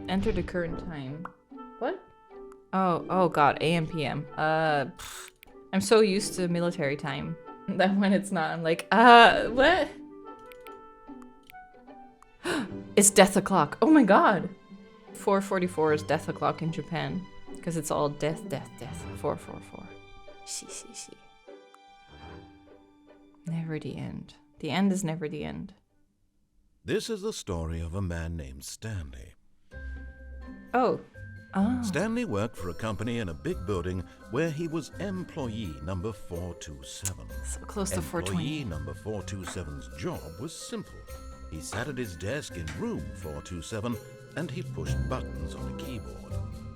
Enter the current time. What? Oh god, AM PM. I'm so used to military time that when it's not, I'm like, what? It's death o'clock. Oh my god. 4:44 is death o'clock in Japan. Because it's all death. 444. See. Never the end. The end is never the end. This is the story of a man named Stanley. Oh. Stanley worked for a company in a big building where he was employee number 427. So close to 420. Employee number 427's job was simple. He sat at his desk in room 427 and he pushed buttons on a keyboard.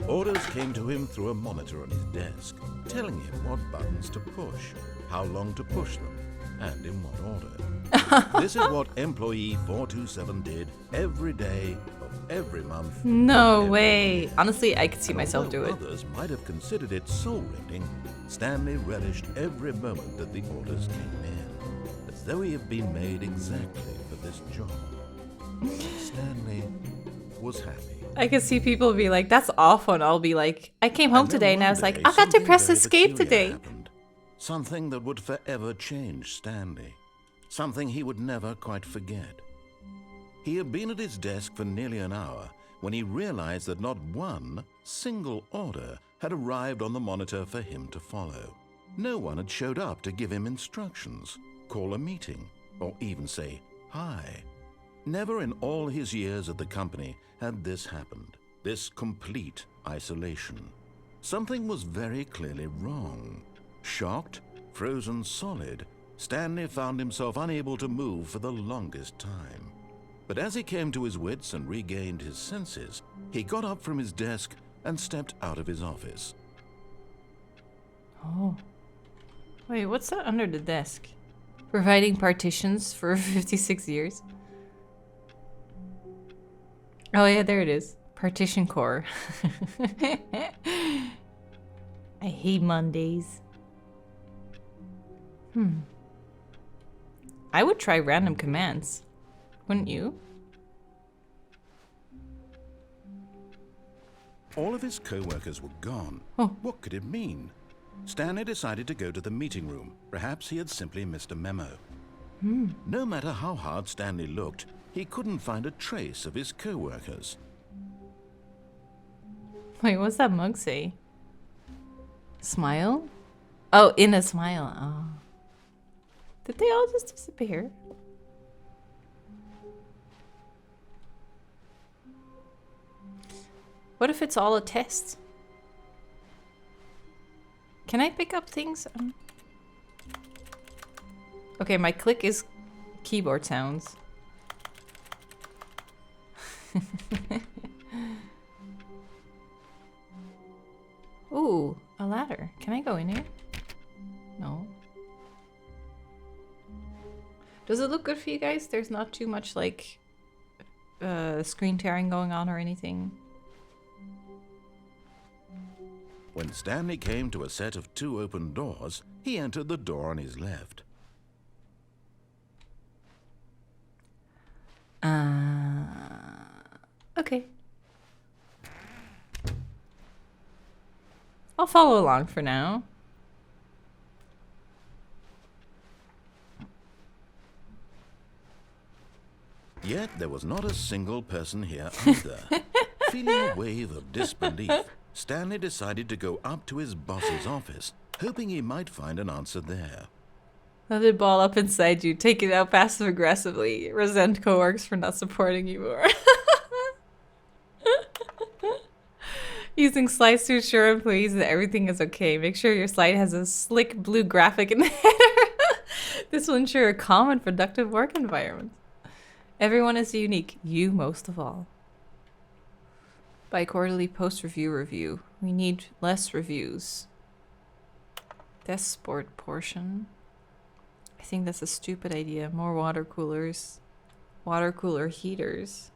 Orders came to him through a monitor on his desk, telling him what buttons to push, how long to push them, and in what order. This is what employee 427 did every day of every month. No way. Honestly, I could see myself do it. Others might have considered it soul-rending, Stanley relished every moment that the orders came in, as though he had been made exactly for this job. Stanley was happy. I could see people be like, that's awful, and I'll be like, I came home today and I was like, I got to press escape today. Something that would forever change Stanley. Something he would never quite forget. He had been at his desk for nearly an hour when he realized that not one single order had arrived on the monitor for him to follow. No one had showed up to give him instructions, call a meeting, or even say hi. Never in all his years at the company had this happened, this complete isolation. Something was very clearly wrong. Shocked, frozen solid, Stanley found himself unable to move for the longest time. But as he came to his wits and regained his senses, he got up from his desk and stepped out of his office. Oh. Wait, what's that under the desk? Providing partitions for 56 years? Oh yeah, there it is. Partition core. I hate Mondays. I would try random commands. Wouldn't you? All of his co-workers were gone. Oh. What could it mean? Stanley decided to go to the meeting room. Perhaps he had simply missed a memo. No matter how hard Stanley looked, he couldn't find a trace of his co-workers. Wait, what's that mug say? Smile? Oh, in a smile. Oh. Did they all just disappear? What if it's all a test? Can I pick up things? Okay, my click is keyboard sounds. Ooh, a ladder. Can I go in here? No. Does it look good for you guys? There's not too much like screen tearing going on or anything. When Stanley came to a set of 2 open doors, he entered the door on his left. Okay. I'll follow along for now. Yet there was not a single person here either. Feeling a wave of disbelief, Stanley decided to go up to his boss's office, hoping he might find an answer there. Let it ball up inside you. Take it out passive aggressively. Resent coworkers for not supporting you more. Using slides to assure employees that everything is okay. Make sure your slide has a slick blue graphic in the header. This will ensure a calm and productive work environment. Everyone is unique. You most of all. Bi-quarterly post-review. We need less reviews. Desk sport portion. I think that's a stupid idea. More water coolers. Water cooler heaters.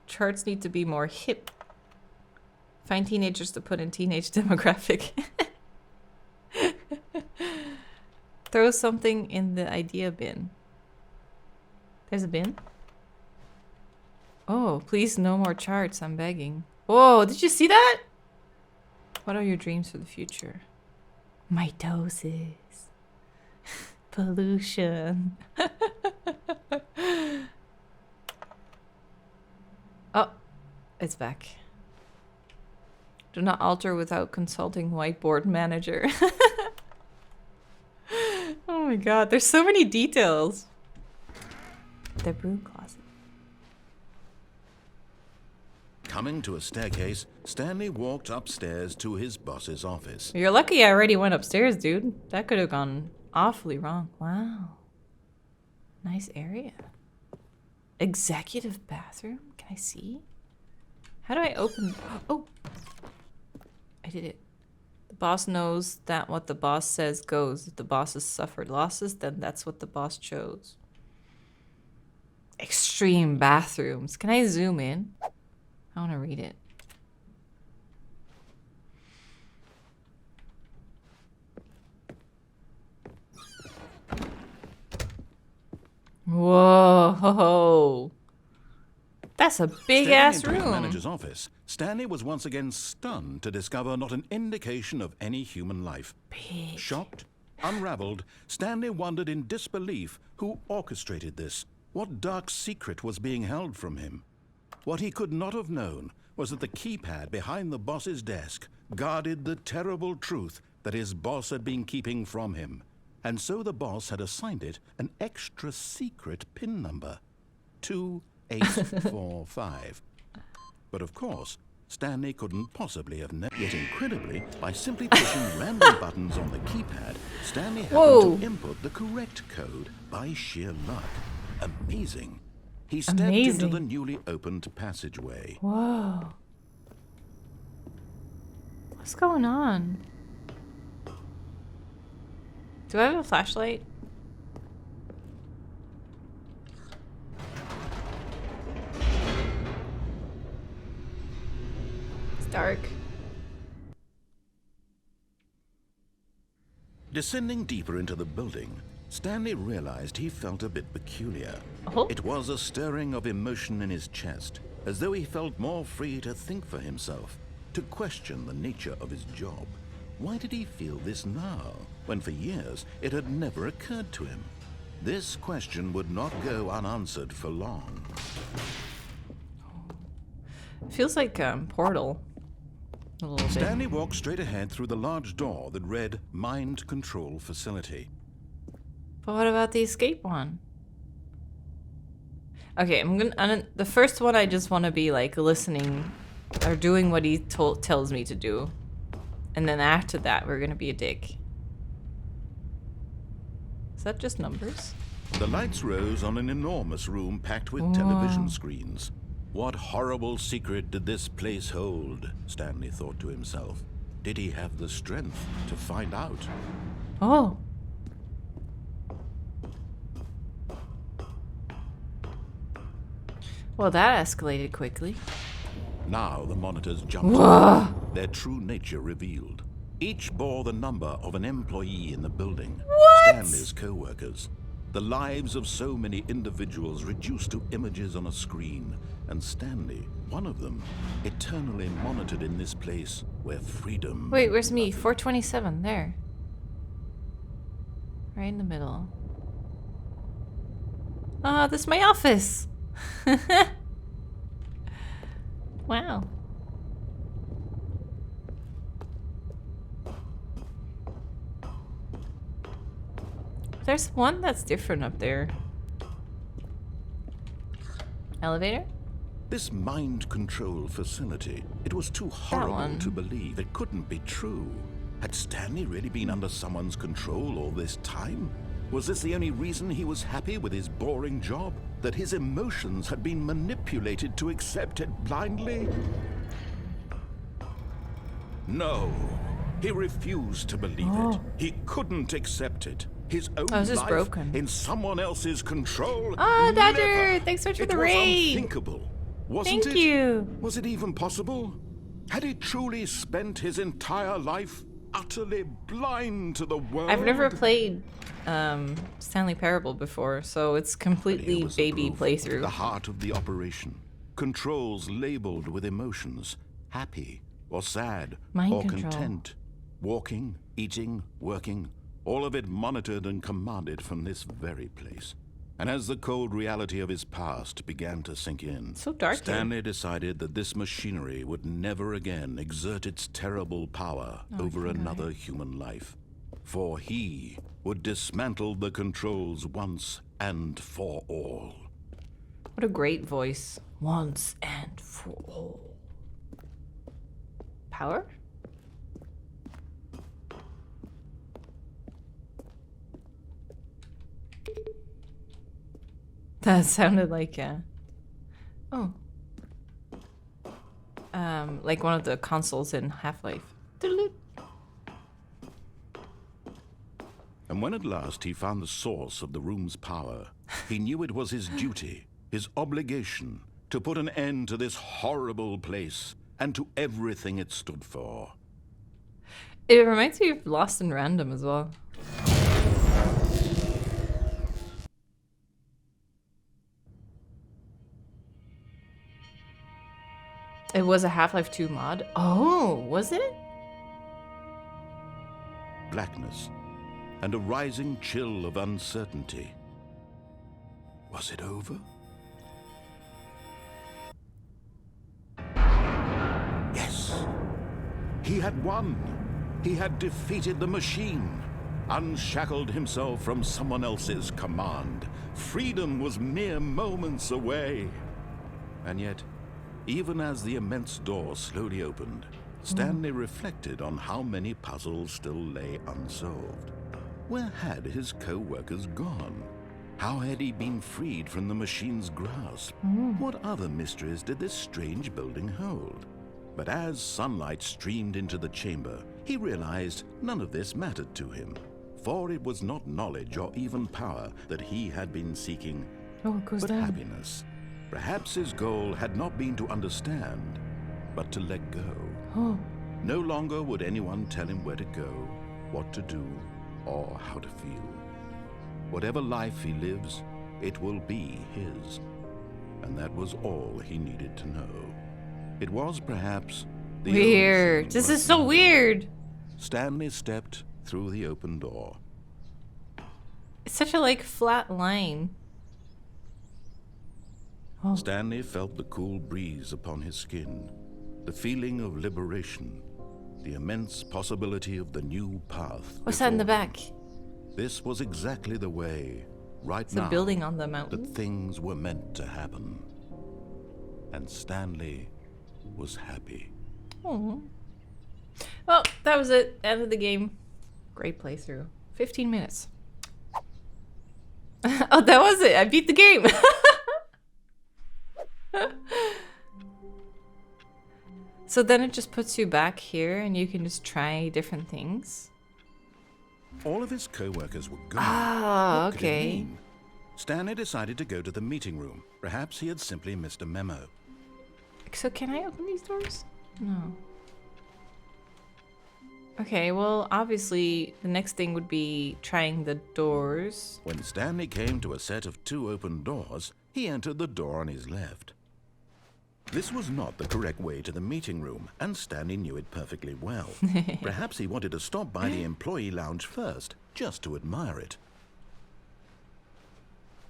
Charts need to be more hip. Find teenagers to put in teenage demographic. Throw something in the idea bin. There's a bin? Oh, please no more charts. I'm begging. Whoa, did you see that? What are your dreams for the future? Mitosis. Pollution. Oh, it's back. Do not alter without consulting whiteboard manager. Oh my god, there's so many details. The Broom Closet. Coming to a staircase, Stanley walked upstairs to his boss's office. You're lucky I already went upstairs, dude. That could have gone awfully wrong. Wow. Nice area. Executive bathroom? Can I see? How do I open? Oh! I did it. The boss knows that what the boss says goes. If the boss has suffered losses, then that's what the boss chose. Extreme bathrooms. Can I zoom in? I want to read it. Whoa. That's a big ass room. In the manager's office, Stanley was once again stunned to discover not an indication of any human life. Big. Shocked, unraveled, Stanley wondered in disbelief who orchestrated this. What dark secret was being held from him? What he could not have known was that the keypad behind the boss's desk guarded the terrible truth that his boss had been keeping from him. And so the boss had assigned it an extra secret PIN number. 2845. But of course, Stanley couldn't possibly have known. Yet incredibly, by simply pushing random buttons on the keypad, Stanley happened to input the correct code by sheer luck. Amazing. He stepped into the newly opened passageway. Whoa. What's going on? Do I have a flashlight? It's dark. Descending deeper into the building, Stanley realized he felt a bit peculiar. Oh. It was a stirring of emotion in his chest, as though he felt more free to think for himself, to question the nature of his job. Why did he feel this now, when for years it had never occurred to him? This question would not go unanswered for long. It feels like Portal. A little bit. Stanley walked straight ahead through the large door that read Mind Control Facility. But what about the escape one? Okay, the first one I just want to be like listening or doing what he tells me to do. And then after that, we're gonna be a dick. Is that just numbers? The lights rose on an enormous room packed with television screens. What horrible secret did this place hold? Stanley thought to himself. Did he have the strength to find out? Oh. Well, that escalated quickly. Now the monitors jumped up, their true nature revealed. Each bore the number of an employee in the building. What? Stanley's co-workers. The lives of so many individuals reduced to images on a screen. And Stanley, one of them, eternally monitored in this place where freedom... Wait, where's me? 427, there. Right in the middle. Ah, this is my office! Wow. There's one that's different up there. Elevator? This mind control facility, it was too horrible to believe. It couldn't be true. Had Stanley really been under someone's control all this time? Was this the only reason he was happy with his boring job? That his emotions had been manipulated to accept it blindly? No, he refused to believe it. He couldn't accept it. His own life broken. in someone else's control. Ah, Dodger! Thanks so much for the raid. It was unthinkable, wasn't it? Thank you. Was it even possible? Had he truly spent his entire life utterly blind to the world? I've never played Stanley Parable before, so it's completely baby playthrough. The heart of the operation. controls labeled with emotions, happy or sad Mind or control. content, walking, eating, working, all of it monitored and commanded from this very place. And as the cold reality of his past began to sink in, So dark here. Stanley decided that this machinery would never again exert its terrible power over another human life. For he would dismantle the controls once and for all. What a great voice. Once and for all. Power? That sounded like oh. Like one of the consoles in Half-Life. And when at last he found the source of the room's power, he knew it was his duty, his obligation, to put an end to this horrible place and to everything it stood for. It reminds me of Lost in Random as well. It was a Half-Life 2 mod. Oh, was it? Blackness and a rising chill of uncertainty. Was it over? Yes. He had won. He had defeated the machine, unshackled himself from someone else's command. Freedom was mere moments away. And yet, even as the immense door slowly opened, Stanley reflected on how many puzzles still lay unsolved. Where had his co-workers gone? How had he been freed from the machine's grasp? What other mysteries did this strange building hold? But as sunlight streamed into the chamber, he realized none of this mattered to him, for it was not knowledge or even power that he had been seeking, Oh, it goes but down. happiness. Perhaps his goal had not been to understand, but to let go. Oh. No longer would anyone tell him where to go, what to do, or how to feel. Whatever life he lives, it will be his. And that was all he needed to know. It was perhaps the only Weird. thing This worth is so knowing. weird. Stanley stepped through the open door. It's such a like flat line. Oh. Stanley felt the cool breeze upon his skin, the feeling of liberation, the immense possibility of the new path. What's that in the before back? him. This was exactly the way, right It's now, a building on the that mountain. things were meant to happen. And Stanley was happy. Oh. Well, that was it. End of the game. Great playthrough. 15 minutes. Oh, that was it. I beat the game. So then it just puts you back here and you can just try different things. All of his co-workers were gone. Ah, What could it okay. mean? Stanley decided to go to the meeting room. Perhaps he had simply missed a memo. So can I open these doors? No. Okay, well, obviously the next thing would be trying the doors. When Stanley came to a set of 2 open doors, he entered the door on his left. This was not the correct way to the meeting room, and Stanley knew it perfectly well. Perhaps he wanted to stop by the employee lounge first, just to admire it.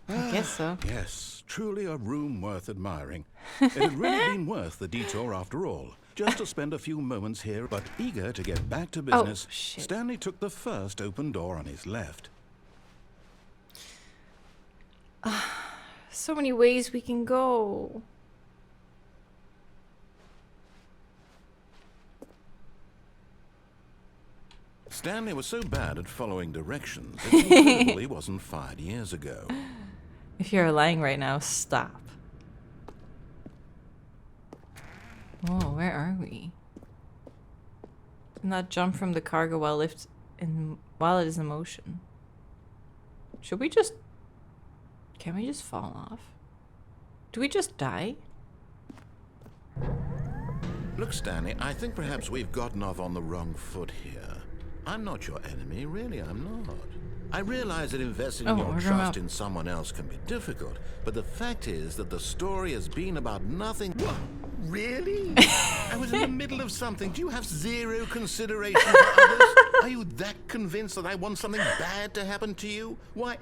I guess so. Yes, truly a room worth admiring. It had really been worth the detour after all. Just to spend a few moments here, but eager to get back to business, shit. Stanley took the first open door on his left. So many ways we can go. Stanley was so bad at following directions, it's incredible he wasn't fired years ago. If you're lying right now, stop. Whoa, where are we? Not jump from the cargo while it is in motion. Should we just... Can we just fall off? Do we just die? Look, Stanley, I think perhaps we've gotten off on the wrong foot here. I'm not your enemy, really, I'm not. I realize that investing Oh, your order 'em trust up. in someone else can be difficult, but the fact is that the story has been about nothing. What? Really? I was in the middle of something. Do you have zero consideration for others? Are you that convinced that I want something bad to happen to you? Why,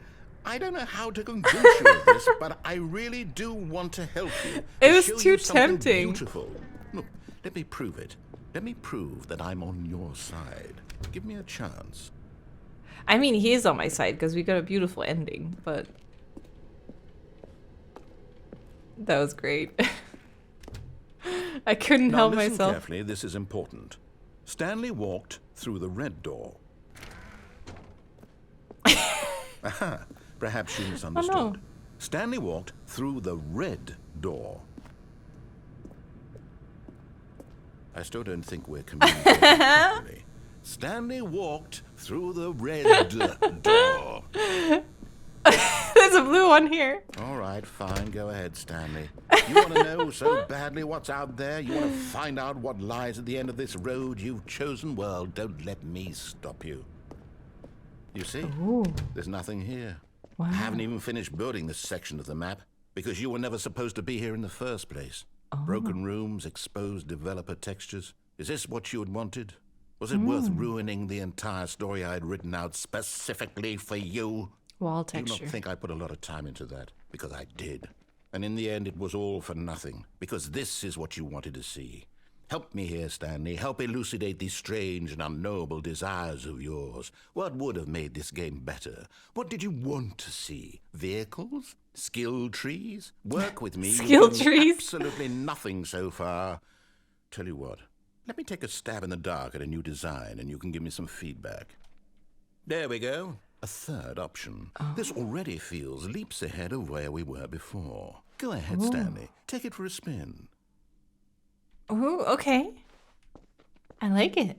I don't know how to convince you of this, but I really do want to help you. It to was show too you something tempting. Beautiful. Look, let me prove it. Let me prove that I'm on your side. Give me a chance. I mean, he is on my side because we got a beautiful ending, but that was great. I couldn't Now help listen myself. carefully, this is important. Stanley walked through the red door. Aha, perhaps you misunderstood. Oh, no. Stanley walked through the red door. I still don't think we're communicating properly. Stanley walked through the red door. There's a blue one here. All right, fine. Go ahead, Stanley. You want to know so badly what's out there? You want to find out what lies at the end of this road you've chosen? Well, don't let me stop you. You see? Ooh. There's nothing here. Wow. I haven't even finished building this section of the map because you were never supposed to be here in the first place. Broken rooms, exposed developer textures. Is this what you had wanted? Was it worth ruining the entire story I had written out specifically for you? Wall Do texture. not think I put a lot of time into that, because I did. And in the end, it was all for nothing, because this is what you wanted to see. Help me here, Stanley. Help elucidate these strange and unknowable desires of yours. What would have made this game better? What did you want to see? Vehicles? Skill trees? Work with me. Skill You've done trees? Absolutely nothing so far. Tell you what, let me take a stab in the dark at a new design, and you can give me some feedback. There we go. A third option. This already feels leaps ahead of where we were before. Go ahead, Stanley. Take it for a spin. Ooh, okay. I like it.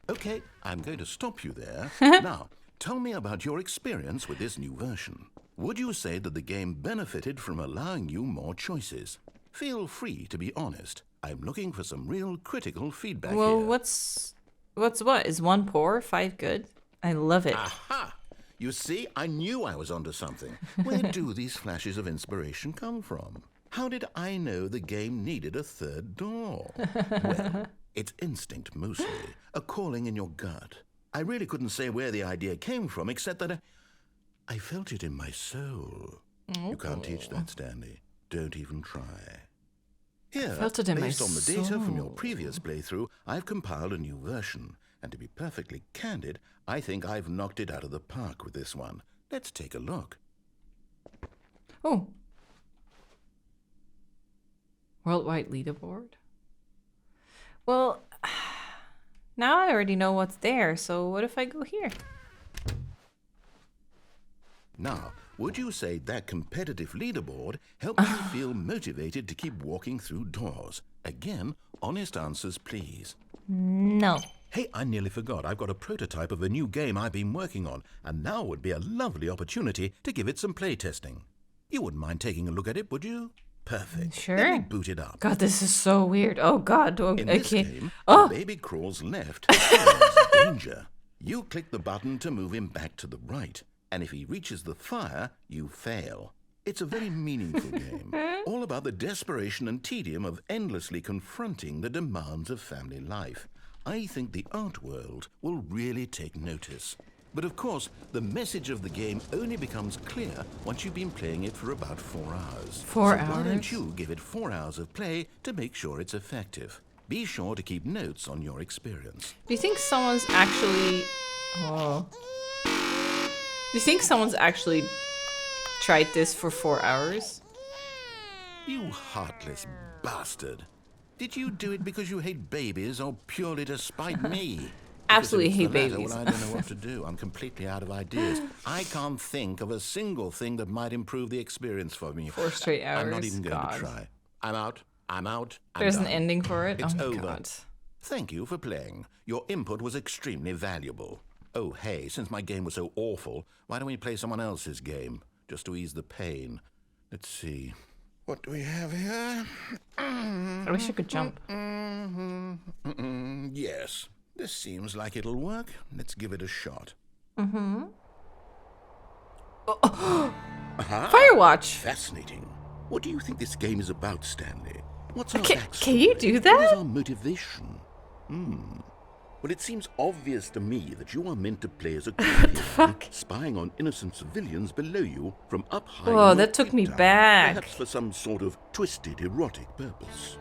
Okay, I'm going to stop you there. Now, tell me about your experience with this new version. Would you say that the game benefited from allowing you more choices? Feel free to be honest. I'm looking for some real critical feedback Well, here. what's what? Is 1 poor, 5 good? I love it. Aha! You see, I knew I was onto something. Where do these flashes of inspiration come from? How did I know the game needed a third door? Well, it's instinct mostly, a calling in your gut. I really couldn't say where the idea came from, except that I felt it in my soul. You can't teach that, Stanley. Don't even try. Here, felt it in my based on the data from your soul. previous playthrough, I've compiled a new version. And to be perfectly candid, I think I've knocked it out of the park with this one. Let's take a look. Oh. Worldwide leaderboard? Well, now I already know what's there, so what if I go here? Now, would you say that competitive leaderboard helps you feel motivated to keep walking through doors? Again, honest answers, please. No. Hey, I nearly forgot. I've got a prototype of a new game I've been working on, and now would be a lovely opportunity to give it some playtesting. You wouldn't mind taking a look at it, would you? Perfect. Sure. Let me boot it up. God, this is so weird. Oh, God. Oh, In I this can't. game, Oh, the baby crawls left towards danger. You click the button to move him back to the right, and if he reaches the fire, you fail. It's a very meaningful game, all about the desperation and tedium of endlessly confronting the demands of family life. I think the art world will really take notice. But of course, the message of the game only becomes clear once you've been playing it for about 4 hours. 4 So why don't hours? you give it 4 hours of play to make sure it's effective? Be sure to keep notes on your experience. do you think someone's actually... Oh. Do you think someone's actually tried this for 4 hours? You heartless bastard. Did you do it because you hate babies or purely to spite me? Absolutely Because if hate it's the latter, babies. well, I don't know what to do. I'm completely out of ideas. I can't think of a single thing that might improve the experience for me. 4 straight hours. I'm not even going God. to try. I'm out. I'm out. I'm There's an done. ending for it? It's oh my over. God. Thank you for playing. Your input was extremely valuable. Oh, hey, since my game was so awful, why don't we play someone else's game? Just to ease the pain. Let's see. What do we have here? I wish I could jump. Yes, this seems like it'll work. Let's give it a shot. Aha! Firewatch. Fascinating. What do you think this game is about, Stanley? What's our backstory? Can you do What that? is our motivation? Well, it seems obvious to me that you are meant to play as a What the fuck? spying on innocent civilians below you from up high. Whoa, in your that took big me tower, back. Perhaps for some sort of twisted erotic purpose.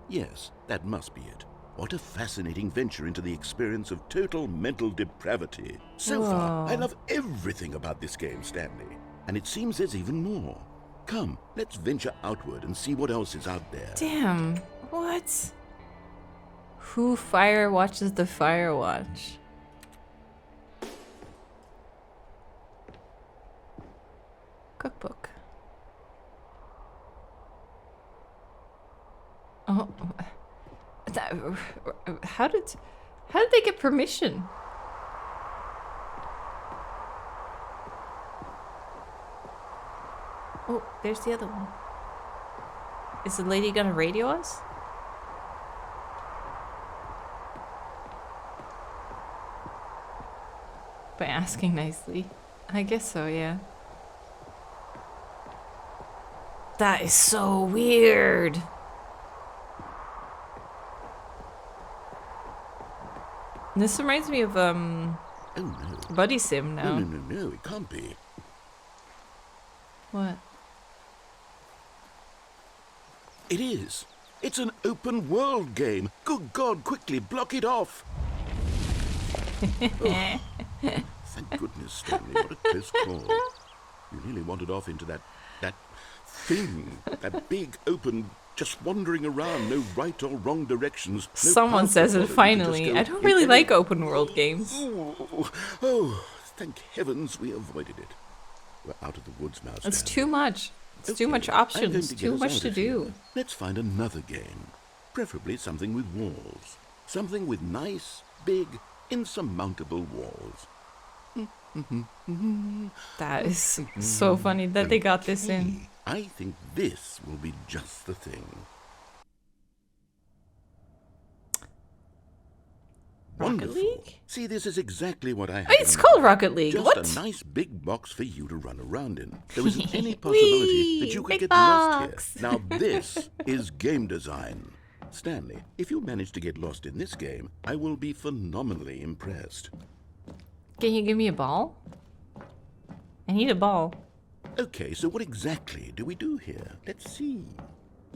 Yes, that must be it. What a fascinating venture into the experience of total mental depravity. So far, I Whoa. love everything about this game, Stanley. And it seems there's even more. Come, let's venture outward and see what else is out there. Damn. What? Who fire watches the fire watch? Cookbook. Oh, that, how did they get permission? Oh, there's the other one. Is the lady gonna radio us? By asking nicely. I guess so, yeah. That is so weird. This reminds me of Oh no. Buddy Sim now. No, it can't be. What? It is. It's an open world game. Good God, quickly block it off. Oh, thank goodness, Stanley. What a close call. You nearly wandered off into that thing. That big, open, just wandering around, no right or wrong directions. No Someone path to says follow. it You can finally. just go I don't in really any- like open world games. Oh, thank heavens we avoided it. We're out of the woods now, It's Stanley. too much. It's too Okay, much I'm going options. to get Too us much out to of here. do. Let's find another game. Preferably something with walls. Something with nice, big, insurmountable walls. That is so funny that they got this in. Okay, I think this will be just the thing. Rocket Wonderful. League? See, this is exactly what I have. Oh, it's in called mind. Rocket League. Just What? a nice big box for you to run around in. There isn't any possibility that you could Big get box. lost here. Now this is game design. Stanley, if you manage to get lost in this game, I will be phenomenally impressed. Can you give me a ball? I need a ball. Okay, so what exactly do we do here? Let's see.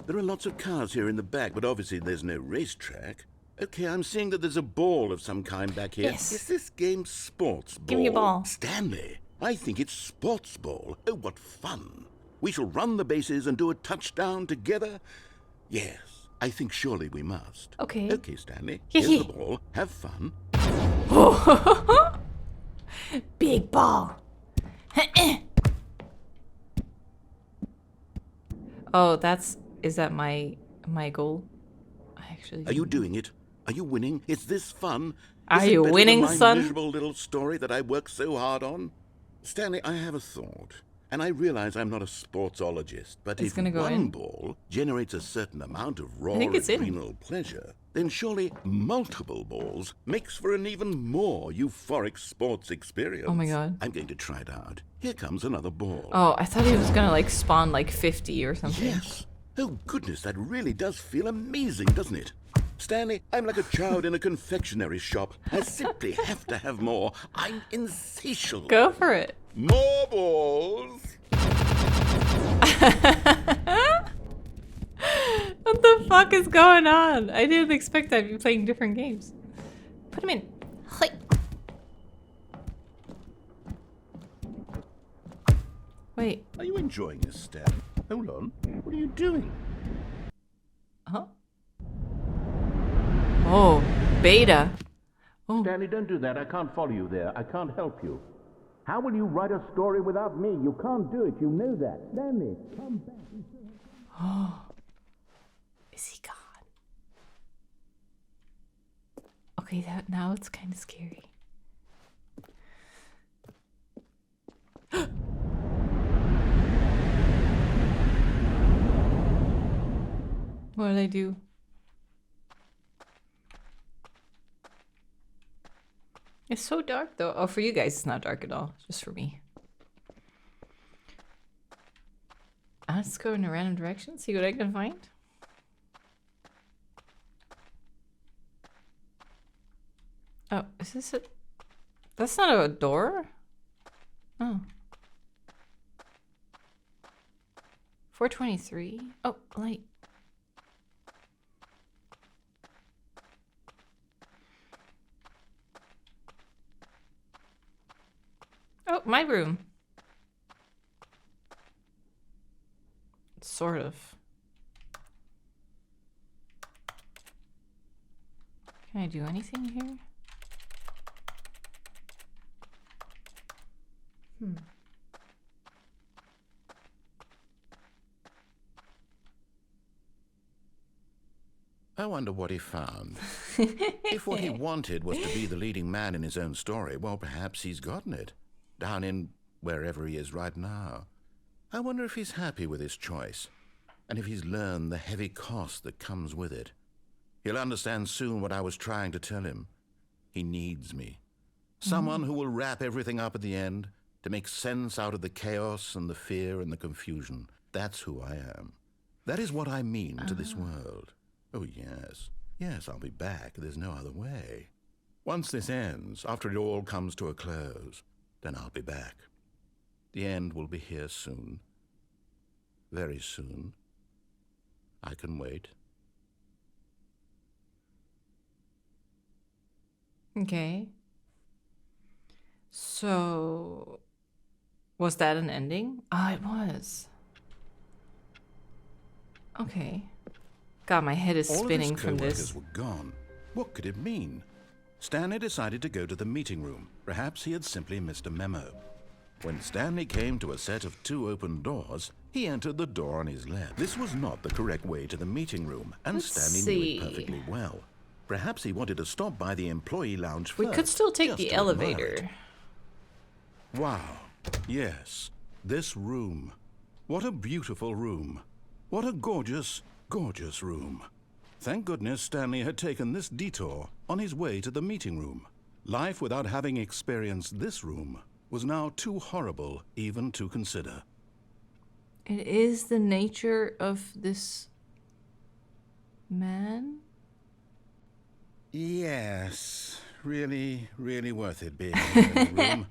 There are lots of cars here in the back, but obviously there's no racetrack. Okay, I'm seeing that there's a ball of some kind back here. Yes. Is this game sports ball? Give me a ball. Stanley, I think it's sports ball. Oh, what fun. We shall run the bases and do a touchdown together. Yes, I think surely we must. Okay. Okay, Stanley, here's the ball. Have fun. Big ball. Oh, is that my goal? I actually. Are you doing it? Are you winning? Is this fun? Are Is it you better winning, than my son? miserable little story that I worked so hard on? Stanley, I have a thought. And I realize I'm not a sportsologist, but It's if gonna go one in. ball generates a certain amount of raw think it's in. adrenal pleasure, then surely multiple balls makes for an even more euphoric sports experience. Oh my God. I'm going to try it out. Here comes another ball. Oh, I thought he was gonna like spawn like 50 or something. Yes. Oh, goodness, that really does feel amazing, doesn't it? Stanley, I'm like a child in a confectionery shop. I simply have to have more. I'm insatiable. Go for it. More balls. What the fuck is going on? I didn't expect I'd be playing different games. Put him in. Hi. Wait. Are you enjoying this, Stan? Hold on. What are you doing? Huh? Oh, beta. Oh, Stanley, don't do that. I can't follow you there. I can't help you. How will you write a story without me? You can't do it. You know that. Stanley, come back. is he gone? Okay, now it's kind of scary. What did I do? It's so dark though. Oh, for you guys, it's not dark at all. Just for me. Let's go in a random direction, see what I can find. Oh, is this it? That's not a door? Oh. 423. Oh, light. Oh, my room. Sort of. Can I do anything here? I wonder what he found. If what he wanted was to be the leading man in his own story, well, perhaps he's gotten it. Down in wherever he is right now. I wonder if he's happy with his choice, and if he's learned the heavy cost that comes with it. He'll understand soon what I was trying to tell him. He needs me. Someone who will wrap everything up at the end, to make sense out of the chaos and the fear and the confusion. That's who I am. That is what I mean to this world. Oh, yes. Yes, I'll be back. There's no other way. Once this ends, after it all comes to a close, then I'll be back. The end will be here soon. Very soon. I can wait. Okay. So, was that an ending? Ah, it was. Okay. God, my head is spinning from this. All of his co-workers were gone. What could it mean? Stanley decided to go to the meeting room. Perhaps he had simply missed a memo. When Stanley came to a set of 2 open doors, he entered the door on his left. This was not the correct way to the meeting room, and Stanley knew it perfectly well. Perhaps he wanted to stop by the employee lounge first. We could still take just the to admire elevator. it. Wow. Yes. This room. What a beautiful room. What a gorgeous, gorgeous room. Thank goodness Stanley had taken this detour on his way to the meeting room. Life without having experienced this room was now too horrible even to consider. It is the nature of this man? Yes, really, really worth it being in a room.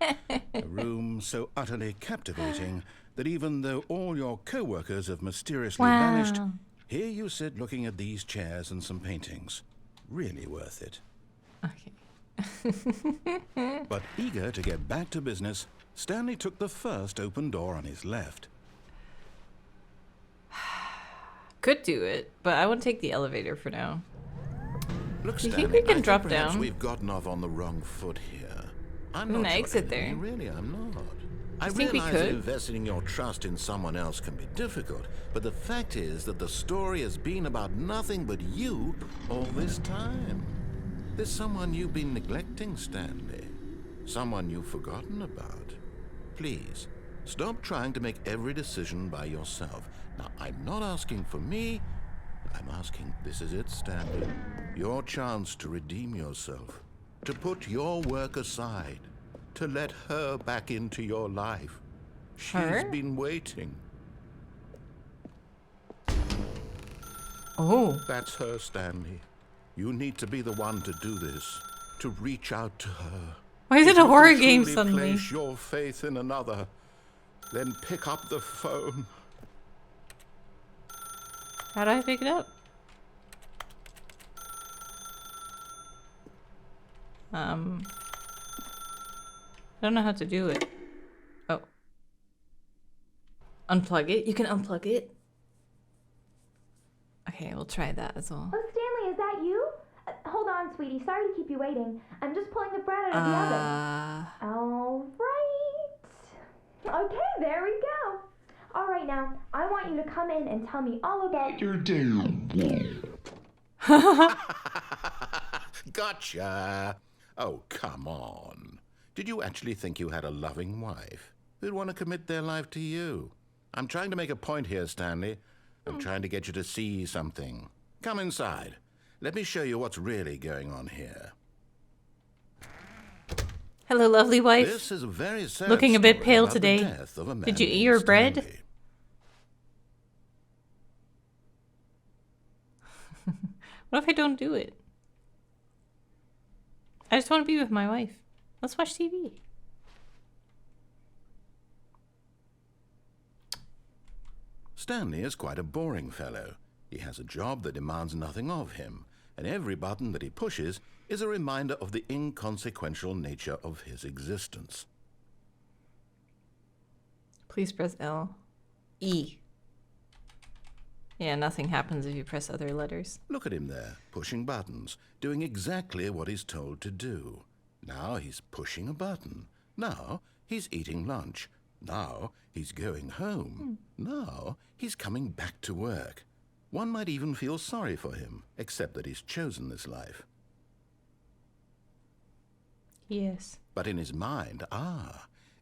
A room so utterly captivating that even though all your co-workers have mysteriously vanished, here you sit looking at these chairs and some paintings. Really worth it. Okay. But eager to get back to business, Stanley took the first open door on his left. Could do it, but I want to take the elevator for now. Look, Do you Stanley, think we can I drop think perhaps down? We've gotten off on the wrong foot here. I'm An not your exit enemy, there. Really, I'm not. I think we realize could? that investing your trust in someone else can be difficult, but the fact is that the story has been about nothing but you all this time. There's someone you've been neglecting, Stanley. Someone you've forgotten about. Please, stop trying to make every decision by yourself. Now, I'm not asking for me. I'm asking, this is it, Stanley. Your chance to redeem yourself. To put your work aside. To let her back into your life. She's Her? been waiting. Oh. That's her, Stanley. You need to be the one to do this. To reach out to her. Why is it If a you can horror game truly suddenly? Place your faith in another. Then pick up the phone. How do I pick it up? I don't know how to do it. Oh. Unplug it? You can unplug it? Okay, we'll try that as well. Oh, Stanley, is that you? Hold on, sweetie. Sorry to keep you waiting. I'm just pulling the bread out of the oven. All right. Okay, there we go. All right, now, I want you to come in and tell me all about your day. Gotcha. Oh, come on. Did you actually think you had a loving wife who'd want to commit their life to you? I'm trying to make a point here, Stanley. I'm trying to get you to see something. Come inside. Let me show you what's really going on here. Hello, lovely wife. This is a very sad Looking a bit story pale about the today. death of a man Did you eat named your bread? Stanley. What if I don't do it? I just want to be with my wife. Let's watch TV. Stanley is quite a boring fellow. He has a job that demands nothing of him, and every button that he pushes is a reminder of the inconsequential nature of his existence. Please press L. E. Yeah, nothing happens if you press other letters. Look at him there, pushing buttons, doing exactly what he's told to do. Now he's pushing a button. Now he's eating lunch. Now he's going home. Now he's coming back to work. One might even feel sorry for him, except that he's chosen this life. Yes. But in his mind,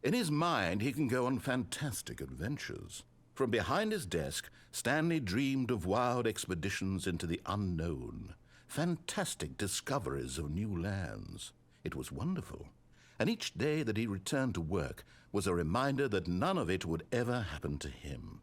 in his mind he can go on fantastic adventures. From behind his desk, Stanley dreamed of wild expeditions into the unknown, fantastic discoveries of new lands. It was wonderful, and each day that he returned to work was a reminder that none of it would ever happen to him.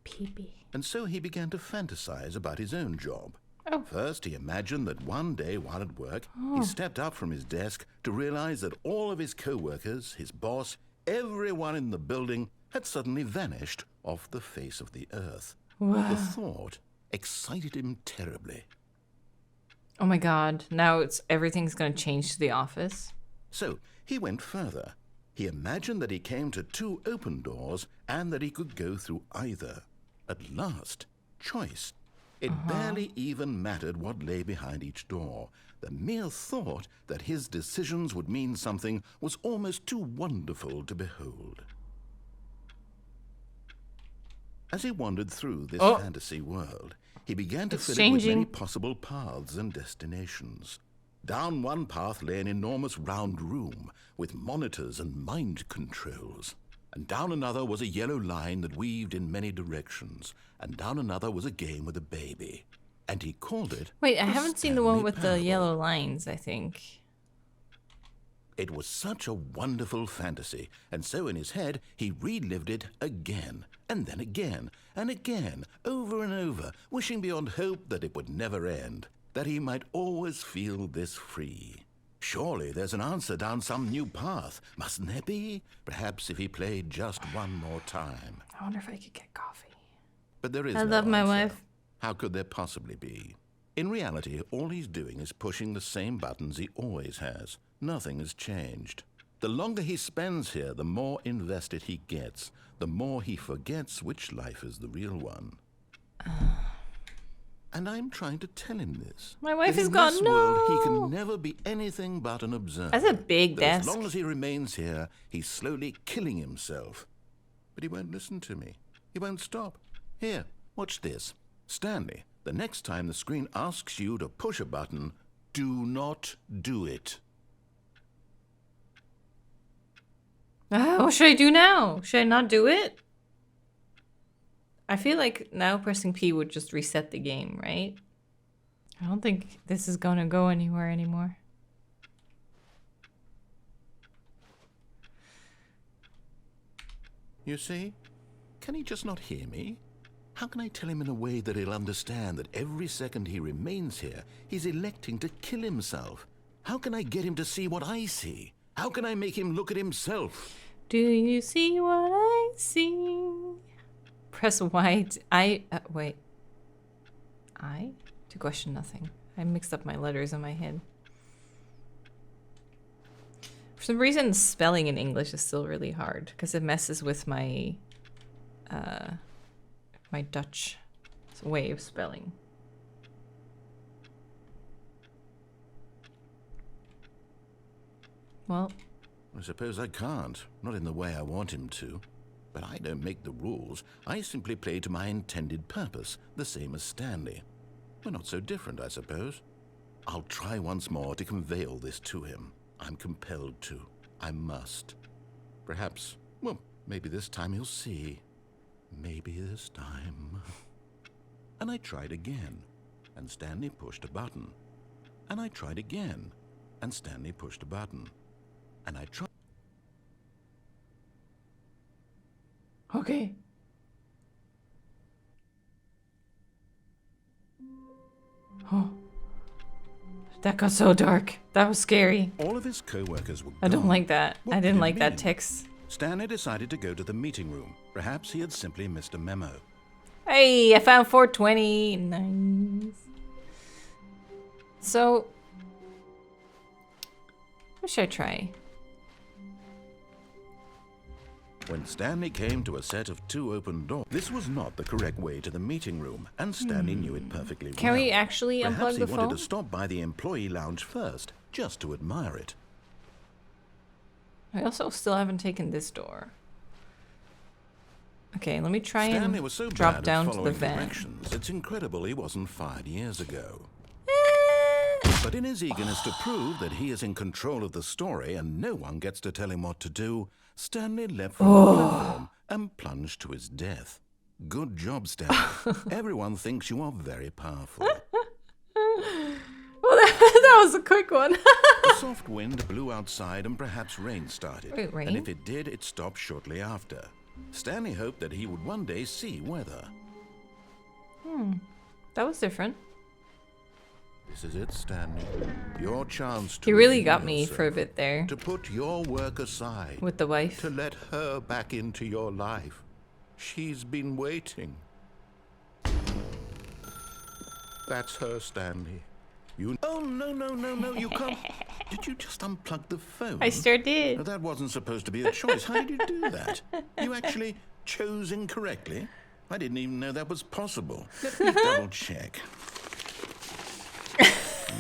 Pee-pee. And so he began to fantasize about his own job. Oh. First, he imagined that one day while at work, he stepped up from his desk to realize that all of his co-workers, his boss, everyone in the building had suddenly vanished off the face of the earth. Wow. The thought excited him terribly. Oh my god, now everything's gonna change to the office. So he went further. He imagined that he came to 2 open doors and that he could go through either. At last, choice. It barely even mattered what lay behind each door. The mere thought that his decisions would mean something was almost too wonderful to behold. As he wandered through this fantasy world, he began to fill it with many possible paths and destinations. Down one path lay an enormous round room with monitors and mind controls. And down another was a yellow line that weaved in many directions. And down another was a game with a baby. And he called it... Wait, I haven't seen the one Stanley with the Parable. yellow lines, I think. It was such a wonderful fantasy, and so in his head he relived it again, and then again, and again, over and over, wishing beyond hope that it would never end, that he might always feel this free. Surely there's an answer down some new path, mustn't there be? Perhaps if he played just one more time. I wonder if I could get coffee. But there is I no love my answer. wife. How could there possibly be? In reality, all he's doing is pushing the same buttons he always has. Nothing has changed. The longer he spends here, the more invested he gets, the more he forgets which life is the real one. And I'm trying to tell him this. My wife is in gone. this No. world, he can never be anything but an observer. That's a big That desk. As long as he remains here, he's slowly killing himself. But he won't listen to me. He won't stop. Here, watch this. Stanley, the next time the screen asks you to push a button, do not do it. What should I do now? Should I not do it? I feel like now pressing P would just reset the game, right? I don't think this is gonna go anywhere anymore. You see? Can he just not hear me? How can I tell him in a way that he'll understand that every second he remains here, he's electing to kill himself? How can I get him to see what I see? How can I make him look at himself? Do you see what I see? Press Y. Wait. I? To question nothing. I mixed up my letters in my head. For some reason, spelling in English is still really hard because it messes with my my Dutch way of spelling. Well, I suppose I can't, not in the way I want him to. But I don't make the rules. I simply play to my intended purpose, the same as Stanley. We're not so different, I suppose. I'll try once more to convey all this to him. I'm compelled to. I must. Perhaps, well, maybe this time he'll see. Maybe this time. And I tried again, and Stanley pushed a button. And I tried again, and Stanley pushed a button. And I tried. okay. Oh. That got so dark. That was scary. All of his co-workers were I don't gone. like that. What I didn't could it like that mean? text. Stanley decided to go to the meeting room. Perhaps he had simply missed a memo. Hey, I found 420. Nice. So, what should I try? When Stanley came to a set of 2 open doors, this was not the correct way to the meeting room, and Stanley knew it perfectly well. Can we actually Perhaps unplug he the wanted phone? to stop by the employee lounge first, just to admire it. I also still haven't taken this door. Okay, let me try Stanley and was so drop bad down at to the following van. directions, it's incredible he wasn't fired years ago. But in his eagerness to prove that he is in control of the story and no one gets to tell him what to do, Stanley leapt from the platform and plunged to his death. Good job, Stanley. Everyone thinks you are very powerful. Well, that was a quick one. A soft wind blew outside and perhaps rain started. Wait, rain? And if it did, it stopped shortly after. Stanley hoped that he would one day see weather. That was different. This is it, Stanley. Your chance to He really redeem got me yourself, for a bit there to put your work aside, with the wife. to let her back into your life. She's been waiting. That's her, Stanley. You. Oh, no, you can't. Did you just unplug the phone? I sure did. No, that wasn't supposed to be a choice. How did you do that? You actually chose incorrectly? I didn't even know that was possible. Let me double check.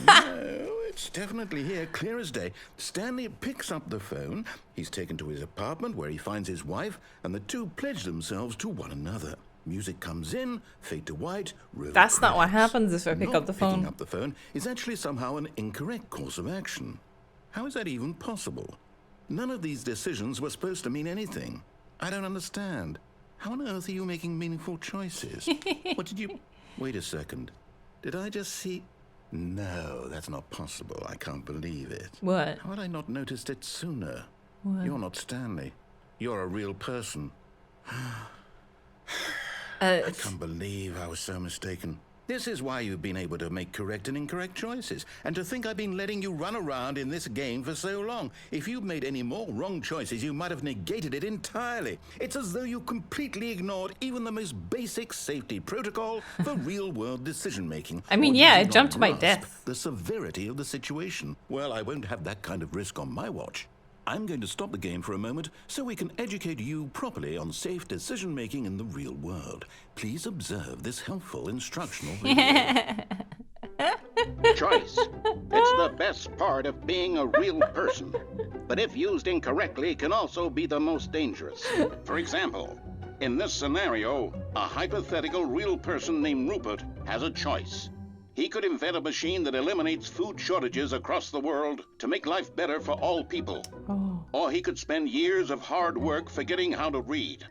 No, it's definitely here, clear as day. Stanley picks up the phone. He's taken to his apartment where he finds his wife, and the two pledge themselves to one another. Music comes in, fade to white, roll That's not what credits. happens if I pick up the phone. Picking up the phone is actually somehow an incorrect course of action. How is that even possible? None of these decisions were supposed to mean anything. I don't understand. How on earth are you making meaningful choices? What did you... Wait a second. Did I just see... No, that's not possible. I can't believe it. What? How had I not noticed it sooner? What? You're not Stanley. You're a real person. Uh, I can't believe I was so mistaken. This is why you've been able to make correct and incorrect choices. And to think I've been letting you run around in this game for so long. If you'd made any more wrong choices, you might have negated it entirely. It's as though you completely ignored even the most basic safety protocol for real-world decision-making. I mean, Or yeah, did you it not jumped to my grasp death. the severity of the situation? Well, I won't have that kind of risk on my watch. I'm going to stop the game for a moment so we can educate you properly on safe decision-making in the real world. Please observe this helpful instructional video. Choice. It's the best part of being a real person. But if used incorrectly, can also be the most dangerous. For example, in this scenario, a hypothetical real person named Rupert has a choice. He could invent a machine that eliminates food shortages across the world to make life better for all people. Oh. Or he could spend years of hard work forgetting how to read.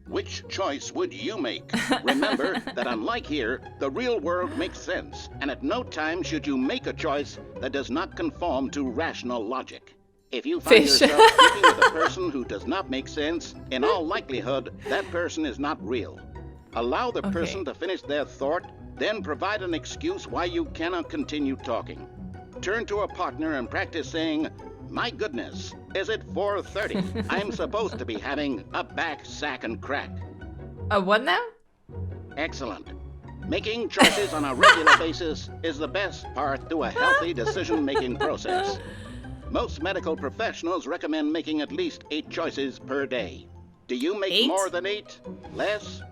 Which choice would you make? Remember that unlike here, the real world makes sense, and at no time should you make a choice that does not conform to rational logic. If you find Fish. yourself speaking with a person who does not make sense, in all likelihood, that person is not real. Allow the person to finish their thought, then provide an excuse why you cannot continue talking. Turn to a partner and practice saying, "My goodness, is it 4:30? I'm supposed to be having a back, sack, and crack." What now? Excellent. Making choices on a regular basis is the best part to a healthy decision-making process. Most medical professionals recommend making at least 8 choices per day. Do you make 8? more than 8? Less?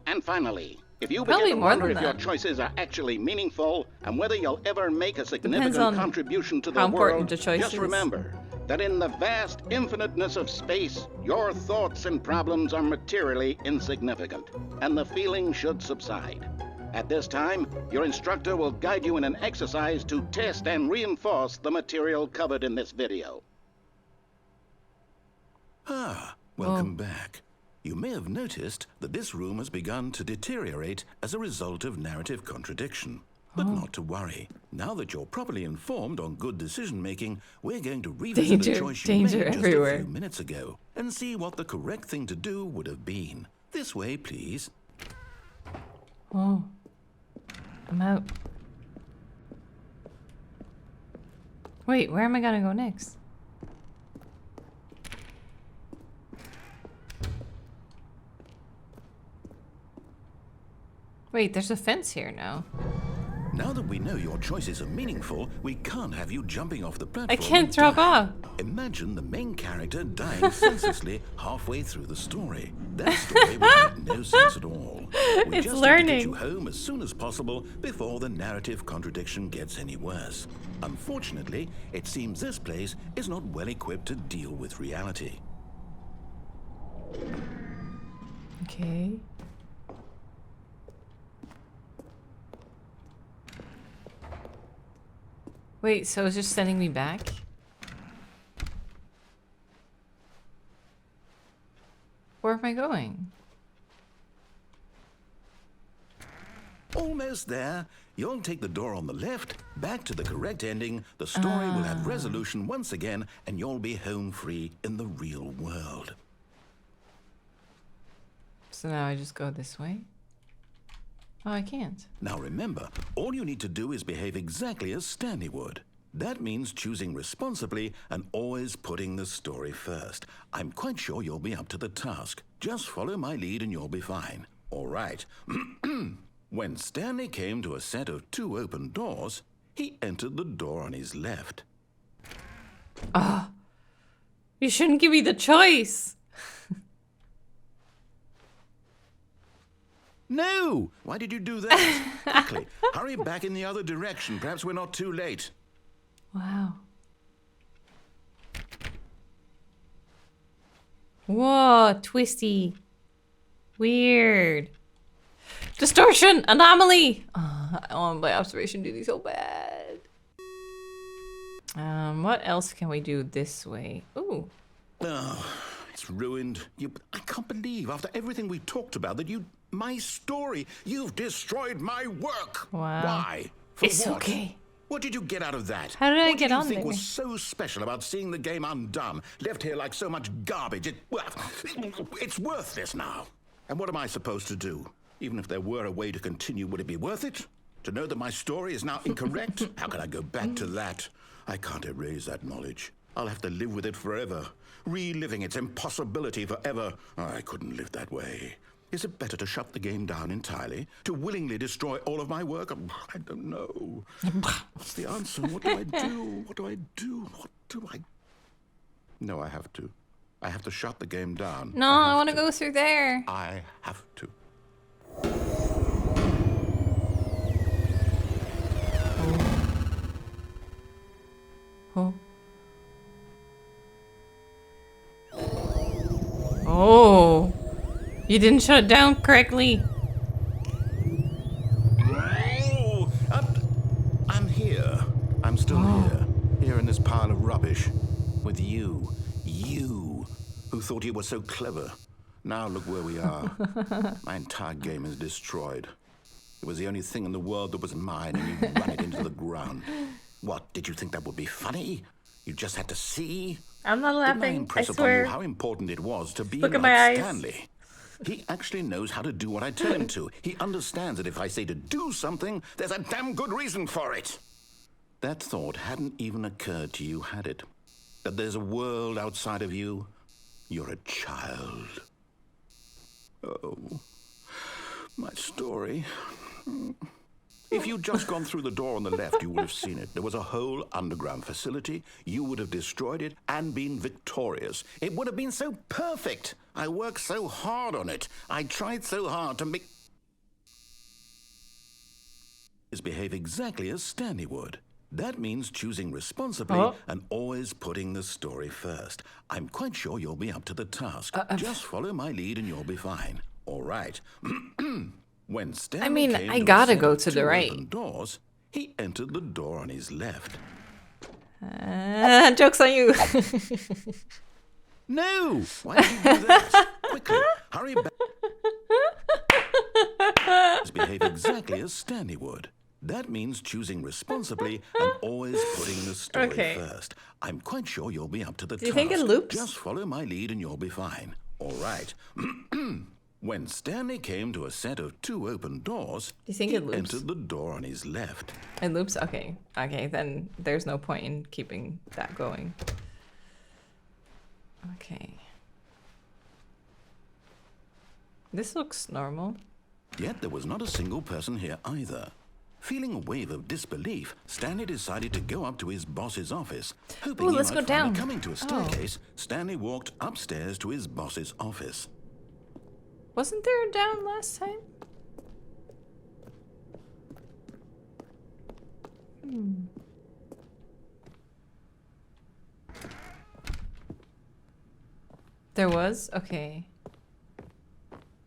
And finally, if you Probably begin to more wonder than if your that. choices are actually meaningful and whether you'll ever make a significant on contribution to the how important world, the choice just is. remember that in the vast infiniteness of space, your thoughts and problems are materially insignificant, and the feeling should subside. At this time, your instructor will guide you in an exercise to test and reinforce the material covered in this video. Ah, welcome back. You may have noticed that this room has begun to deteriorate as a result of narrative contradiction. But not to worry. Now that you're properly informed on good decision-making, we're going to revisit the choice you made just everywhere. a few minutes ago and see what the correct thing to do would have been. This way, please. Oh. I'm out. Wait, where am I gonna go next? Wait, there's a fence here now. Now that we know your choices are meaningful, we can't have you jumping off the platform. I can't and drop dying. off. Imagine the main character dying senselessly halfway through the story. That story would make no sense at all. We It's just need to learning. get you home as soon as possible before the narrative contradiction gets any worse. Unfortunately, it seems this place is not well equipped to deal with reality. Okay. Wait, so it's just sending me back? Where am I going? Almost there. You'll take the door on the left, back to the correct ending, the story will have resolution once again, and you'll be home free in the real world. So now I just go this way? Oh, I can't. Now remember, all you need to do is behave exactly as Stanley would. That means choosing responsibly and always putting the story first. I'm quite sure you'll be up to the task. Just follow my lead and you'll be fine. All right. When Stanley came to a set of 2 open doors, he entered the door on his left. You shouldn't give me the choice. No! Why did you do that? Quickly, hurry back in the other direction. Perhaps we're not too late. Wow. Whoa, twisty. Weird. Distortion! Anomaly! I want my observation duty so bad. What else can we do this way? Ooh. Oh, it's ruined. I can't believe, after everything we talked about, that my story, you've destroyed my work. Wow. Why? For It's what? okay. What did you get out of that? How did I what get did you on think there? was so special about seeing the game undone, left here like so much garbage? It's worthless now. And what am I supposed to do? Even if there were a way to continue, would it be worth it? To know that my story is now incorrect? How can I go back to that? I can't erase that knowledge. I'll have to live with it forever, reliving its impossibility forever. I couldn't live that way. Is it better to shut the game down entirely? To willingly destroy all of my work? I don't know. What's the answer? What do I do? What do I do? What do I... No, I have to. I have to shut the game down. No, I want to go through there. I have to. Oh. Oh. You didn't shut it down correctly. Oh, I'm here. I'm still here in this pile of rubbish. With you. You, who thought you were so clever. Now look where we are. My entire game is destroyed. It was the only thing in the world that was mine, and you run it into the ground. What, did you think that would be funny? You just had to see? I'm not Didn't I laughing. I impress upon swear. you how important it was to be Look at like my eyes. Stanley? He actually knows how to do what I tell him to. He understands that if I say to do something, there's a damn good reason for it. That thought hadn't even occurred to you, had it? That there's a world outside of you? You're a child. Oh, my story. If you'd just gone through the door on the left, you would have seen it. There was a whole underground facility. You would have destroyed it and been victorious. It would have been so perfect. I worked so hard on it. I tried so hard to make... behave exactly as Stanley would. That means choosing responsibly and always putting the story first. I'm quite sure you'll be up to the task. Just follow my lead and you'll be fine. All right. When Stanley came I to gotta a set go of to the 2 right. open doors, he entered the door on his left. Joke's on you. No! Why did you do that? Quickly, hurry back. Behave exactly as Stanley would. That means choosing responsibly and always putting the story first. I'm quite sure you'll be up to the task. Do you think it loops? Just follow my lead and you'll be fine. All right. When Stanley came to a set of 2 open doors, Do you think he it loops? entered the door on his left. It loops? Okay. Okay, then there's no point in keeping that going. Okay. This looks normal. Yet there was not a single person here either. Feeling a wave of disbelief, Stanley decided to go up to his boss's office. Hoping Ooh, he let's might go find down. it. Coming to a staircase, Stanley walked upstairs to his boss's office. Wasn't there a down last time? There was? Okay.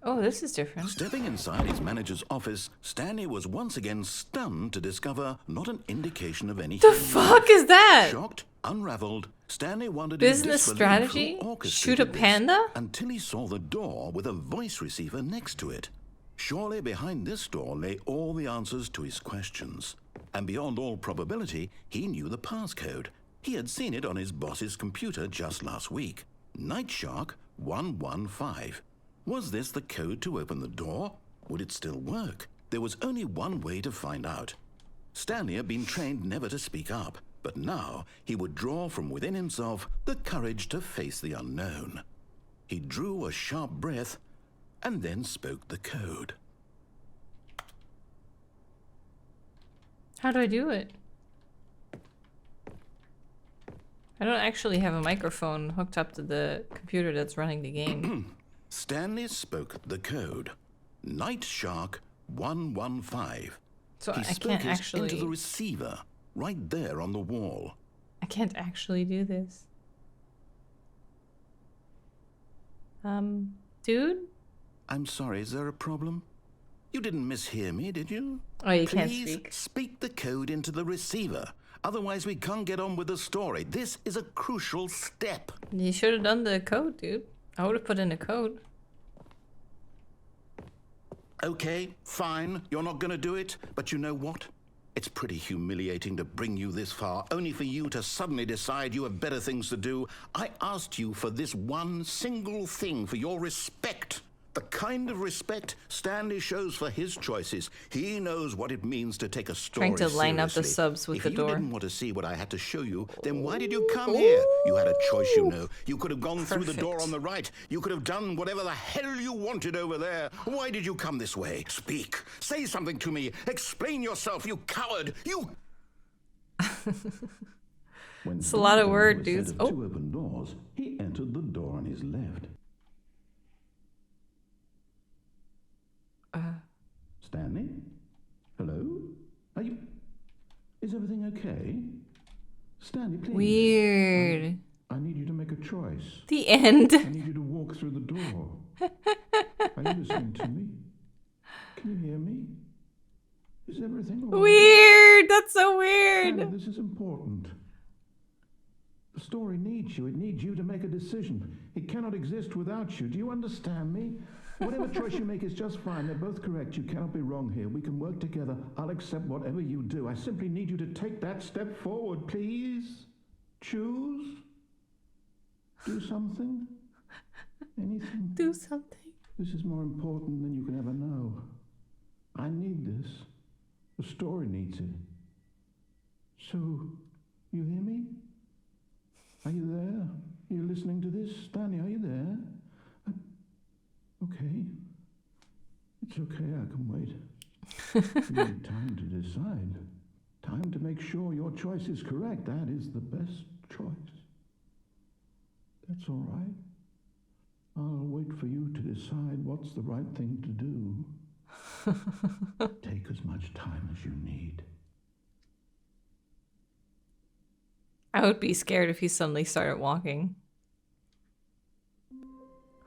Oh, this is different. Stepping inside his manager's office, Stanley was once again stunned to discover not an indication of any The human fuck is that? Shocked, unraveled, Stanley wondered Business in disbelief strategy? who orchestrated Shoot a this panda? until he saw the door with a voice receiver next to it. Surely behind this door lay all the answers to his questions. And beyond all probability, he knew the passcode. He had seen it on his boss's computer just last week. Night Shark 115. Was this the code to open the door? Would it still work? There was only one way to find out. Stanley had been trained never to speak up, but now he would draw from within himself the courage to face the unknown. He drew a sharp breath and then spoke the code. How do I do it? I don't actually have a microphone hooked up to the computer that's running the game. Stanley spoke the code. Night Shark 115. So He I spoke can't it actually... into the receiver, right there on the wall. I can't actually do this. Dude? I'm sorry, is there a problem? You didn't mishear me, did you? Oh, you can't Please speak. speak the code into the receiver. Otherwise, we can't get on with the story. This is a crucial step. You should have done the code, dude. I would have put in a code. Okay, fine. You're not going to do it. But you know what? It's pretty humiliating to bring you this far, only for you to suddenly decide you have better things to do. I asked you for this one single thing, for your respect. The kind of respect Stanley shows for his choices. He knows what it means to take a story Trying to line up the seriously. subs with if the you door. didn't want to see what I had to show you, then why did you come here? You had a choice, you know. You could have gone through the door Perfect. on the right. You could have done whatever the hell you wanted over there. Why did you come this way? Speak. Say something to me. Explain yourself, you coward. You... It's a lot of word, dudes. Oh. 2 open doors, he entered the door on his left. Stanley? Hello? Are you... Is everything okay? Stanley, please. Weird. I need you to make a choice. The end. I need you to walk through the door. Are you listening to me? Can you hear me? Is everything all right? Weird. That's so Stanley, weird. this is important. The story needs you. It needs you to make a decision. It cannot exist without you. Do you understand me? Whatever choice you make is just fine. They're both correct. You cannot be wrong here. We can work together. I'll accept whatever you do. I simply need you to take that step forward, please. Choose. Do something. Anything. Do something. This is more important than you can ever know. I need this. The story needs it. So, you hear me? Are you there? Are you listening to this? Stanley, are you there? Okay. It's okay, I can wait. You need time to decide. Time to make sure your choice is correct. That is the best choice. That's all right. I'll wait for you to decide what's the right thing to do. Take as much time as you need. I would be scared if he suddenly started walking.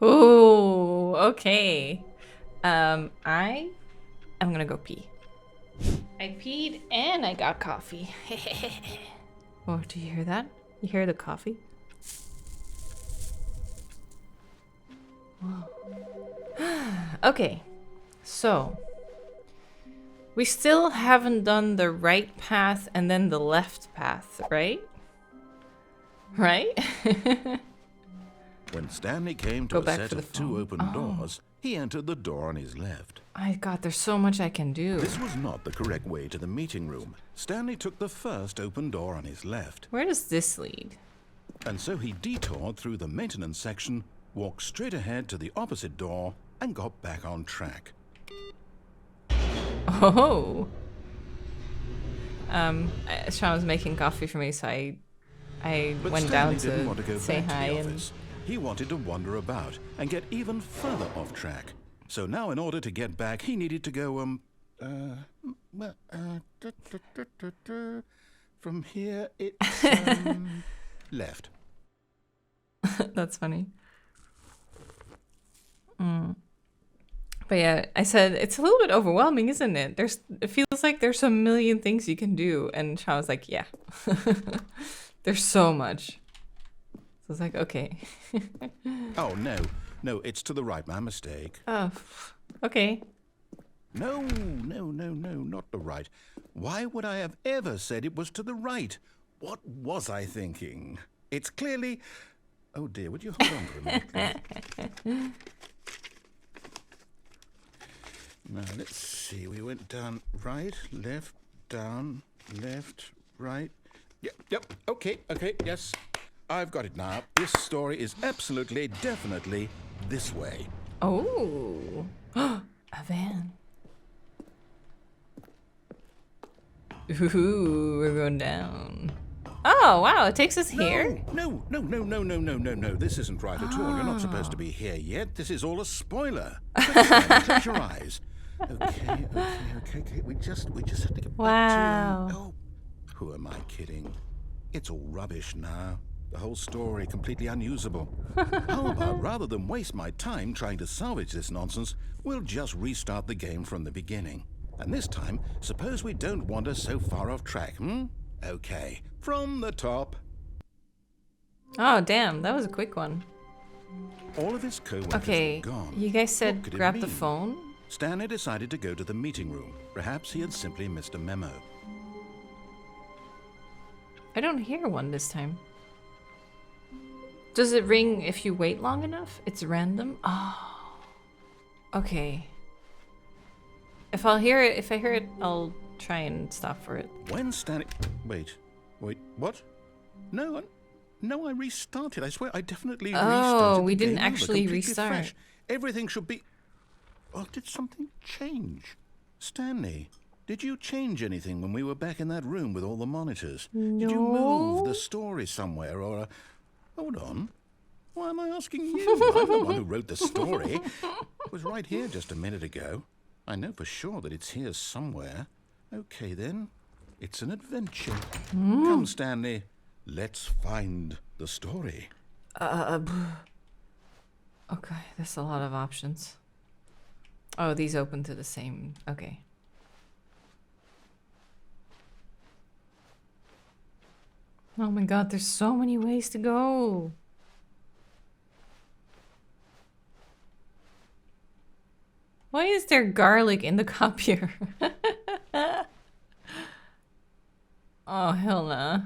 Ooh, okay. I am gonna go pee. I peed and I got coffee. Oh, do you hear that? You hear the coffee? Okay, so we still haven't done the right path and then the left path, right? Right? When Stanley came to Go a back set for the of 2 phone. open Oh. doors, He entered the door on his left. God, there's so much I can do. This was not the correct way to the meeting room. Stanley took the first open door on his left. Where does this lead? And so he detoured through the maintenance section, walked straight ahead to the opposite door, and got back on track. Oh. Sean was making coffee for me, so I But went Stanley down didn't want to to go say back hi to the and office. He wanted to wander about and get even further off track. So now in order to get back, he needed to go, from here, it's, left. that's funny. But yeah, I said it's a little bit overwhelming, isn't it? It feels like there's a million things you can do, and Sean was like, yeah, there's so much. So I was like, okay. Oh, no, it's to the right, my mistake. Oh, okay. No, not the right. Why would I have ever said it was to the right? What was I thinking? It's clearly... Oh dear, would you hold on for a minute, please? Now, let's see. We went down, right, left, down, left, right. Yep, okay, yes. I've got it now. This story is absolutely, definitely this way. Oh, a van. Ooh, we're going down. Oh, wow, it takes us here? No. This isn't right at all. You're not supposed to be here yet. This is all a spoiler. Quick, Stanley, close your eyes. Okay. We just have to get Wow. back to... Oh, who am I kidding? It's all rubbish now. The whole story completely unusable. How about, rather than waste my time trying to salvage this nonsense, we'll just restart the game from the beginning. And this time, suppose we don't wander so far off track, Okay, from the top. Oh, damn, that was a quick one. All of his co-workers Okay, were gone. you guys What said could it grab the mean? phone? Stanley decided to go to the meeting room. Perhaps he had simply missed a memo. I don't hear one this time. Does it ring if you wait long enough? It's random? Oh. Okay. If I hear it, I'll try and stop for it. When Stanley... Wait, what? No, I restarted. I swear, I definitely restarted. Oh, we the didn't game over, actually completely restart. fresh. Everything should be... Well, did something change? Stanley, did you change anything when we were back in that room with all the monitors? Did you move the story somewhere or... Hold on. Why am I asking you? I'm the one who wrote the story. It was right here just a minute ago. I know for sure that it's here somewhere. Okay, then. It's an adventure. Come, Stanley. Let's find the story. Okay, there's a lot of options. Oh, these open to the same... Okay. Oh my god, there's so many ways to go. Why is there garlic in the copier? Oh, hell nah.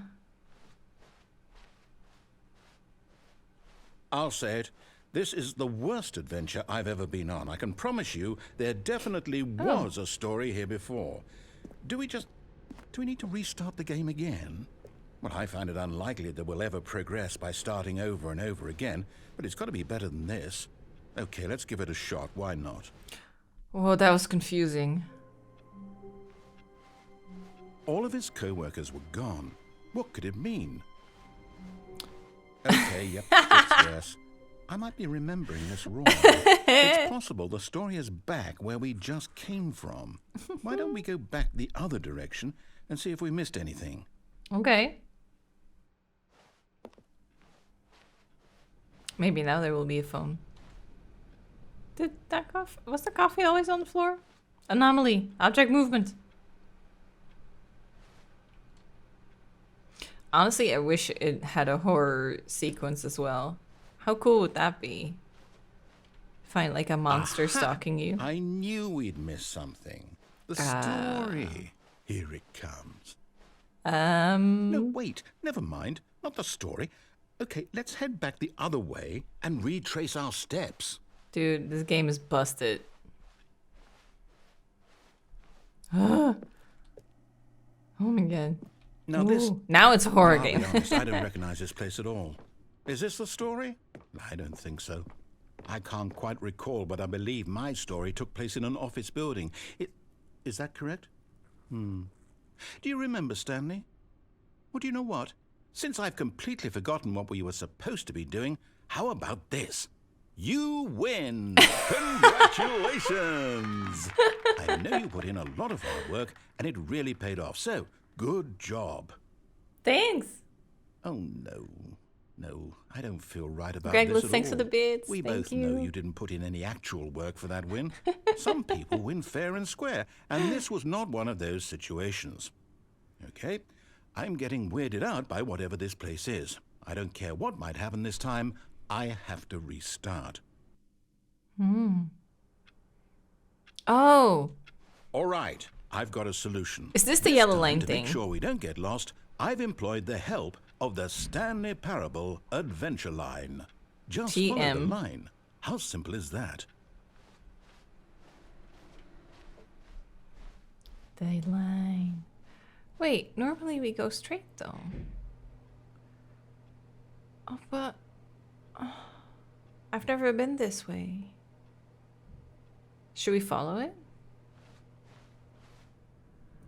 I'll say it. This is the worst adventure I've ever been on. I can promise you there definitely was a story here before. Do we need to restart the game again? Well, I find it unlikely that we'll ever progress by starting over and over again, but it's got to be better than this. Okay, let's give it a shot. Why not? Oh, that was confusing. All of his co-workers were gone. What could it mean? Okay, yep, it's yes. I might be remembering this wrong. It's possible the story is back where we just came from. Why don't we go back the other direction and see if we missed anything? Okay. Maybe now there will be a phone. Did that coffee... Was the coffee always on the floor? Anomaly. Object movement. Honestly, I wish it had a horror sequence as well. How cool would that be? Find like a monster stalking you. I knew we'd miss something. The story. Here it comes. No, wait. Never mind. Not the story. Okay, let's head back the other way and retrace our steps. Dude, this game is busted. Oh my god. Now this... Now it's a horror I'll be game. honest, I don't recognize this place at all. Is this the story? I don't think so. I can't quite recall, but I believe my story took place in an office building. Is that correct? Do you remember, Stanley? Well, do you know what? Since I've completely forgotten what we were supposed to be doing, how about this? You win! Congratulations! I know you put in a lot of hard work, and it really paid off, so good job. Thanks. Oh, no. No, I don't feel right about Greg, this at thanks all. for the bits. We Thank both you. know you didn't put in any actual work for that win. Some people win fair and square, and this was not one of those situations. Okay, I'm getting weirded out by whatever this place is. I don't care what might happen this time. I have to restart. Oh, All right, I've got a solution. is this the This yellow time, line to thing? make sure we don't get lost, I've employed the help of the Stanley Parable Adventure Line. Just follow the TM. line. How simple is that? The line. Wait, normally we go straight though. Oh, but I've never been this way. Should we follow it?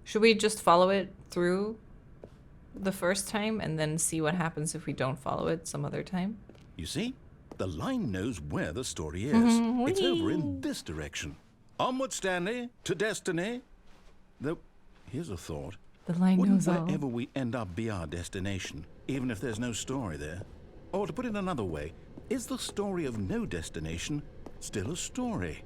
Should we just follow it through the first time and then see what happens if we don't follow it some other time? You see? The line knows where the story is. It's over in this direction. Onward, Stanley, to destiny. Though, here's a thought. The line Wouldn't knows all. wherever we end up be our destination, even if there's no story there? Or to put it another way, is the story of no destination still a story?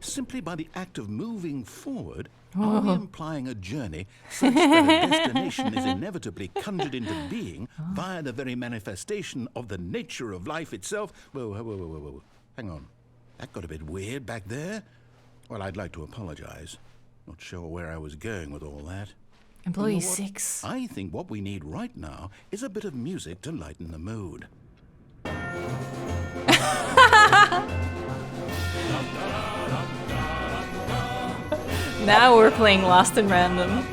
Simply by the act of moving forward, are we implying a journey such that a destination is inevitably conjured into being via the very manifestation of the nature of life itself? Whoa. Hang on. That got a bit weird back there. Well, I'd like to apologize. Not sure where I was going with all that. Employee You know what? 6. I think what we need right now is a bit of music to lighten the mood. Now we're playing Lost in Random.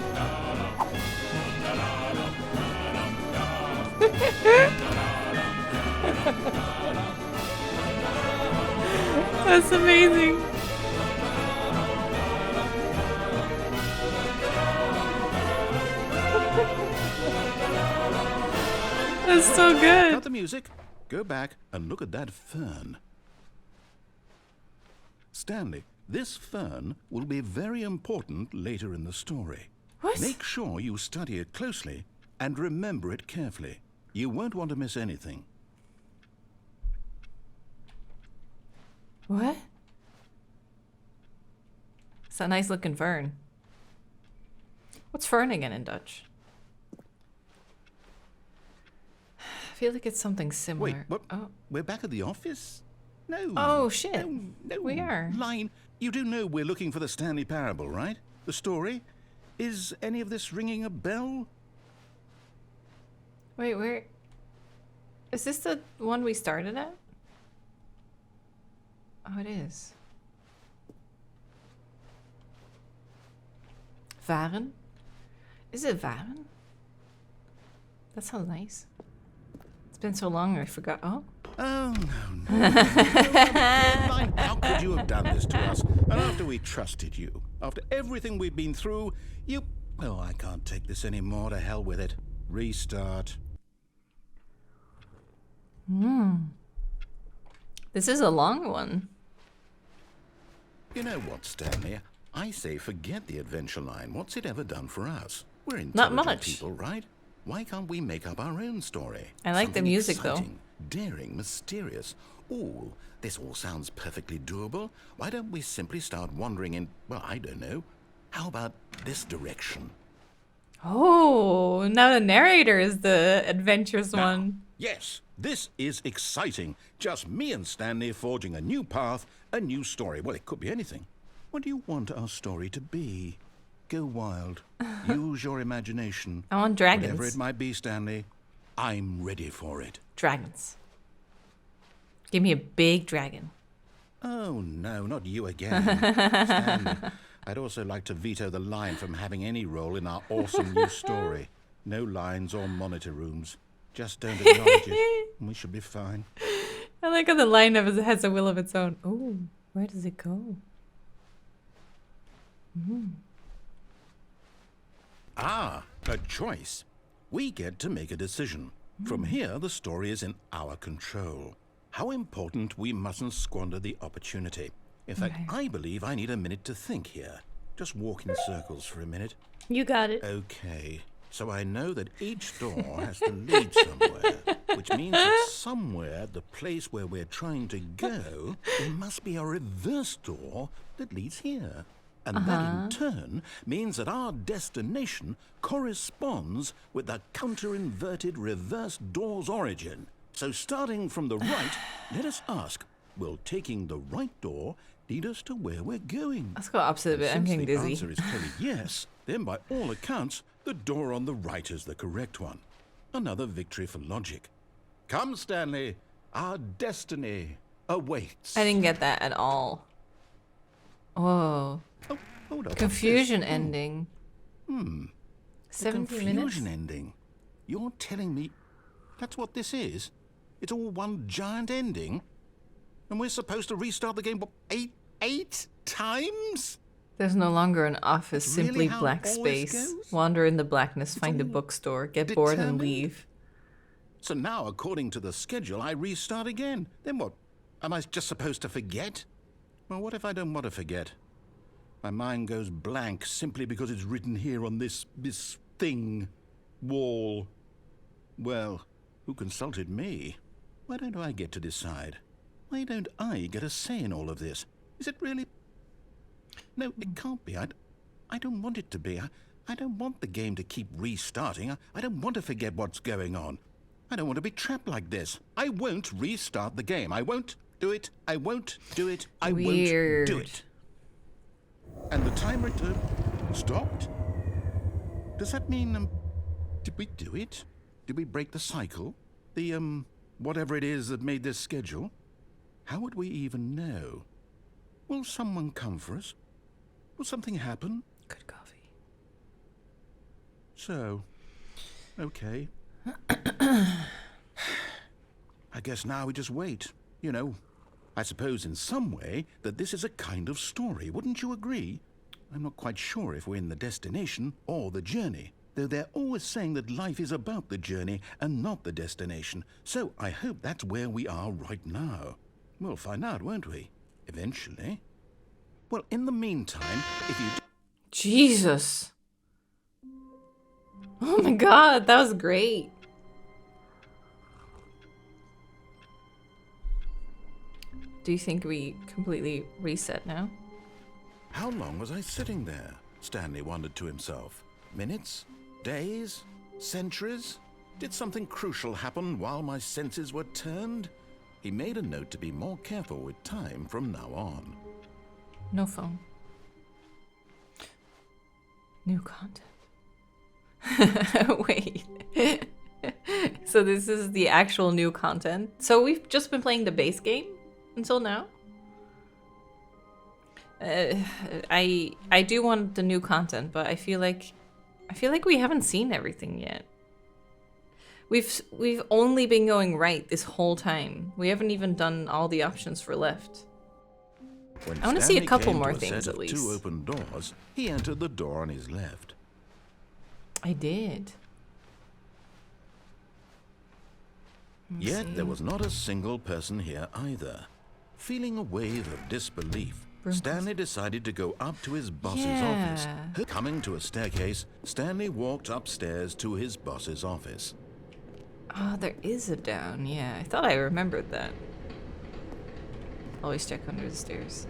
That's amazing. That's so good. Cut the music. Go back and look at that fern. Stanley, this fern will be very important later in the story. What? Make sure you study it closely and remember it carefully. You won't want to miss anything. What? It's a nice looking fern. What's fern again in Dutch? I feel like it's something similar. Wait, what? Oh. We're back at the office? No. Oh, shit. No. We are. Line. You do know we're looking for the Stanley Parable, right? The story? Is any of this ringing a bell? Wait, where? Is this the one we started at? Oh, it is. Varen? Is it Varen? That sounds nice. It's been so long I forgot. Oh. Oh, no. Line, how could you have done this to us? And after we trusted you, after everything we've been through, you... Oh, I can't take this anymore. To hell with it. Restart. This is a long one. You know what, Stanley? I say forget the adventure line. What's it ever done for us? We're Not intelligent much. people, right? Why can't we make up our own story? I like the Something music, though. exciting, daring, mysterious. Ooh, this all sounds perfectly doable. Why don't we simply start wandering in, well, I don't know. How about this direction? Oh, now the narrator is the adventurous Now, one. Yes, this is exciting. Just me and Stanley forging a new path, a new story. Well, it could be anything. What do you want our story to be? Go wild. Use your imagination. I want Whatever dragons. it might be, Stanley, I'm ready for it. Dragons. Give me a big dragon. Oh, no, not you again. Stanley, I'd also like to veto the line from having any role in our awesome new story. No lines or monitor rooms. Just don't acknowledge it, and we should be fine. I like how the line has a will of its own. Oh, where does it go? Ah, a choice. We get to make a decision. From here, the story is in our control. How important we mustn't squander the opportunity. In fact, I believe I need a minute to think here. Just walk in circles for a minute. You got it. Okay, so I know that each door has to lead somewhere, which means that somewhere, the place where we're trying to go, there must be a reverse door that leads here. And that in turn means that our destination corresponds with the counter-inverted reverse door's origin. So starting from the right, let us ask, will taking the right door lead us to where we're going? Let's go opposite a bit. I'm getting dizzy. If the answer is clearly yes, then by all accounts, the door on the right is the correct one. Another victory for logic. Come, Stanley, our destiny awaits. I didn't get that at all. Whoa. Oh, hold up. Confusion What's this? ending. 17 minutes. Confusion ending. You're telling me that's what this is? It's all one giant ending? And we're supposed to restart the game, what, eight times? There's no longer an office, That's really simply how black all space. this goes? Wander in the blackness, find a all bookstore, get bored and determined? leave. So now, according to the schedule, I restart again. Then what? Am I just supposed to forget? Well, what if I don't want to forget? My mind goes blank simply because it's written here on this thing, wall. Well, who consulted me? Why don't I get to decide? Why don't I get a say in all of this? Is it really? No, it can't be. I don't want it to be. I don't want the game to keep restarting. I don't want to forget what's going on. I don't want to be trapped like this. I won't restart the game. I won't do it. I won't do it. I won't do it. And the timer stopped? Does that mean, did we do it? Did we break the cycle? The, whatever it is that made this schedule? How would we even know? Will someone come for us? Will something happen? Good coffee. So, okay. I guess now we just wait. You know, I suppose in some way that this is a kind of story, wouldn't you agree? I'm not quite sure if we're in the destination or the journey, though they're always saying that life is about the journey and not the destination. So I hope that's where we are right now. We'll find out, won't we? Eventually. Well, in the meantime, if you... Jesus. Oh my god, that was great. Do you think we completely reset now? How long was I sitting there? Stanley wondered to himself. Minutes? Days? Centuries? Did something crucial happen while my senses were turned? He made a note to be more careful with time from now on. No phone. New content. Wait. So this is the actual new content. So we've just been playing the base game until now? I do want the new content, but I feel like we haven't seen everything yet. We've only been going right this whole time. We haven't even done all the options for left. When I want to see a Stanley couple came more to a things set at of least. 2 open doors, he entered the door on his left. I did. Yet there was not a single person here either. Feeling a wave of disbelief, Broom Stanley decided to go up to his boss's Yeah. office. Coming to a staircase, Stanley walked upstairs to his boss's office. Oh, there is a down. Yeah, I thought I remembered that. Always check under the stairs.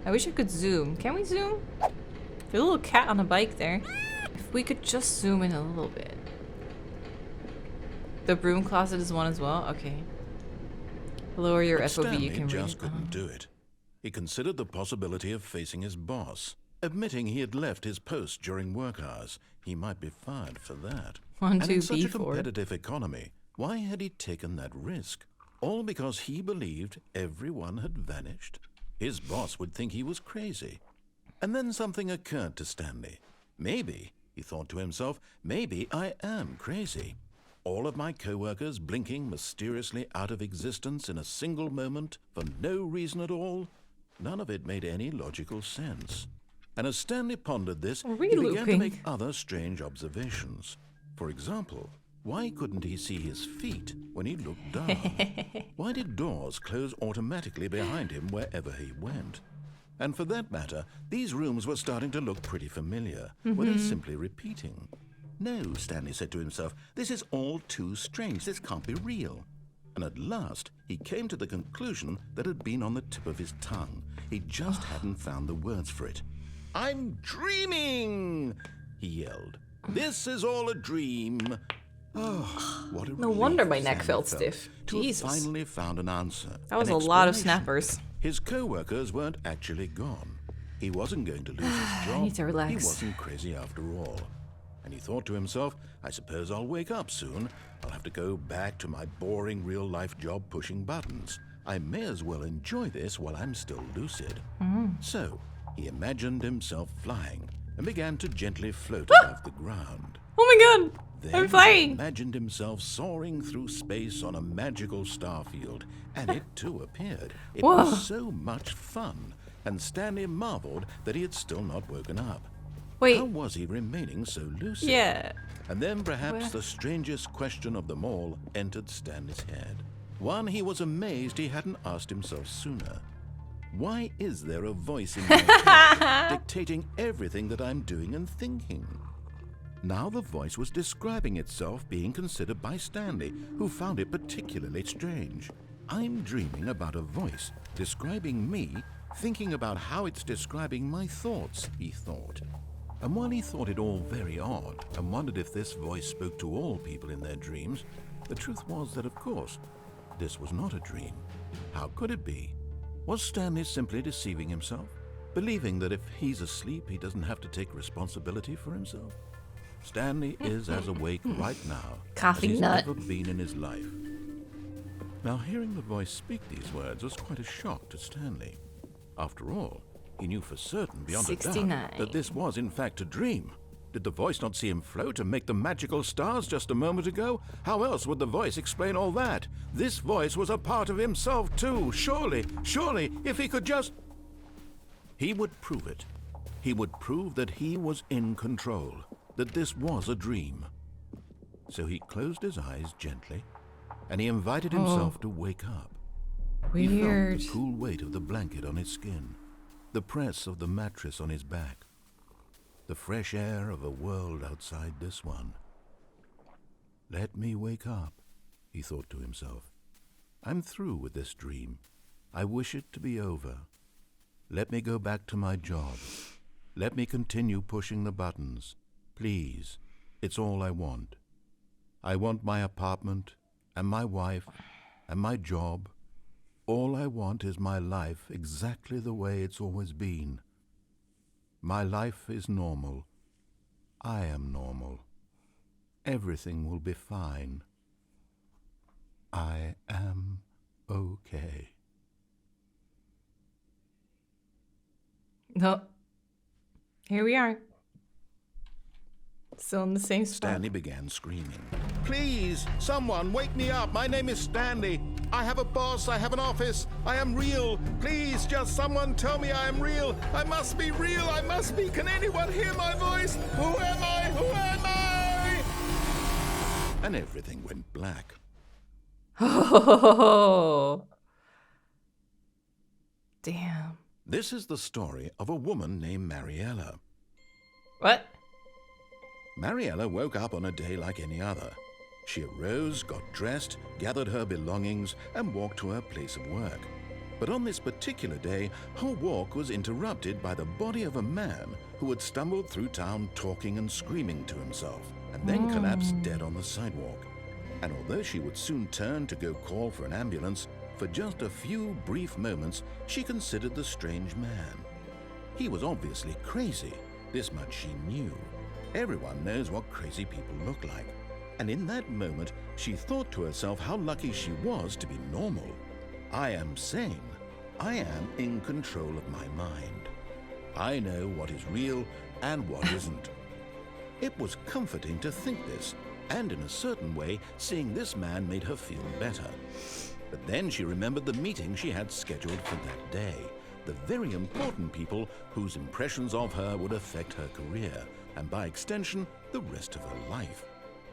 I wish I could zoom. Can we zoom? The little cat on a bike there. If we could just zoom in a little bit. The broom closet is one as well? Okay. Lower your But FOV, Stanley you can read just it. couldn't do it. He considered the possibility of facing his boss. Admitting he had left his post during work hours, he might be fired for that. 1, And 2, in such a B4. competitive economy, why had he taken that risk? All because he believed everyone had vanished. His boss would think he was crazy. And then something occurred to Stanley. Maybe, he thought to himself, maybe I am crazy. All of my co-workers blinking mysteriously out of existence in a single moment for no reason at all. None of it made any logical sense. And as Stanley pondered this, he began to make other strange observations. For example, why couldn't he see his feet when he looked down? Why did doors close automatically behind him wherever he went? And for that matter, these rooms were starting to look pretty familiar. Were they simply repeating? No, Stanley said to himself, this is all too strange. This can't be real. And at last, he came to the conclusion that had been on the tip of his tongue. He just hadn't found the words for it. I'm dreaming, he yelled. This is all a dream. Oh, what a No relief wonder my neck Stanley felt stiff. to have Jesus. finally found an answer. That was an a lot of explanation. snappers. His co-workers weren't actually gone. He wasn't going to lose his job. I need to relax. He wasn't crazy after all. And he thought to himself, I suppose I'll wake up soon. I'll have to go back to my boring real-life job pushing buttons. I may as well enjoy this while I'm still lucid. So, he imagined himself flying and began to gently float above the ground. Oh my god! Then I'm flying! he imagined himself soaring through space on a magical starfield, and it too appeared. It Whoa. was so much fun, and Stanley marveled that he had still not woken up. Wait. How was he remaining so lucid? Yeah. And then perhaps Where? the strangest question of them all entered Stanley's head. One he was amazed he hadn't asked himself sooner. Why is there a voice in my head dictating everything that I'm doing and thinking? Now the voice was describing itself being considered by Stanley, who found it particularly strange. I'm dreaming about a voice describing me, thinking about how it's describing my thoughts, he thought. And while he thought it all very odd and wondered if this voice spoke to all people in their dreams, the truth was that, of course, this was not a dream. How could it be? Was Stanley simply deceiving himself, believing that if he's asleep, he doesn't have to take responsibility for himself? Stanley is as awake right now Coffee as he's nut. ever been in his life. Now, hearing the voice speak these words was quite a shock to Stanley. After all, he knew for certain, beyond a 69. doubt, that this was in fact a dream. Did the voice not see him float and make the magical stars just a moment ago? How else would the voice explain all that? This voice was a part of himself too. Surely, if he could just... He would prove it. He would prove that he was in control, that this was a dream. So he closed his eyes gently, and he invited himself to wake up. He felt Weird. the cool weight of the blanket on his skin, the press of the mattress on his back, the fresh air of a world outside this one. Let me wake up, he thought to himself. I'm through with this dream. I wish it to be over. Let me go back to my job. Let me continue pushing the buttons. Please, it's all I want. I want my apartment and my wife and my job. All I want is my life exactly the way it's always been. My life is normal. I am normal. Everything will be fine. I am okay. No. Here we are. Still in the same spot. Stanley began screaming. Please, someone, wake me up. My name is Stanley. I have a boss. I have an office. I am real. Please, just someone tell me I am real. I must be real. I must be. Can anyone hear my voice? Who am I? Who am I? And everything went black. Oh. Damn. This is the story of a woman named Mariella. What? Mariella woke up on a day like any other. She arose, got dressed, gathered her belongings, and walked to her place of work. But on this particular day, her walk was interrupted by the body of a man who had stumbled through town talking and screaming to himself, and then collapsed dead on the sidewalk. And although she would soon turn to go call for an ambulance, for just a few brief moments, she considered the strange man. He was obviously crazy. This much she knew. Everyone knows what crazy people look like. And in that moment, she thought to herself how lucky she was to be normal. I am sane. I am in control of my mind. I know what is real and what isn't. It was comforting to think this, and in a certain way, seeing this man made her feel better. But then she remembered the meeting she had scheduled for that day, the very important people whose impressions of her would affect her career, and by extension, the rest of her life.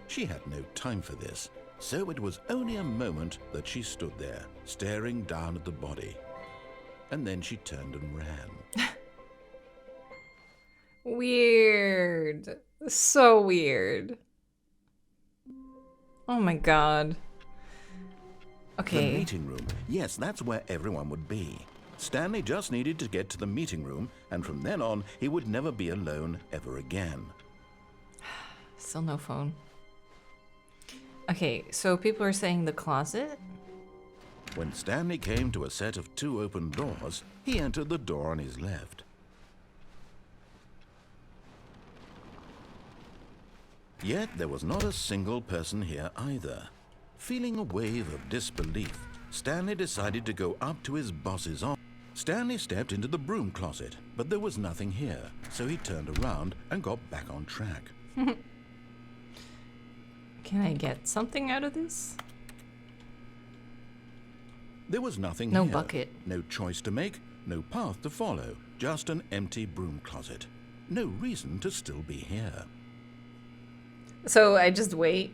She had no time for this, so it was only a moment that she stood there, staring down at the body. And then she turned and ran. Weird. So weird. Oh my god. Okay. The meeting room. Yes, that's where everyone would be. Stanley just needed to get to the meeting room, and from then on, he would never be alone ever again. Still no phone. Okay, so people are saying the closet? When Stanley came to a set of 2 open doors, he entered the door on his left. Yet there was not a single person here either. Feeling a wave of disbelief, Stanley decided to go up to his boss's office. Stanley stepped into the broom closet, but there was nothing here, so he turned around and got back on track. Can I get something out of this? There was nothing No here. bucket. No choice to make, no path to follow, just an empty broom closet. No reason to still be here. So I just wait.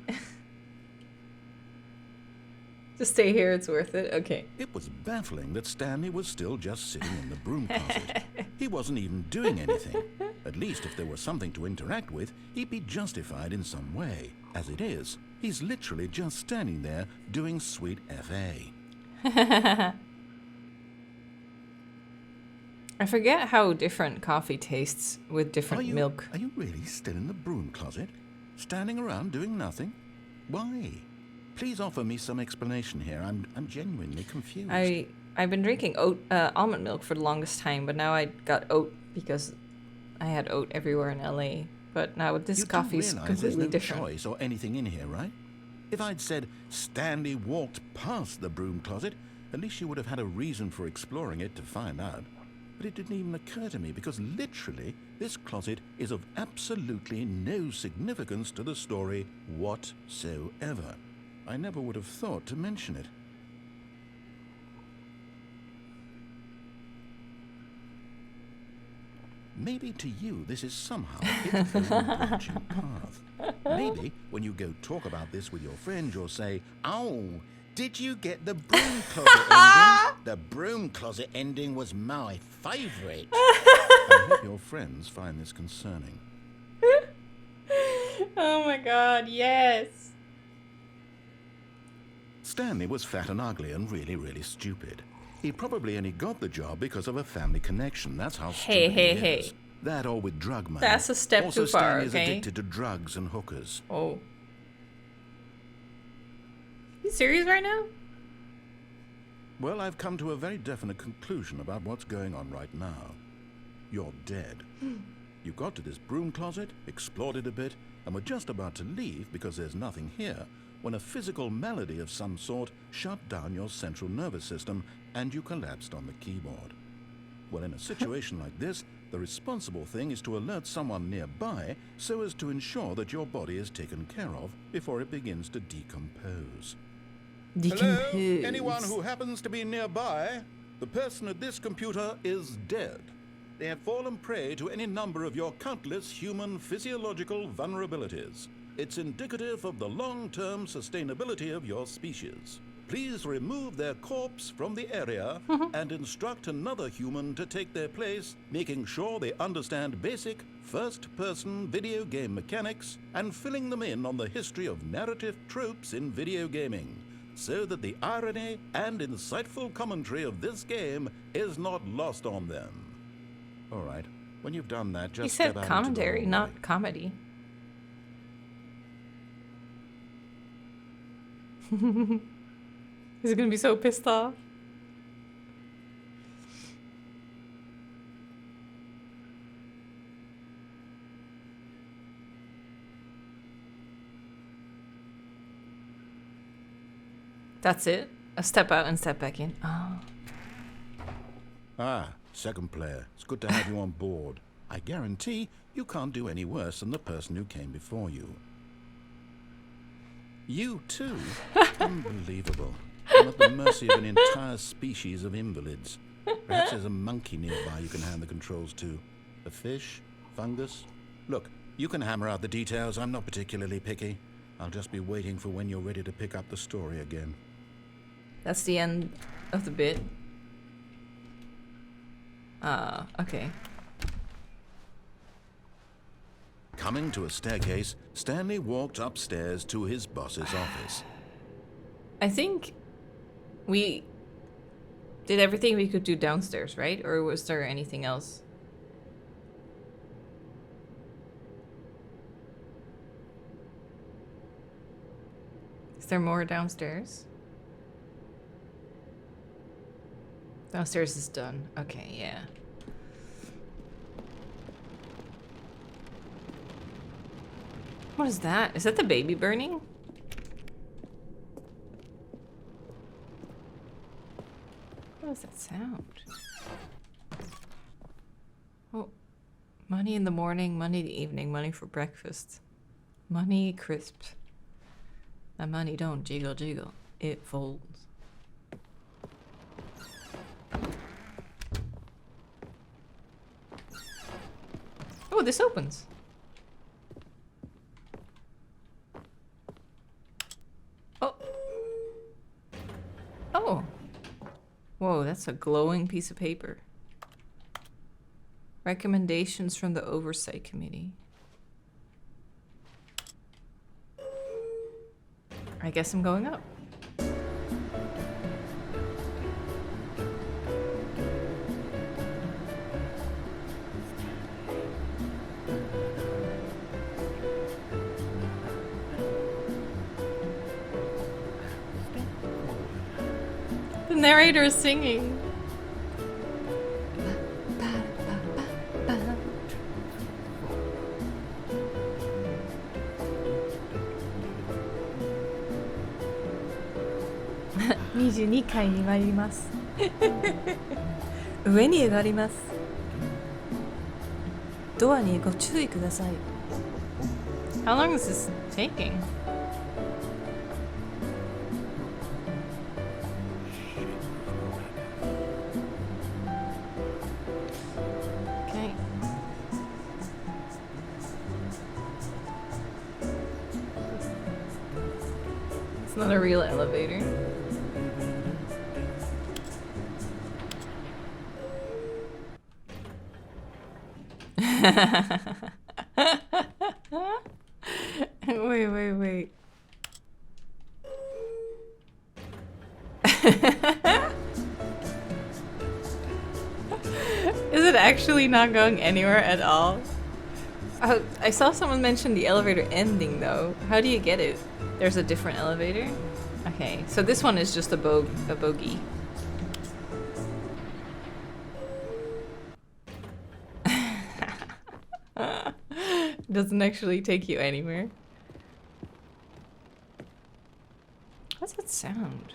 Just stay here, it's worth it. Okay. It was baffling that Stanley was still just sitting in the broom closet. He wasn't even doing anything. At least if there was something to interact with, he'd be justified in some way. As it is, he's literally just standing there doing sweet FA. I forget how different coffee tastes with different milk. Are you really still in the broom closet? Standing around doing nothing? Why? Please offer me some explanation here. I'm genuinely confused. I've been drinking almond milk for the longest time, but now I got oat because I had oat everywhere in LA. But now with this coffee is completely there's no different. choice or anything in here, right? If I'd said Stanley walked past the broom closet, at least you would have had a reason for exploring it to find out. But it didn't even occur to me because literally this closet is of absolutely no significance to the story whatsoever. I never would have thought to mention it. Maybe to you this is somehow its own branching path. Maybe when you go talk about this with your friend, you'll say, "Oh, did you get the broom closet ending? The broom closet ending was my favourite." I hope your friends find this concerning. Oh my god, yes. Stanley was fat and ugly and really, really stupid. He probably only got the job because of a family connection. That's how stupid he is. That or with drug money. That's a step also, too far, Stanley is okay? addicted to drugs and hookers. Oh. You serious right now? Well, I've come to a very definite conclusion about what's going on right now. You're dead. You got to this broom closet, explored it a bit, and were just about to leave because there's nothing here, when a physical malady of some sort shut down your central nervous system and you collapsed on the keyboard. Well, in a situation like this, the responsible thing is to alert someone nearby so as to ensure that your body is taken care of before it begins to decompose. Hello? Anyone who happens to be nearby? The person at this computer is dead. They have fallen prey to any number of your countless human physiological vulnerabilities. It's indicative of the long-term sustainability of your species. Please remove their corpse from the area and instruct another human to take their place, making sure they understand basic first-person video game mechanics and filling them in on the history of narrative tropes in video gaming, so that the irony and insightful commentary of this game is not lost on them. All right, when you've done that, just He step said out commentary, into the hallway. not comedy. He's gonna be so pissed off. That's it? A step out and step back in. Oh. Ah, second player. It's good to have you on board. I guarantee you can't do any worse than the person who came before you. You too? Unbelievable. I'm at the mercy of an entire species of invalids. Perhaps there's a monkey nearby you can hand the controls to. A fish? Fungus? Look, you can hammer out the details. I'm not particularly picky. I'll just be waiting for when you're ready to pick up the story again. That's the end of the bit. Okay. Coming to a staircase, Stanley walked upstairs to his boss's office. I think we did everything we could do downstairs, right? Or was there anything else? Is there more downstairs? Downstairs is done. Okay, yeah. What is that? Is that the baby burning? What is that sound? Oh, money in the morning, money in the evening, money for breakfast. Money crisp. My money don't jiggle jiggle, it folds. Oh, this opens. Oh. Oh. Whoa, that's a glowing piece of paper. Recommendations from the Oversight Committee. I guess I'm going up. The narrator is singing. (22 階に参ります。上に上がります。ドアにご注意ください。How long is this taking? Okay. It's not a real elevator. Wait. Is it actually not going anywhere at all? Oh, I saw someone mention the elevator ending though. How do you get it? There's a different elevator? Okay, so this one is just a bogey. Doesn't actually take you anywhere. What's that sound?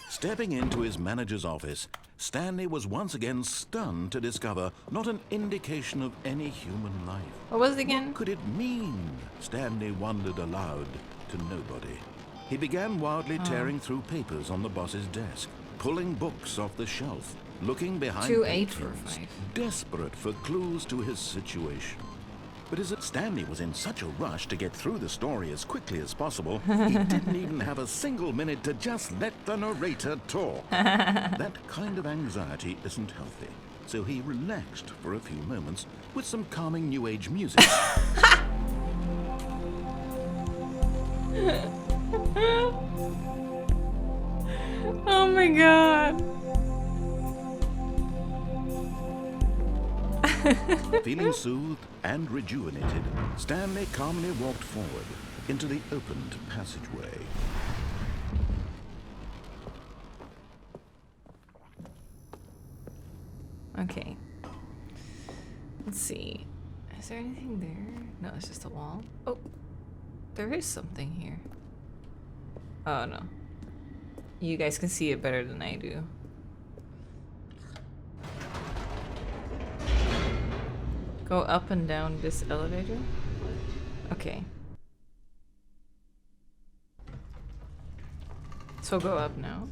Stepping into his manager's office, Stanley was once again stunned to discover not an indication of any human life. What was it again? What could it mean? Stanley wondered aloud to nobody. He began wildly tearing through papers on the boss's desk, pulling books off the shelf, looking behind 2845. patrons, desperate for clues to his situation. But as Stanley was in such a rush to get through the story as quickly as possible, he didn't even have a single minute to just let the narrator talk. That kind of anxiety isn't healthy, so he relaxed for a few moments with some calming New Age music. Oh my god. Feeling soothed and rejuvenated, Stanley calmly walked forward into the opened passageway. Okay. Let's see. Is there anything there? No, it's just a wall. Oh. There is something here. Oh no. You guys can see it better than I do. Go up and down this elevator? Okay. So go up now.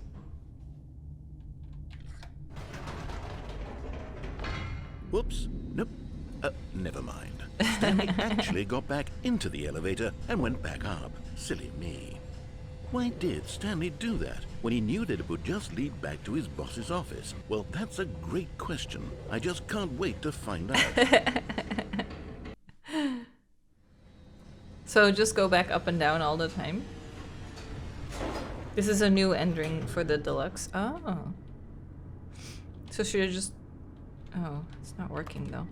Whoops. Nope. Never mind. Stanley actually got back into the elevator and went back up. Silly me. Why did Stanley do that when he knew that it would just lead back to his boss's office? Well, that's a great question. I just can't wait to find out. So just go back up and down all the time? This is a new ending for the Deluxe. Oh. So should I just... Oh, it's not working though.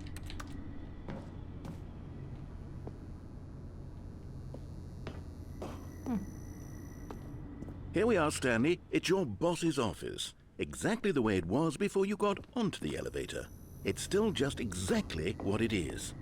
Here we are, Stanley. It's your boss's office. Exactly the way it was before you got onto the elevator. It's still just exactly what it is.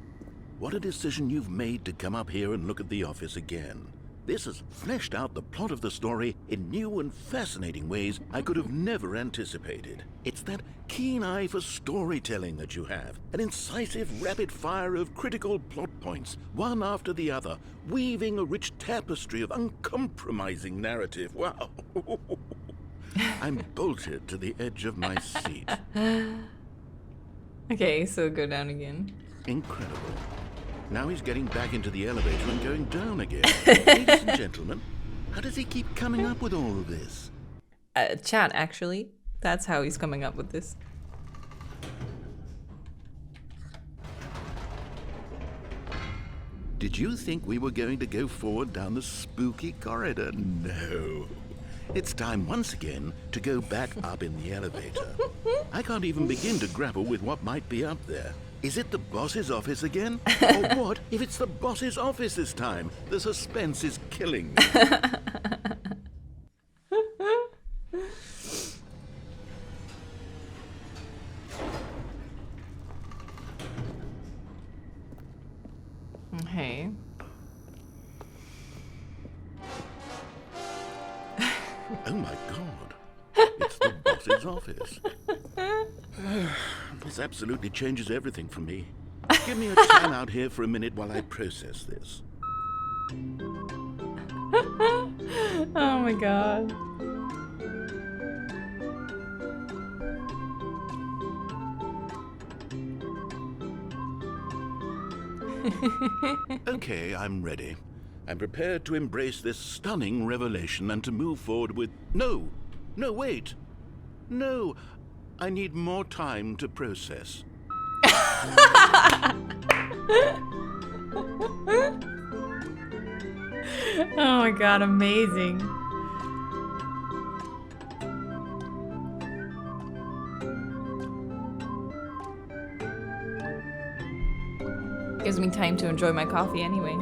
What a decision you've made to come up here and look at the office again. This has fleshed out the plot of the story in new and fascinating ways I could have never anticipated. It's that keen eye for storytelling that you have, an incisive rapid fire of critical plot points, one after the other, weaving a rich tapestry of uncompromising narrative. Wow. I'm bolted to the edge of my seat. Okay, so go down again. Incredible. Now he's getting back into the elevator and going down again. Ladies and gentlemen, how does he keep coming up with all of this? Chat, actually. That's how he's coming up with this. Did you think we were going to go forward down the spooky corridor? No. It's time once again to go back up in the elevator. I can't even begin to grapple with what might be up there. Is it the boss's office again? Or what if it's the boss's office this time? The suspense is killing me. Okay. Oh my god. It's the boss's office. This absolutely changes everything for me. Give me a time out here for a minute while I process this. Oh my god. Okay, I'm ready. I'm prepared to embrace this stunning revelation and to move forward with... No! No, wait! No! I need more time to process. Oh my god, amazing. Gives me time to enjoy my coffee anyway.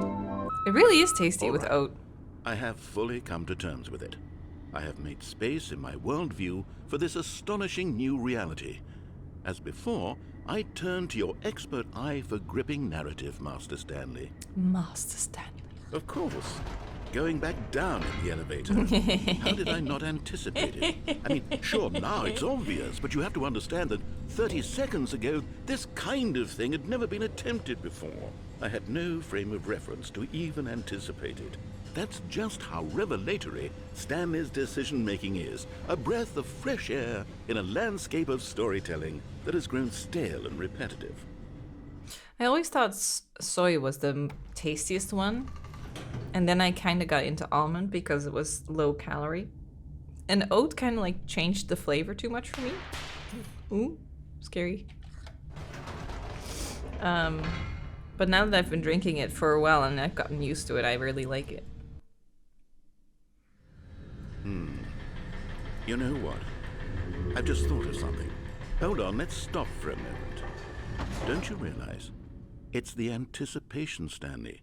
It really is tasty with oat. I have fully come to terms with it. I have made space in my worldview for this astonishing new reality. As before, I turn to your expert eye for gripping narrative, Master Stanley. Master Stanley. Of course. Going back down in the elevator. How did I not anticipate it? I mean, sure, now it's obvious, but you have to understand that 30 seconds ago, this kind of thing had never been attempted before. I had no frame of reference to even anticipate it. That's just how revelatory Stanley's decision-making is. A breath of fresh air in a landscape of storytelling that has grown stale and repetitive. I always thought soy was the tastiest one. And then I kind of got into almond because it was low calorie. And oat kind of like changed the flavor too much for me. Ooh, scary. But now that I've been drinking it for a while and I've gotten used to it, I really like it. You know what? I've just thought of something. Hold on, let's stop for a moment. Don't you realize? It's the anticipation, Stanley.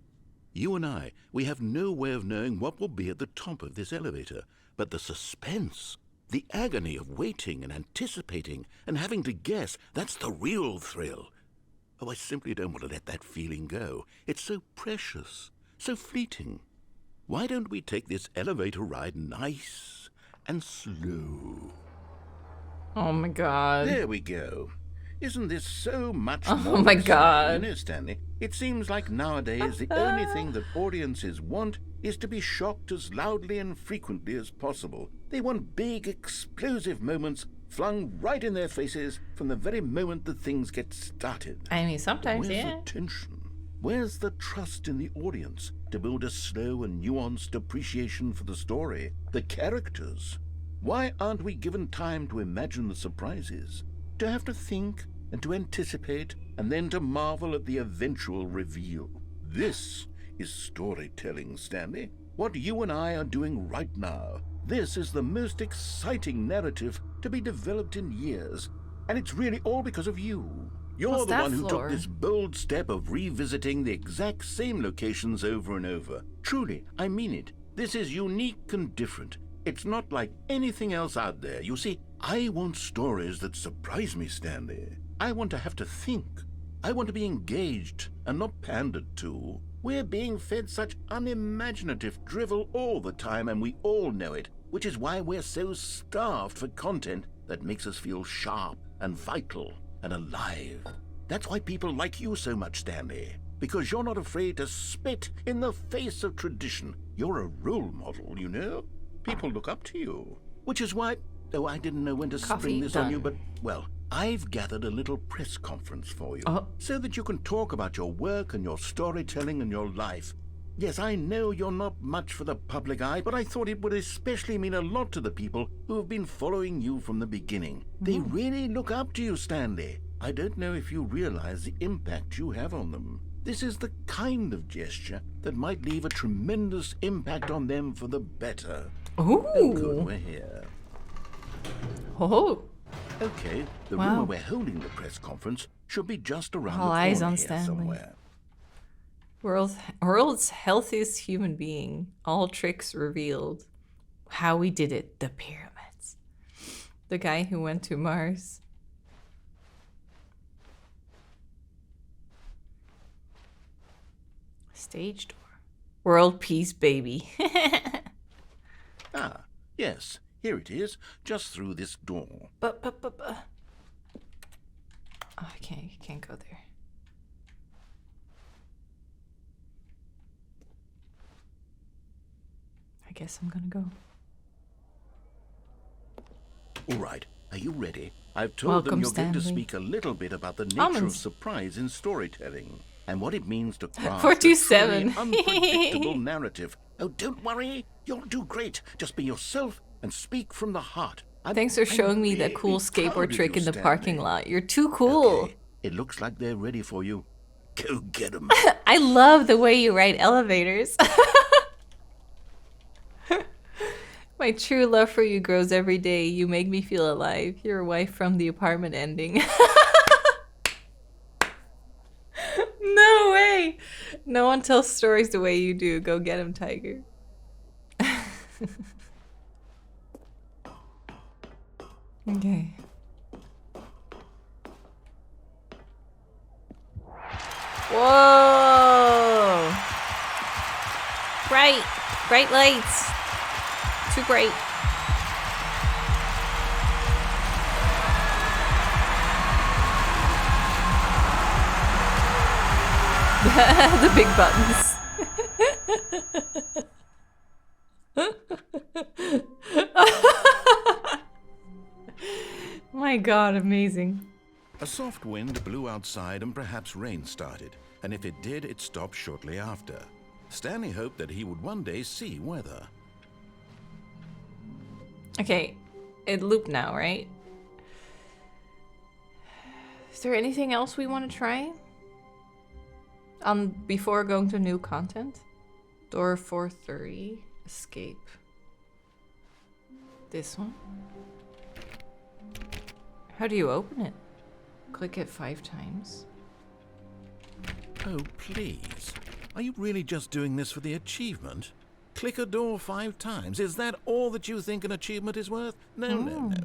You and I, we have no way of knowing what will be at the top of this elevator. But the suspense, the agony of waiting and anticipating and having to guess, that's the real thrill. Oh, I simply don't want to let that feeling go. It's so precious, so fleeting. why don't we take this elevator ride nice and slow? Oh my god. There we go. Isn't this so much Oh more my exciting? god. You know, Stanley, it seems like nowadays the only thing that audiences want is to be shocked as loudly and frequently as possible. They want big, explosive moments flung right in their faces from the very moment that things get started. I mean, sometimes, Where's yeah. the tension? Where's the trust in the audience to build a slow and nuanced appreciation for the story, the characters? Why aren't we given time to imagine the surprises, to have to think and to anticipate, and then to marvel at the eventual reveal? This is storytelling, Stanley. What you and I are doing right now. This is the most exciting narrative to be developed in years, and it's really all because of you. You're What's the that one who floor? took this bold step of revisiting the exact same locations over and over. Truly, I mean it. This is unique and different. It's not like anything else out there. You see, I want stories that surprise me, Stanley. I want to have to think. I want to be engaged and not pandered to. We're being fed such unimaginative drivel all the time, and we all know it, which is why we're so starved for content that makes us feel sharp and vital and alive. That's why people like you so much, Stanley, because you're not afraid to spit in the face of tradition. You're a role model, you know? People look up to you, which is why... Oh, I didn't know when to Coffee spring this done. on you, but, well, I've gathered a little press conference for you, Oh. so that you can talk about your work and your storytelling and your life. Yes, I know you're not much for the public eye, but I thought it would especially mean a lot to the people who have been following you from the beginning. They really look up to you, Stanley. I don't know if you realize the impact you have on them. This is the kind of gesture that might leave a tremendous impact on them for the better. Ooh. Oh, good, we're here. Oh. Okay, the Wow. room where we're holding the press conference should be just around All the eyes corner on here Stanley. somewhere. World's healthiest human being. All tricks revealed. How we did it. The pyramids. The guy who went to Mars. Stage door. World peace, baby. Ah, yes, here it is, just through this door. Oh, I can't go there. I guess I'm gonna go. All right, are you ready? I've told Welcome, them you're going to Stanley. speak a little bit about the nature of Almonds. surprise in storytelling and what it means to craft 427. a truly unpredictable narrative. Oh, don't worry, you'll do great. Just be yourself and speak from the heart. Thanks for I'm showing me that really cool proud skateboard of trick you, in the Stanley. parking lot. You're too cool. Okay, it looks like they're ready for you. Go get them. I love the way you write elevators. My true love for you grows every day. You make me feel alive. You're a wife from the apartment ending. No way. No one tells stories the way you do. Go get him, Tiger. Okay. Whoa! Bright lights. Too bright. The big buttons. My God, amazing. A soft wind blew outside and perhaps rain started, and if it did, it stopped shortly after. Stanley hoped that he would one day see weather. Okay, it looped now, right? Is there anything else we want to try? Before going to new content? Door 430, escape. This one? How do you open it? Click it 5 times. Oh, please. Are you really just doing this for the achievement? Click a door 5 times. Is that all that you think an achievement is worth? No.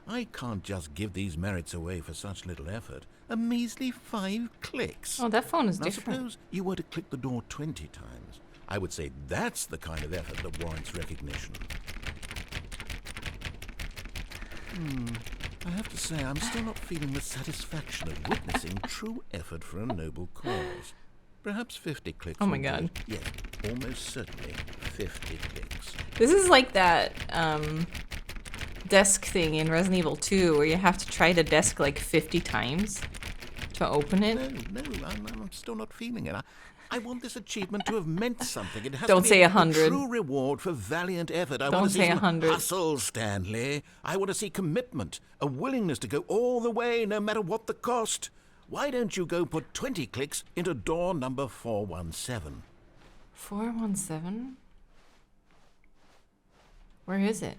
I can't just give these merits away for such little effort. A measly 5 clicks. Oh, that phone is Now different. suppose you were to click the door 20 times. I would say that's the kind of effort that warrants recognition. I have to say, I'm still not feeling the satisfaction of witnessing true effort for a noble cause. Perhaps 50 clicks. Oh my will God. do. Yes, almost certainly 50 clicks. This is like that desk thing in Resident Evil 2 where you have to try the desk like 50 times to open it. No, I'm still not feeling it. I want this achievement to have meant something. It has Don't to be say a 100. true reward for valiant effort. I Don't want to see say some 100. hustle, Stanley. I want to see commitment, a willingness to go all the way, no matter what the cost. Why don't you go put 20 clicks into door number 417? 417? Where is it?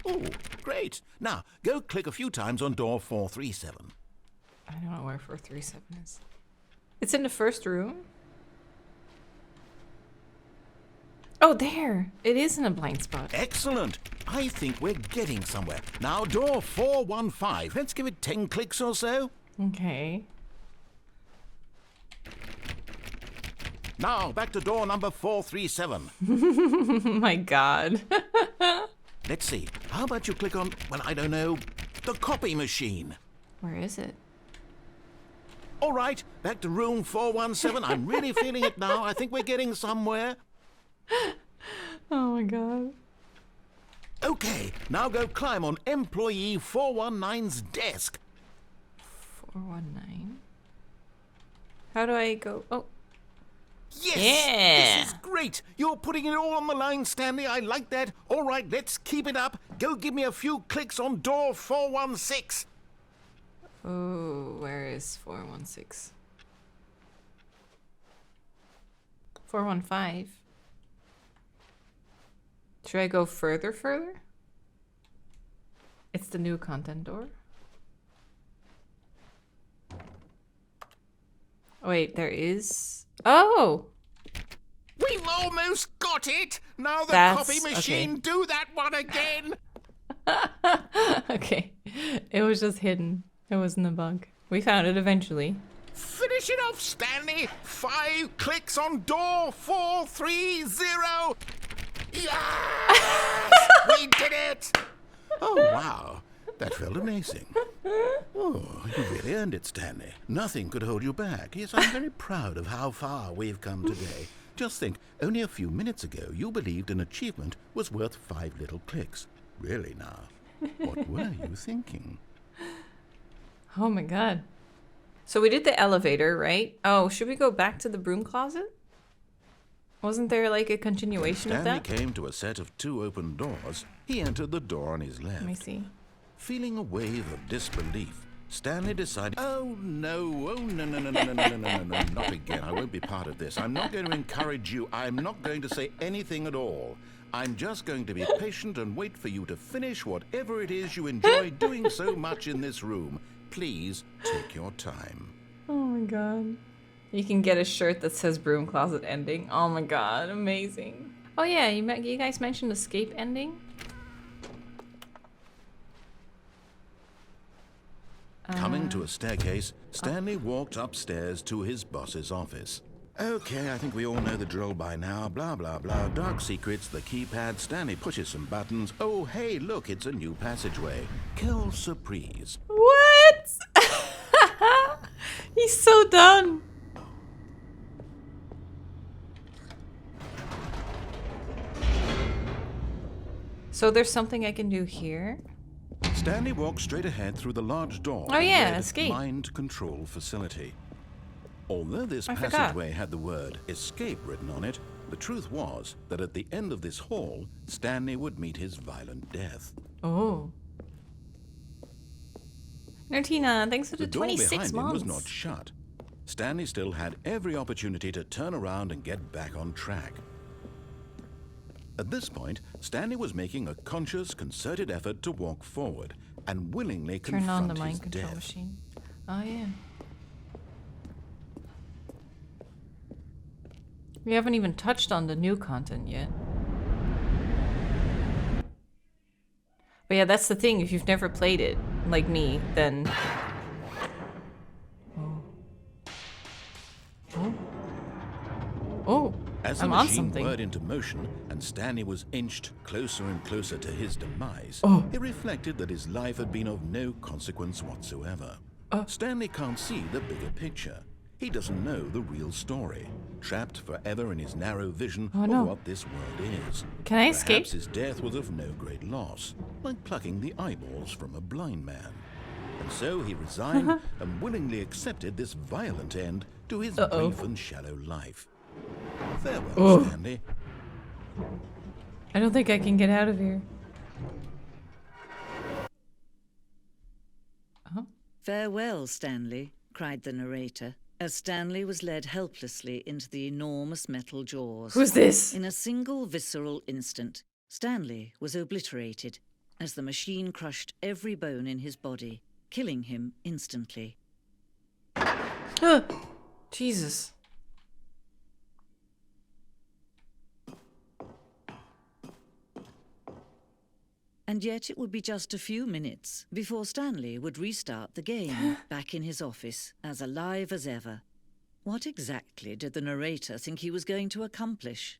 Oh, great. Now, go click a few times on door 437. I don't know where 437 is. It's in the first room? Oh, there. It is in a blind spot. Excellent. I think we're getting somewhere. Now, door 415. Let's give it 10 clicks or so. Okay. Now, back to door number 437. Oh my god. Let's see. How about you click on, well, I don't know, the copy machine? Where is it? All right, back to room 417. I'm really feeling it now. I think we're getting somewhere. Oh my god. Okay, now go climb on employee 419's desk. 419? How do I go? Oh. Yes! Yeah! This is great! You're putting it all on the line, Stanley. I like that. All right, let's keep it up. Go give me a few clicks on door 416. Oh, where is 416? 415? Should I go further? It's the new content door. Oh, wait, there is... Oh! We've almost got it! Now the That's- copy machine, okay. do that one again! Okay. It was just hidden. It wasn't a bug. We found it eventually. Finish it off, Stanley! 5 clicks on door 430! Yes! We did it! Oh, wow. That felt amazing. Oh, you really earned it, Stanley. Nothing could hold you back. Yes, I'm very proud of how far we've come today. Just think, only a few minutes ago, you believed an achievement was worth 5 little clicks. Really now, what were you thinking? Oh my god. So we did the elevator, right? Oh, should we go back to the broom closet? Wasn't there like a continuation of Stanley that? came to a set of 2 open doors. He entered the door on his left. Let me see. Feeling a wave of disbelief, Stanley decided, oh no, no, not again. I won't be part of this. I'm not going to encourage you. I'm not going to say anything at all. I'm just going to be patient and wait for you to finish whatever it is you enjoy doing so much in this room. Please take your time. Oh my god. You can get a shirt that says broom closet ending. Oh my god, amazing. Oh yeah, you guys mentioned escape ending? Coming to a staircase, Stanley walked upstairs to his boss's office. Okay, I think we all know the drill by now. Blah, blah, blah. Dark secrets, the keypad. Stanley pushes some buttons. Oh, hey, look, it's a new passageway. Kill surprise. What? He's so done. So there's something I can do here? Stanley walked straight ahead through the large door. Oh yeah, read escape. Mind control facility. Although this I forgot. passageway had the word escape written on it, the truth was that at the end of this hall, Stanley would meet his violent death. Oh. Nartina, thanks for the door 26 behind him months. was not shut. Stanley still had every opportunity to turn around and get back on track. At this point, Stanley was making a conscious, concerted effort to walk forward and willingly Turn confront on the his mind control death. machine. Oh yeah. We haven't even touched on the new content yet. But yeah, that's the thing. If you've never played it, like me, then Oh, As the I'm on machine something. whirred into motion and Stanley was inched closer and closer to his demise, he reflected that his life had been of no consequence whatsoever. Stanley can't see the bigger picture. He doesn't know the real story, trapped forever in his narrow vision no. of what this world is. Can I Perhaps escape? his death was of no great loss, like plucking the eyeballs from a blind man. And so he resigned and willingly accepted this violent end to his brief and shallow life. Farewell, Stanley. I don't think I can get out of here. Farewell, Stanley, cried the narrator, as Stanley was led helplessly into the enormous metal jaws. Who's this? In a single visceral instant, Stanley was obliterated as the machine crushed every bone in his body, killing him instantly. Jesus. And yet it would be just a few minutes before Stanley would restart the game, back in his office, as alive as ever. What exactly did the narrator think he was going to accomplish?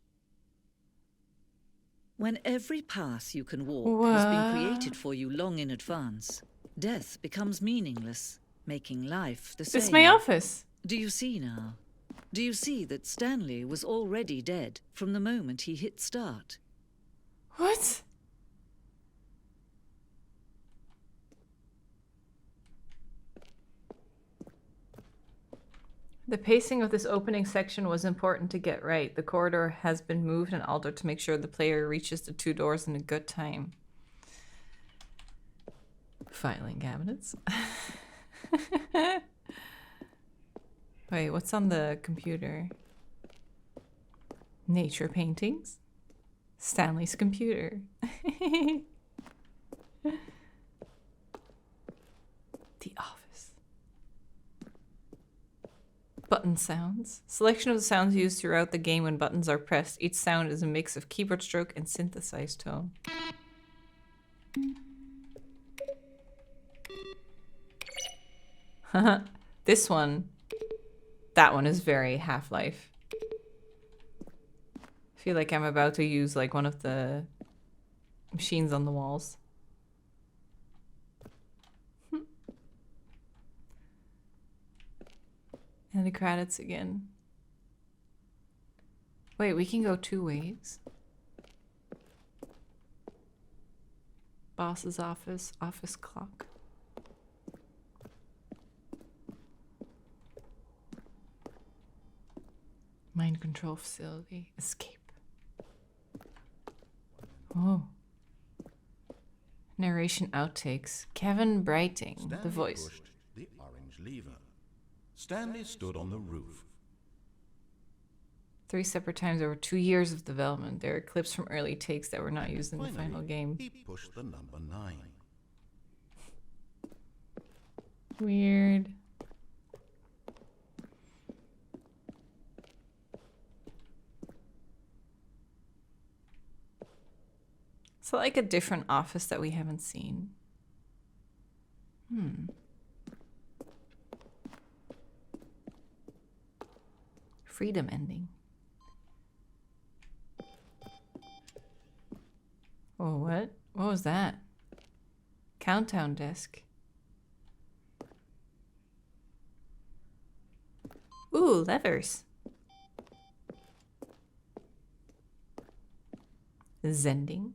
When every path you can walk has been created for you long in advance, death becomes meaningless, making life the same. This is my office. Do you see now? Do you see that Stanley was already dead from the moment he hit start? What? The pacing of this opening section was important to get right. The corridor has been moved and altered to make sure the player reaches the 2 doors in a good time. Filing cabinets. Wait, what's on the computer? Nature paintings? Stanley's computer. The office. Button sounds. Selection of the sounds used throughout the game when buttons are pressed. Each sound is a mix of keyboard stroke and synthesized tone. This one. That one is very Half-Life. I feel like I'm about to use like one of the machines on the walls. And the credits again. Wait, we can go 2 ways. Boss's office, office clock. Mind control facility, escape. Oh. Narration outtakes. Kevin Brighting, Stanley the voice. pushed the orange lever. Stanley stood on the roof. 3 separate times over 2 years of development. There are clips from early takes that were not used in the Finally, final game. he pushed the number 9. Weird. So like a different office that we haven't seen. Freedom ending. Oh, what? What was that? Countdown desk. Ooh, levers. Zending.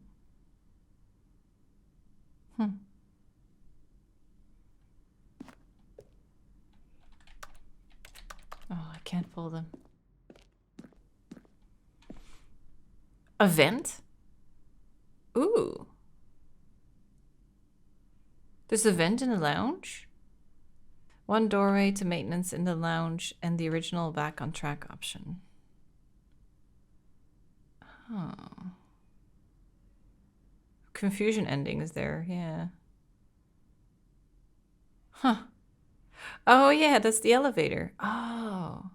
Oh, I can't pull them. A vent? Ooh. There's a vent in the lounge? 1 doorway to maintenance in the lounge and the original back on track option. Oh. Confusion ending is there, yeah. Huh. Oh yeah, that's the elevator. Oh.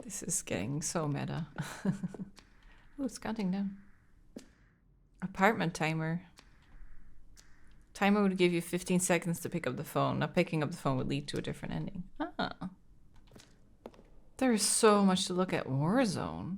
This is getting so meta. Oh, it's counting down. Apartment timer. Timer would give you 15 seconds to pick up the phone. Not picking up the phone would lead to a different ending. Oh. There's so much to look at. Warzone.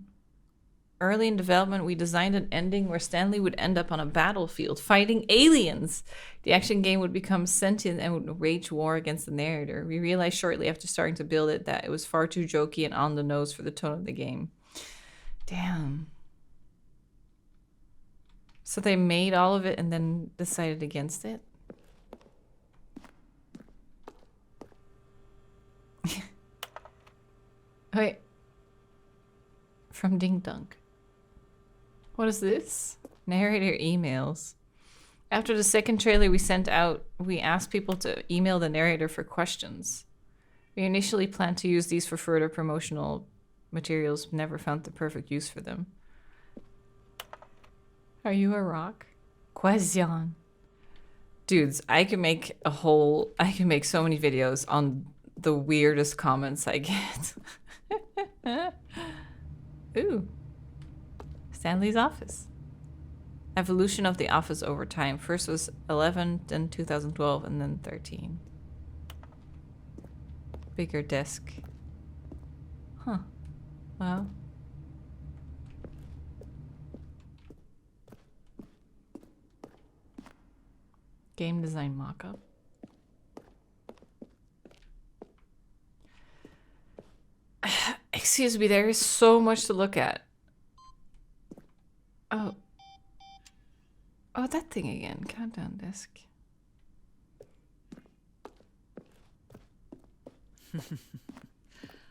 Early in development, we designed an ending where Stanley would end up on a battlefield fighting aliens. The action game would become sentient and would wage war against the narrator. We realized shortly after starting to build it that it was far too jokey and on the nose for the tone of the game. Damn. So they made all of it and then decided against it? Wait. From Ding Dunk. What is this? Narrator emails. After the second trailer we sent out, we asked people to email the narrator for questions. We initially planned to use these for further promotional materials, but never found the perfect use for them. Are you a rock? Question. Dudes, I can make so many videos on the weirdest comments I get. Ooh. Stanley's office. Evolution of the office over time. First was 11, then 2012, and then 13. Bigger desk. Huh. Well. Game design mockup. Excuse me, there is so much to look at. Oh. Oh, that thing again. Countdown disc.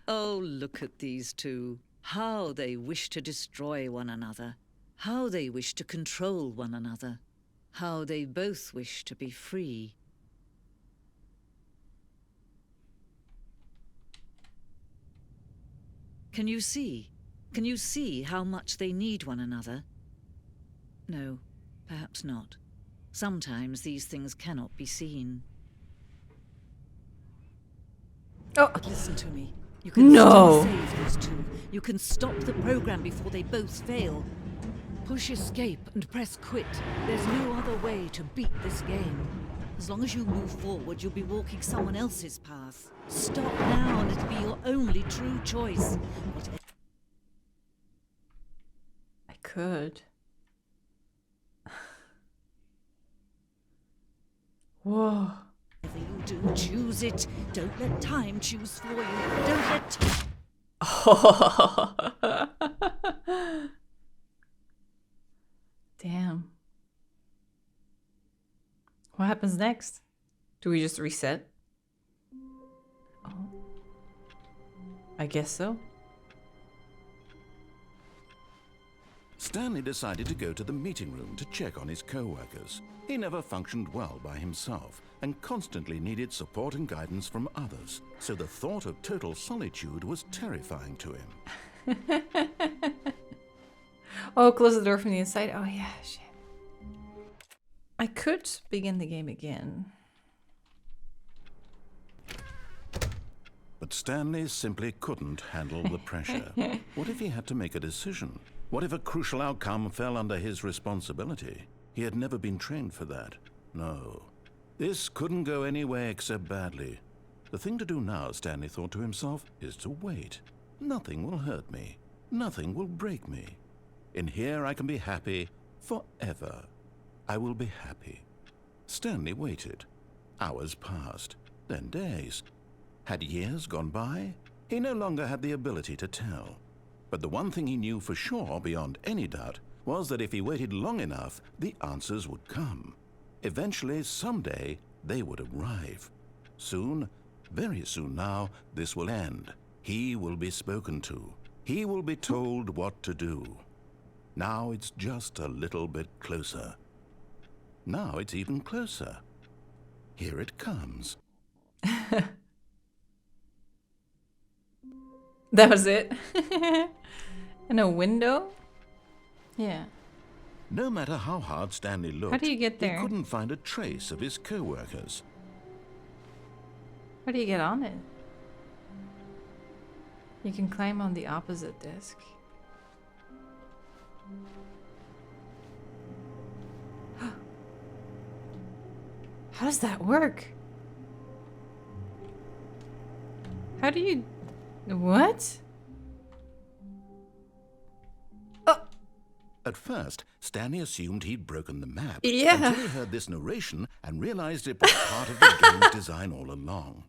Oh, look at these two. How they wish to destroy one another. How they wish to control one another. How they both wish to be free. Can you see? Can you see how much they need one another? No, perhaps not. Sometimes these things cannot be seen. Oh, But listen to me. You can No. still save these two. You can stop the program before they both fail. Push escape and press quit. There's no other way to beat this game. As long as you move forward, you'll be walking someone else's path. Stop now and it'll be your only true choice. I could. Whoa. Whatever you do, choose it. Don't let time choose for you. Don't let time... Damn. What happens next? Do we just reset? Oh. I guess so. Stanley decided to go to the meeting room to check on his co-workers. He never functioned well by himself and constantly needed support and guidance from others, so the thought of total solitude was terrifying to him. Oh, close the door from the inside. Oh, yeah, shit. I could begin the game again. But Stanley simply couldn't handle the pressure. What if he had to make a decision? What if a crucial outcome fell under his responsibility? He had never been trained for that. No. This couldn't go any way except badly. The thing to do now, Stanley thought to himself, is to wait. Nothing will hurt me. Nothing will break me. In here I can be happy forever. I will be happy. Stanley waited. Hours passed, then days. Had years gone by? He no longer had the ability to tell. But the one thing he knew for sure, beyond any doubt, was that if he waited long enough, the answers would come. Eventually, someday, they would arrive. Soon, very soon now, this will end. He will be spoken to. He will be told what to do. Now it's just a little bit closer. Now it's even closer. Here it comes. That was it? And a window? Yeah. No matter how hard Stanley looked, How do you get there? he couldn't find a trace of his co-workers. How do you get on it? You can climb on the opposite disc. How does that work? How do you What? At first, Stanley assumed he'd broken the map Yeah. until he heard this narration and realized it was part of the game's design all along.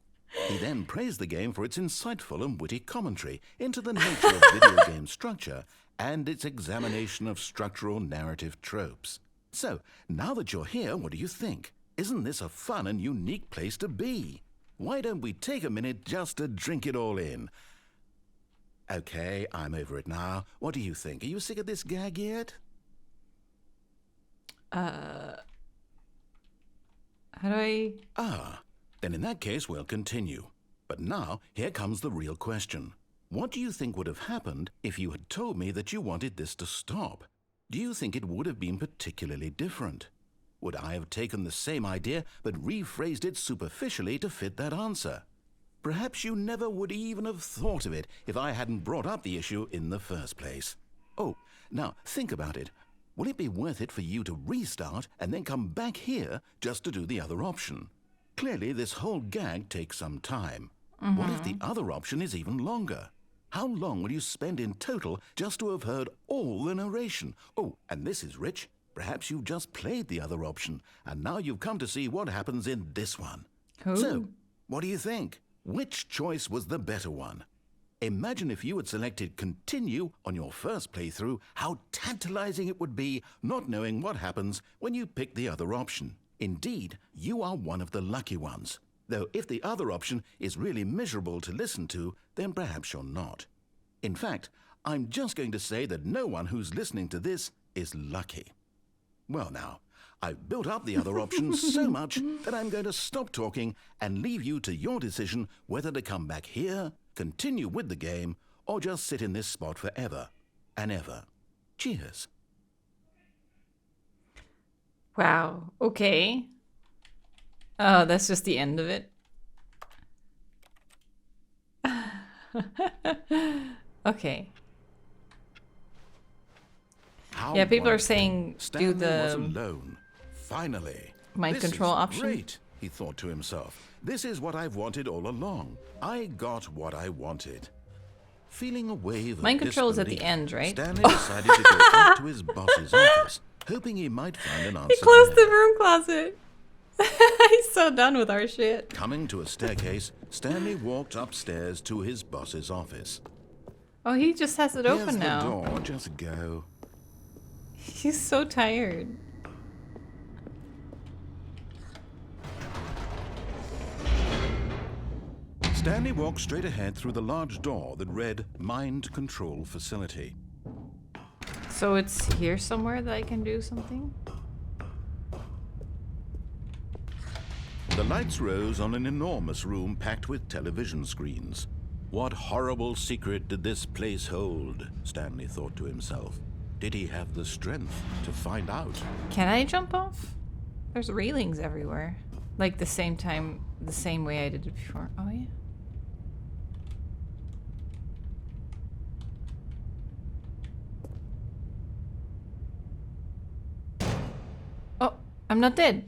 He then praised the game for its insightful and witty commentary into the nature of video game structure and its examination of structural narrative tropes. So, now that you're here, what do you think? Isn't this a fun and unique place to be? Why don't we take a minute just to drink it all in? Okay, I'm over it now. What do you think? Are you sick of this gag yet? How do I... Then in that case, we'll continue. But now, here comes the real question. What do you think would have happened if you had told me that you wanted this to stop? Do you think it would have been particularly different? Would I have taken the same idea but rephrased it superficially to fit that answer? Perhaps you never would even have thought of it if I hadn't brought up the issue in the first place. Oh, now think about it. Will it be worth it for you to restart and then come back here just to do the other option? Clearly, this whole gag takes some time. What if the other option is even longer? How long will you spend in total just to have heard all the narration? Oh, and this is rich. Perhaps you've just played the other option, and now you've come to see what happens in this one. Ooh. So, what do you think? Which choice was the better one? Imagine if you had selected continue on your first playthrough, how tantalizing it would be not knowing what happens when you pick the other option. Indeed, you are one of the lucky ones. Though if the other option is really miserable to listen to, then perhaps you're not. In fact, I'm just going to say that no one who's listening to this is lucky. Well now, I've built up the other options so much that I'm going to stop talking and leave you to your decision whether to come back here, continue with the game, or just sit in this spot forever and ever. Cheers. Wow. Okay. Oh, that's just the end of it. Okay. How Yeah, people are wonderful. saying Stanley do was the alone. Finally. mind This control is option. Great, he thought to himself. This is what I've wanted all along. I got what I wanted. Feeling a wave of Mind control is at the disbelief, end, right? Stanley decided to go up to his boss's office, hoping he might find an answer. He closed the there. broom closet. He's so done with our shit. Coming to a staircase, Stanley walked upstairs to his boss's office. Oh, he just has it Here's open the now. door, just go. He's so tired. Stanley walked straight ahead through the large door that read Mind Control Facility. So it's here somewhere that I can do something? The lights rose on an enormous room packed with television screens. What horrible secret did this place hold? Stanley thought to himself. Did he have the strength to find out? Can I jump off? There's railings everywhere. Like the same way I did it before. Oh yeah. Oh, I'm not dead.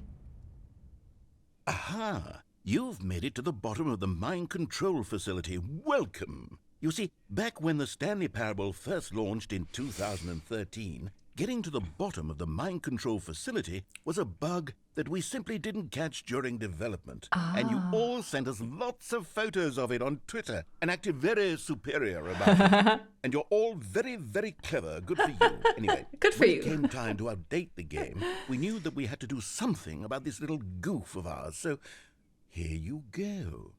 Aha! You've made it to the bottom of the mind control facility. Welcome! You see, back when the Stanley Parable first launched in 2013, getting to the bottom of the mind control facility was a bug that we simply didn't catch during development. And you all sent us lots of photos of it on Twitter and acted very superior about it. And you're all very, very clever. Good for you. Anyway, Good for when you. it came time to update the game, we knew that we had to do something about this little goof of ours. So here you go.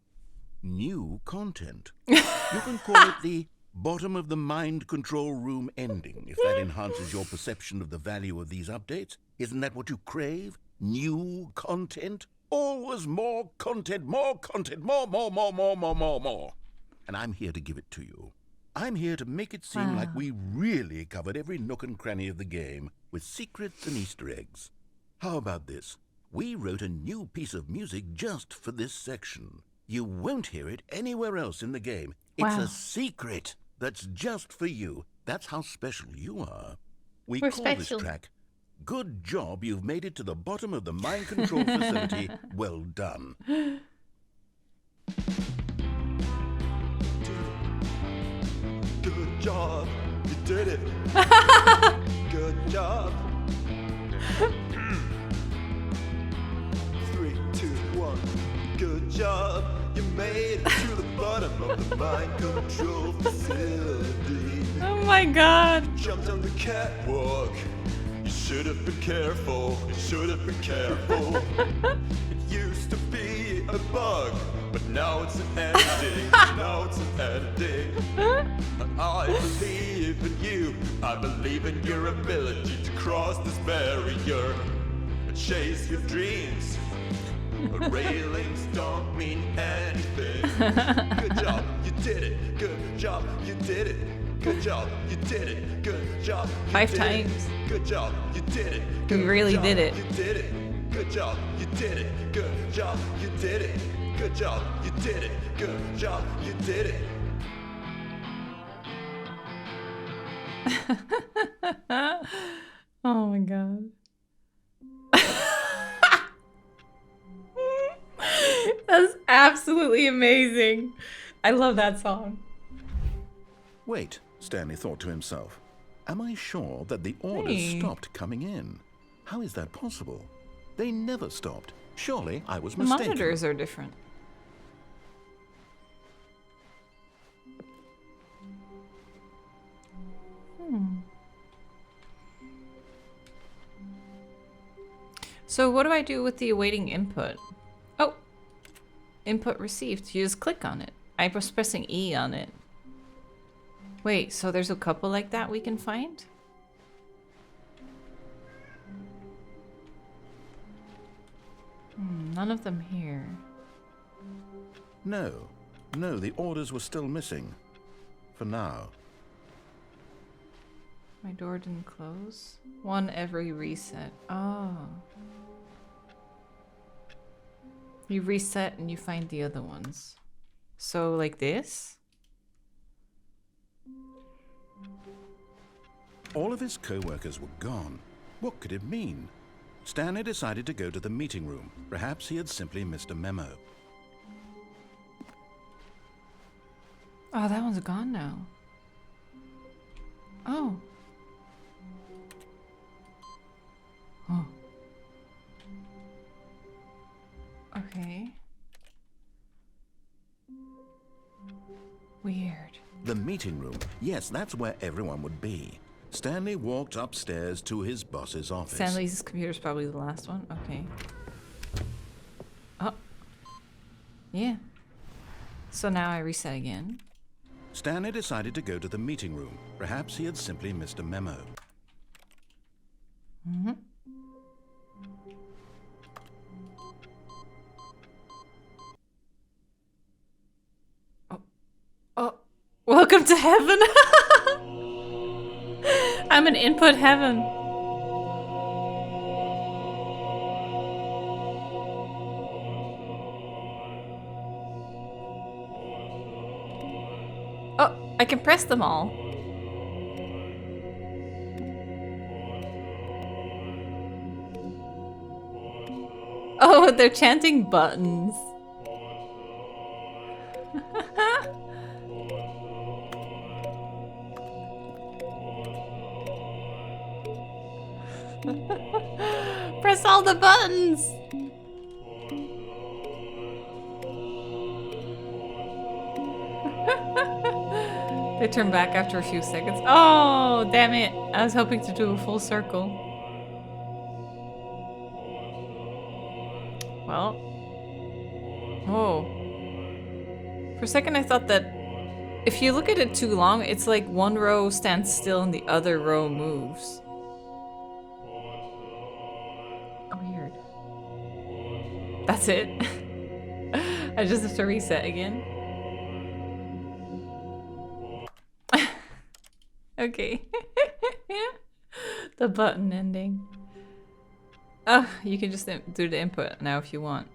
New content. You can call it the bottom of the mind control room ending, if that enhances your perception of the value of these updates. Isn't that what you crave? New content? Always more content, more content, more. And I'm here to give it to you. I'm here to make it seem like we really covered every nook and cranny of the game with secrets and Easter eggs. How about this? We wrote a new piece of music just for this section. You won't hear it anywhere else in the game. It's Wow. a secret that's just for you. That's how special you are. We We're call special. this track, Good Job You've Made It to the Bottom of the Mind Control Facility. Well done. did it. Good job. 3, 2, 1. Good job. You made it to the bottom of the mind control facility. Oh my god. Jumped on the catwalk. You should have been careful. You should have been careful. It used to be a bug, but now it's an ending. Now it's an ending. I believe in you. I believe in your ability to cross this barrier and chase your dreams. Railings don't mean anything. Good job, you did it. Good job, you did it. Good job, you did it. Good job, you 5 did times. it. Good job, you did it. You Good really job, did it. You did it. Good job, you did it. Good job, you did it. Good job, you did it. Good job, you did it. Oh my god. That's absolutely amazing. I love that song. Wait, Stanley thought to himself. Am I sure that the orders Hey. stopped coming in? How is that possible? They never stopped. Surely I was The mistaken. monitors are different. So what do I do with the awaiting input? Oh, input received. You just click on it. I was pressing E on it. Wait, so there's a couple like that we can find? None of them here. No, the orders were still missing. For now. My door didn't close. One every reset. Oh. You reset and you find the other ones. So like this? All of his co-workers were gone. What could it mean? Stanley decided to go to the meeting room. Perhaps he had simply missed a memo. Oh, that one's gone now. Oh. Oh. Okay. Weird. The meeting room. Yes, that's where everyone would be. Stanley walked upstairs to his boss's office. Stanley's computer's probably the last one. Okay. Oh. Yeah. So now I reset again. Stanley decided to go to the meeting room. Perhaps he had simply missed a memo. Mm-hmm. Oh. Oh. Welcome to heaven. I'm in input heaven. Oh, I can press them all. Oh, they're chanting buttons. Press all the buttons. They turn back after a few seconds. Oh, damn it. I was hoping to do a full circle. Well. Oh. For a second I thought that if you look at it too long, it's like one row stands still and the other row moves. Weird. That's it. I just have to reset again. Okay. The button ending. Oh, you can just do the input now if you want.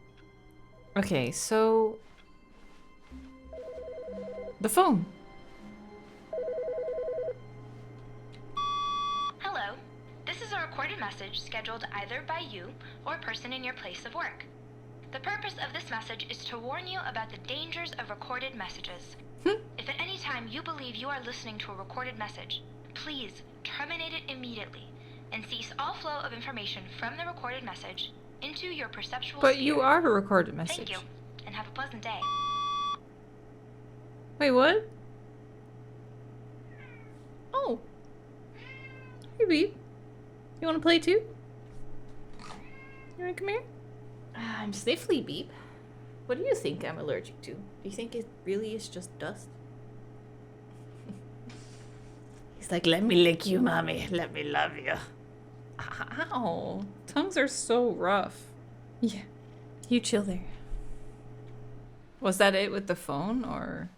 Okay, so... the phone. Hello. This is a recorded message scheduled either by you or a person in your place of work. The purpose of this message is to warn you about the dangers of recorded messages. If at any time you believe you are listening to a recorded message, Please terminate it immediately and cease all flow of information from the recorded message into your perceptual But sphere. you are a recorded message. Thank you, and have a pleasant day. Wait, what? Oh. Hey, Beep. You want to play too? You want to come here? I'm sniffly, Beep. What do you think I'm allergic to? Do you think it really is just dust? He's like, let me lick you, mommy. Let me love you. Ow. Tongues are so rough. Yeah. You chill there. Was that it with the phone, or?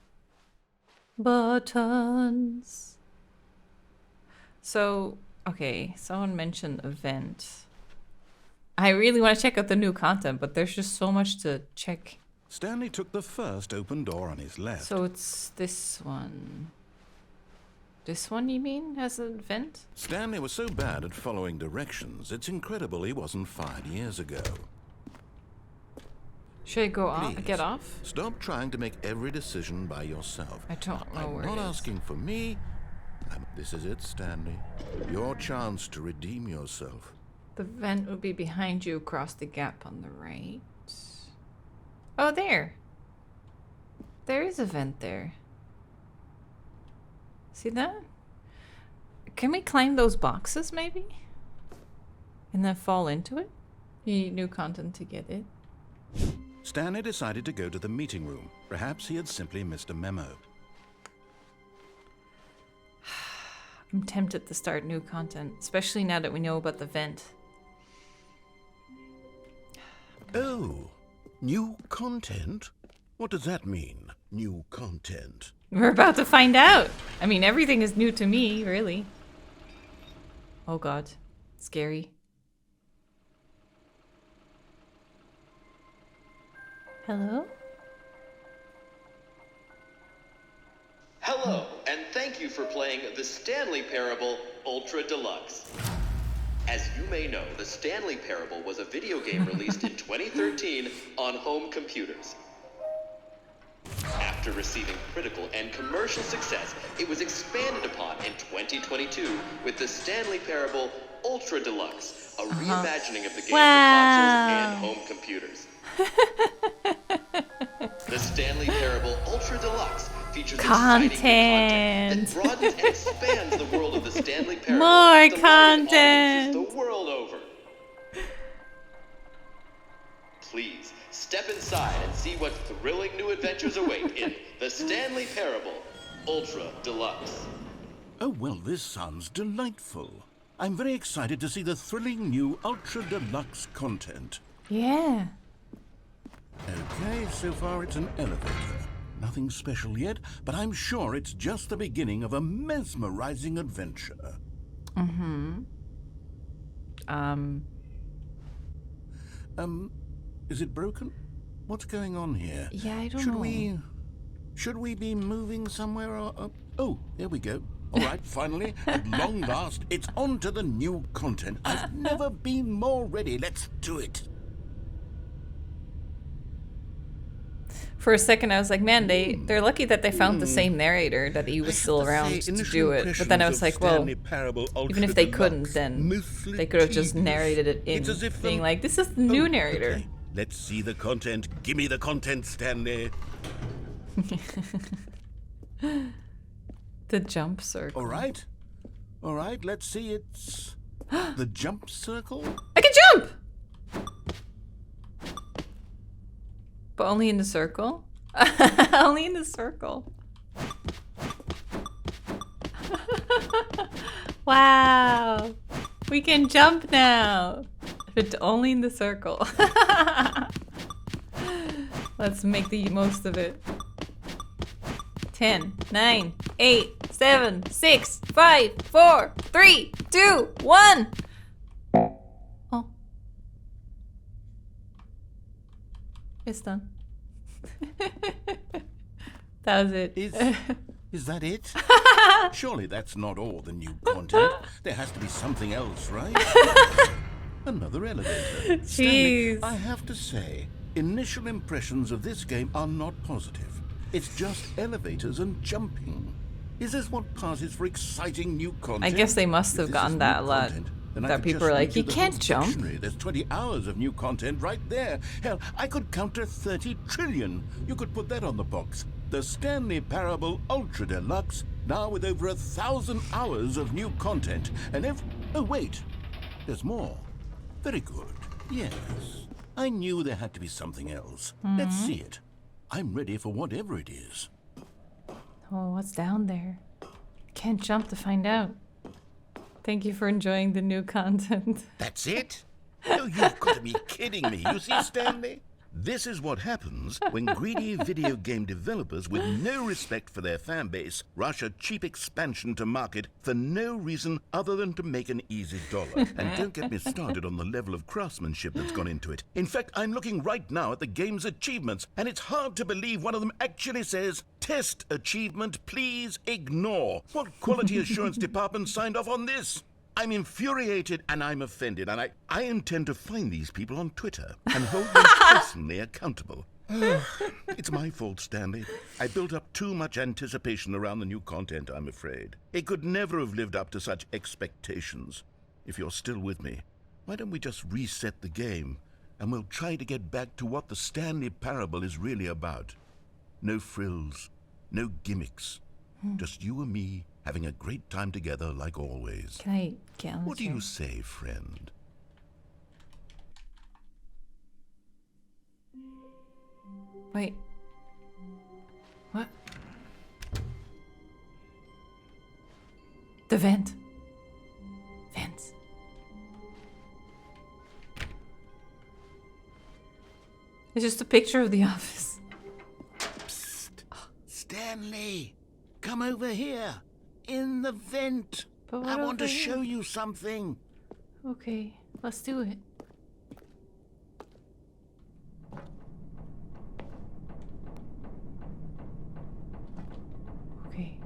Buttons. So, okay, someone mentioned event. I really want to check out the new content, but there's just so much to check. Stanley took the first open door on his left. So it's this one. This one, you mean, has an event? Stanley was so bad at following directions, it's incredible he wasn't fired years ago. Should I go off? Please, Get off? Stop trying to make every decision by yourself. I don't know I'm where not it is. asking for me. This is it, Stanley. Your chance to redeem yourself. The vent would be behind you across the gap on the right. Oh, there. There is a vent there. See that? Can we climb those boxes, maybe? And then fall into it? You need new content to get it. Stanley decided to go to the meeting room. Perhaps he had simply missed a memo. I'm tempted to start new content, especially now that we know about the vent. Oh, new content? What does that mean, new content? We're about to find out. I mean, everything is new to me, really. Oh god. Scary. Hello? Hello, and thank you for playing the Stanley Parable Ultra Deluxe. As you may know, the Stanley Parable was a video game released in 2013 on home computers. After receiving critical and commercial success, it was expanded upon in 2022 with the Stanley Parable Ultra Deluxe, a reimagining of the game for consoles and home computers. The Stanley Parable Ultra Deluxe features exciting content that broadens and expands the world of the Stanley Parable. More to content! audiences the world over. Please step inside and see what thrilling new adventures await in the Stanley Parable Ultra Deluxe. Oh, well, this sounds delightful. I'm very excited to see the thrilling new Ultra Deluxe content. Yeah. Okay, so far it's an elevator. Nothing special yet, but I'm sure it's just the beginning of a mesmerizing adventure. Is it broken? What's going on here? Yeah, I don't know. Should we be moving somewhere or... oh, there we go. All right, finally, at long last, it's on to the new content. I've never been more ready. Let's do it. For a second, I was like, man, they're lucky that they found the same narrator, that he was still around to do it. But then I was like, well, even if they couldn't, then they could have just narrated it in, being like, this is the new narrator. Okay. Let's see the content. Give me the content, Stanley. The jump circle. All right, let's see. It's the jump circle. I can jump! But only in the circle? Only in the circle. Wow. We can jump now. But only in the circle. Let's make the most of it. 10, 9, 8, 7, 6, 5, 4, 3, 2, 1. Oh. It's done. That was it. Is that it? Surely that's not all the new content. There has to be something else, right? Another elevator. Stanley, Jeez. I have to say, initial impressions of this game are not positive. It's just elevators and jumping. Is this what passes for exciting new content? I guess they must have If this gotten is that new a lot. content, then I That could people just are like, read you the can't whole jump. dictionary. There's 20 hours of new content right there. Hell, I could counter 30 trillion. You could put that on the box. The Stanley Parable Ultra Deluxe, now with over 1,000 hours of new content. And oh wait, there's more. Very good. Yes. I knew there had to be something else. Let's see it. I'm ready for whatever it is. Oh, what's down there? Can't jump to find out. Thank you for enjoying the new content. That's it? Oh, you've got to be kidding me. You see, Stanley? This is what happens when greedy video game developers with no respect for their fan base rush a cheap expansion to market for no reason other than to make an easy dollar. And don't get me started on the level of craftsmanship that's gone into it. In fact, I'm looking right now at the game's achievements, and it's hard to believe one of them actually says, "Test achievement, please ignore." What quality assurance department signed off on this? I'm infuriated and I'm offended, and I intend to find these people on Twitter and hold them personally accountable. It's my fault, Stanley. I built up too much anticipation around the new content, I'm afraid. It could never have lived up to such expectations. If you're still with me, why don't we just reset the game and we'll try to get back to what the Stanley Parable is really about. No frills, no gimmicks, just you and me having a great time together like always. Can I get on the What do chair? you say, friend? Wait. What? The vent. Vents. It's just a picture of the office. Psst. Stanley, come over here. In the vent. But what I want to over here? show you something. Okay, let's do it. Okay.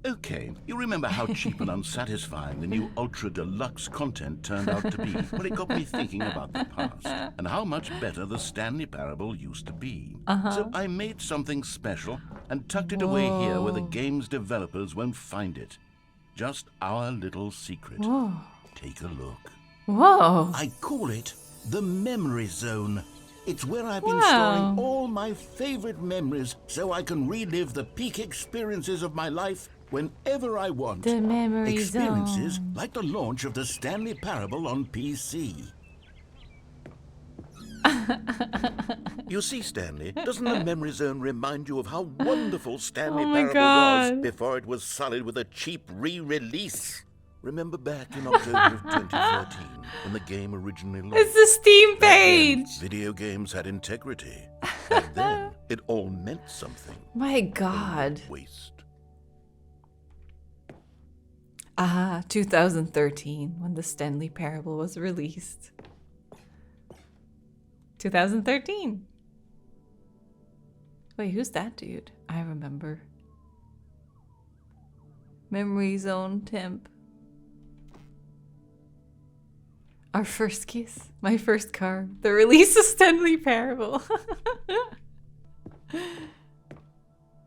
Okay, you remember how cheap and unsatisfying the new Ultra Deluxe content turned out to be? Well, it got me thinking about the past and how much better the Stanley Parable used to be. So I made something special and tucked it away here where the game's developers won't find it. Just our little secret. Whoa. Take a look. Whoa. I call it the Memory Zone. It's where I've been Wow. storing all my favorite memories so I can relive the peak experiences of my life whenever I want. The memory Experiences zone. like the launch of the Stanley Parable on PC. You see, Stanley, doesn't the Memory Zone remind you of how wonderful Stanley Oh my Parable God. was before it was sullied with a cheap re-release? Remember back in October of 2013 when the game originally launched? It's the Steam Back then, page. video games had integrity. Back then, it all meant something. My God. Waste. 2013, when the Stanley Parable was released. 2013. Wait, who's that dude? I remember. Memory Zone Temp. Our first kiss. My first car. The release of Stanley Parable.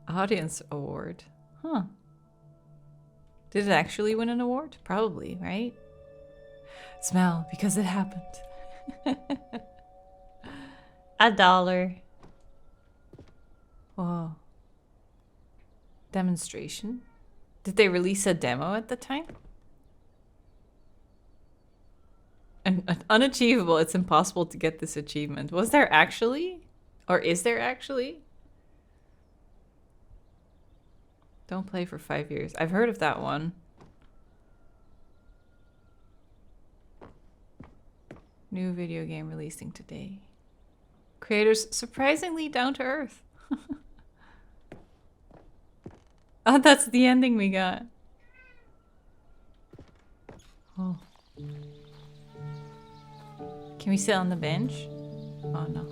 Audience award. Huh. Did it actually win an award? Probably, right? Smell, because it happened. $1. Whoa. Demonstration? Did they release a demo at the time? And unachievable, it's impossible to get this achievement. Was there actually? Or is there actually? Don't play for 5 years. I've heard of that one. New video game releasing today. Creators surprisingly down to earth. Oh, that's the ending we got. Oh. Can we sit on the bench? Oh no.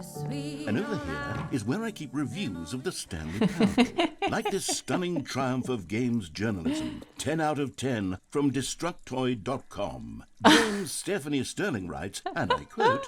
And over here is where I keep reviews of the Stanley Parable. Like this stunning triumph of games journalism. 10 out of 10 from Destructoid.com. James Stephanie Sterling writes, and I quote,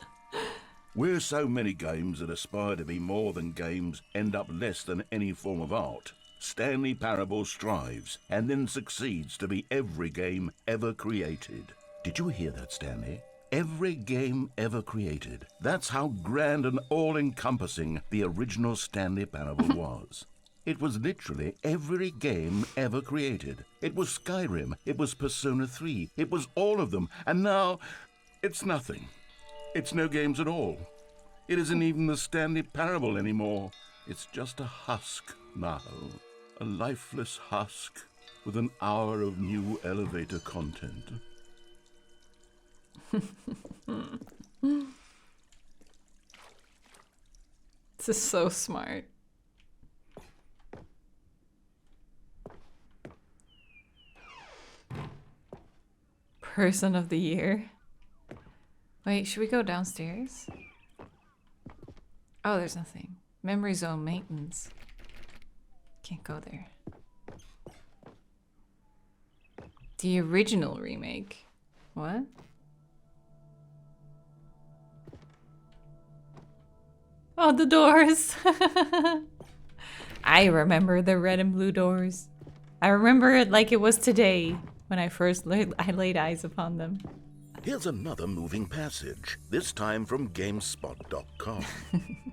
"Where so many games that aspire to be more than games end up less than any form of art, Stanley Parable strives and then succeeds to be every game ever created." Did you hear that, Stanley? Every game ever created. That's how grand and all-encompassing the original Stanley Parable was. It was literally every game ever created. It was Skyrim, it was Persona 3, it was all of them, and now it's nothing. It's no games at all. It isn't even the Stanley Parable anymore. It's just a husk now. A lifeless husk with an hour of new elevator content. This is so smart. Person of the year. Wait, should we go downstairs? Oh, there's nothing. Memory zone maintenance. Can't go there. The original remake. What? Oh, the doors. I remember the red and blue doors. I remember it like it was today when I first laid eyes upon them. Here's another moving passage, this time from GameSpot.com.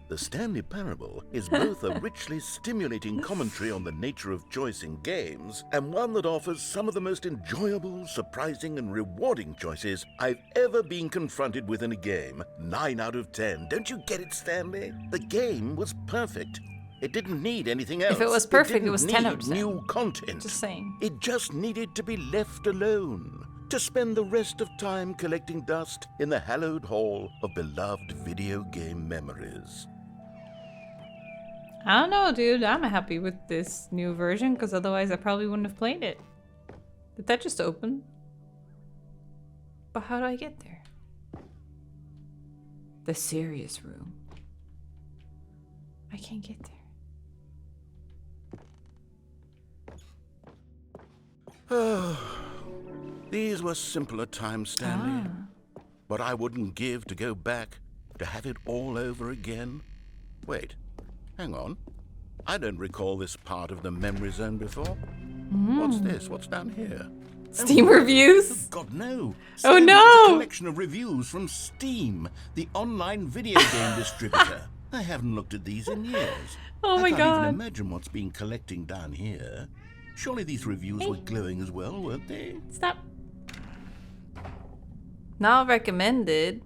The Stanley Parable is both a richly stimulating commentary on the nature of choice in games and one that offers some of the most enjoyable, surprising, and rewarding choices I've ever been confronted with in a game. 9 out of 10. Don't you get it, Stanley? The game was perfect. It didn't need anything else. If it was perfect, it was 10 out It of didn't 10. need new content. Just saying. It just needed to be left alone. To spend the rest of time collecting dust in the hallowed hall of beloved video game memories. I don't know, dude. I'm happy with this new version because otherwise I probably wouldn't have played it. Did that just open? But how do I get there? The serious room. I can't get there. These were simpler times, Stanley. But I wouldn't give to go back to have it all over again. Wait, hang on. I don't recall this part of the memory zone before. What's this? What's down here? Steam reviews? God, no. Oh, Stanley, no. It's a collection of reviews from Steam, the online video game distributor. I haven't looked at these in years. Oh my I can't God. even imagine what's been collecting down here. Surely these reviews were glowing as well, weren't they? Stop. Not recommended.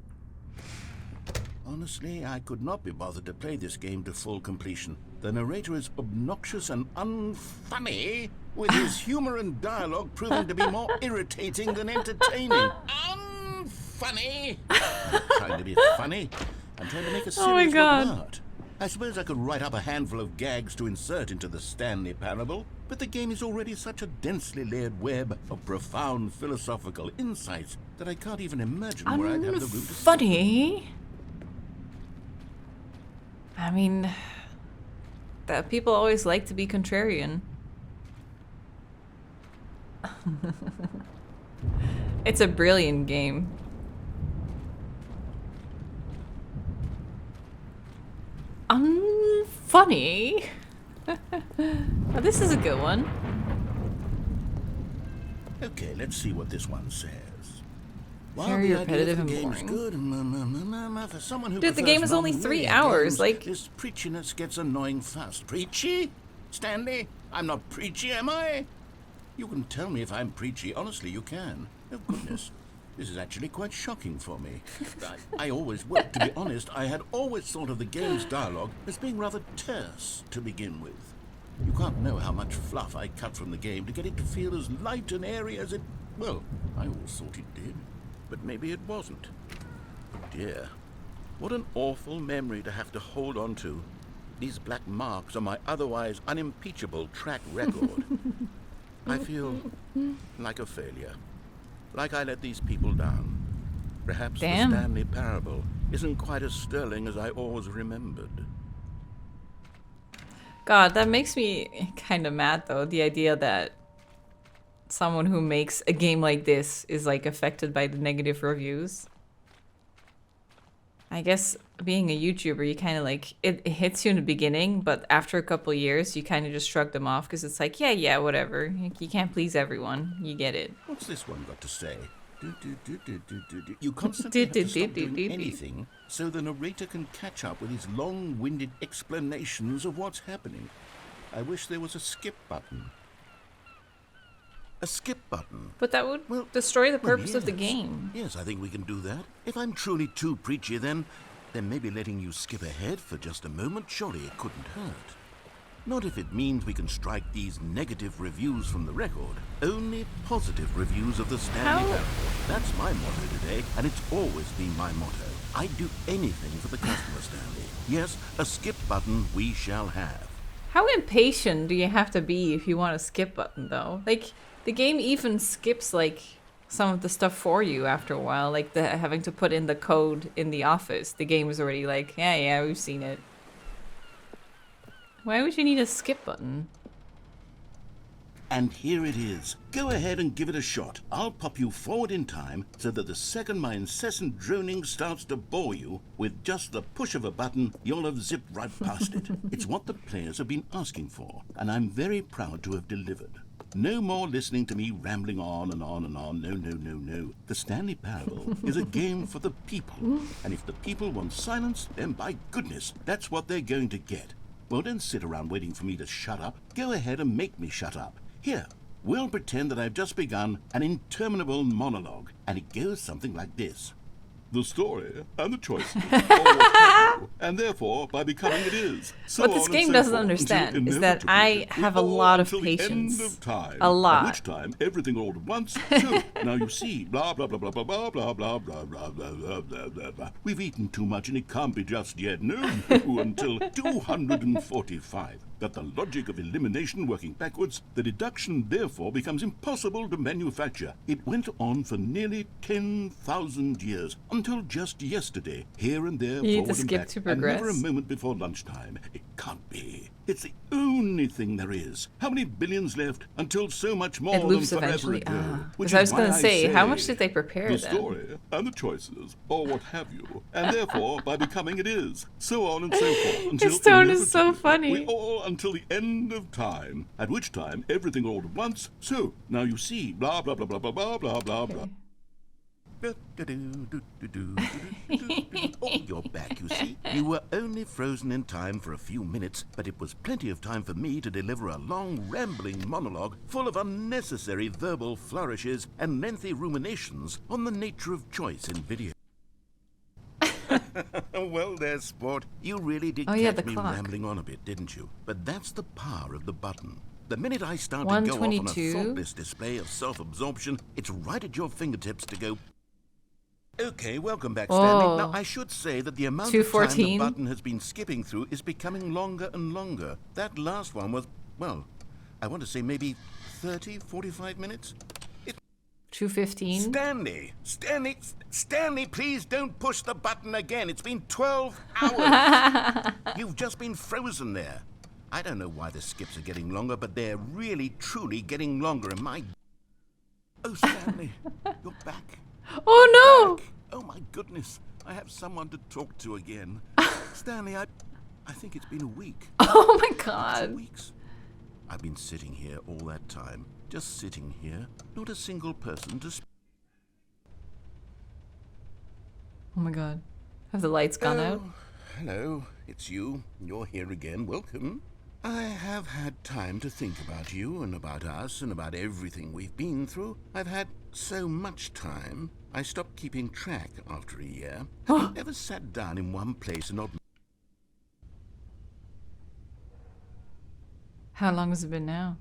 Honestly, I could not be bothered to play this game to full completion. The narrator is obnoxious and unfunny, with his humor and dialogue proving to be more irritating than entertaining. Unfunny! I'm trying to be funny. I'm trying to make a serious Oh my work God. of art. I suppose I could write up a handful of gags to insert into the Stanley Parable, but the game is already such a densely layered web of profound philosophical insights that I can't even imagine where I'd have the room to start. Funny. I mean, that people always like to be contrarian. It's a brilliant game. Funny. Oh, this is a good one. Okay, let's see what this one says. While Very the idea repetitive of the and game is boring. good, for someone who Dude, the prefers game is only 3 non-linear hours, games, like- this preachiness gets annoying fast. Preachy? Stanley, I'm not preachy, am I? You can tell me if I'm preachy. Honestly, you can. Oh, goodness. This is actually quite shocking for me. I always, well, to be honest, I had always thought of the game's dialogue as being rather terse to begin with. You can't know how much fluff I cut from the game to get it to feel as light and airy as it... Well, I always thought it did, but maybe it wasn't. Dear, what an awful memory to have to hold on to. These black marks on my otherwise unimpeachable track record. I feel like a failure. Like I let these people down. Perhaps Damn. the Stanley Parable isn't quite as sterling as I always remembered. God, that makes me kind of mad though. The idea that someone who makes a game like this is like affected by the negative reviews. I guess being a YouTuber, you kind of like, it hits you in the beginning, but after a couple years, you kind of just shrug them off because it's like, yeah, whatever. You can't please everyone. You get it. What's this one got to say? You constantly have to stop doing anything so the narrator can catch up with his long-winded explanations of what's happening. I wish there was a skip button. A skip button. But that would destroy the purpose of the Yes. game. Yes, I think we can do that. If I'm truly too preachy, then maybe letting you skip ahead for just a moment, surely it couldn't hurt. Not if it means we can strike these negative reviews from the record. Only positive reviews of the Stanley Parable. That's my motto today, and it's always been my motto. I'd do anything for the customer, Stanley. Yes, a skip button we shall have. How impatient do you have to be if you want a skip button, though? Like, the game even skips, like, some of the stuff for you after a while. Like, the having to put in the code in the office. The game is already like, yeah, we've seen it. Why would you need a skip button? And here it is. Go ahead and give it a shot. I'll pop you forward in time so that the second my incessant droning starts to bore you, with just the push of a button, you'll have zipped right past it. It's what the players have been asking for, and I'm very proud to have delivered. No more listening to me rambling on and on and on. No. The Stanley Parable is a game for the people. And if the people want silence, then by goodness, that's what they're going to get. Well, don't sit around waiting for me to shut up. Go ahead and make me shut up. Here, we'll pretend that I've just begun an interminable monologue, and it goes something like this. The story and the choices are what have you, and therefore, by becoming it is. So What this on game and so doesn't forth, understand until is that I inevitably have a we lot of until the patience. end of time, A lot. At which time, everything all at once. So, now you see, blah, blah, blah, blah, blah, blah, blah, blah, blah, blah, blah, blah, blah, blah, blah. We've eaten too much and it can't be just yet. No, until 245. That the logic of elimination working backwards, the deduction therefore becomes impossible to manufacture. It went on for nearly 10,000 years, until just yesterday, here and there, You need to forward and skip back, to and never a progress. moment before lunchtime. It can't be. It's the only thing there is. How many billions left until so much more It loops than forever eventually. ago? Which Because I is was going why to say, how much say did they prepare the then? story and the choices, or what have you, and therefore by becoming it is, so on and so forth. Until His tone is so inevitably funny. We all until the end of time, at which time everything all at once. So now you see, blah blah blah blah blah blah blah blah blah. Oh, you're back, you see. You were only frozen in time for a few minutes, but it was plenty of time for me to deliver a long, rambling monologue full of unnecessary verbal flourishes and lengthy ruminations on the nature of choice in video. Well, there, sport. You really did Oh, yeah, catch the me clock. rambling on a bit, didn't you? But that's the power of the button. The minute I start to go off on a 122. thoughtless display of self-absorption, it's right at your fingertips to go... Okay, welcome back, Stanley. Oh. Now, I should say that the amount of time the 214. button has been skipping through is becoming longer and longer. That last one was, well, I want to say maybe 30, 45 minutes? 215. Stanley, please don't push the button again. It's been 12 hours. You've just been frozen there. I don't know why the skips are getting longer, but they're really, truly getting longer. And my... Oh, Stanley, you're back. Oh no! Back. Oh, my goodness. I have someone to talk to again. Stanley, I think it's been a week. Oh my 2 god. weeks. I've been sitting here all that time. Just sitting here. Not a single person to speak. Oh my god. Have the lights gone out? Hello, it's you. You're here again. Welcome. I have had time to think about you and about us and about everything we've been through. I've had so much time. I stopped keeping track after a year. Have you ever sat down in one place and not... How long has it been now?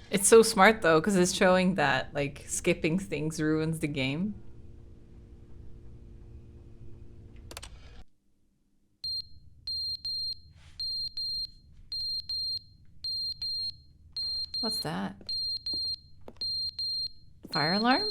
It's so smart though, because it's showing that like skipping things ruins the game. What's that? Fire alarm?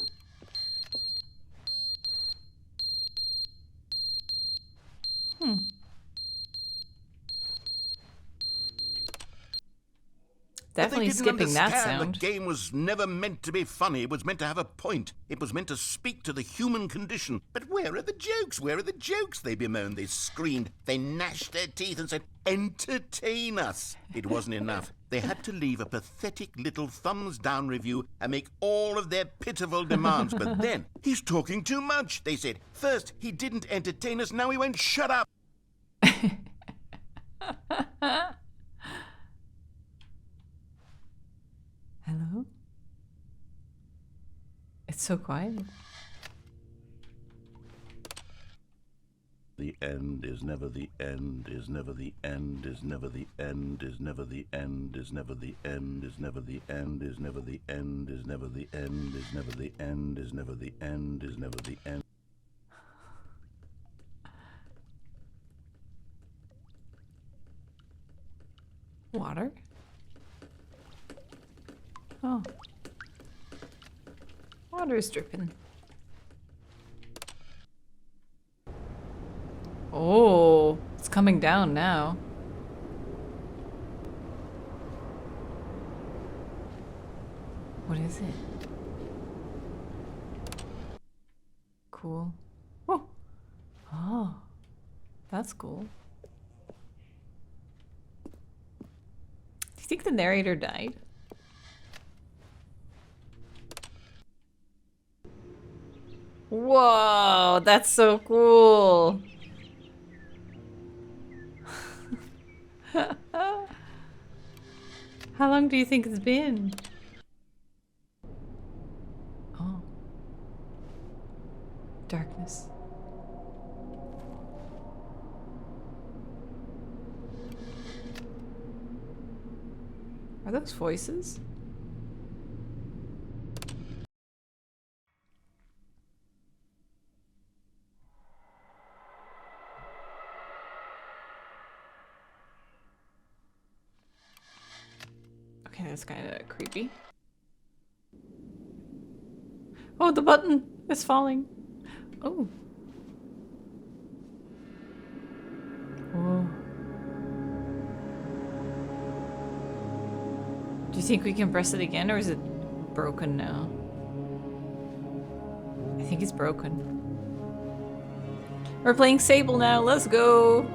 Definitely skipping that sound. The game was never meant to be funny. It was meant to have a point. It was meant to speak to the human condition. But where are the jokes? Where are the jokes? They bemoaned, they screamed, they gnashed their teeth and said, entertain us. It wasn't enough. They had to leave a pathetic little thumbs down review and make all of their pitiful demands. But then, he's talking too much, they said. First, he didn't entertain us, now he won't shut up. Hello? It's so quiet. The end is never the end, is never the end, is never the end, is never the end, is never the end, is never the end, is never the end, is never the end, is never the end, is never the end, is never the end. Water? Oh. Water is dripping. Oh, it's coming down now. What is it? Cool. Oh. Oh. That's cool. Do you think the narrator died? Whoa, that's so cool. How long do you think it's been? Oh. Darkness. Are those voices? Okay, that's kind of creepy. Oh, the button is falling. Oh. Whoa. Do you think we can press it again, or is it broken now? I think it's broken. We're playing Sable now. Let's go.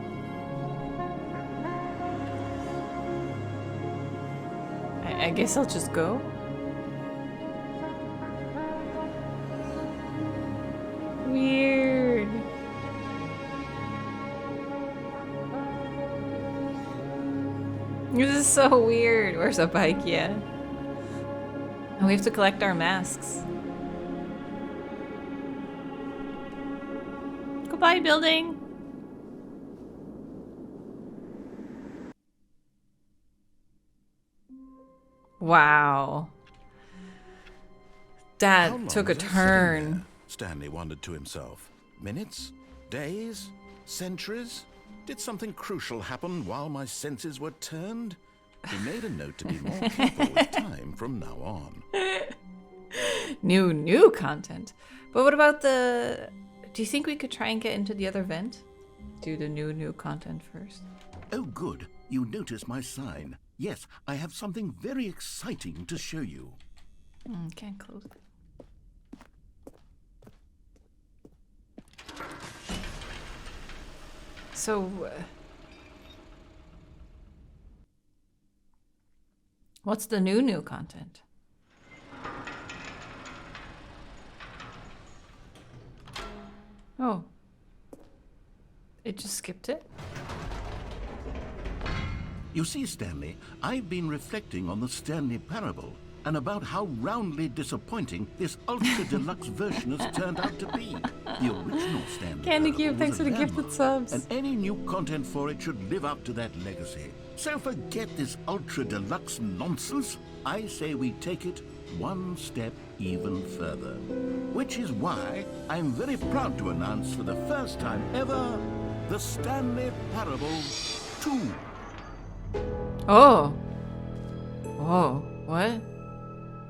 I guess I'll just go. Weird. This is so weird. Where's a bike? Yeah. And we have to collect our masks. Goodbye, building. Wow. That took a turn. Stanley wondered to himself. Minutes? Days? Centuries? Did something crucial happen while my senses were turned? He made a note to be more careful with time from now on. New content. But what about the... Do you think we could try and get into the other vent? Do the new content first. Oh, good. You notice my sign. Yes, I have something very exciting to show you. Can't close it. So, what's the new content? Oh. It just skipped it? You see, Stanley, I've been reflecting on the Stanley Parable and about how roundly disappointing this ultra deluxe version has turned out to be. The original Stanley Candy Parable Cube, thanks was for a the gifted landmark, subs. and any new content for it should live up to that legacy. So forget this ultra deluxe nonsense. I say we take it one step even further. Which is why I'm very proud to announce for the first time ever, the Stanley Parable 2. Oh. Whoa. What?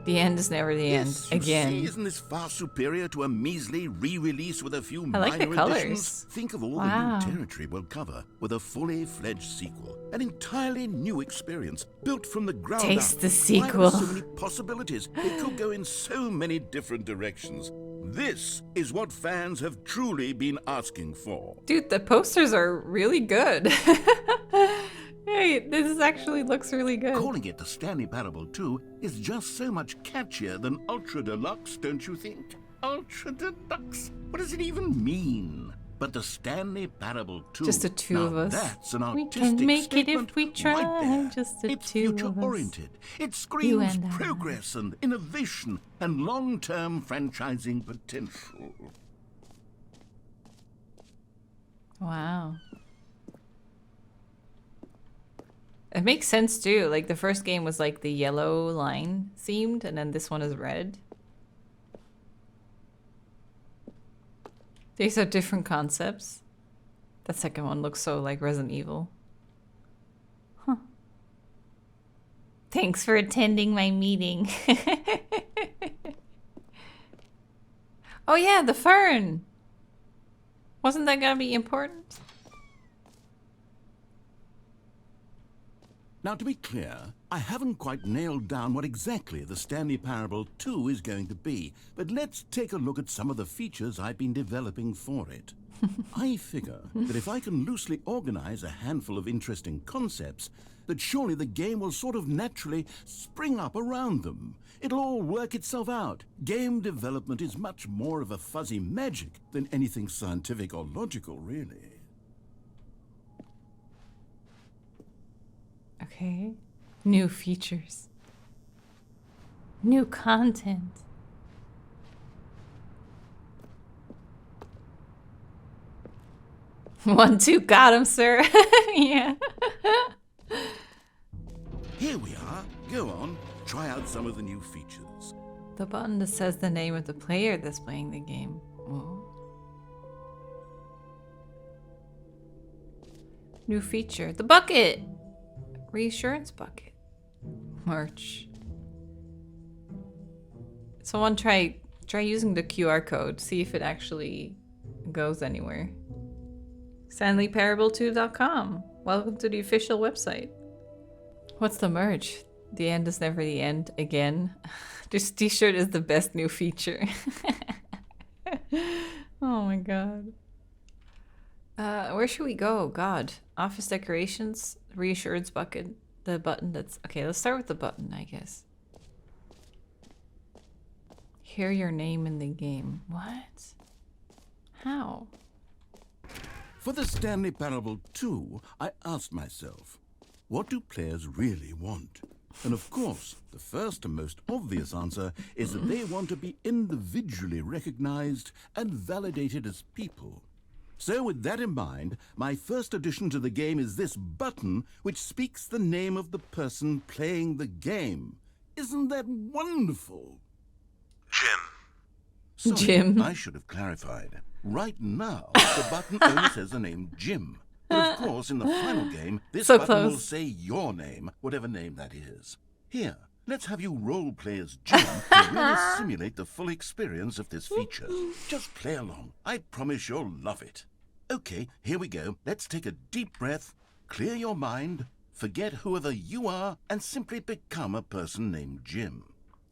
The end is never the end. Yes, you Again. see, isn't this far superior to a measly re-release with a few I like the minor colours. additions? Think of all Wow. the new territory we'll cover with a fully fledged sequel. An entirely new experience, built from the ground Taste up. the Why, sequel. there's so many possibilities. It could go in so many different directions. This is what fans have truly been asking for. Dude, the posters are really good. Hey, this actually looks really good. Calling it the Stanley Parable 2 is just so much catchier than Ultra Deluxe, don't you think? Ultra Deluxe? What does it even mean? But the Stanley Parable 2. Just the two now of us. That's an We artistic can make it statement if we try, right there. just the it's two of us. future-oriented. It screams and I. progress and innovation and long-term franchising potential. Wow. It makes sense too. Like the first game was like the yellow line themed, and then this one is red. These are different concepts. That second one looks so like Resident Evil. Huh. Thanks for attending my meeting. Oh yeah, the fern. Wasn't that gonna be important? Now, to be clear, I haven't quite nailed down what exactly the Stanley Parable 2 is going to be, but let's take a look at some of the features I've been developing for it. I figure that if I can loosely organize a handful of interesting concepts, that surely the game will sort of naturally spring up around them. It'll all work itself out. Game development is much more of a fuzzy magic than anything scientific or logical, really. Okay. New features. New content. One, two, got him, sir. Yeah. Here we are. Go on. Try out some of the new features. The button that says the name of the player that's playing the game. Oh. New feature. The bucket. Reassurance bucket. Merch. Someone try using the QR code. See if it actually goes anywhere. StanleyParable2.com. Welcome to the official website. What's the merch? The end is never the end again. This t-shirt is the best new feature. Oh my god. Where should we go? God. Office decorations, reassurance bucket, the button that's... Okay, let's start with the button, I guess. Hear your name in the game. What? How? For the Stanley Parable 2, I asked myself, what do players really want? And of course, the first and most obvious answer is that they want to be individually recognized and validated as people. So with that in mind, my first addition to the game is this button which speaks the name of the person playing the game. Isn't that wonderful? Jim. Sorry, Jim. I should have clarified. Right now, the button only says the name Jim. But of course, in the final game, this So button will close. say your name, whatever name that is. Here, let's have you role play as Jim to really simulate the full experience of this feature. Just play along. I promise you'll love it. Okay, here we go. Let's take a deep breath, clear your mind, forget whoever you are, and simply become a person named Jim.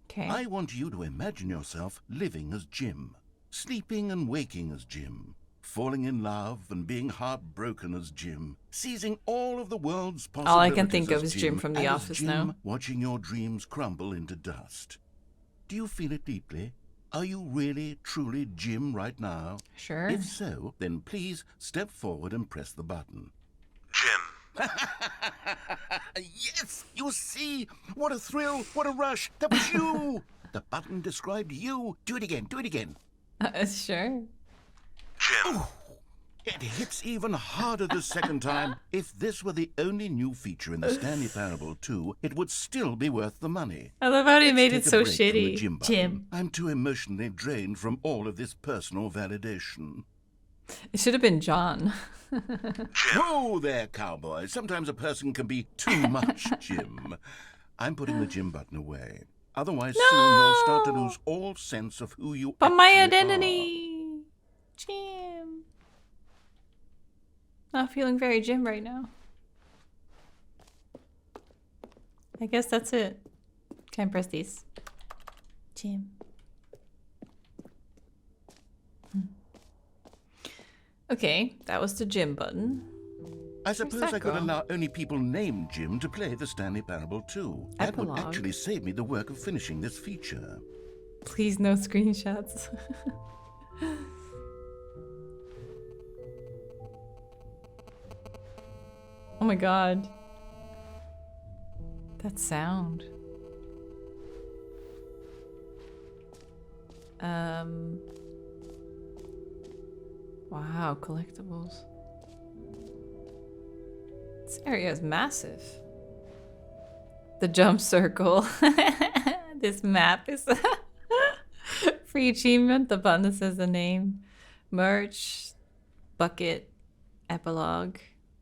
Okay. I want you to imagine yourself living as Jim, sleeping and waking as Jim, falling in love and being heartbroken as Jim, seizing all of the world's possibilities. All I can think of as is Jim from The and as Office Jim, now. watching your dreams crumble into dust. Do you feel it deeply? Are you really, truly Jim right now? Sure. If so, then please step forward and press the button. Jim. Yes! You see? What a thrill! What a rush! That was you! The button described you. Do it again. Do it again. Sure. Jim. It hits even harder the second time. If this were the only new feature in the Stanley Parable 2, it would still be worth the money. I love how they made it Take a so break from the shitty. Jim button. Jim. I'm too emotionally drained from all of this personal validation. It should have been John. Whoa there, cowboy. Sometimes a person can be too much Jim. I'm putting the Jim button away. Otherwise, No! soon you'll start to lose all sense of who you But my actually identity! Jim. Not feeling very Jim right now. I guess that's it. Can't press these. Jim. Okay, that was the Jim button. I suppose that I could go? allow only people named Jim to play the Stanley Parable too. That would Epilogue. actually save me the work of finishing this feature. Please no screenshots. Oh my god. That sound. Wow, collectibles. This area is massive. The jump circle. This map is free achievement. The button that says the name. Merch. Bucket. Epilogue.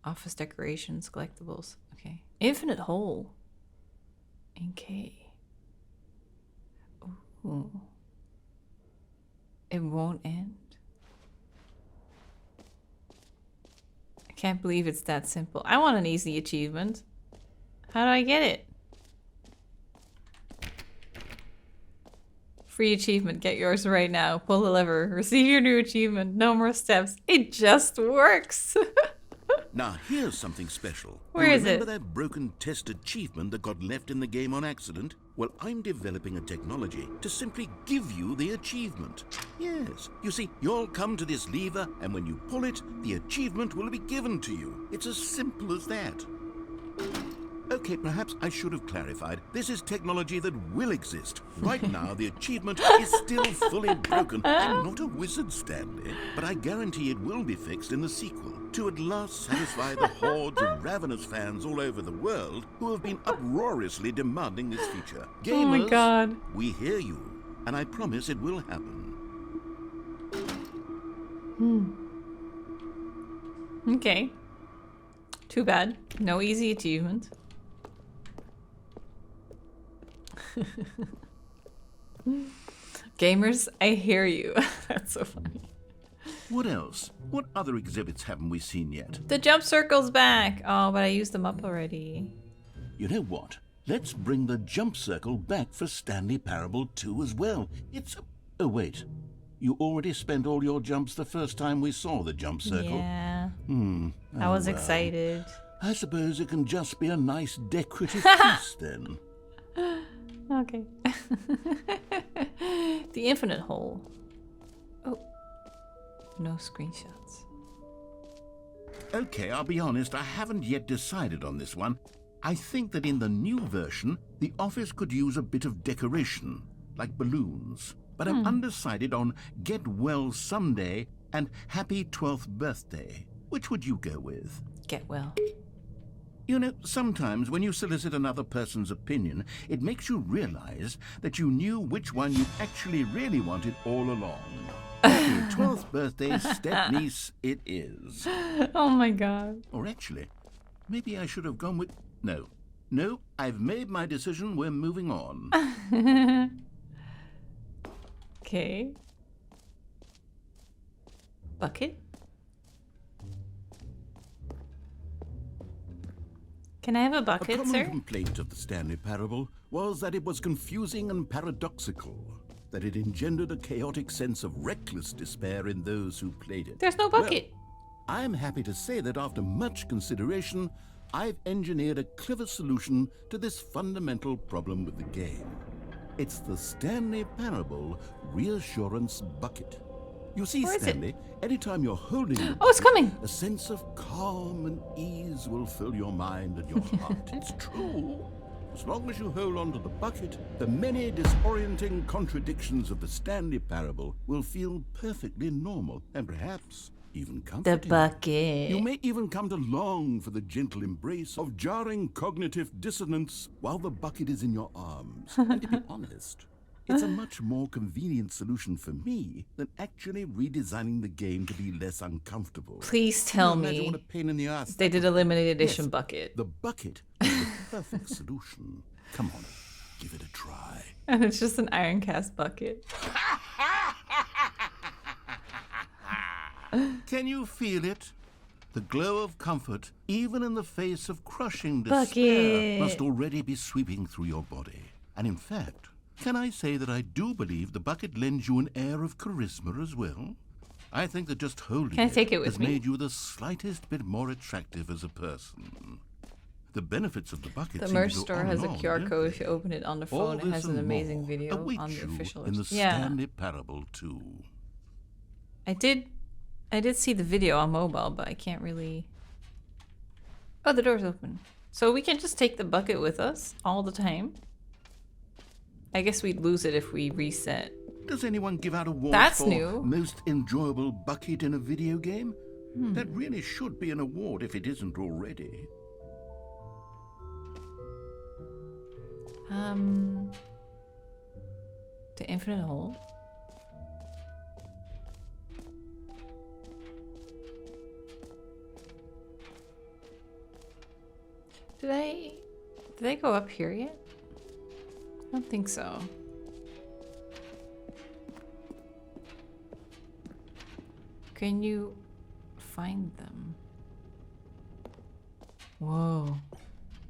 Office decorations. Collectibles. Okay. Infinite hole. In K. Ooh. It won't end. I can't believe it's that simple. I want an easy achievement. How do I get it? Free achievement. Get yours right now. Pull the lever. Receive your new achievement. No more steps. It just works. Now, here's something special. Where is remember it? that broken test achievement that got left in the game on accident? Well, I'm developing a technology to simply give you the achievement. Yes. You see, you'll come to this lever, and when you pull it, the achievement will be given to you. It's as simple as that. Okay, perhaps I should have clarified. This is technology that will exist. Right now, the achievement is still fully broken. I'm not a wizard, Stanley, but I guarantee it will be fixed in the sequel to at last satisfy the hordes of ravenous fans all over the world who have been uproariously demanding this feature. Gamers, Oh my god. we hear you, and I promise it will happen. Okay. Too bad. No easy achievement. Gamers, I hear you. That's so funny. What else? What other exhibits haven't we seen yet? The jump circle's back. Oh, but I used them up already. You know what? Let's bring the jump circle back for Stanley Parable 2 as well. Oh, wait. You already spent all your jumps the first time we saw the jump circle? Yeah. I I was excited. I suppose it can just be a nice decorative piece then. Okay. The infinite hole. Oh. No screenshots. Okay, I'll be honest, I haven't yet decided on this one. I think that in the new version, the office could use a bit of decoration, like balloons. But I'm undecided on Get Well Someday and Happy 12th Birthday. Which would you go with? Get well. You know, sometimes when you solicit another person's opinion, it makes you realize that you knew which one you actually really wanted all along. Happy 12th birthday, step-niece, it is. Oh my god. Or actually, maybe I should have gone with... No, I've made my decision, we're moving on. Okay. Bucket? Can I have a A bucket, common sir? complaint of the Stanley Parable was that it was confusing and paradoxical, that it engendered a chaotic sense of reckless despair in those who played it. There's no bucket. Well, I'm happy to say that after much consideration, I've engineered a clever solution to this fundamental problem with the game. It's the Stanley Parable Reassurance Bucket. You see, Where is it? Stanley, anytime you're holding the Oh, it's bucket, coming. a sense of calm and ease will fill your mind and your heart. It's true. As long as you hold on to the bucket, the many disorienting contradictions of the Stanley Parable will feel perfectly normal and perhaps even The comforting. bucket. You may even come to long for the gentle embrace of jarring cognitive dissonance while the bucket is in your arms. And to be honest, it's a much more convenient solution for me than actually redesigning the game to be less uncomfortable. Please tell Can you imagine me what a pain in the ass they did a limited edition Yes. bucket. The bucket is the perfect solution. Come on. Give it a try. And it's just an iron cast bucket. Can you feel it? The glow of comfort, even in the face of crushing despair, Bucket. must already be sweeping through your body. And in fact, can I say that I do believe the bucket lends you an air of charisma as well? I think that just holding Can I take it with has me? made you the slightest bit more attractive as a person. The benefits of the bucket The seem to merch go store on has a and on, QR don't code. If they? you open it on the All phone, it this has an and amazing more video awaits on the you official in the website. Yeah, Stanley Parable 2. I did see the video on mobile, but I can't really... Oh, the door's open. So we can just take the bucket with us all the time? I guess we'd lose it if we reset. Does anyone give out awards That's for new. most enjoyable bucket in a video game? That really should be an award if it isn't already. The infinite hole. Did I go up here yet? I don't think so. Can you find them? Whoa.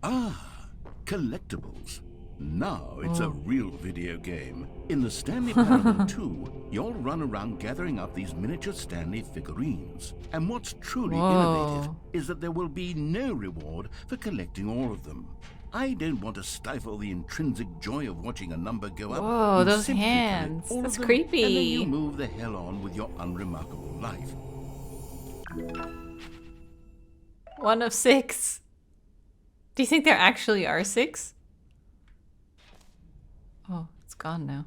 Ah, collectibles. Now it's a real video game. In the Stanley Parable 2, you'll run around gathering up these miniature Stanley figurines. And what's truly innovative is that there will be no reward for collecting all of them. I don't want to stifle the intrinsic joy of watching a number go up. Whoa, You those simply collect hands. all of That's them, creepy. And then you move the hell on with your unremarkable life. 1 of 6. Do you think there actually are 6? Oh, it's gone now.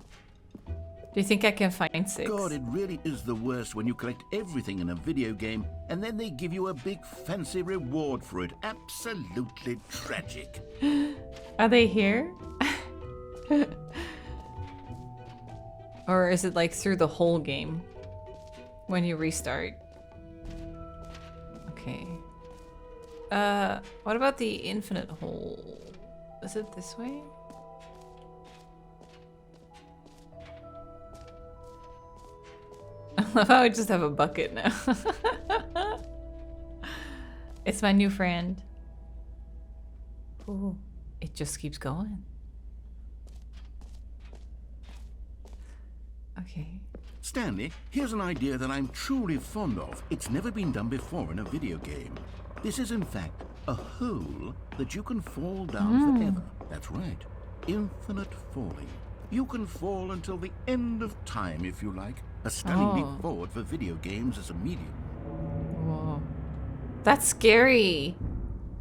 Do you think I can find 6? God, it really is the worst when you collect everything in a video game and then they give you a big fancy reward for it. Absolutely tragic. Are they here? Or is it like through the whole game when you restart? Okay. What about the infinite hole? Is it this way? I love how I just have a bucket now. It's my new friend. Ooh, it just keeps going. Okay. Stanley, here's an idea that I'm truly fond of. It's never been done before in a video game. This is, in fact, a hole that you can fall down forever. That's right. Infinite falling. You can fall until the end of time, if you like. A stunning leap forward for video games as a medium. Whoa. That's scary.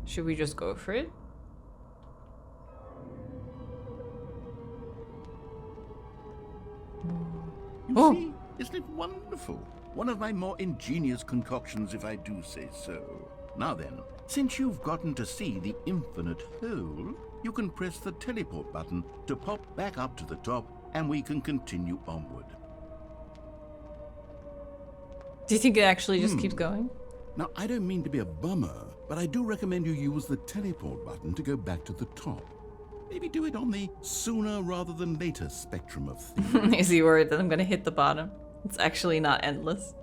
Should we just go for it? You see, isn't it wonderful? One of my more ingenious concoctions, if I do say so. Now then, since you've gotten to see the infinite hole, you can press the teleport button to pop back up to the top, and we can continue onward. Do you think it actually just keeps going? Now, I don't mean to be a bummer, but I do recommend you use the teleport button to go back to the top. Maybe do it on the sooner rather than later spectrum of things. Is he worried that I'm gonna hit the bottom? It's actually not endless.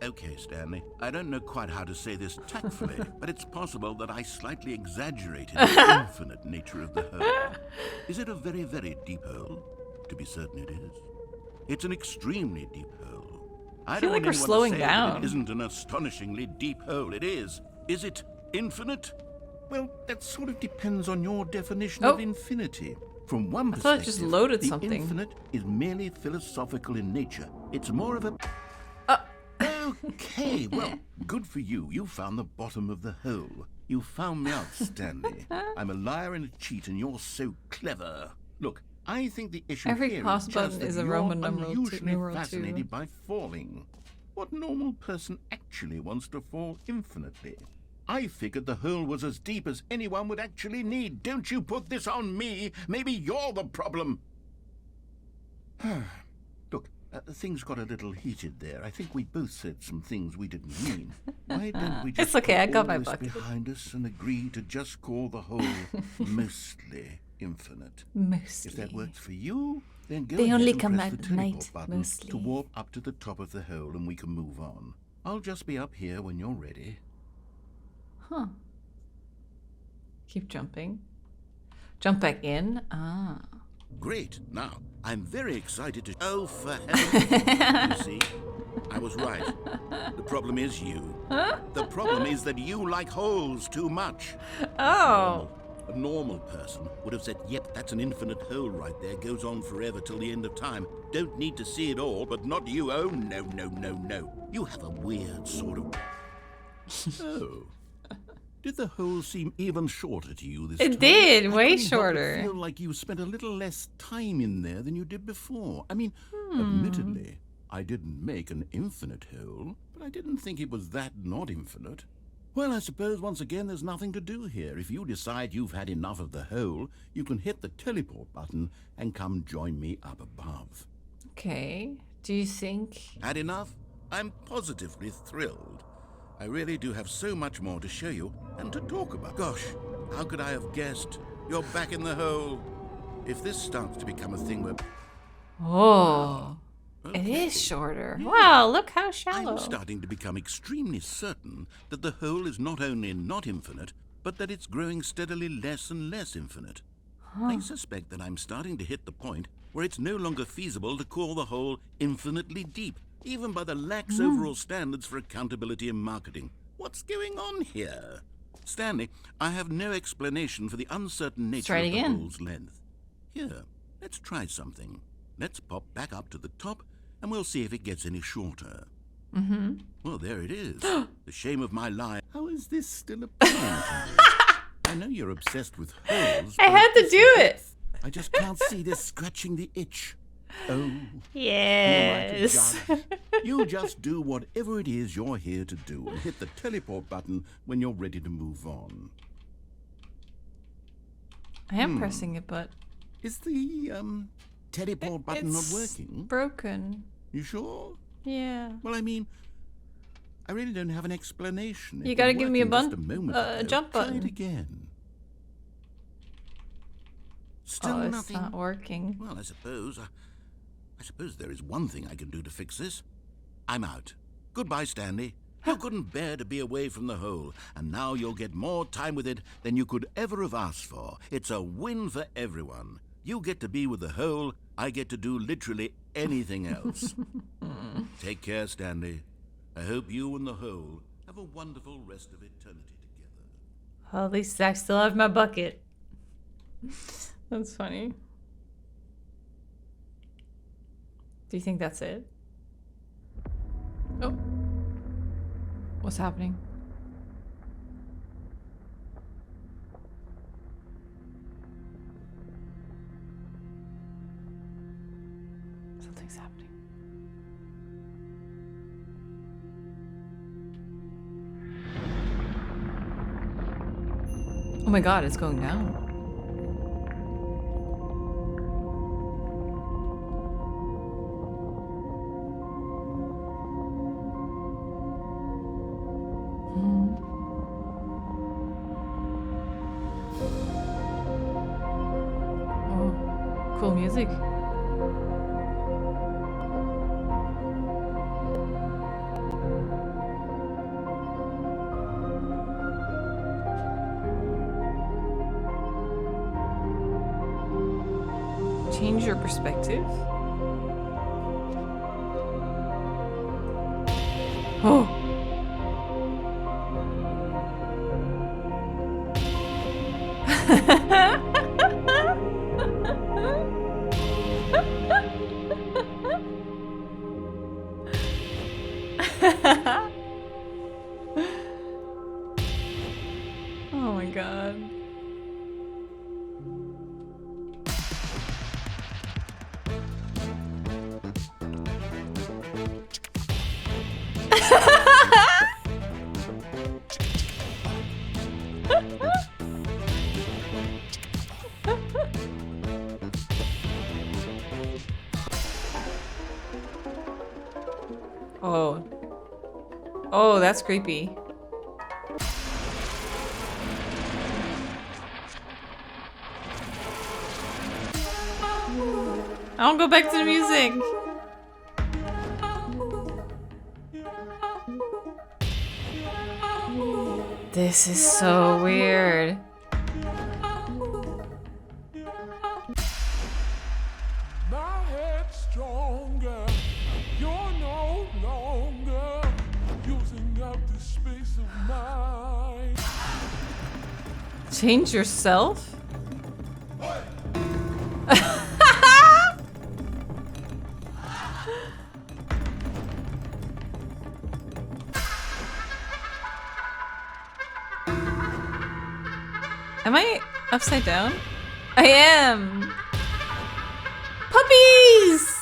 Okay, Stanley. I don't know quite how to say this tactfully, but it's possible that I slightly exaggerated the infinite nature of the hole. Is it a very, very deep hole? To be certain it is. It's an extremely deep hole. I feel don't like want we're anyone to slowing say that down. it isn't an astonishingly deep hole. It is. Is it infinite? Well, that sort of depends on your definition of infinity. From one I thought it perspective, just loaded the something. infinite is merely philosophical in nature. It's more of a... Okay, well, good for you. You found the bottom of the hole. You found me out, Stanley. I'm a liar and a cheat, and you're so clever. Look, I think the issue Every here pause is button just that is a you're Roman numeral unusually two. fascinated by falling. What normal person actually wants to fall infinitely? I figured the hole was as deep as anyone would actually need. Don't you put this on me. Maybe you're the problem. Look, Things got a little heated there. I think we both said some things we didn't mean. Why don't we just It's okay, I put got all my this bucket. behind us and agree to just call the whole mostly infinite? Mostly. If that works for you, then go They ahead only and come press at the teleport night, button mostly. to warp up to the top of the hole and we can move on. I'll just be up here when you're ready. Huh. Keep jumping. Jump back in. Ah. Great. Now, I'm very excited to... Oh, for heaven's sake. You see, I was right. The problem is you. Huh? The problem is that you like holes too much. Oh. A normal person would have said, yep, that's an infinite hole right there. Goes on forever till the end of time. Don't need to see it all, but not you. Oh, no, no, no, no. You have a weird sort of... Oh. Did the hole seem even shorter to you this time? It did, I way couldn't help but shorter. feel like you spent a little less time in there than you did before. I mean, admittedly, I didn't make an infinite hole, but I didn't think it was that not infinite. Well, I suppose once again there's nothing to do here. If you decide you've had enough of the hole, you can hit the teleport button and come join me up above. Okay. Do you think... Had enough? I'm positively thrilled. I really do have so much more to show you and to talk about. Gosh, how could I have guessed? You're back in the hole. If this starts to become a thing where... Oh. It Okay. is shorter. Wow, look how shallow. I'm starting to become extremely certain that the hole is not only not infinite, but that it's growing steadily less and less infinite. I suspect that I'm starting to hit the point where it's no longer feasible to call the hole infinitely deep, even by the lax overall standards for accountability in marketing. What's going on here? Stanley, I have no explanation for the uncertain nature try it of the again. hole's length. Here, let's try something. Let's pop back up to the top, and we'll see if it gets any shorter. Mm-hmm. Well, there it is. The shame of my life. How is this still appealing to you? I know you're obsessed with holes. I but had at to this do rate, it. I just can't see this scratching the itch. Oh, Yes. who am I to judge? You just do whatever it is you're here to do and hit the teleport button when you're ready to move on. I am pressing it, but Is the teleport button not it's working? broken. You sure? Yeah. Well, I mean, I really don't have an explanation. It You gotta was give me a working just moment a ago. jump Try button. it again. Still Oh, it's nothing. not working. Well, I suppose there is one thing I can do to fix this. I'm out. Goodbye, Stanley. You couldn't bear to be away from the hole, and now you'll get more time with it than you could ever have asked for. It's a win for everyone. You get to be with the hole, I get to do literally anything else. Take care, Stanley. I hope you and the hole have a wonderful rest of eternity together. Well, at least I still have my bucket. That's funny. Do you think that's it? Oh. What's happening? Something's happening. Oh my god, it's going down. Oh, cool music. Change your perspective. Oh. Oh my god. that's creepy. I don't go back to the music. This is so weird. My head's stronger. You're no longer using up the space of mine. Change yourself? Am I upside down? I am! Puppies!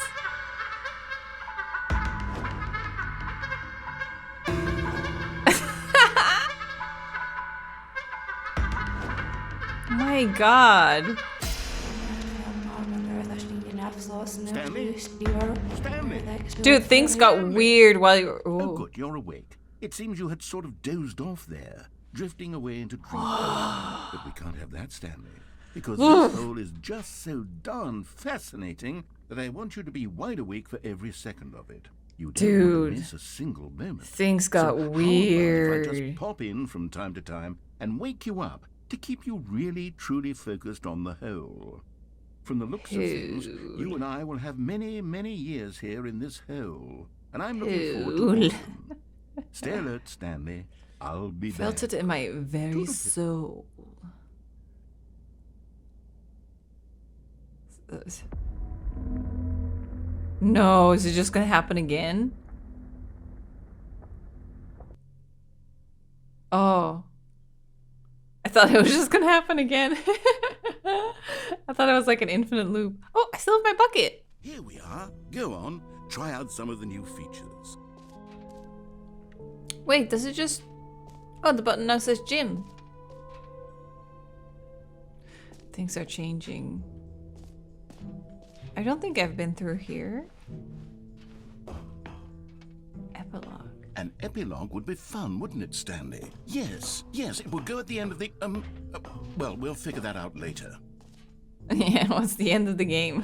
My god. Stanley? Stanley? Dude, things got weird while you were... Oh, Ooh. good, you're awake. It seems you had sort of dozed off there, drifting away into dreamland. But we can't have that, Stanley, because this hole is just so darn fascinating that I want you to be wide awake for every second of it. You don't want Dude. to miss a single moment. Things got So how about weird. if I just pop in from time to time and wake you up to keep you really, truly focused on the hole? From the looks of things, you and I will have many, many years here in this hole, and I'm looking forward to all of them. Stay alert, Stanley. I'll be back. Felt it in my very soul. No, is it just gonna happen again? Oh. I thought it was just gonna happen again. I thought it was like an infinite loop. Oh, I still have my bucket. Here we are. Go on. Try out some of the new features. Wait, does it just... Oh, the button now says gym. Things are changing. I don't think I've been through here. Epilogue. An epilogue would be fun, wouldn't it, Stanley? Yes, yes, it would go at the end of the, well, we'll figure that out later. Yeah, what's the end of the game?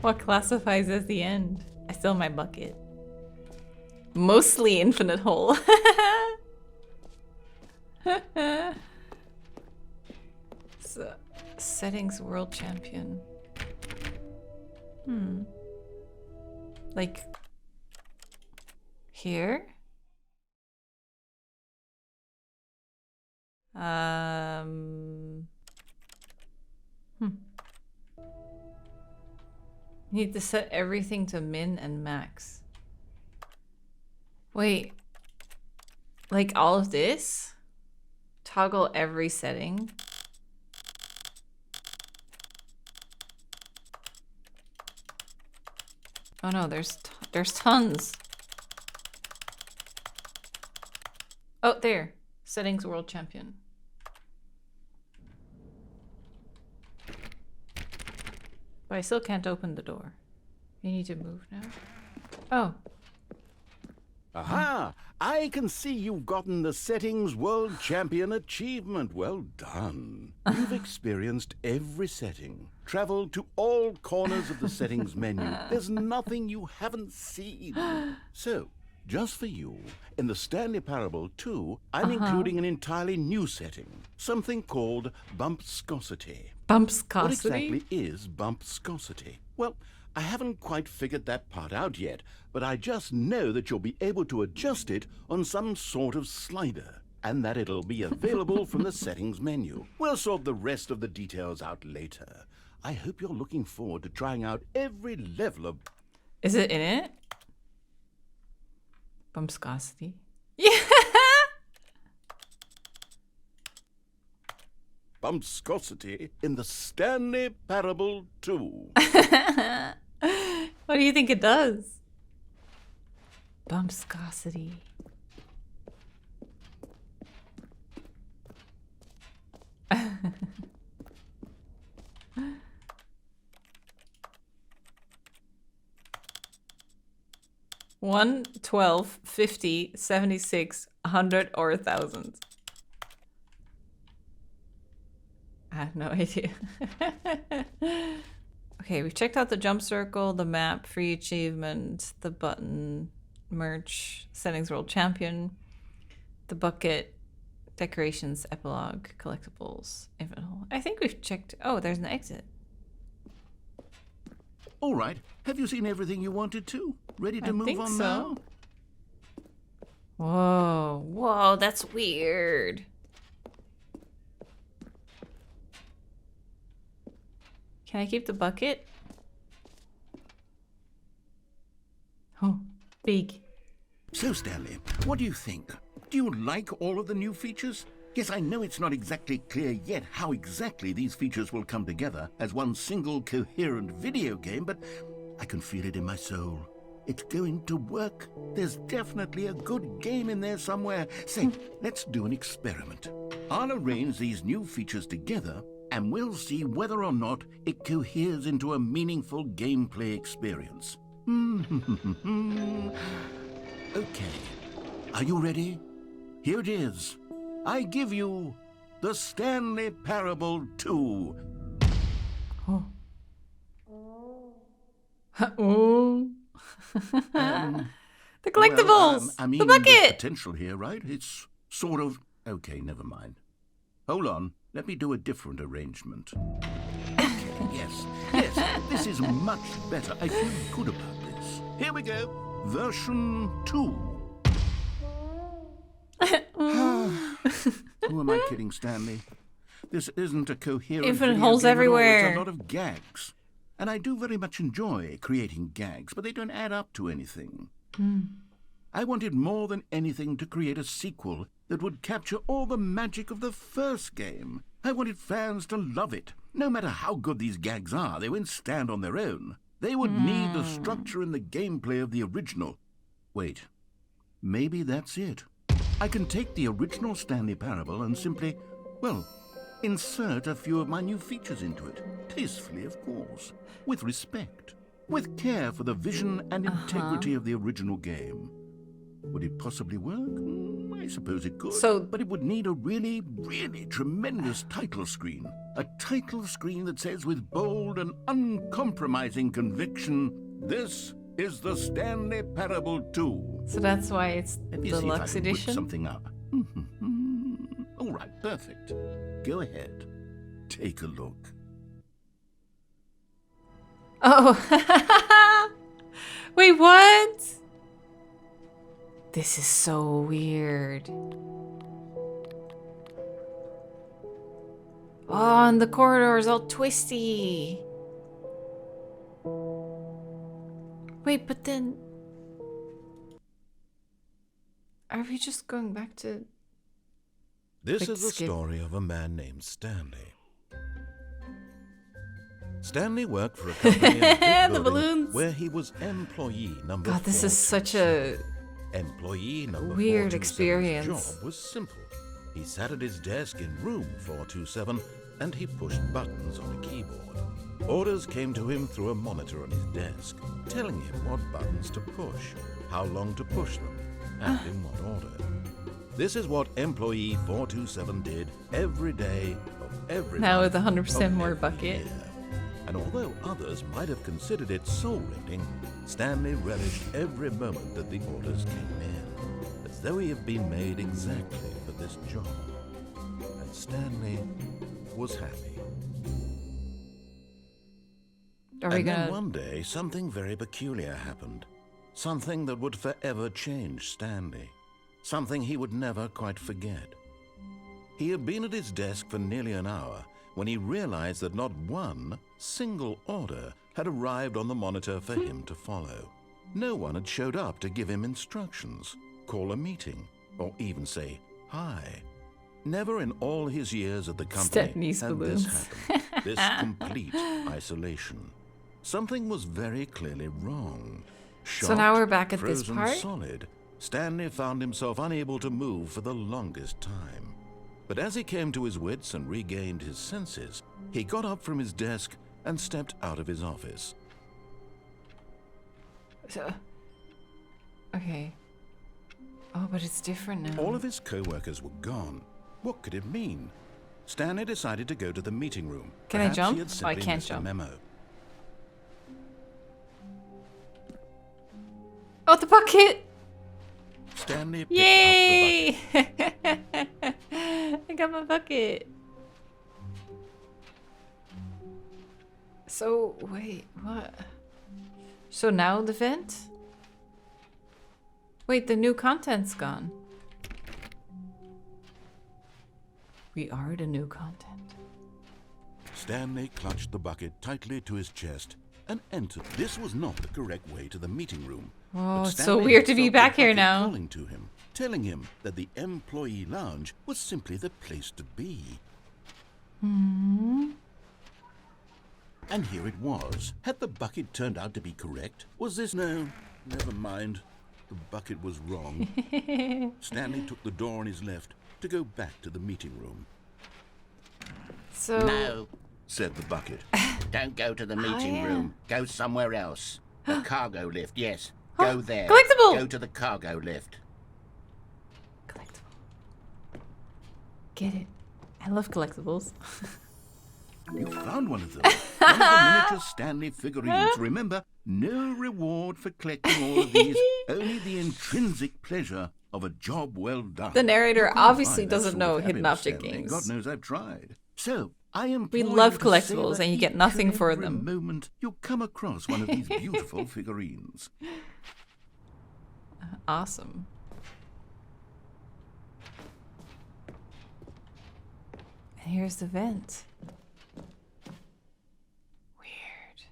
What classifies as the end? I still have my bucket. Mostly infinite hole. So, settings world champion. Like here? Need to set everything to min and max. Wait. Like all of this? Toggle every setting? Oh no, there's tons. Oh, there. Settings world champion. But I still can't open the door. You need to move now. Oh. Aha! I can see you've gotten the Settings World Champion achievement. Well done. You've experienced every setting, traveled to all corners of the settings menu. There's nothing you haven't seen. So, just for you, in the Stanley Parable 2, I'm including an entirely new setting, something called bumpscosity. Bumpscosity? What exactly is bumpscosity? Well, I haven't quite figured that part out yet, but I just know that you'll be able to adjust it on some sort of slider, and that it'll be available from the settings menu. We'll sort the rest of the details out later. I hope you're looking forward to trying out every level of... Is it in it? Bumpscosity? Yeah! bumpscosity in the Stanley Parable 2. What do you think it does? Bumpscosity. 1, 12, 50, 76, 100, or 1,000? I have no idea. Okay, we've checked out the jump circle, the map, free achievement, the button, merch, settings world champion, the bucket, decorations, epilogue, collectibles, infinite hole. I think we've checked. Oh, there's an exit. All right. Have you seen everything you wanted to? Ready to move on now? Whoa, whoa, that's weird. Can I keep the bucket? Oh, big. So, Stanley, what do you think? Do you like all of the new features? Yes, I know it's not exactly clear yet how exactly these features will come together as one single coherent video game, but I can feel it in my soul. It's going to work. There's definitely a good game in there somewhere. Say, let's do an experiment. I'll arrange these new features together, and we'll see whether or not it coheres into a meaningful gameplay experience. Okay. Are you ready? Here it is. I give you the Stanley Parable 2. Oh. Oh. The collectibles! Well, I mean, the bucket! there's potential here, right? It's sort of... Okay, never mind. Hold on. Let me do a different arrangement. Okay, yes, this is much better. I feel good about this. Here we go. Version 2. Who am I kidding, Stanley? This isn't a coherent Infinite video holes game at all. everywhere. It's a lot of gags. And I do very much enjoy creating gags, but they don't add up to anything. I wanted more than anything to create a sequel that would capture all the magic of the first game. I wanted fans to love it. No matter how good these gags are, they won't stand on their own. They would need the structure and the gameplay of the original. Wait, maybe that's it. I can take the original Stanley Parable and simply, well, insert a few of my new features into it. Tastefully, of course. With respect. With care for the vision and integrity of the original game. Would it possibly work? I suppose it could. But it would need a really, really tremendous title screen. A title screen that says with bold and uncompromising conviction, "This is the Stanley Parable 2. So that's why it's Deluxe edition? Something up. All right, perfect. Go ahead. Take a look. Oh. Wait, what? This is so weird. Oh, and the corridor is all twisty. Wait, but then... Are we just going back to... This is the story of a man named Stanley. Stanley worked for a company in a big the building balloons. where he was employee number God, this is such a employee number weird 427's experience. job was simple. He sat at his desk in room 427 and he pushed buttons on a keyboard. Orders came to him through a monitor on his desk, telling him what buttons to push, how long to push them, and in what order. This is what employee 427 did every day of every Now month with 100% of more every bucket. year. And although others might have considered it soul-rending, Stanley relished every moment that the orders came in, as though he had been made exactly for this job. And Stanley was happy. Then one day, something very peculiar happened. Something that would forever change Stanley. Something he would never quite forget. He had been at his desk for nearly an hour when he realized that not one single order had arrived on the monitor for him to follow. No one had showed up to give him instructions, call a meeting, or even say hi. Never in all his years at the company had this happened. This complete isolation. Something was very clearly wrong. Shocked, so now we're back at this frozen part? solid, Stanley found himself unable to move for the longest time. But as he came to his wits and regained his senses, he got up from his desk and stepped out of his office. Okay. Oh, but it's different now. All of his co-workers were gone. What could it mean? Stanley decided to go to the meeting room. Can I Perhaps jump? He had Oh, I simply can't missed a jump. memo. Oh, the bucket! Stanley picked Yay! up the bucket. I got my bucket. So, wait, what? So now the vent? Wait, the new content's gone. We are the new content. Stanley clutched the bucket tightly to his chest and entered. This was not the correct way to the meeting room. Oh, But it's so Stanley weird to had be felt the back here bucket now. calling to him, telling him that the employee lounge was simply the place to be. Hmm. And here it was. Had the bucket turned out to be correct? Was this no? Never mind. The bucket was wrong. Stanley took the door on his left to go back to the meeting room. So No, Said the bucket. don't go to the meeting yeah. room. Go somewhere else. The cargo lift, yes. Go there. collectible! Go to the cargo lift. collectible. Get it. I love collectibles. You found one of them. One of the miniature Stanley figurines. Remember, no reward for collecting all of these. Only the intrinsic pleasure of a job well done. The narrator You can't obviously buy that doesn't sort know of hidden happiness, object Stanley. games. God knows I've tried. So, I am. We love collectibles and you get nothing for them. Moment you come across one of these beautiful figurines. Awesome. And here's the vent. Weird.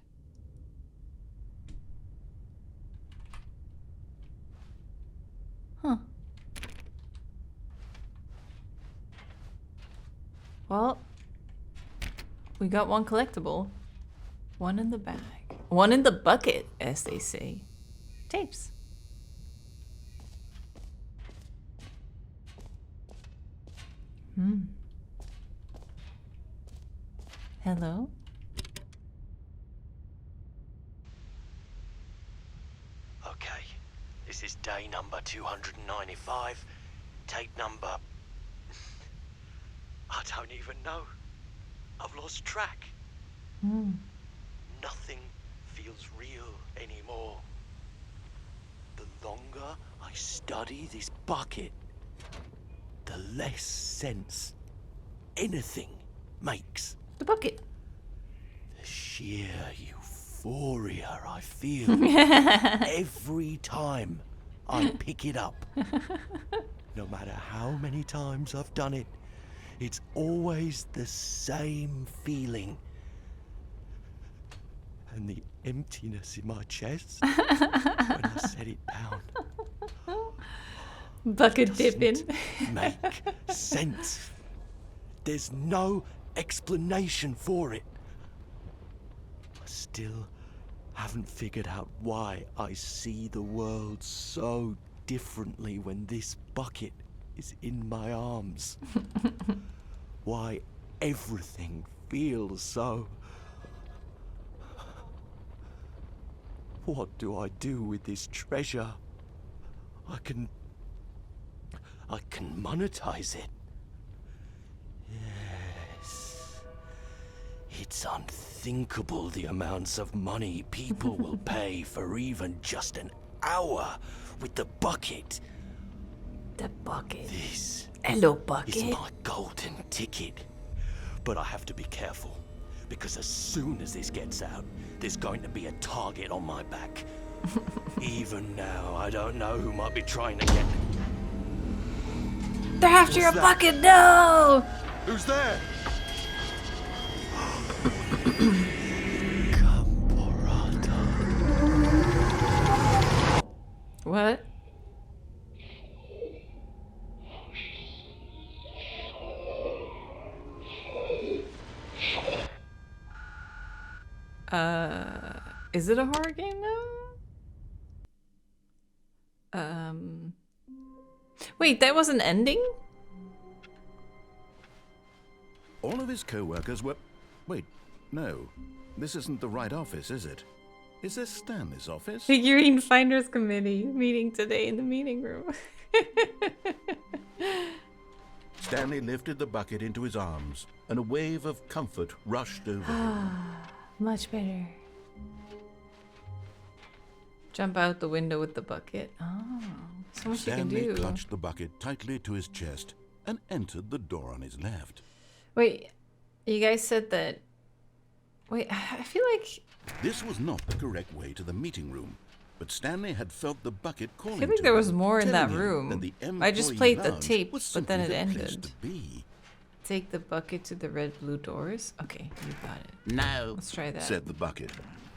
Huh. Well, we got one collectible. One in the bag. One in the bucket, as they say. Tapes. Hello? Okay, this is day number 295. Tape number... I don't even know. I've lost track. Nothing feels real anymore. The longer I study this bucket, the less sense anything makes. The bucket. The sheer euphoria I feel every time I pick it up. No matter how many times I've done it, it's always the same feeling. And the emptiness in my chest when I set it down. Bucket dipping. Make sense. There's no explanation for it. I still haven't figured out why I see the world so differently when this bucket is in my arms. Why everything feels so... What do I do with this treasure? I can monetize it. Yes. It's unthinkable the amounts of money people will pay for even just an hour with the bucket. The bucket. This Hello, is bucket. my golden ticket. But I have to be careful, because as soon as this gets out, there's going to be a target on my back. Even now, I don't know who might be trying to get me. They're after your that? bucket, no! Who's there? What? Is it a horror game now? Wait, that was an ending? All of his co-workers were... Wait, no. This isn't the right office, is it? Is this Stanley's office? Figurine Finders Committee meeting today in the meeting room. Stanley lifted the bucket into his arms, and a wave of comfort rushed over him. Much better. Jump out the window with the bucket. Oh, so much Stanley you can do. clutched the bucket tightly to his chest and entered the door on his left. Wait, you guys said that... Wait, I feel like... This was not the correct way to the meeting room, but Stanley had felt the bucket calling I feel like to there him, was more in that telling him room. that the I just employee played the lounge tape, was but then simply it the place ended. to be. Take the bucket to the red blue doors. Okay, you got it. No, Let's try that. Said the bucket.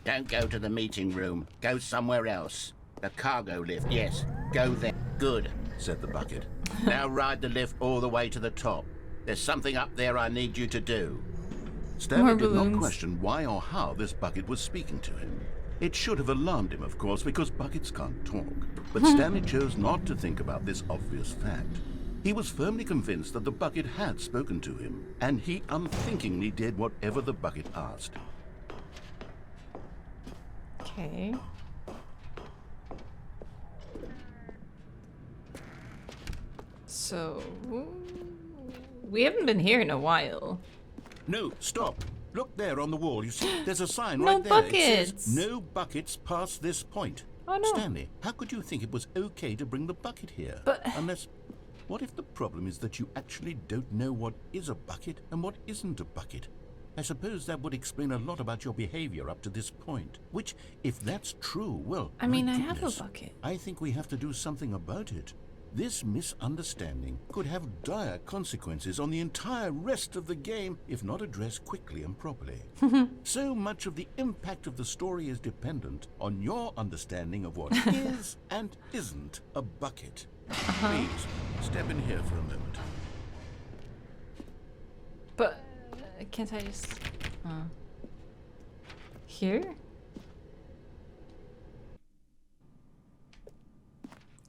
don't go to the meeting room. Go somewhere else. The cargo lift, yes. Go there. Good, Said the bucket. Now ride the lift all the way to the top. There's something up there I need you to do. Stanley More did not balloons. question why or how this bucket was speaking to him. It should have alarmed him, of course, because buckets can't talk. But Stanley chose not to think about this obvious fact. He was firmly convinced that the bucket had spoken to him, and he unthinkingly did whatever the bucket asked. Okay. So... We haven't been here in a while. No, stop. Look there on the wall. You see, there's a sign No right there. It buckets. says, no buckets past this point. Oh, no. Stanley, how could you think it was okay to bring the bucket here? But- Unless... What if the problem is that you actually don't know what is a bucket and what isn't a bucket? I suppose that would explain a lot about your behavior up to this point. Which, if that's true, well, I mean, my I have a goodness, bucket. I think we have to do something about it. This misunderstanding could have dire consequences on the entire rest of the game if not addressed quickly and properly. So much of the impact of the story is dependent on your understanding of what is and isn't a bucket. Please, step in here for a moment. But... can't I just... Here?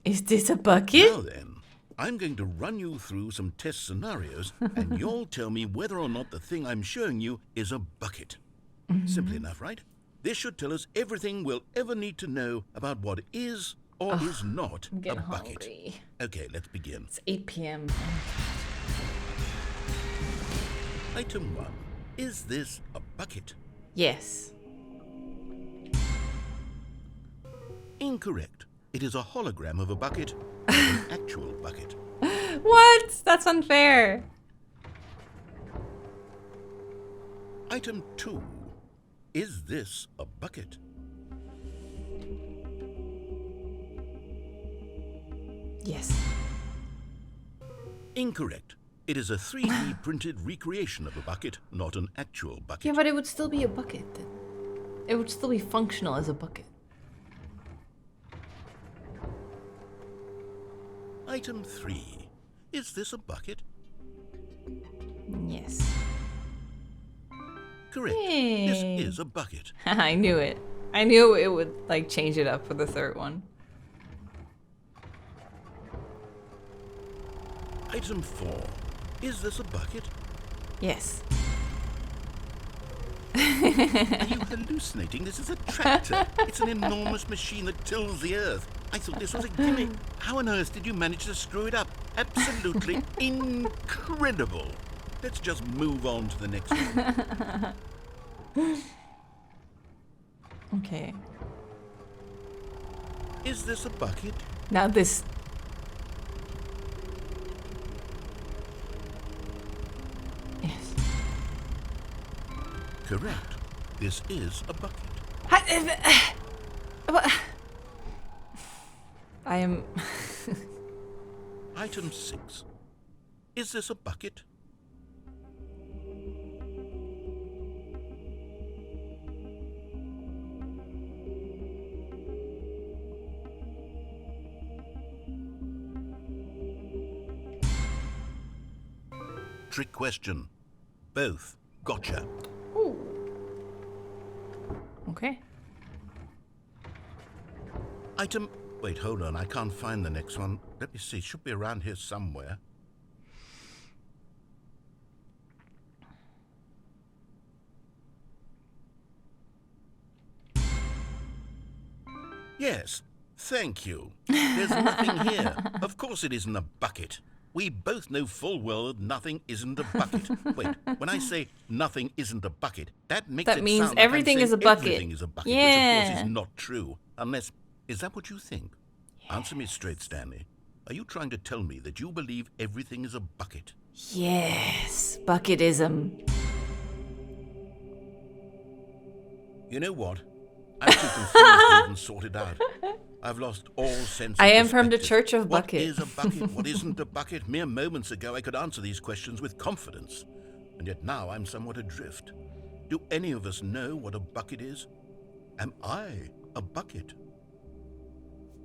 Is this a bucket? Now then, I'm going to run you through some test scenarios, and you'll tell me whether or not the thing I'm showing you is a bucket. Simple enough, right? This should tell us everything we'll ever need to know about what is or is not I'm a getting bucket. hungry. Okay, let's begin. It's 8 p.m. Item 1. Is this a bucket? Yes. Incorrect. It is a hologram of a bucket, not an actual bucket. What? That's unfair. Item 2. Is this a bucket? Yes. Incorrect. It is a 3D printed recreation of a bucket, not an actual bucket. Yeah, but it would still be a bucket then. It would still be functional as a bucket. Item 3. Is this a bucket? Yes. Correct. Yay. This is a bucket. I knew it. I knew it would like change it up for the third one. Item 4. Is this a bucket? Yes. Are you hallucinating? This is a tractor. It's an enormous machine that tills the earth. I thought this was a gimmick. How on earth did you manage to screw it up? Absolutely incredible. Let's just move on to the next one. Okay. Is this a bucket? Now this. Yes. Correct. This is a bucket. I am. Item 6. Is this a bucket? Trick question. Both. Gotcha. Ooh. Okay. Item... Wait, hold on. I can't find the next one. Let me see. It should be around here somewhere. Yes, thank you. There's nothing here. Of course it isn't a bucket. We both know full well that nothing isn't a bucket. Wait, when I say nothing isn't a bucket, that makes That it means sound like everything I'm is a saying bucket. everything is a bucket, Yeah. which of course is not true. Unless, is that what you think? Yes. Answer me straight, Stanley. Are you trying to tell me that you believe everything is a bucket? Yes, bucketism. You know what? I'm too confused to even sort it out. I've lost all sense of I am from the perspective. Church of Bucket. What is a bucket? What isn't a bucket? Mere moments ago I could answer these questions with confidence. And yet now I'm somewhat adrift. Do any of us know what a bucket is? Am I a bucket?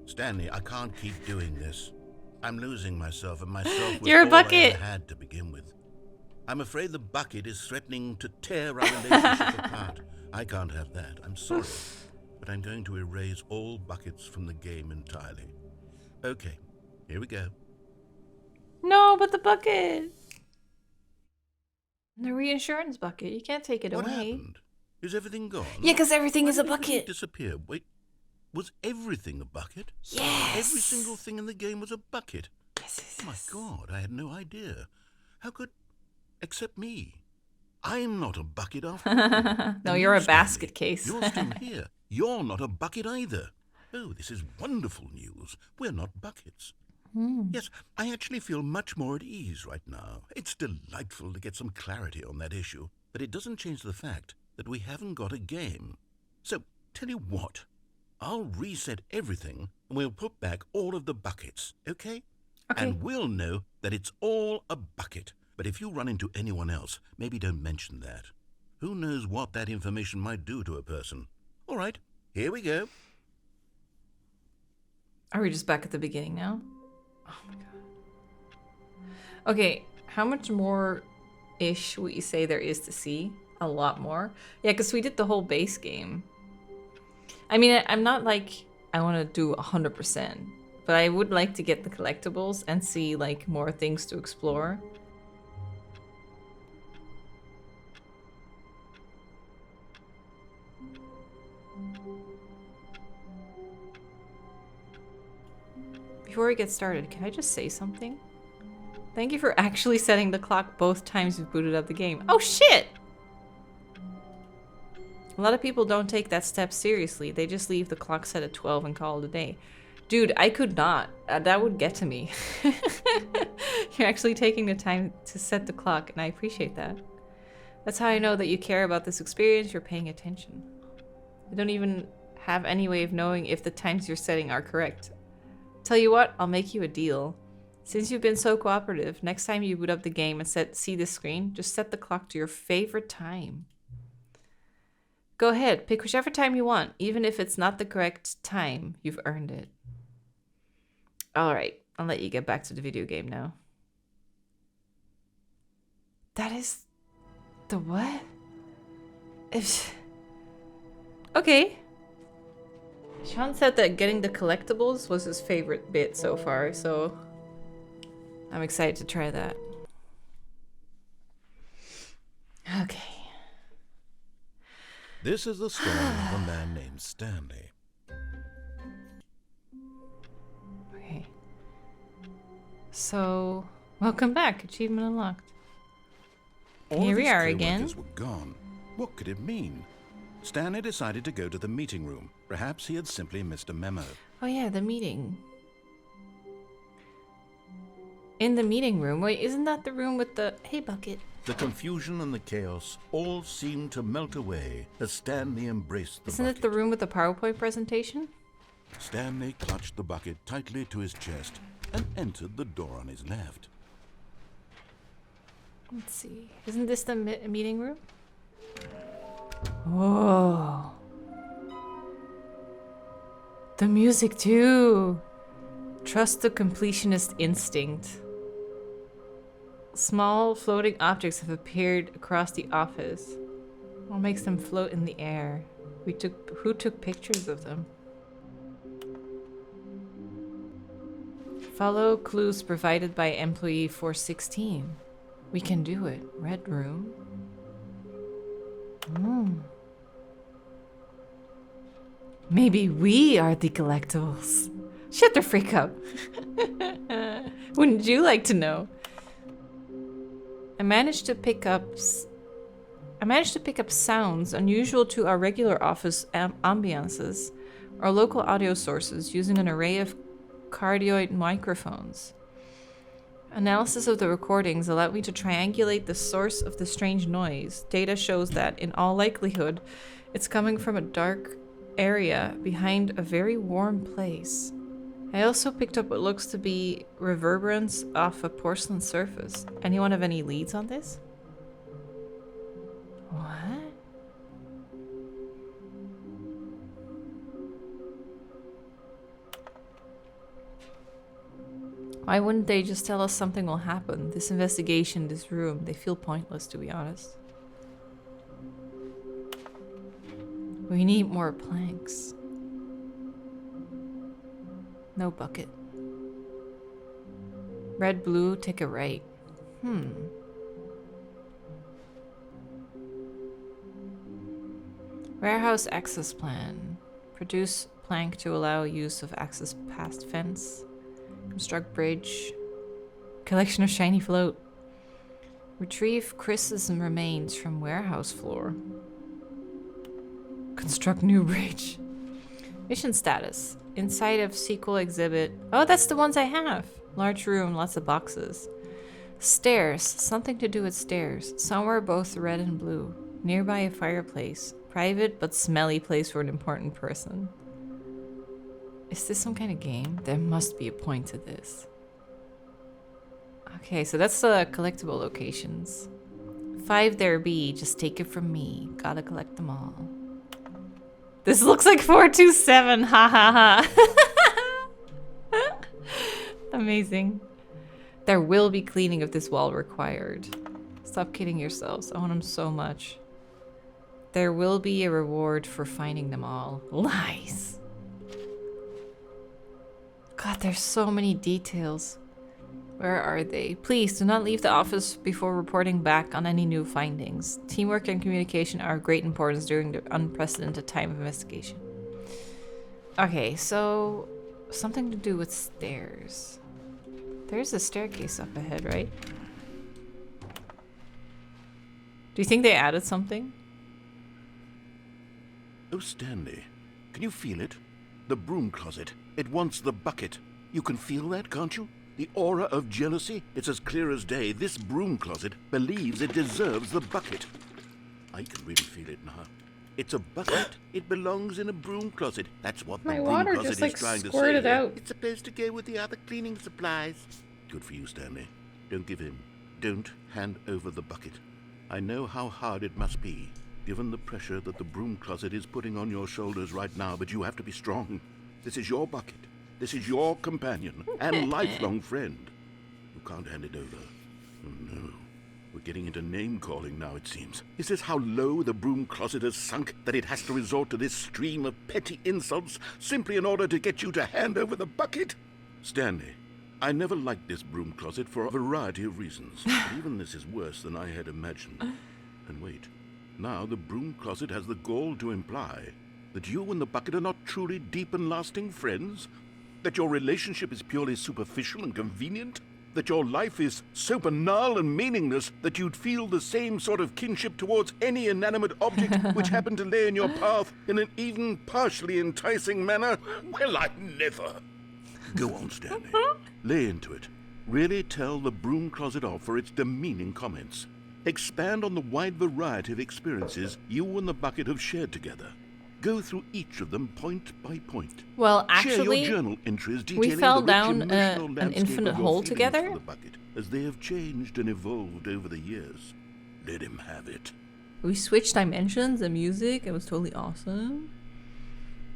Stanley, I can't keep doing this. I'm losing myself, and myself was You're a all bucket. I ever had to begin with. I'm afraid the bucket is threatening to tear our relationship apart. I can't have that. I'm sorry. But I'm going to erase all buckets from the game entirely. Okay, here we go. No, but the bucket. The reinsurance bucket. You can't take it What away. happened? Is everything gone? Yeah, because everything Why is a did everything bucket. disappear? Wait, was everything a bucket? Yes. Every single thing in the game was a bucket. Yes, Oh my God, I had no idea. How could... Except me. I'm not a bucket after all. No, And you're you, a Stanley, basket case. You're still here. You're not a bucket either. Oh, this is wonderful news. We're not buckets. Yes, I actually feel much more at ease right now. It's delightful to get some clarity on that issue, but it doesn't change the fact that we haven't got a game. So, tell you what, I'll reset everything and we'll put back all of the buckets, okay? Okay. And we'll know that it's all a bucket. But if you run into anyone else, maybe don't mention that. Who knows what that information might do to a person? All right, here we go. Are we just back at the beginning now? Oh my god. Okay, how much more-ish would you say there is to see? A lot more? Yeah, because we did the whole base game. I mean, I'm not like I want to do 100%, but I would like to get the collectibles and see like more things to explore. Before we get started, can I just say something? Thank you for actually setting the clock both times you booted up the game. Oh shit! A lot of people don't take that step seriously. They just leave the clock set at 12 and call it a day. Dude, I could not. That would get to me. You're actually taking the time to set the clock, and I appreciate that. That's how I know that you care about this experience. You're paying attention. I don't even have any way of knowing if the times you're setting are correct. Tell you what, I'll make you a deal. Since you've been so cooperative, next time you boot up the game and see this screen, just set the clock to your favorite time. Go ahead, pick whichever time you want, even if it's not the correct time. You've earned it. Alright, I'll let you get back to the video game now. That is... the what? Okay. Sean said that getting the collectibles was his favorite bit so far, so I'm excited to try that. Okay. This is the story of a man named Stanley. Okay. So, welcome back. Achievement unlocked. All Here of we his are co-workers again. were gone. What could it mean? Stanley decided to go to the meeting room. Perhaps he had simply missed a memo. Oh yeah, the meeting. In the meeting room? Wait, isn't that the room with the... Hey, Bucket. The confusion and the chaos all seemed to melt away as Stanley embraced the Isn't bucket. it the room with the PowerPoint presentation? Stanley clutched the bucket tightly to his chest and entered the door on his left. Let's see. Isn't this the meeting room? Whoa. The music too. Trust the completionist instinct. Small floating objects have appeared across the office. What makes them float in the air? Who took pictures of them? Follow clues provided by employee 416. We can do it. Red room. Maybe we are the collectibles. Shut the freak up. Wouldn't you like to know? I managed to pick up sounds unusual to our regular office ambiances or local audio sources using an array of cardioid microphones. Analysis of the recordings allowed me to triangulate the source of the strange noise. Data shows that, in all likelihood, it's coming from a dark area behind a very warm place. I also picked up what looks to be reverberance off a porcelain surface. Anyone have any leads on this? What? Why wouldn't they just tell us something will happen? This investigation, this room, they feel pointless, to be honest. We need more planks. No bucket. Red, blue, take a right. Warehouse access plan. Produce plank to allow use of access past fence. Construct bridge. Collection of shiny float. Retrieve Chris's remains from warehouse floor. Construct new bridge. Mission status. Inside of sequel exhibit. Oh, that's the ones I have. Large room, lots of boxes. Stairs. Something to do with stairs. Somewhere both red and blue. Nearby a fireplace. Private but smelly place for an important person. Is this some kind of game? There must be a point to this. Okay, so that's the collectible locations. 5 there be, just take it from me. Gotta collect them all. This looks like 427, ha ha ha. Amazing. There will be cleaning of this wall required. Stop kidding yourselves, I want them so much. There will be a reward for finding them all. Lies. God, there's so many details. Where are they? Please do not leave the office before reporting back on any new findings. Teamwork and communication are of great importance during the unprecedented time of investigation. Okay, so something to do with stairs. There's a staircase up ahead, right? Do you think they added something? Oh, Stanley, can you feel it? The broom closet. It wants the bucket. You can feel that, can't you? The aura of jealousy? It's as clear as day. This broom closet believes it deserves the bucket. I can really feel it now. It's a bucket. It belongs in a broom closet. That's what the broom closet is trying to say. Out. It's supposed to go with the other cleaning supplies. Good for you, Stanley. Don't give in. Don't hand over the bucket. I know how hard it must be, given the pressure that the broom closet is putting on your shoulders right now, but you have to be strong. This is your bucket. This is your companion and lifelong friend. You can't hand it over. Oh, no. We're getting into name-calling now, it seems. Is this how low the broom closet has sunk, that it has to resort to this stream of petty insults simply in order to get you to hand over the bucket? Stanley, I never liked this broom closet for a variety of reasons. But even this is worse than I had imagined. And wait, now the broom closet has the gall to imply that you and the bucket are not truly deep and lasting friends? That your relationship is purely superficial and convenient? That your life is so banal and meaningless that you'd feel the same sort of kinship towards any inanimate object which happened to lay in your path in an even partially enticing manner? Well, I never. Go on, Stanley. Lay into it. Really tell the broom closet off for its demeaning comments. Expand on the wide variety of experiences you and the bucket have shared together. Go through each of them point by point. Well, actually, share your journal entries we fell down an an infinite hole together. The bucket, as they have changed and evolved over the years. Let him have it. We switched dimensions and music. It was totally awesome.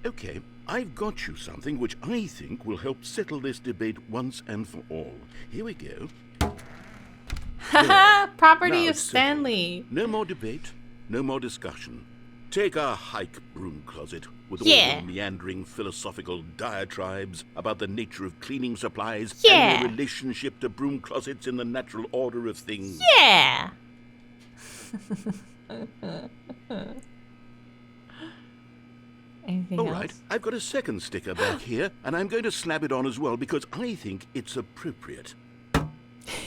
Okay, I've got you something which I think will help settle this debate once and for all. Here we go. Haha, property Now of it's settled. Stanley. No more debate, no more discussion. Take a hike, broom closet, with all Yeah. the meandering philosophical diatribes about the nature of cleaning supplies Yeah. and your relationship to broom closets in the natural order of things. Yeah. Anything All else? right, I've got a second sticker back here, and I'm going to slap it on as well because I think it's appropriate.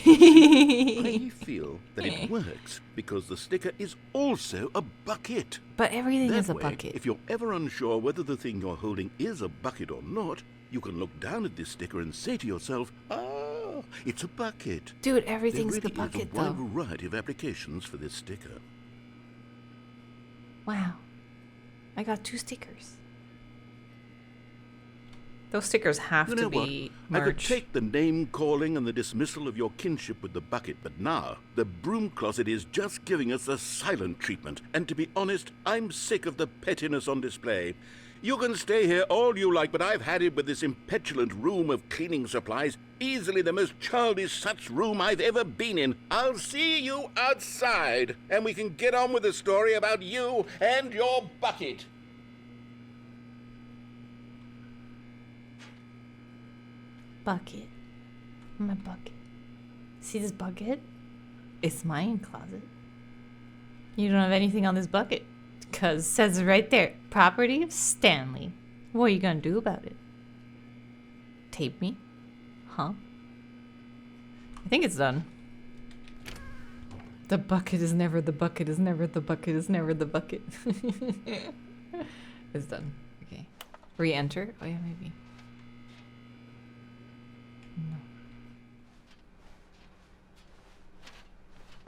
I feel that it works because the sticker is also a bucket. But everything That is a way, bucket. if you're ever unsure whether the thing you're holding is a bucket or not, you can look down at this sticker and say to yourself, ah, it's a bucket. Dude, everything's there the really bucket, is a wide though. variety of applications for this sticker. Wow. I got 2 stickers. Those stickers have You to know be what? I could merch. take the name calling and the dismissal of your kinship with the bucket, but now the Broom Closet is just giving us the silent treatment. And to be honest, I'm sick of the pettiness on display. You can stay here all you like, but I've had it with this impetulant room of cleaning supplies. Easily the most childish such room I've ever been in. I'll see you outside, and we can get on with the story about you and your bucket. Bucket. My bucket. See this bucket? It's mine closet. You don't have anything on this bucket. Because it says it right there. Property of Stanley. What are you going to do about it? Tape me? Huh? I think it's done. The bucket is never the bucket is never the bucket is never the bucket. It's done. Okay. Re-enter? Oh yeah, maybe. No.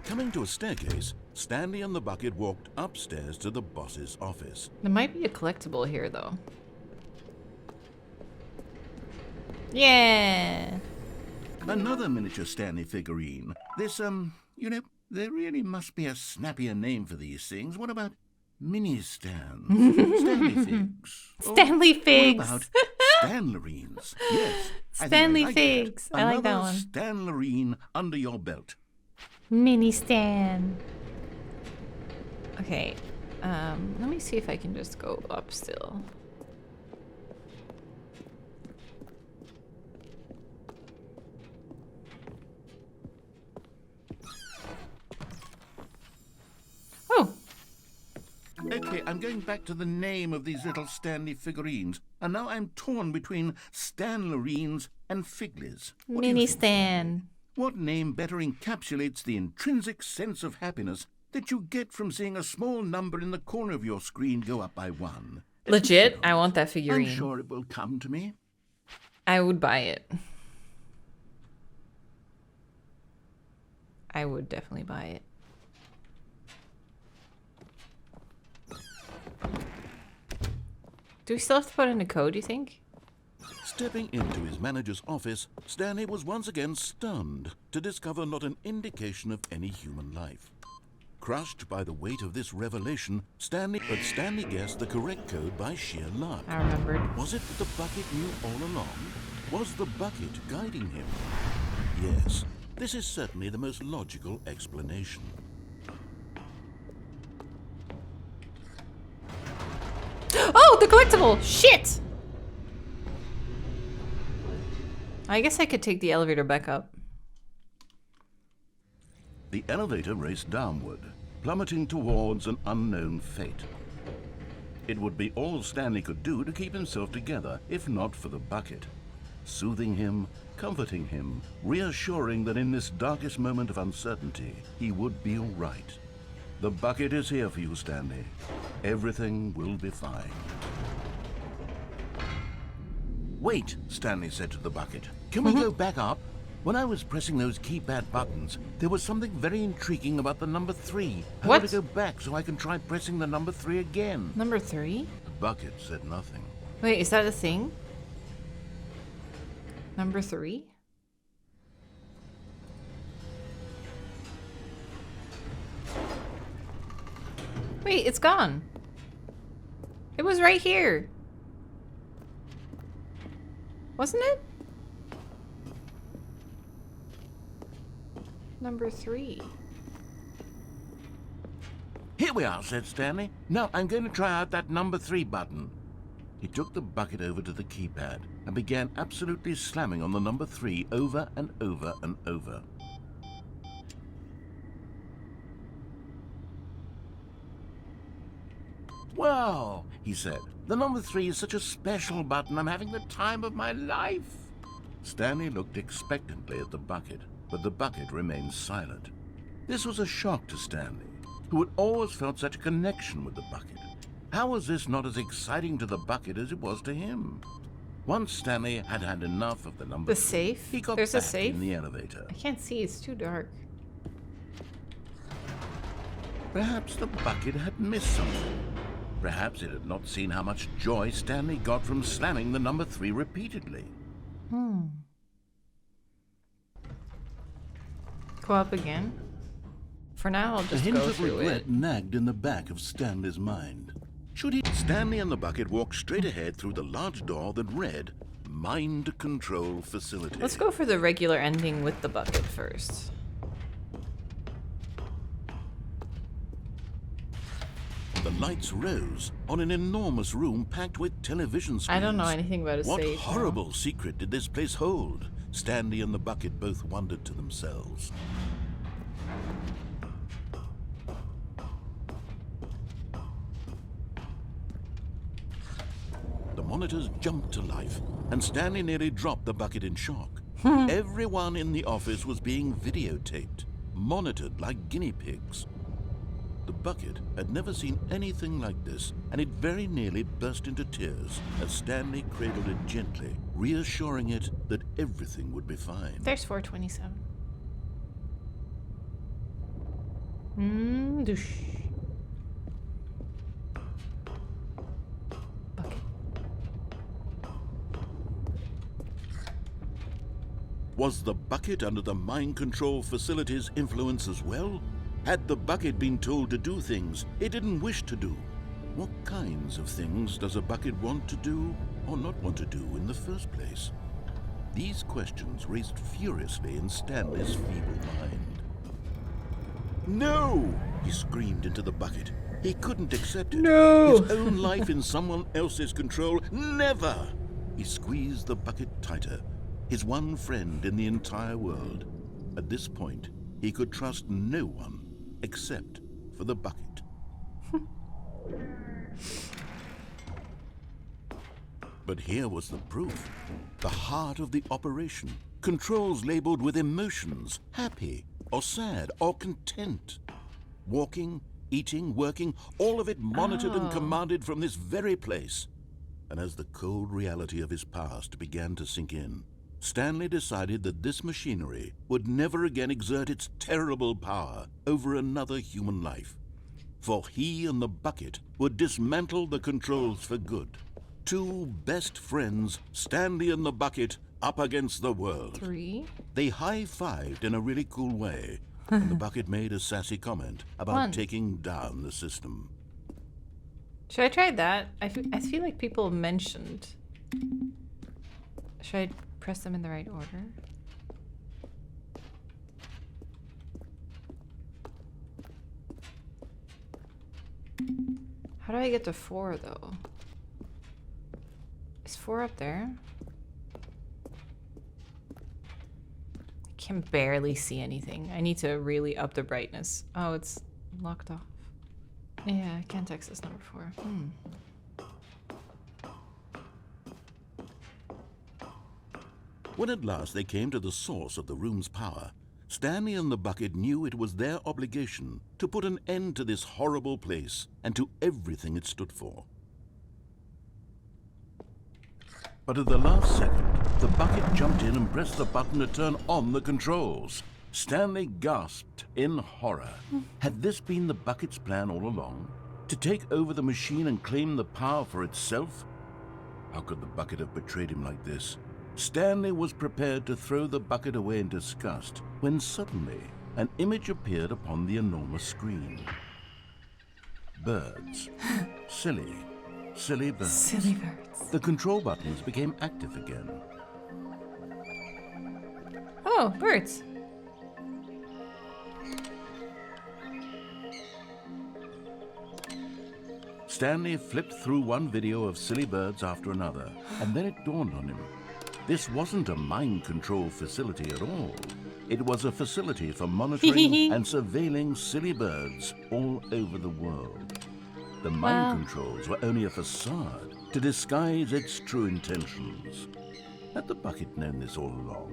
Coming to a staircase, Stanley and the bucket walked upstairs to the boss's office. There might be a collectible here, though. Yeah! Another miniature Stanley figurine. This, you know, there really must be a snappier name for these things. What about mini stands? Stanley figs. Stanley figs! What about Stanlerines? Yes. Stanley I think figs. I like that Another one. Stanlerine under your belt. Mini Stan. Okay. Let me see if I can just go up still. Oh! Okay, I'm going back to the name of these little Stanley figurines. And now I'm torn between Stanlerines and Figlies. What do you Mini think? Stan. What name better encapsulates the intrinsic sense of happiness that you get from seeing a small number in the corner of your screen go up by 1? Legit, I want that figurine. I'm sure it will come to me. I would buy it. I would definitely buy it. Do we still have to put in a code, you think? Stepping into his manager's office, Stanley was once again stunned to discover not an indication of any human life. Crushed by the weight of this revelation, Stanley guessed the correct code by sheer luck. I remembered. Was it that the bucket knew all along? Was the bucket guiding him? Yes, this is certainly the most logical explanation. Oh, the collectible! Shit! I guess I could take the elevator back up. The elevator raced downward, plummeting towards an unknown fate. It would be all Stanley could do to keep himself together, if not for the bucket. Soothing him, comforting him, reassuring that in this darkest moment of uncertainty, he would be all right. The bucket is here for you, Stanley. Everything will be fine. Wait, Stanley said to the bucket. Can we go back up? When I was pressing those keypad buttons, there was something very intriguing about the number 3. I What? want to go back so I can try pressing the number 3 again. Number 3? The bucket said nothing. Wait, is that a thing? Number 3? Wait, it's gone. It was right here. Wasn't it? Number 3. Here we are, said Stanley. Now I'm going to try out that number 3 button. He took the bucket over to the keypad and began absolutely slamming on the number 3 over and over and over. Well, he said, the number 3 is such a special button. I'm having the time of my life. Stanley looked expectantly at the bucket, but the bucket remained silent. This was a shock to Stanley, who had always felt such a connection with the bucket. How was this not as exciting to the bucket as it was to him? Once Stanley had had enough of the number 3, safe? he got There's a back safe? in the elevator. I can't see, it's too dark. Perhaps the bucket had missed something. Perhaps it had not seen how much joy Stanley got from slamming the number 3 repeatedly. Go up again? For now, I'll A just hint go of through regret it. nagged in the back of Stanley's mind. Should he? Stanley and the bucket walked straight ahead through the large door that read, Mind Control Facility. Let's go for the regular ending with the bucket first. The lights rose on an enormous room packed with television screens. I don't know anything about a What safe. horrible secret did this place hold? Stanley and the bucket both wondered to themselves. The monitors jumped to life, and Stanley nearly dropped the bucket in shock. Everyone in the office was being videotaped, monitored like guinea pigs. The bucket had never seen anything like this, and it very nearly burst into tears as Stanley cradled it gently, reassuring it that everything would be fine. There's 427. Douche. Bucket. Was the bucket under the mind control facility's influence as well? Had the bucket been told to do things it didn't wish to do? What kinds of things does a bucket want to do or not want to do in the first place? These questions raced furiously in Stanley's feeble mind. No! He screamed into the bucket. He couldn't accept it. No! His own life in someone else's control. Never! He squeezed the bucket tighter. His one friend in the entire world. At this point, he could trust no one except for the bucket. But here was the proof. The heart of the operation. Controls labeled with emotions, happy or sad or content. Walking, eating, working, all of it monitored and commanded from this very place. And as the cold reality of his past began to sink in, Stanley decided that this machinery would never again exert its terrible power over another human life. For he and the bucket would dismantle the controls for good. Two best friends, Stanley and the bucket, up against the world. 3. They high-fived in a really cool way, and the bucket made a sassy comment about 1. taking down the system. Should I try that? I feel like people mentioned. Should I press them in the right order? How do I get to 4 though? Is 4 up there? I can barely see anything. I need to really up the brightness. Oh, it's locked off. Yeah, I can't access number 4. When at last they came to the source of the room's power, Stanley and the bucket knew it was their obligation to put an end to this horrible place and to everything it stood for. But at the last second, the bucket jumped in and pressed the button to turn on the controls. Stanley gasped in horror. Had this been the bucket's plan all along? To take over the machine and claim the power for itself? How could the bucket have betrayed him like this? Stanley was prepared to throw the bucket away in disgust when suddenly an image appeared upon the enormous screen. Birds. Silly birds. Silly birds. The control buttons became active again. Oh, birds. Stanley flipped through one video of silly birds after another, and then it dawned on him. This wasn't a mind control facility at all. It was a facility for monitoring and surveilling silly birds all over the world. The mind controls were only a facade to disguise its true intentions. Had the bucket known this all along?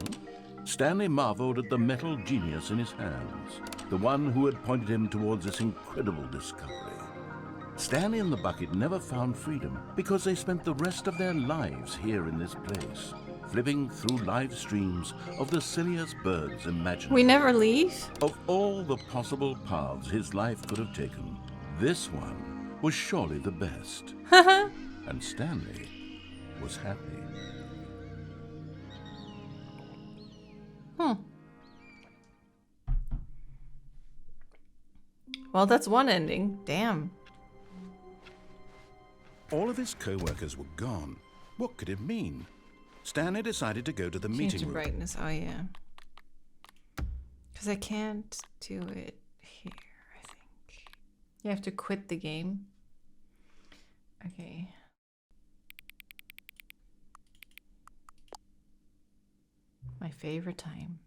Stanley marveled at the metal genius in his hands, the one who had pointed him towards this incredible discovery. Stanley and the bucket never found freedom because they spent the rest of their lives here in this place, flipping through live streams of the silliest birds imaginable. We never leave? Of all the possible paths his life could have taken, this one was surely the best. And Stanley was happy. Well, that's one ending. Damn. All of his co-workers were gone. What could it mean? Stanley decided to go to the Change meeting the room. brightness. Oh, yeah. Because I can't do it here, I think. You have to quit the game. Okay. My favorite time.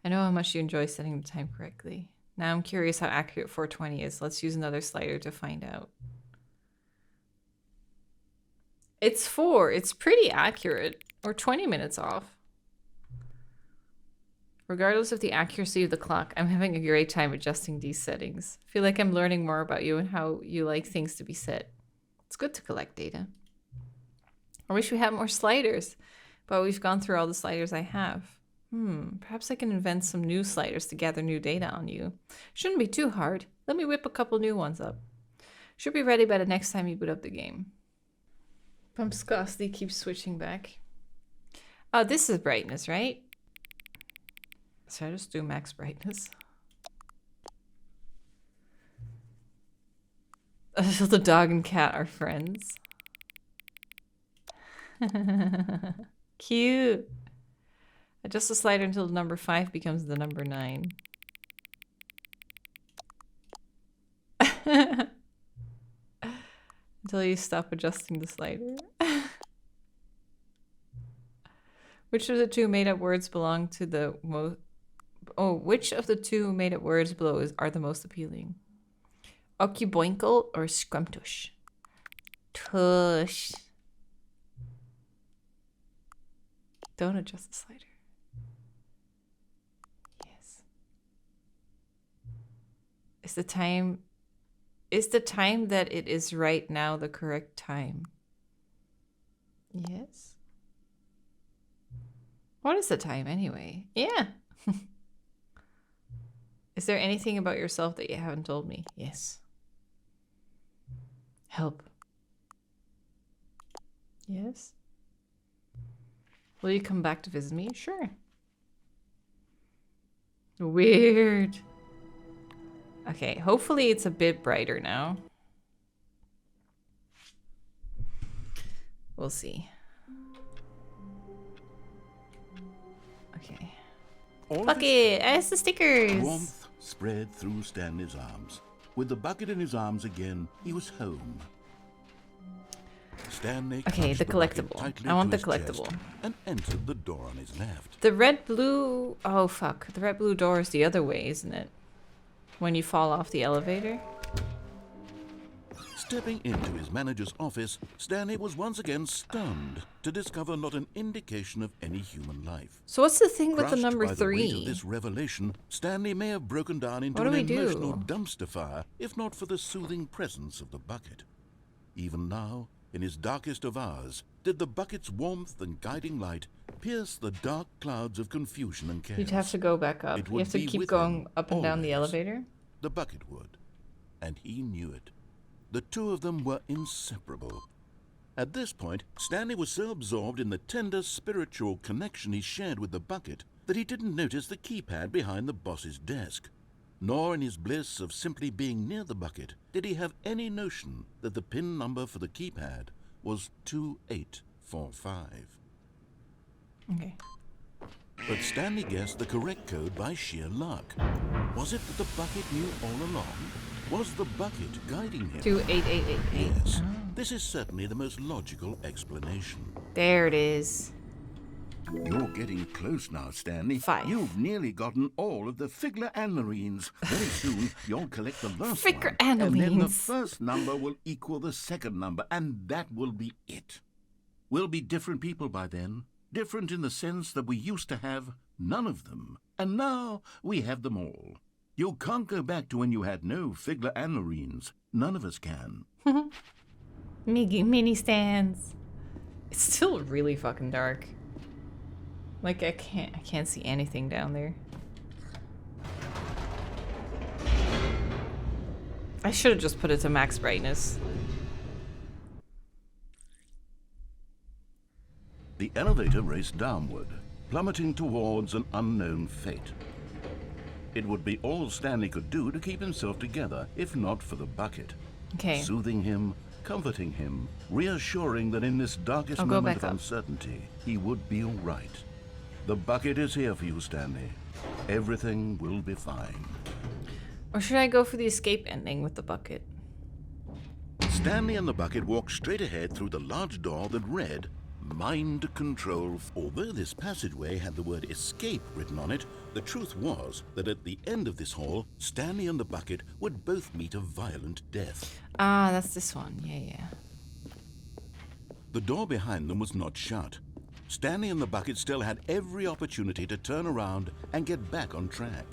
I know how much you enjoy setting the time correctly. Now I'm curious how accurate 420 is. Let's use another slider to find out. It's 4. It's pretty accurate. Or 20 minutes off. Regardless of the accuracy of the clock, I'm having a great time adjusting these settings. I feel like I'm learning more about you and how you like things to be set. It's good to collect data. I wish we had more sliders, but we've gone through all the sliders I have. Perhaps I can invent some new sliders to gather new data on you. Shouldn't be too hard. Let me whip a couple new ones up. Should be ready by the next time you boot up the game. Pumpscosty keeps switching back. Oh, this is brightness, right? So I just do max brightness. So the dog and cat are friends. Cute. Adjust the slider until the number 5 becomes the number 9. Until you stop adjusting the slider. Which of the two made-up words belong to the most... Oh, which of the two made-up words below are the most appealing? Occuboinkle or scrumptush? Tush. Don't adjust the slider. Yes. Is the time that it is right now the correct time? Yes. What is the time anyway? Yeah. Is there anything about yourself that you haven't told me? Yes. Help. Yes. Will you come back to visit me? Sure. Weird. Okay, hopefully it's a bit brighter now. We'll see. Okay. Fuck it! It's the stickers! Warmth spread through Stanley's arms. With the bucket in his arms again, he was home. Stanley okay, the collectible. I want the collectible. And entered the door on his left. The red-blue... Oh, fuck. The red-blue door is the other way, isn't it? When you fall off the elevator? Stepping into his manager's office, Stanley was once again stunned to discover not an indication of any human life. So what's the thing with the Crushed number by the weight 3? of this revelation, Stanley may have broken down into What do an we emotional do? dumpster fire if not for the soothing presence of the bucket. Even now, in his darkest of hours, did the bucket's warmth and guiding light pierce the dark clouds of confusion and chaos. You'd have to go back up. It You would have to be keep with going him up and down the always. elevator. The bucket would, and he knew it. The two of them were inseparable. At this point, Stanley was so absorbed in the tender spiritual connection he shared with the bucket that he didn't notice the keypad behind the boss's desk. Nor in his bliss of simply being near the bucket did he have any notion that the PIN number for the keypad was 2845. Okay. But Stanley guessed the correct code by sheer luck. Was it that the bucket knew all along? Was the bucket guiding him? 28888. Yes. This is certainly the most logical explanation. There it is. You're getting close now, Stanley. 5. You've nearly gotten all of the Figler Anilines. Very soon, you'll collect the last Figure one. And then the Anilines. first number will equal the second number, and that will be it. We'll be different people by then. Different in the sense that we used to have none of them. And now we have them all. You can't go back to when you had no Figler Anilines. None of us can. Mini stands. It's still really fucking dark. Like I can't see anything down there. I should have just put it to max brightness. The elevator raced downward, plummeting towards an unknown fate. It would be all Stanley could do to keep himself together, if not for the bucket. Okay. Soothing him, comforting him, reassuring that in this darkest I'll go moment back of up. uncertainty, he would be all right. The bucket is here for you, Stanley. Everything will be fine. Or should I go for the escape ending with the bucket? Stanley and the bucket walked straight ahead through the large door that read, Mind Control. Although this passageway had the word escape written on it, the truth was that at the end of this hall, Stanley and the bucket would both meet a violent death. Ah, that's this one. Yeah. The door behind them was not shut. Stanley and the bucket still had every opportunity to turn around and get back on track.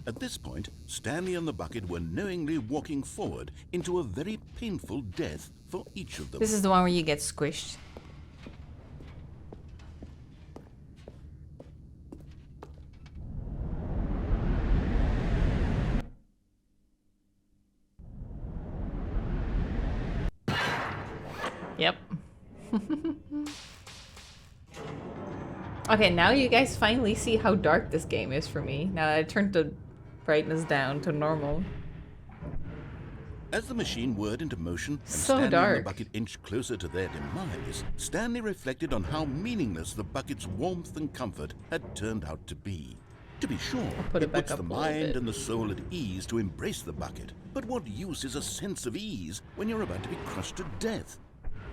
At this point, Stanley and the bucket were knowingly walking forward into a very painful death for each of them. This is the one where you get squished. Yep. Okay, now you guys finally see how dark this game is for me. Now that I turned the brightness down to normal. As the machine whirred into motion and So Stanley and dark. the bucket inched closer to their demise, Stanley reflected on how meaningless the bucket's warmth and comfort had turned out to be. To be sure, put it it back puts up the a little mind bit. and the soul at ease to embrace the bucket. But what use is a sense of ease when you're about to be crushed to death?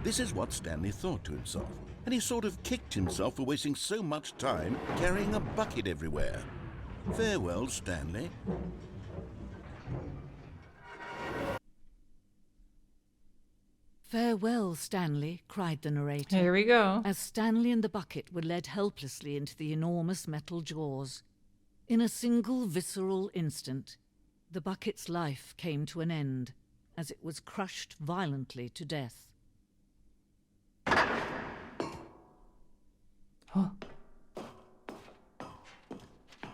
This is what Stanley thought to himself, and he sort of kicked himself for wasting so much time carrying a bucket everywhere. Farewell, Stanley. Farewell, Stanley, cried the narrator. Here we go. As Stanley and the bucket were led helplessly into the enormous metal jaws. In a single visceral instant, the bucket's life came to an end as it was crushed violently to death. Oh.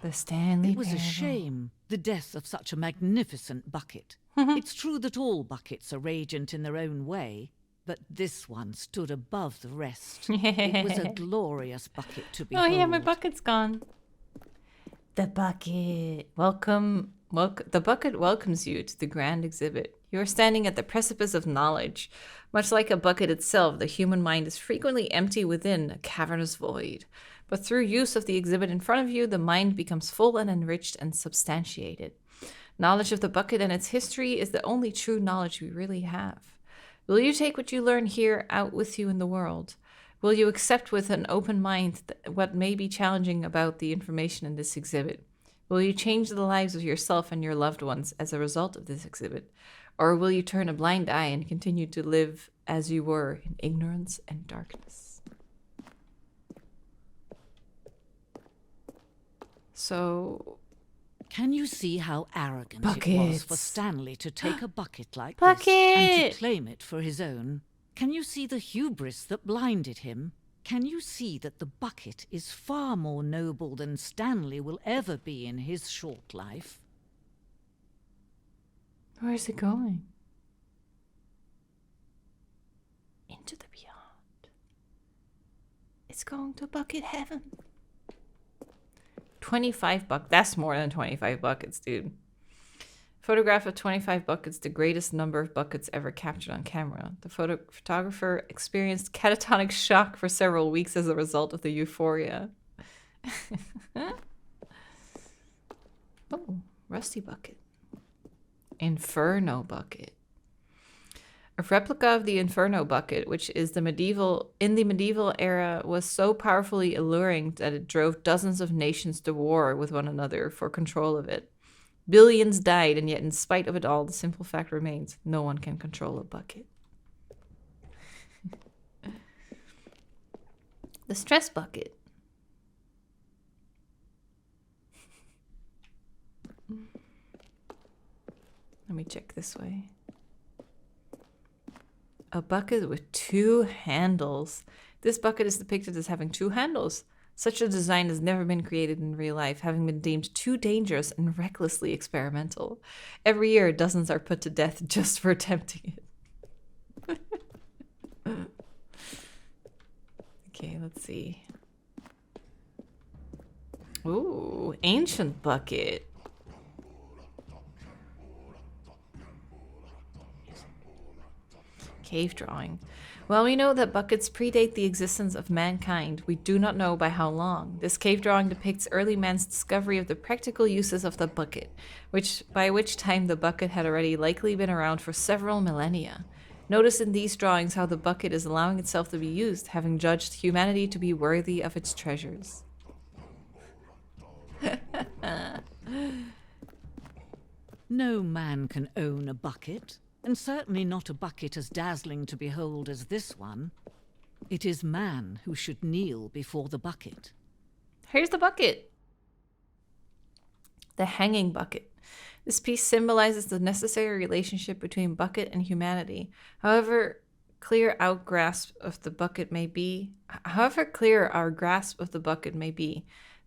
The Stanley It was a Parable. shame, the death of such a magnificent bucket. It's true that all buckets are radiant in their own way, but this one stood above the rest. It was a glorious bucket to Oh behold. yeah, my bucket's gone. The bucket. Welcome. The bucket welcomes you to the grand exhibit. You are standing at the precipice of knowledge. Much like a bucket itself, the human mind is frequently empty within a cavernous void. But through use of the exhibit in front of you, the mind becomes full and enriched and substantiated. Knowledge of the bucket and its history is the only true knowledge we really have. Will you take what you learn here out with you in the world? Will you accept with an open mind what may be challenging about the information in this exhibit? Will you change the lives of yourself and your loved ones as a result of this exhibit? Or will you turn a blind eye and continue to live as you were in ignorance and darkness? So... Can you see how arrogant it was for Buckets. Stanley to take a bucket like this Bucket! and to claim it for his own? Can you see the hubris that blinded him? Can you see that the bucket is far more noble than Stanley will ever be in his short life? Where is it going? Into the beyond. It's going to bucket heaven. 25 buckets. That's more than 25 buckets, dude. Photograph of 25 buckets, the greatest number of buckets ever captured on camera. The photographer experienced catatonic shock for several weeks as a result of the euphoria. Oh, rusty bucket. Inferno bucket. A replica of the Inferno bucket, which is in the medieval era, was so powerfully alluring that it drove dozens of nations to war with one another for control of it. Billions died, and yet in spite of it all, the simple fact remains, no one can control a bucket. The stress bucket. Let me check this way. A bucket with 2 handles. This bucket is depicted as having 2 handles. Such a design has never been created in real life, having been deemed too dangerous and recklessly experimental. Every year, dozens are put to death just for attempting it. Okay, let's see. Ooh, ancient bucket. Cave drawing. While we know that buckets predate the existence of mankind, we do not know by how long. This cave drawing depicts early man's discovery of the practical uses of the bucket, by which time the bucket had already likely been around for several millennia. Notice in these drawings how the bucket is allowing itself to be used, having judged humanity to be worthy of its treasures. No man can own a bucket. And certainly not a bucket as dazzling to behold as this one. It is man who should kneel before the bucket. Here's the bucket. The hanging bucket. This piece symbolizes the necessary relationship between bucket and humanity. However clear our grasp of the bucket may be,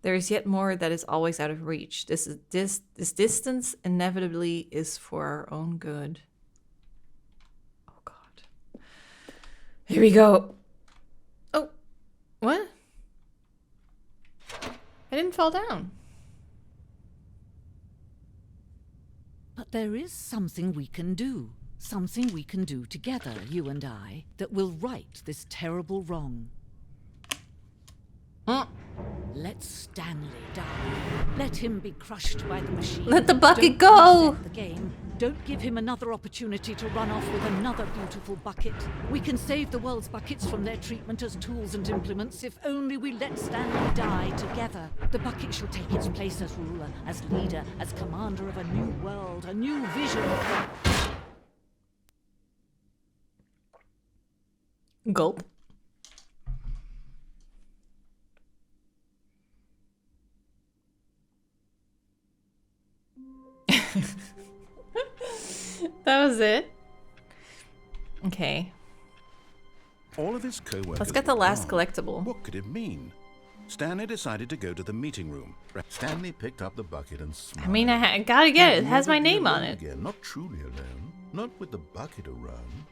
there is yet more that is always out of reach. This distance inevitably is for our own good. Here we go. Oh, what? I didn't fall down. But there is something we can do. Something we can do together, you and I, that will right this terrible wrong. Let Stanley die. Let him be crushed by the machine. Let the bucket Don't go. reset the game. Don't give him another opportunity to run off with another beautiful bucket. We can save the world's buckets from their treatment as tools and implements if only we let Stanley die together. The bucket shall take its place as ruler, as leader, as commander of a new world, a new vision. Gulp. That was it. Okay. All of his co-workers. Let's get the last were gone. collectible. What could it mean? Stanley decided to go to the meeting room. Stanley picked up the bucket and smiled. I mean, I gotta get it. It has my Never be name on alone it. Again. Not truly alone. Not with the bucket around.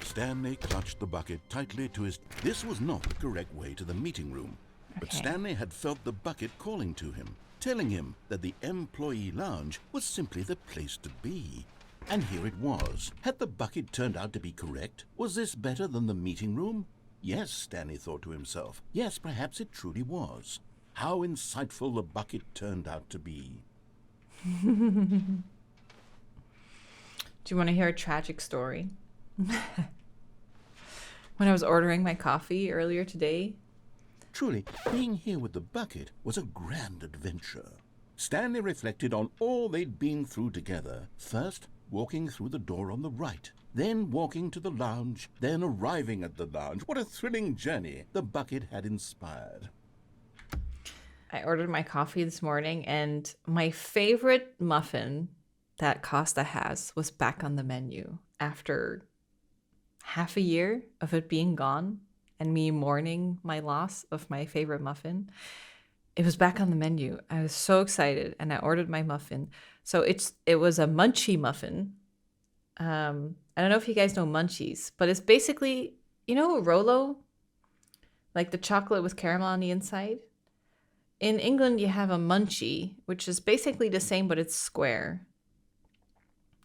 Stanley clutched the bucket tightly to his... This was not the correct way to the meeting room. But Okay. Stanley had felt the bucket calling to him, telling him that the employee lounge was simply the place to be. And here it was. Had the bucket turned out to be correct? Was this better than the meeting room? Yes, Stanley thought to himself. Yes, perhaps it truly was. How insightful the bucket turned out to be. Do you want to hear a tragic story? When I was ordering my coffee earlier today. Truly, being here with the bucket was a grand adventure. Stanley reflected on all they'd been through together. First, walking through the door on the right, then walking to the lounge, then arriving at the lounge. What a thrilling journey the bucket had inspired. I ordered my coffee this morning, and my favorite muffin that Costa has was back on the menu after half a year of it being gone and me mourning my loss of my favorite muffin. It was back on the menu. I was so excited, and I ordered my muffin. So it was a munchie muffin. I don't know if you guys know munchies, but it's basically, you know, Rolo, like the chocolate with caramel on the inside. In England, you have a munchie, which is basically the same, but it's square.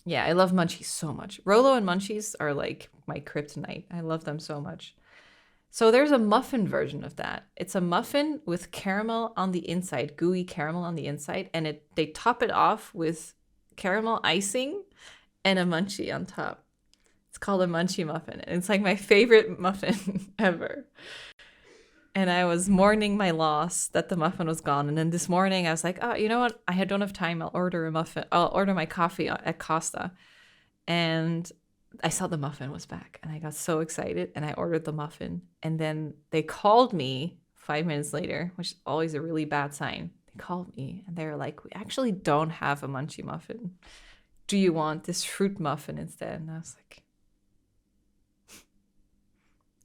Yeah, I love munchies so much. Rolo and munchies are like my kryptonite. I love them so much. So there's a muffin version of that. It's a muffin with caramel on the inside, gooey caramel on the inside, and they top it off with caramel icing and a munchie on top. It's called a munchie muffin. And it's like my favorite muffin ever. And I was mourning my loss that the muffin was gone. And then this morning I was like, oh, you know what? I don't have time. I'll order a muffin. I'll order my coffee at Costa. And I saw the muffin was back. And I got so excited. And I ordered the muffin. And then they called me 5 minutes later, which is always a really bad sign. They called me and they were like, we actually don't have a munchie muffin. Do you want this fruit muffin instead? And I was like,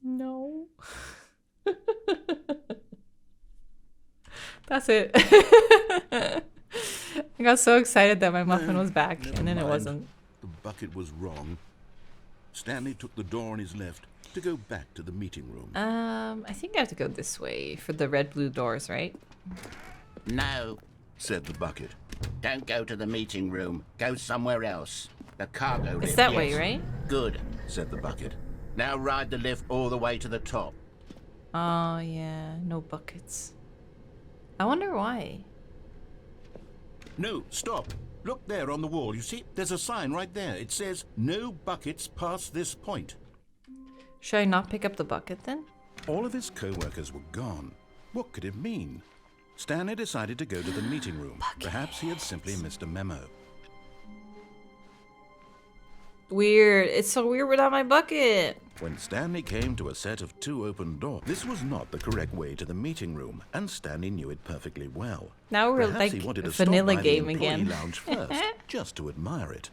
no. That's it. I got so excited that my muffin was back, and then it wasn't. The bucket was wrong. Stanley took the door on his left to go back to the meeting room. I think I have to go this way for the red-blue doors, right? No, said the bucket. don't go to the meeting room. Go somewhere else. The cargo lift. It's that yes. way, right? Good. Said the bucket. Now ride the lift all the way to the top. Oh, yeah. No buckets. I wonder why. No, stop. Look there on the wall. You see, there's a sign right there. It says, no buckets past this point. Should I not pick up the bucket then? All of his co-workers were gone. What could it mean? Stanley decided to go to the meeting room. Perhaps he had simply missed a memo. Weird. It's so weird without my bucket. When Stanley came to a set of 2 open doors, this was not the correct way to the meeting room, and Stanley knew it perfectly well. Now we're Perhaps like he wanted a to stop vanilla by game the employee again. lounge first, just to admire it.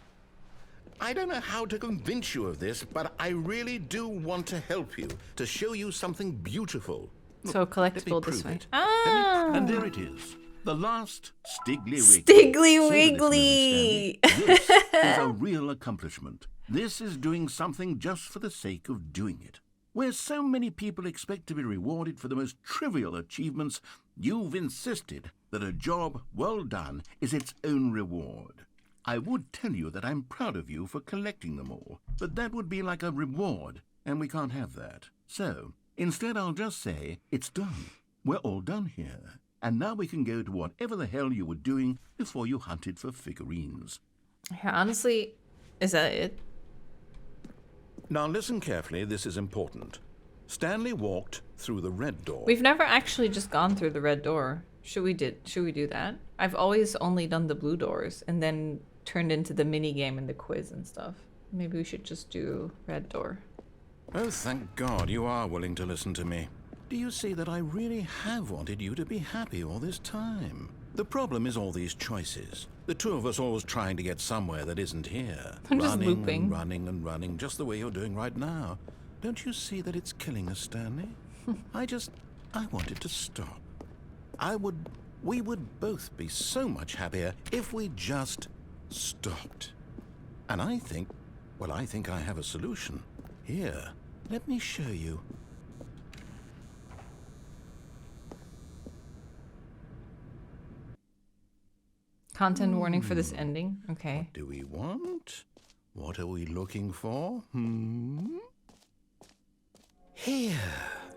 I don't know how to convince you of this, but I really do want to help you, to show you something beautiful. So Look, let me collectible this prove way. it. Ah! And there it is. The last Stiggly Wiggly. Stiggly Savor this Wiggly. moment, Stanley. This is a real accomplishment. This is doing something just for the sake of doing it. Where so many people expect to be rewarded for the most trivial achievements, you've insisted that a job well done is its own reward. I would tell you that I'm proud of you for collecting them all, but that would be like a reward, and we can't have that. So, instead I'll just say, it's done. We're all done here. And now we can go to whatever the hell you were doing before you hunted for figurines. Yeah, honestly, is that it? Now listen carefully, this is important. Stanley walked through the red door. We've never actually just gone through the red door. Should we do that? I've always only done the blue doors and then turned into the mini game and the quiz and stuff. Maybe we should just do red door. Oh, thank God you are willing to listen to me. Do you see that I really have wanted you to be happy all this time? The problem is all these choices. The two of us always trying to get somewhere that isn't here. I'm just running looping. and running and running, just the way you're doing right now. Don't you see that it's killing us, Stanley? I wanted to stop. We would both be so much happier if we just stopped. And I think I have a solution. Here, let me show you. Content warning for this ending. Okay. What do we want? What are we looking for? Here.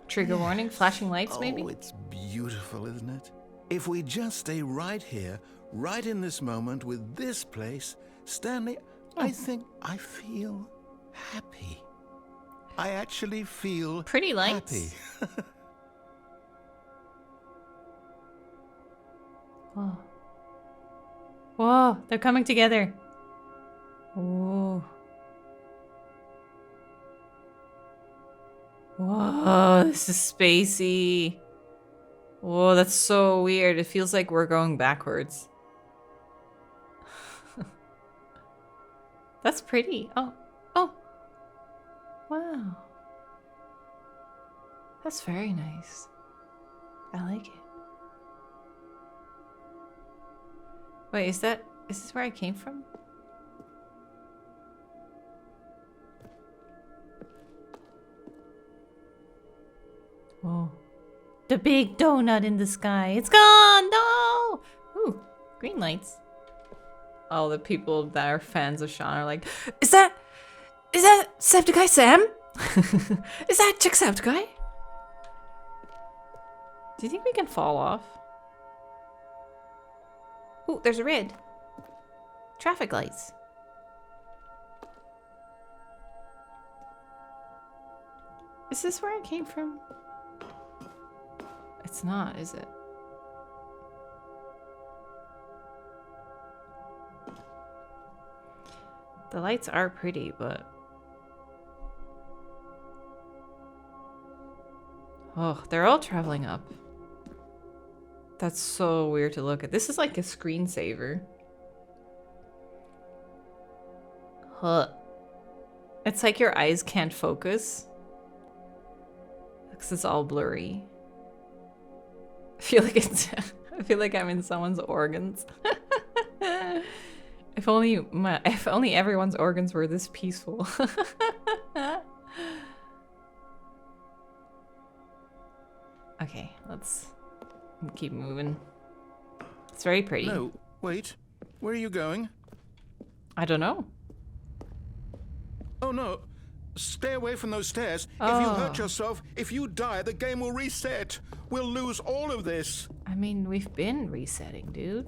Trigger warning, flashing lights maybe? Oh, it's beautiful, isn't it? If we just stay right here, right in this moment with this place, Stanley, I think I feel happy. I actually feel Pretty lights. happy. Whoa. Whoa, they're coming together. Whoa. Whoa, this is spacey. Whoa, that's so weird. It feels like we're going backwards. That's pretty. Oh. Wow. That's very nice. I like it. Wait, is this where I came from? Whoa. The big donut in the sky. It's gone! No! Ooh, green lights. All the people that are fans of Sean are like, Is that Septiceye Sam? Is that Jacksepticeye? Do you think we can fall off? Ooh, there's a red. Traffic lights. Is this where I came from? It's not, is it? The lights are pretty, but... Oh, they're all traveling up. That's so weird to look at. This is like a screensaver. Huh. It's like your eyes can't focus. Because it's all blurry. I feel like it's... I feel like I'm in someone's organs. If only everyone's organs were this peaceful. Okay, let's keep moving. It's very pretty. No, wait. Where are you going? I don't know. Oh no. Stay away from those stairs. If you hurt yourself, if you die, the game will reset. We'll lose all of this. I mean, we've been resetting, dude.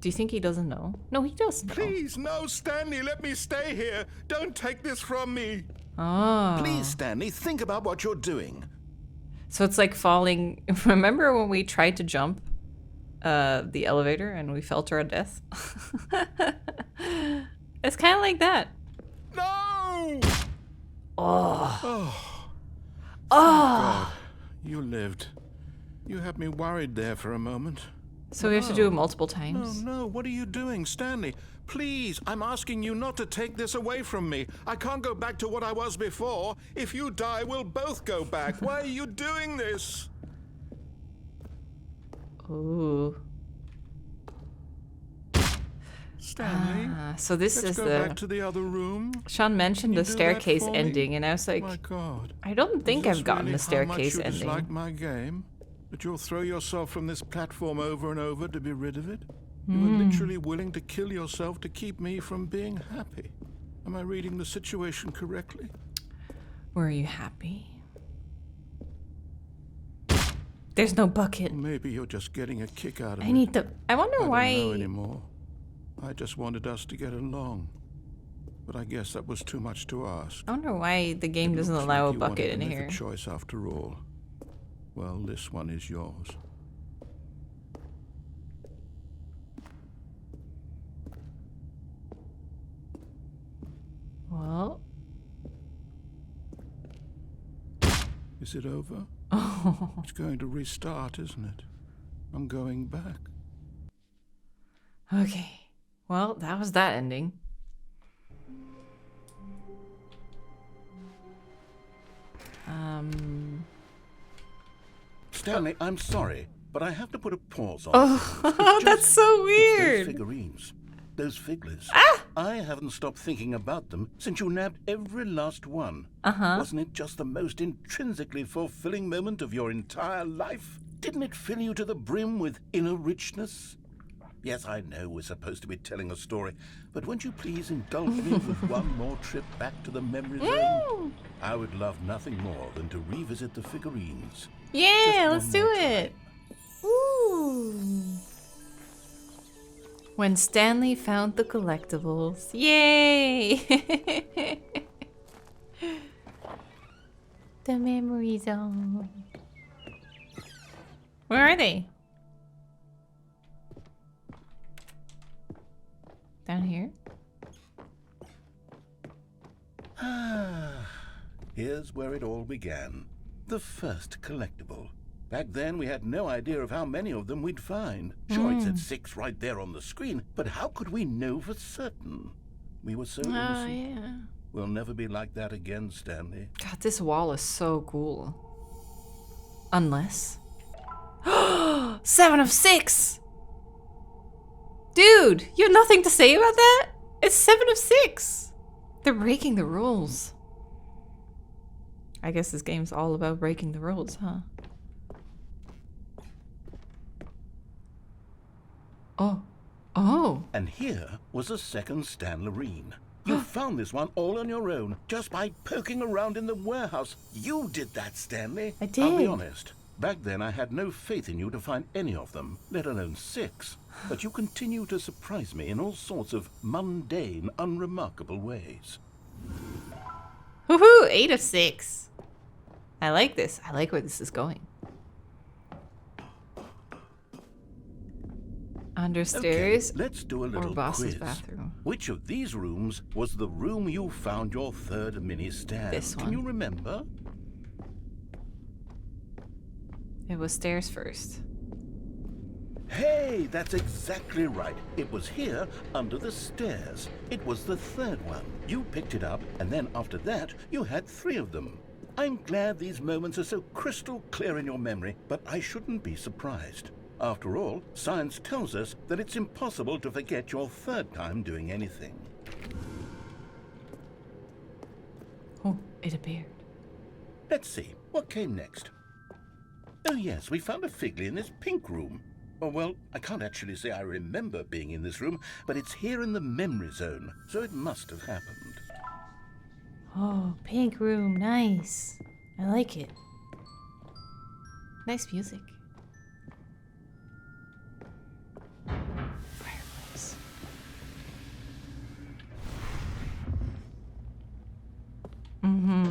Do you think he doesn't know? No, he does know. Please, no, Stanley, let me stay here. Don't take this from me. Oh. Please, Stanley, think about what you're doing. So it's like falling... Remember when we tried to jump the elevator and we fell to our death? It's kind of like that. No! Oh. God, you lived. You had me worried there for a moment. So we have to do it multiple times? No, what are you doing, Stanley? Please, I'm asking you not to take this away from me. I can't go back to what I was before. If you die, we'll both go back. Why are you doing this? Ooh. Stanley, so this let's is go back to the other room. Sean mentioned Can the you do that staircase for me? ending, and I was like, My God. I don't think Is this I've gotten really the staircase how much you ending. dislike my game? That you'll throw yourself from this platform over and over to be rid of it? You were literally willing to kill yourself to keep me from being happy. Am I reading the situation correctly? Were you happy? There's no bucket. Maybe you're just getting a kick out of it. I need the... I wonder why... I don't know anymore. I just wanted us to get along. But I guess that was too much to ask. I wonder why the game doesn't Looks allow like a you bucket wanted in to make here. a choice after all. Well, this one is yours. Well... Is it over? Oh. It's going to restart, isn't it? I'm going back. Okay. Well, that was that ending. Stanley, I'm sorry, but I have to put a pause on. Oh, that's so Those weird. figurines. Those figlets. I haven't stopped thinking about them since you nabbed every last one. Wasn't it just the most intrinsically fulfilling moment of your entire life? Didn't it fill you to the brim with inner richness? Yes, I know we're supposed to be telling a story, but won't you please indulge me with one more trip back to the memory zone? I would love nothing more than to revisit the figurines. Yeah, Just let's one do more it. Ooh. When Stanley found the collectibles. Yay! The memory zone. Where are they? Down here? Here's where it all began. The first collectible. Back then, we had no idea of how many of them we'd find. Sure, it said 6 right there on the screen, but how could we know for certain? We were so innocent. Oh, yeah. We'll never be like that again, Stanley. God, this wall is so cool. Unless... 7 of 6! Dude, you have nothing to say about that? It's 7 of 6! They're breaking the rules. I guess this game's all about breaking the rules, huh? Oh. Oh. And here was a second Stanlerine. You found this one all on your own, just by poking around in the warehouse. You did that, Stanley. I did. I'll be honest. Back then, I had no faith in you to find any of them, let alone 6. But you continue to surprise me in all sorts of mundane, unremarkable ways. Woohoo! 8 of 6. I like this. I like where this is going. Understairs. Okay, let's do a little or boss's quiz. bathroom. Which of these rooms was the room you found your third mini stand? This one. Can you remember? It was stairs first. Hey, that's exactly right. It was here under the stairs. It was the third one. You picked it up, and then after that, you had 3 of them. I'm glad these moments are so crystal clear in your memory, but I shouldn't be surprised. After all, science tells us that it's impossible to forget your third time doing anything. Oh, it appeared. Let's see, what came next? Oh yes, we found a Figley in this pink room. Oh well, I can't actually say I remember being in this room, but it's here in the memory zone, so it must have happened. Oh, pink room. Nice. I like it. Nice music. Fireplace.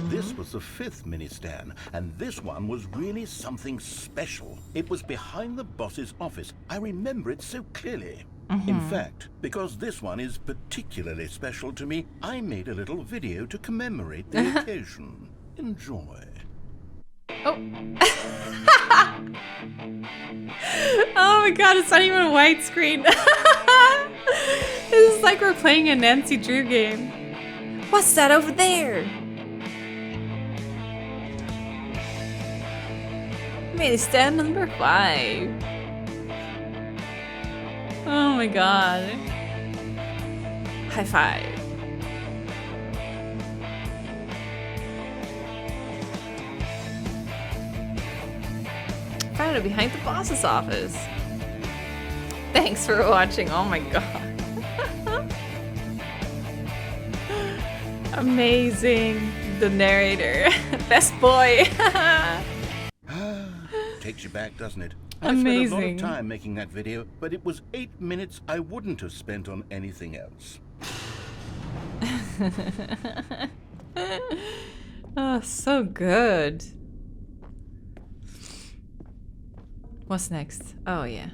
This was the 5th mini stand, and this one was really something special. It was behind the boss's office. I remember it so clearly. In fact, because this one is particularly special to me, I made a little video to commemorate the occasion. Enjoy. Oh. Oh my god, it's not even a widescreen. This is like we're playing a Nancy Drew game. What's that over there? Mini stand number 5. Oh my god. High five. Found it behind the boss's office. Thanks for watching. Oh my god. Amazing. The narrator. Best boy. Takes you back, doesn't it? I spent a lot Amazing. of time making that video, but it was 8 minutes I wouldn't have spent on anything else. Oh, so good. What's next? Oh, yeah.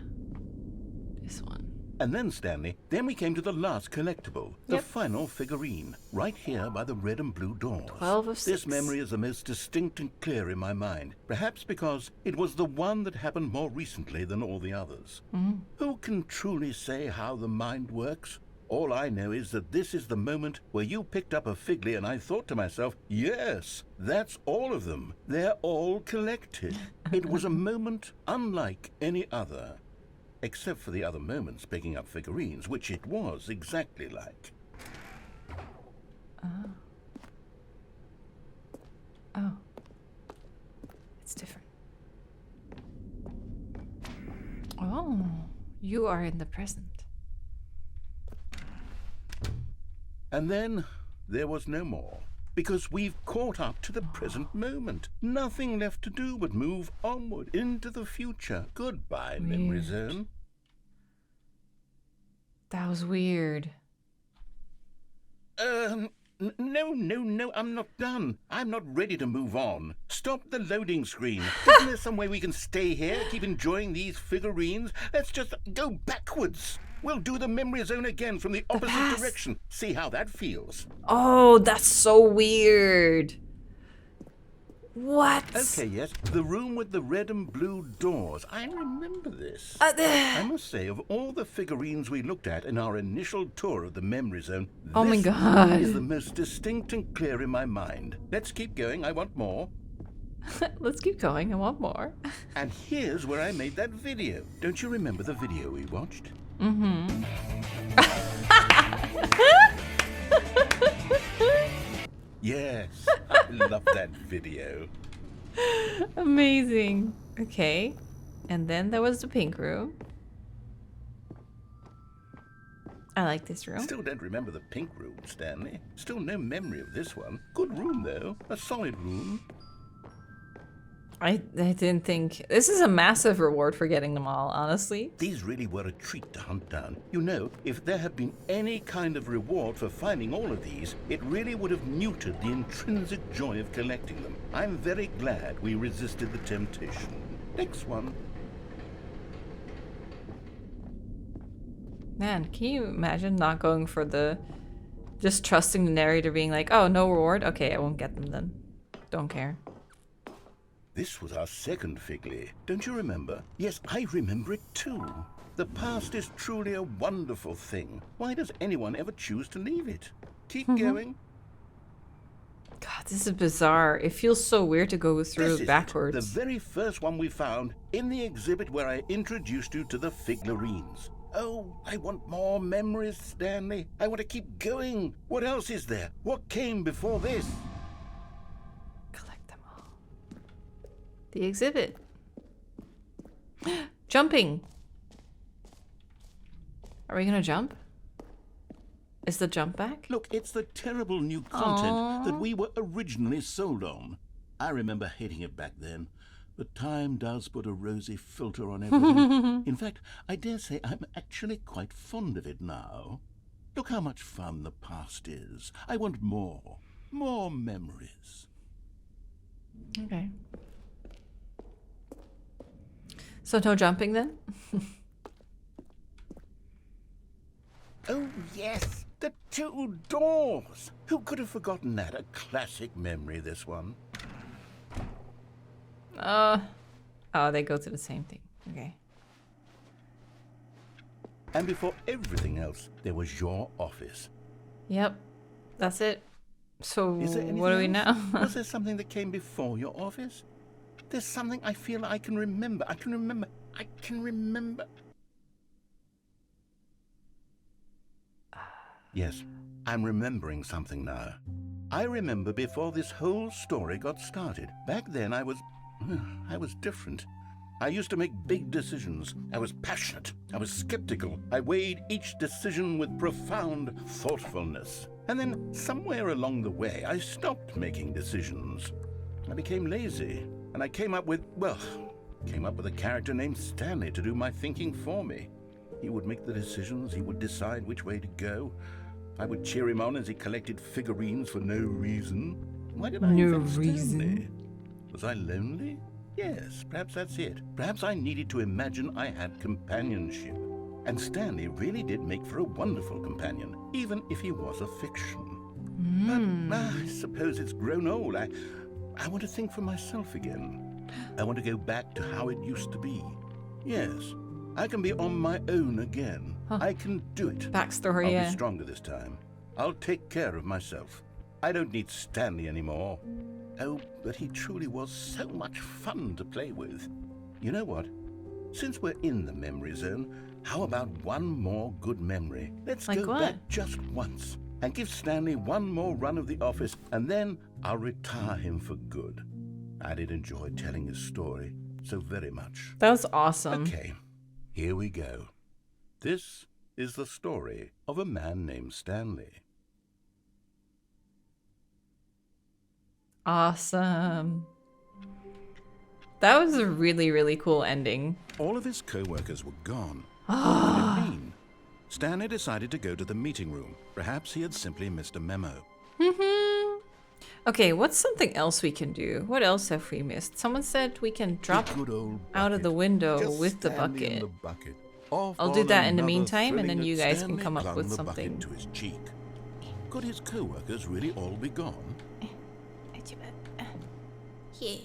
This one. And then, Stanley, then we came to the last collectible, the Yep. final figurine, right here by the red and blue doors. 12 of 6. This memory is the most distinct and clear in my mind, perhaps because it was the one that happened more recently than all the others. Who can truly say how the mind works? All I know is that this is the moment where you picked up a Figley and I thought to myself, yes, that's all of them. They're all collected. It was a moment unlike any other. Except for the other moments picking up figurines, which it was exactly like. Oh. Oh. It's different. Oh. You are in the present. And then there was no more. Because we've caught up to the present moment. Nothing left to do but move onward into the future. Goodbye, memory Weird. zone. That was weird. No, I'm not done. I'm not ready to move on. Stop the loading screen. Isn't there some way we can stay here, keep enjoying these figurines? Let's just go backwards. We'll do the memory zone again from the opposite past. direction. See how that feels. Oh, that's so weird. What? Okay, yes, the room with the red and blue doors. I remember this. Uh, I must say, of all the figurines we looked at in our initial tour of the memory zone, Oh my this God. one is the most distinct and clear in my mind. Let's keep going. I want more. Let's keep going. I want more. And here's where I made that video. Don't you remember the video we watched? Yes, I love that video. Amazing. Okay. And then there was the pink room. I like this room. Still don't remember the pink room, Stanley. Still no memory of this one. Good room, though. A solid room. I didn't think... This is a massive reward for getting them all, honestly. These really were a treat to hunt down. You know, if there had been any kind of reward for finding all of these, it really would have neutered the intrinsic joy of collecting them. I'm very glad we resisted the temptation. Next one. Man, can you imagine not going for the... Just trusting the narrator being like, oh, no reward? Okay, I won't get them then. Don't care. This was our second Figley. Don't you remember? Yes, I remember it too. The past is truly a wonderful thing. Why does anyone ever choose to leave it? Keep going. God, this is bizarre. It feels so weird to go through This backwards. is it, the very first one we found in the exhibit where I introduced you to the Figlarines. Oh, I want more memories, Stanley. I want to keep going. What else is there? What came before this? Collect them all. The exhibit. Jumping. Are we gonna jump? Is the jump back? Look, it's the terrible new content Aww. that we were originally sold on. I remember hating it back then, but time does put a rosy filter on everything. In fact, I dare say I'm actually quite fond of it now. Look how much fun the past is. I want more. More memories. Okay. So no jumping then? Oh, yes, the two doors. Who could have forgotten that? A classic memory, this one. Oh, they go to the same thing. Okay. And before everything else, there was your office. Yep. That's it. So Is there anything what do we else? know? Was there something that came before your office? There's something I feel I can remember. I can remember. Yes, I'm remembering something now. I remember before this whole story got started. Back then I was different. I used to make big decisions. I was passionate. I was skeptical. I weighed each decision with profound thoughtfulness. And then somewhere along the way, I stopped making decisions. I became lazy, and I came up with a character named Stanley to do my thinking for me. He would make the decisions. He would decide which way to go. I would cheer him on as he collected figurines for no reason. Why did I invent Stanley? Was I lonely? Yes, perhaps that's it. Perhaps I needed to imagine I had companionship. And Stanley really did make for a wonderful companion, even if he was a fiction. But I suppose it's grown old. I want to think for myself again. I want to go back to how it used to be. Yes, I can be on my own again. Huh. I can do it. Backstory, I'll yeah. be stronger this time. I'll take care of myself. I don't need Stanley anymore. Oh, but he truly was so much fun to play with. You know what? Since we're in the memory zone, how about one more good memory? Let's Like go what? back just once and give Stanley one more run of the office, and then I'll retire him for good. I did enjoy telling his story so very much. That was awesome. Okay, here we go. This is the story of a man named Stanley. Awesome. That was a really, really cool ending. All of his co-workers were gone. What did it mean? Stanley decided to go to the meeting room. Perhaps he had simply missed a memo. Okay, what's something else we can do? What else have we missed? Someone said we can drop Good old out of the bucket. window Just with the Stanley in bucket. the bucket. Off I'll do on that in the another meantime, and then thrilling you guys can Stanley come up clung with the something. bucket to his cheek. Could his co-workers really all be gone? Yeah.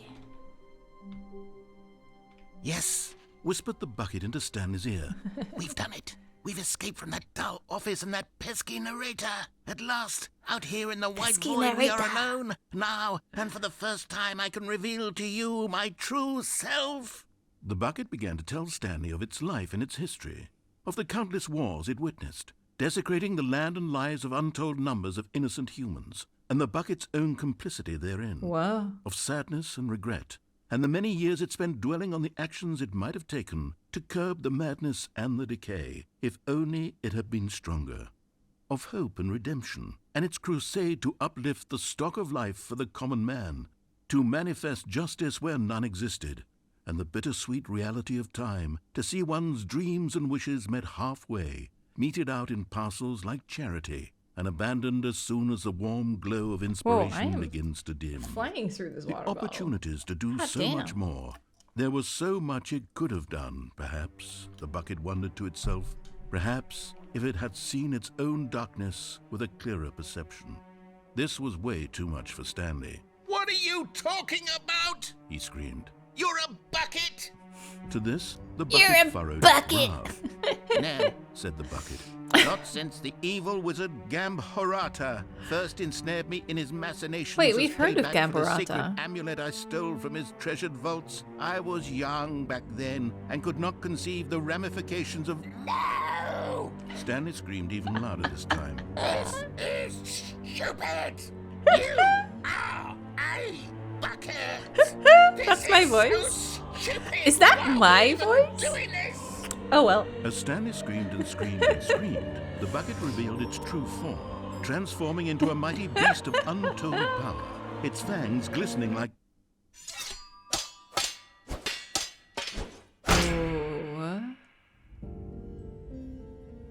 Yes, whispered the bucket into Stanley's ear. We've done it. We've escaped from that dull office and that pesky narrator. At last, out here in the white void, we are alone. Now, and for the first time, I can reveal to you my true self. The bucket began to tell Stanley of its life and its history, of the countless wars it witnessed, desecrating the land and lives of untold numbers of innocent humans, and the bucket's own complicity therein. Wow. Of sadness and regret, and the many years it spent dwelling on the actions it might have taken to curb the madness and the decay, if only it had been stronger. Of hope and redemption, and its crusade to uplift the stock of life for the common man, to manifest justice where none existed, and the bittersweet reality of time, to see one's dreams and wishes met halfway, meted out in parcels like charity, and abandoned as soon as the warm glow of inspiration begins to dim. Flying through this water The opportunities to do so much more. There was so much it could have done, perhaps, the bucket wondered to itself. Perhaps, if it had seen its own darkness with a clearer perception. This was way too much for Stanley. What are you talking about? He screamed. You're a bucket! To this, the bucket furrowed its brow. No, said the bucket. not since the evil wizard Gambhorata first ensnared me in his machinations. Wait, as we've heard of payback for the Gambhorata. sacred amulet I stole from his treasured vaults. I was young back then and could not conceive the ramifications of... No! Stanley screamed even louder this time. This is stupid! You are a bucket! That's my voice? Is that my voice? Oh well. As Stanley screamed and screamed and screamed, the bucket revealed its true form, transforming into a mighty beast of untold power, its fangs glistening like... Oh.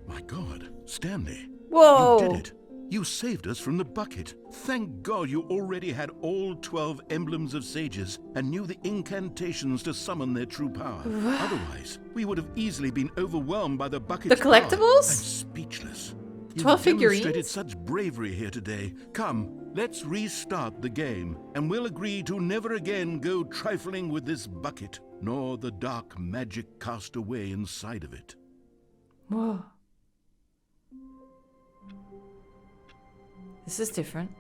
My God, Stanley. Whoa. You did it. You saved us from the bucket. Thank God you already had all 12 emblems of sages and knew the incantations to summon their true power. Otherwise, we would have easily been overwhelmed by the bucket's The collectibles? power. I'm speechless. You've 12 figurines? demonstrated such bravery here today. Come, let's restart the game, and we'll agree to never again go trifling with this bucket, nor the dark magic cast away inside of it. Whoa. This is different.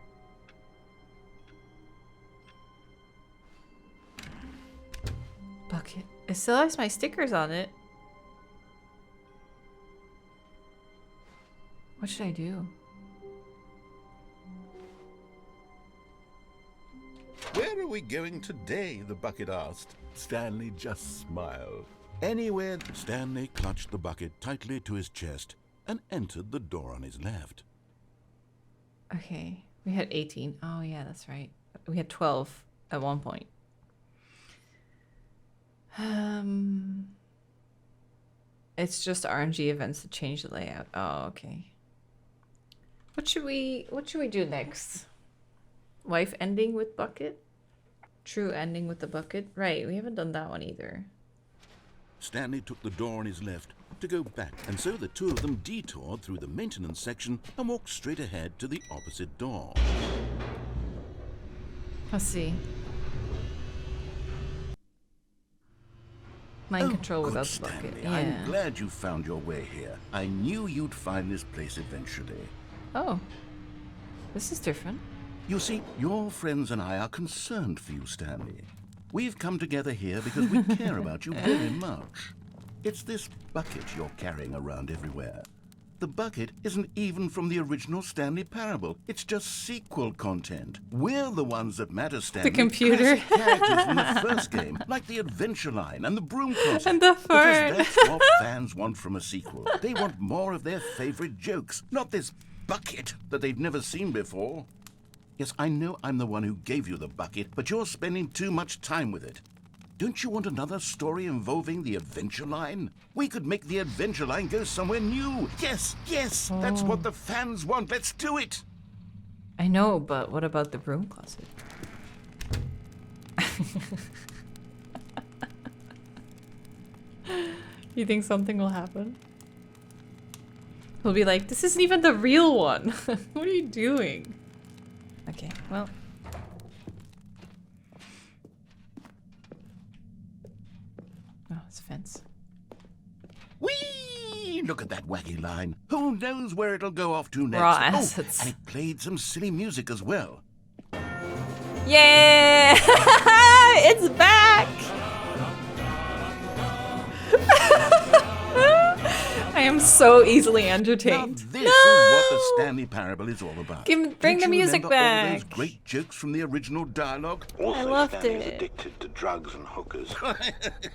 Bucket. It still has my stickers on it. What should I do? Where are we going today? The bucket asked. Stanley just smiled. Anywhere. Stanley clutched the bucket tightly to his chest and entered the door on his left. Okay. We had 18. Oh, yeah, that's right. We had 12 at one point. It's just RNG events that change the layout. Oh, okay. What should we do next? Wife ending with bucket? True ending with the bucket? Right, we haven't done that one either. Stanley took the door on his left to go back, and so the two of them detoured through the maintenance section and walked straight ahead to the opposite door. Let's see. Mind control good, without the bucket. Stanley. Yeah. I'm glad you found your way here. I knew you'd find this place eventually. Oh. This is different. You see, your friends and I are concerned for you, Stanley. We've come together here because we care about you very much. It's this bucket you're carrying around everywhere. The bucket isn't even from the original Stanley Parable. It's just sequel content. We're the ones that matter, Stanley. The computer. Classic characters from the first game, like the Adventure Line and the Broom Closet. And the fern. Because that's what fans want from a sequel. They want more of their favorite jokes, not this bucket that they've never seen before. Yes, I know I'm the one who gave you the bucket, but you're spending too much time with it. Don't you want another story involving the Adventure Line? We could make the Adventure Line go somewhere new. Yes, yes, that's what the fans want. Let's do it. I know, but what about the Broom Closet? You think something will happen? We'll be like, this isn't even the real one. What are you doing? Okay, well. Oh, it's a fence. Whee! Look at that wacky line. Who knows where it'll go off to next? Raw Oh, assets. and it played some silly music as well. Yeah! It's back! I am so easily Now, entertained. this is what the Stanley Parable is all about. Bring Don't the you music remember all those back. great jokes from the original dialogue? I loved Stanley's it. addicted to drugs and hookers.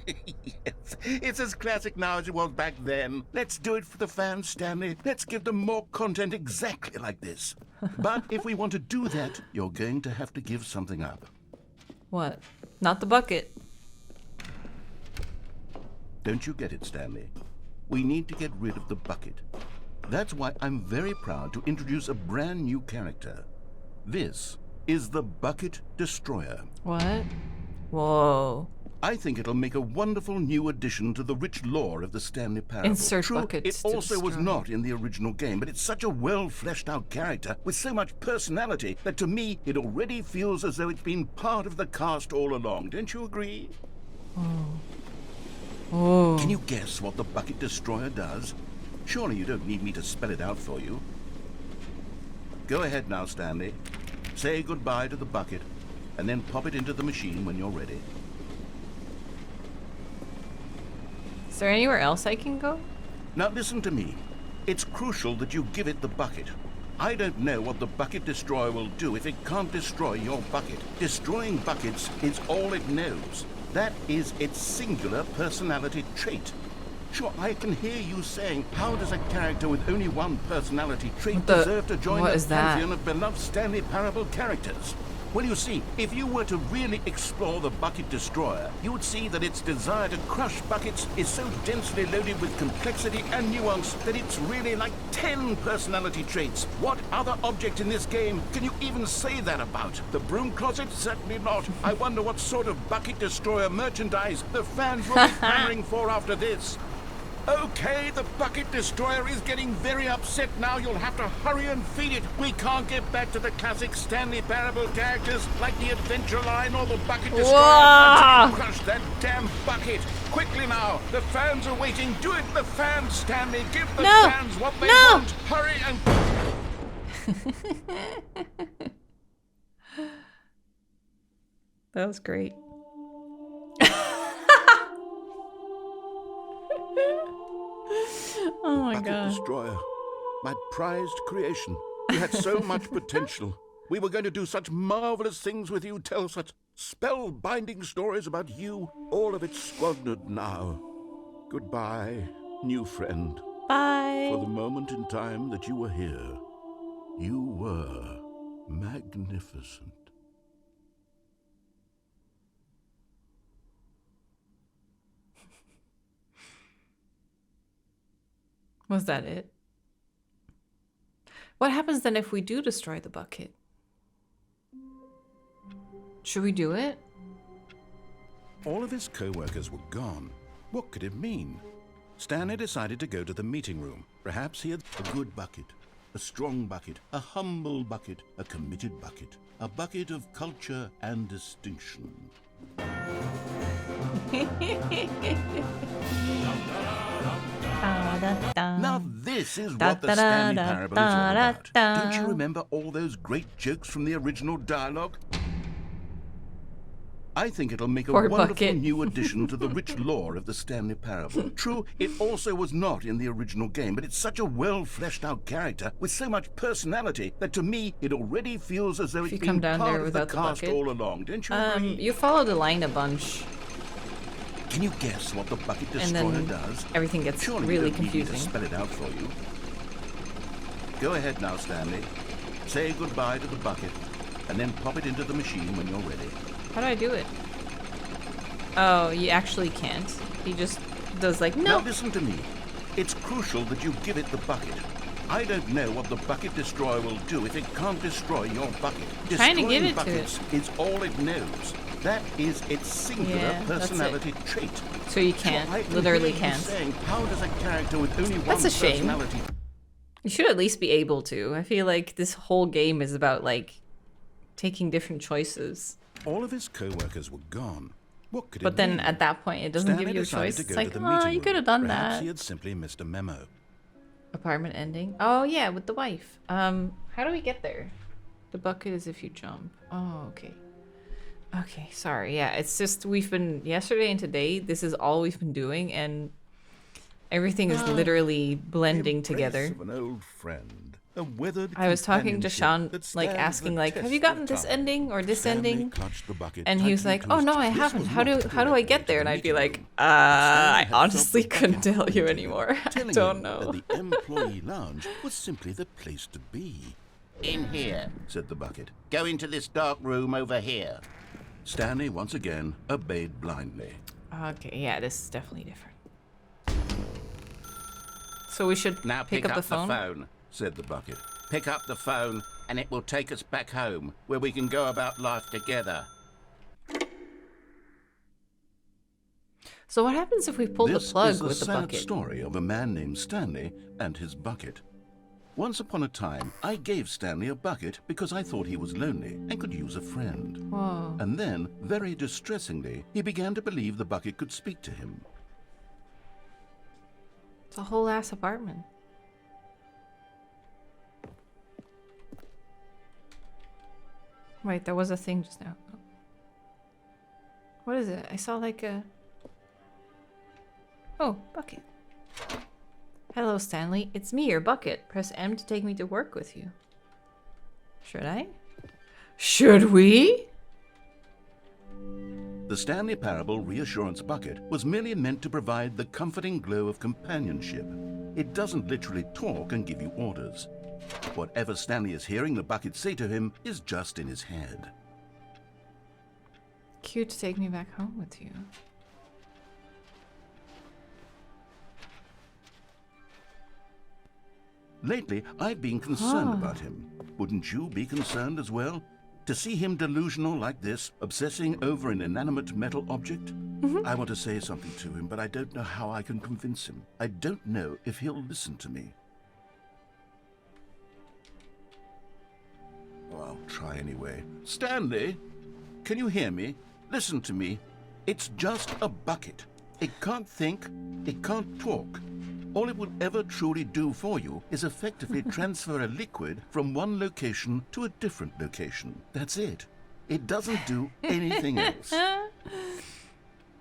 Yes, it's as classic now as it was back then. Let's do it for the fans, Stanley. Let's give them more content exactly like this. But if we want to do that, you're going to have to give something up. What? Not the bucket. Don't you get it, Stanley? We need to get rid of the bucket. That's why I'm very proud to introduce a brand new character. This is the Bucket Destroyer. What? Whoa. I think it'll make a wonderful new addition to the rich lore of the Stanley Parable. Insert True, buckets it to also was destroy. not in the original game, but it's such a well-fleshed-out character with so much personality that to me it already feels as though it's been part of the cast all along. Don't you agree? Oh. Can you guess what the Bucket Destroyer does? Surely you don't need me to spell it out for you. Go ahead now, Stanley. Say goodbye to the bucket, and then pop it into the machine when you're ready. Is there anywhere else I can go? Now listen to me. It's crucial that you give it the bucket. I don't know what the Bucket Destroyer will do if it can't destroy your bucket. Destroying buckets is all it knows. That is its singular personality trait. Sure, I can hear you saying, how does a character with only one personality trait deserve to join the pantheon of beloved Stanley Parable characters? Well, you see, if you were to really explore the Bucket Destroyer, you would see that its desire to crush buckets is so densely loaded with complexity and nuance that it's really like 10 personality traits. What other object in this game can you even say that about? The Broom Closet? Certainly not. I wonder what sort of Bucket Destroyer merchandise the fans will be clamoring for after this. Okay, the Bucket Destroyer is getting very upset now. You'll have to hurry and feed it. We can't get back to the classic Stanley Parable characters like the Adventure Line or the Bucket Destroyer until you crush that damn bucket. Quickly now, the fans are waiting. Do it, the fans, Stanley. Give the fans what they want. Hurry and... That was great. Oh my Bucket god. Destroyer, my prized creation. You had so much potential. We were going to do such marvelous things with you, tell such spellbinding stories about you. All of it squandered now. Goodbye, new friend. Bye. For the moment in time that you were here, you were magnificent. Was that it? What happens then if we do destroy the bucket? Should we do it? All of his co-workers were gone. What could it mean? Stanley decided to go to the meeting room. Perhaps he had a good bucket, a strong bucket, a humble bucket, a committed bucket, a bucket of culture and distinction. Now this is what the Stanley Parable is all about. Don't you remember all those great jokes from the original dialogue? I think it'll make a wonderful new addition to the rich lore of the Stanley Parable. True, it also was not in the original game, but it's such a well-fleshed-out character with so much personality that to me it already feels as though it's been part of the cast all along. Don't you agree? You follow the line a bunch. Can you guess what the Bucket Destroyer does? Everything gets Surely really you don't need me confusing. to spell it out for you. Go ahead now, Stanley. Say goodbye to the bucket, and then pop it into the machine when you're ready. How do I do it? Oh, you actually can't. He just does like, no. Now listen to me. It's crucial that you give it the bucket. I don't know what the Bucket Destroyer will do if it can't destroy your bucket. Trying to give it buckets to it. is all it knows. That is its singular personality trait. So you can't. So I can Literally hear you can't. saying, how does a character with only one That's a shame. personality... You should at least be able to. I feel like this whole game is about like taking different choices. All of his co-workers were gone. What could But it then mean? at that point, it doesn't Stanley give you a decided choice. to It's go like, to the oh, meeting you room. could have done Perhaps that. he had simply missed a memo. Apartment ending. Oh yeah, with the wife. How do we get there? The bucket is if you jump. Oh, okay. Okay, sorry. Yeah, it's just we've been yesterday and today. This is all we've been doing, and everything is literally blending together. Of an old friend. A weathered I was talking to Sean, companionship like that asking, stands like, the have you test gotten of this time. ending or this Stanley ending? clutched the bucket And he was tightly like, to oh his no, I chest. This haven't. was How not do the I direct get way there? to And the I'd be meeting like, room. I Stanley had honestly felt the couldn't bucket tell you tightly, anymore. I telling don't him know. that the employee lounge was simply the place to be. In here, said the bucket. go into this dark room over here. Stanley once again obeyed blindly. Okay, yeah, this is definitely different. So we should Now pick up the phone? Said the bucket. Pick up the phone, and it will take us back home, where we can go about life together. So what happens if we pull the plug This is with the the sad bucket? story of a man named Stanley and his bucket. Once upon a time, I gave Stanley a bucket because I thought he was lonely and could use a friend. Whoa. And then, very distressingly, he began to believe the bucket could speak to him. It's a whole ass apartment. Wait, there was a thing just now. What is it? I saw like a... Oh, bucket. Hello, Stanley. It's me, your bucket. Press M to take me to work with you. Should I? Should we? The Stanley Parable Reassurance Bucket was merely meant to provide the comforting glow of companionship. It doesn't literally talk and give you orders. Whatever Stanley is hearing the bucket say to him is just in his head. Cute to take me back home with you. Lately, I've been concerned about him. Wouldn't you be concerned as well? To see him delusional like this, obsessing over an inanimate metal object? I want to say something to him, but I don't know how I can convince him. I don't know if he'll listen to me. Oh, I'll try anyway. Stanley, can you hear me? Listen to me. It's just a bucket. It can't think, it can't talk. All it will ever truly do for you is effectively transfer a liquid from one location to a different location. That's it. It doesn't do anything else.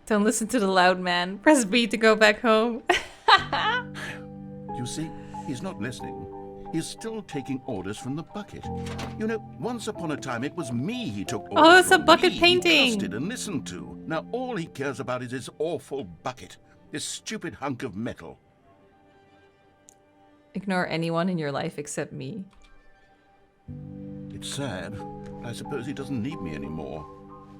Don't listen to the loud man. Press B to go back home. You see, he's not listening. He's still taking orders from the bucket. You know, once upon a time it was me he took orders from. Oh, it's a bucket me painting. He trusted and listened to. Now all he cares about is his awful bucket. This stupid hunk of metal. Ignore anyone in your life except me. It's sad. I suppose he doesn't need me anymore.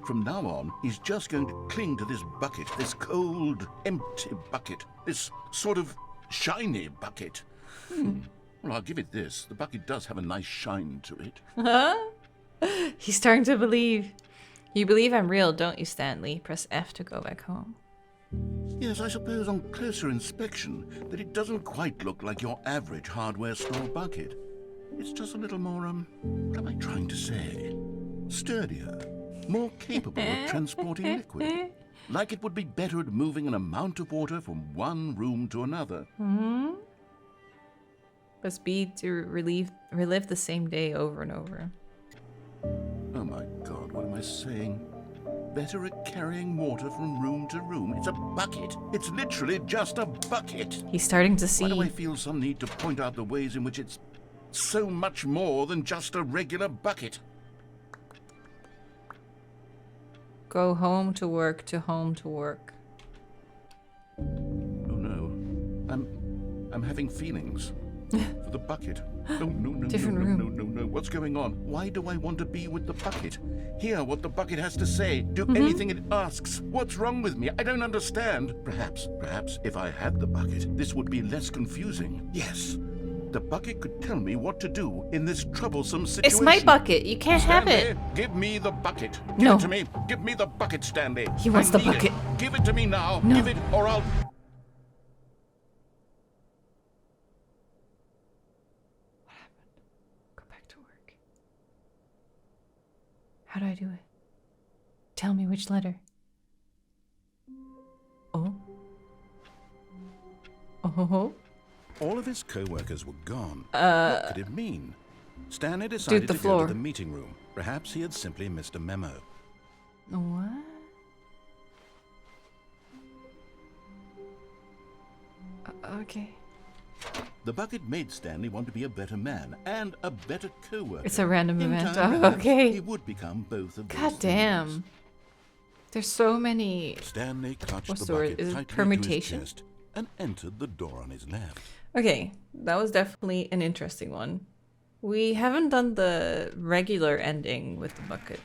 From now on, he's just going to cling to this bucket, this cold, empty bucket, this sort of shiny bucket. Well, I'll give it this. The bucket does have a nice shine to it. He's starting to believe. You believe I'm real, don't you, Stanley? Press F to go back home. Yes, I suppose on closer inspection that it doesn't quite look like your average hardware store bucket. It's just a little more, what am I trying to say? Sturdier, more capable of transporting liquid. Like it would be better at moving an amount of water from one room to another. Press B to relive the same day over and over. Oh my God, what am I saying? Better at carrying water from room to room. It's a bucket. It's literally just a bucket. He's starting to see. Why do I feel some need to point out the ways in which it's so much more than just a regular bucket? Go home to work to home to work. Oh no. I'm having feelings. For the bucket. Oh, no, Different room. No. What's going on? Why do I want to be with the bucket? Hear what the bucket has to say. Do anything it asks. What's wrong with me? I don't understand. Perhaps, if I had the bucket, this would be less confusing. Yes. The bucket could tell me what to do in this troublesome situation. It's my bucket. You can't have Stanley, it. give me the bucket. Give No. it to me. Give me the bucket, Stanley. He wants the I need bucket. it. Give it to me now. No. Give it or I'll... How do I do it? Tell me which letter. Oh. Oh. All of his co-workers were gone. What could it mean? Stanley decided the to floor. go to the meeting room. Perhaps he had simply missed a memo. What? Okay. The bucket made Stanley want to be a better man and a better co-worker. It's a random In event. time, Oh, perhaps, okay. He would become both of those God damn. things. There's so many. Stanley clutched What's the the word? bucket Is it tightly to permutation? his chest and entered the door on his left. Okay, that was definitely an interesting one. We haven't done the regular ending with the bucket.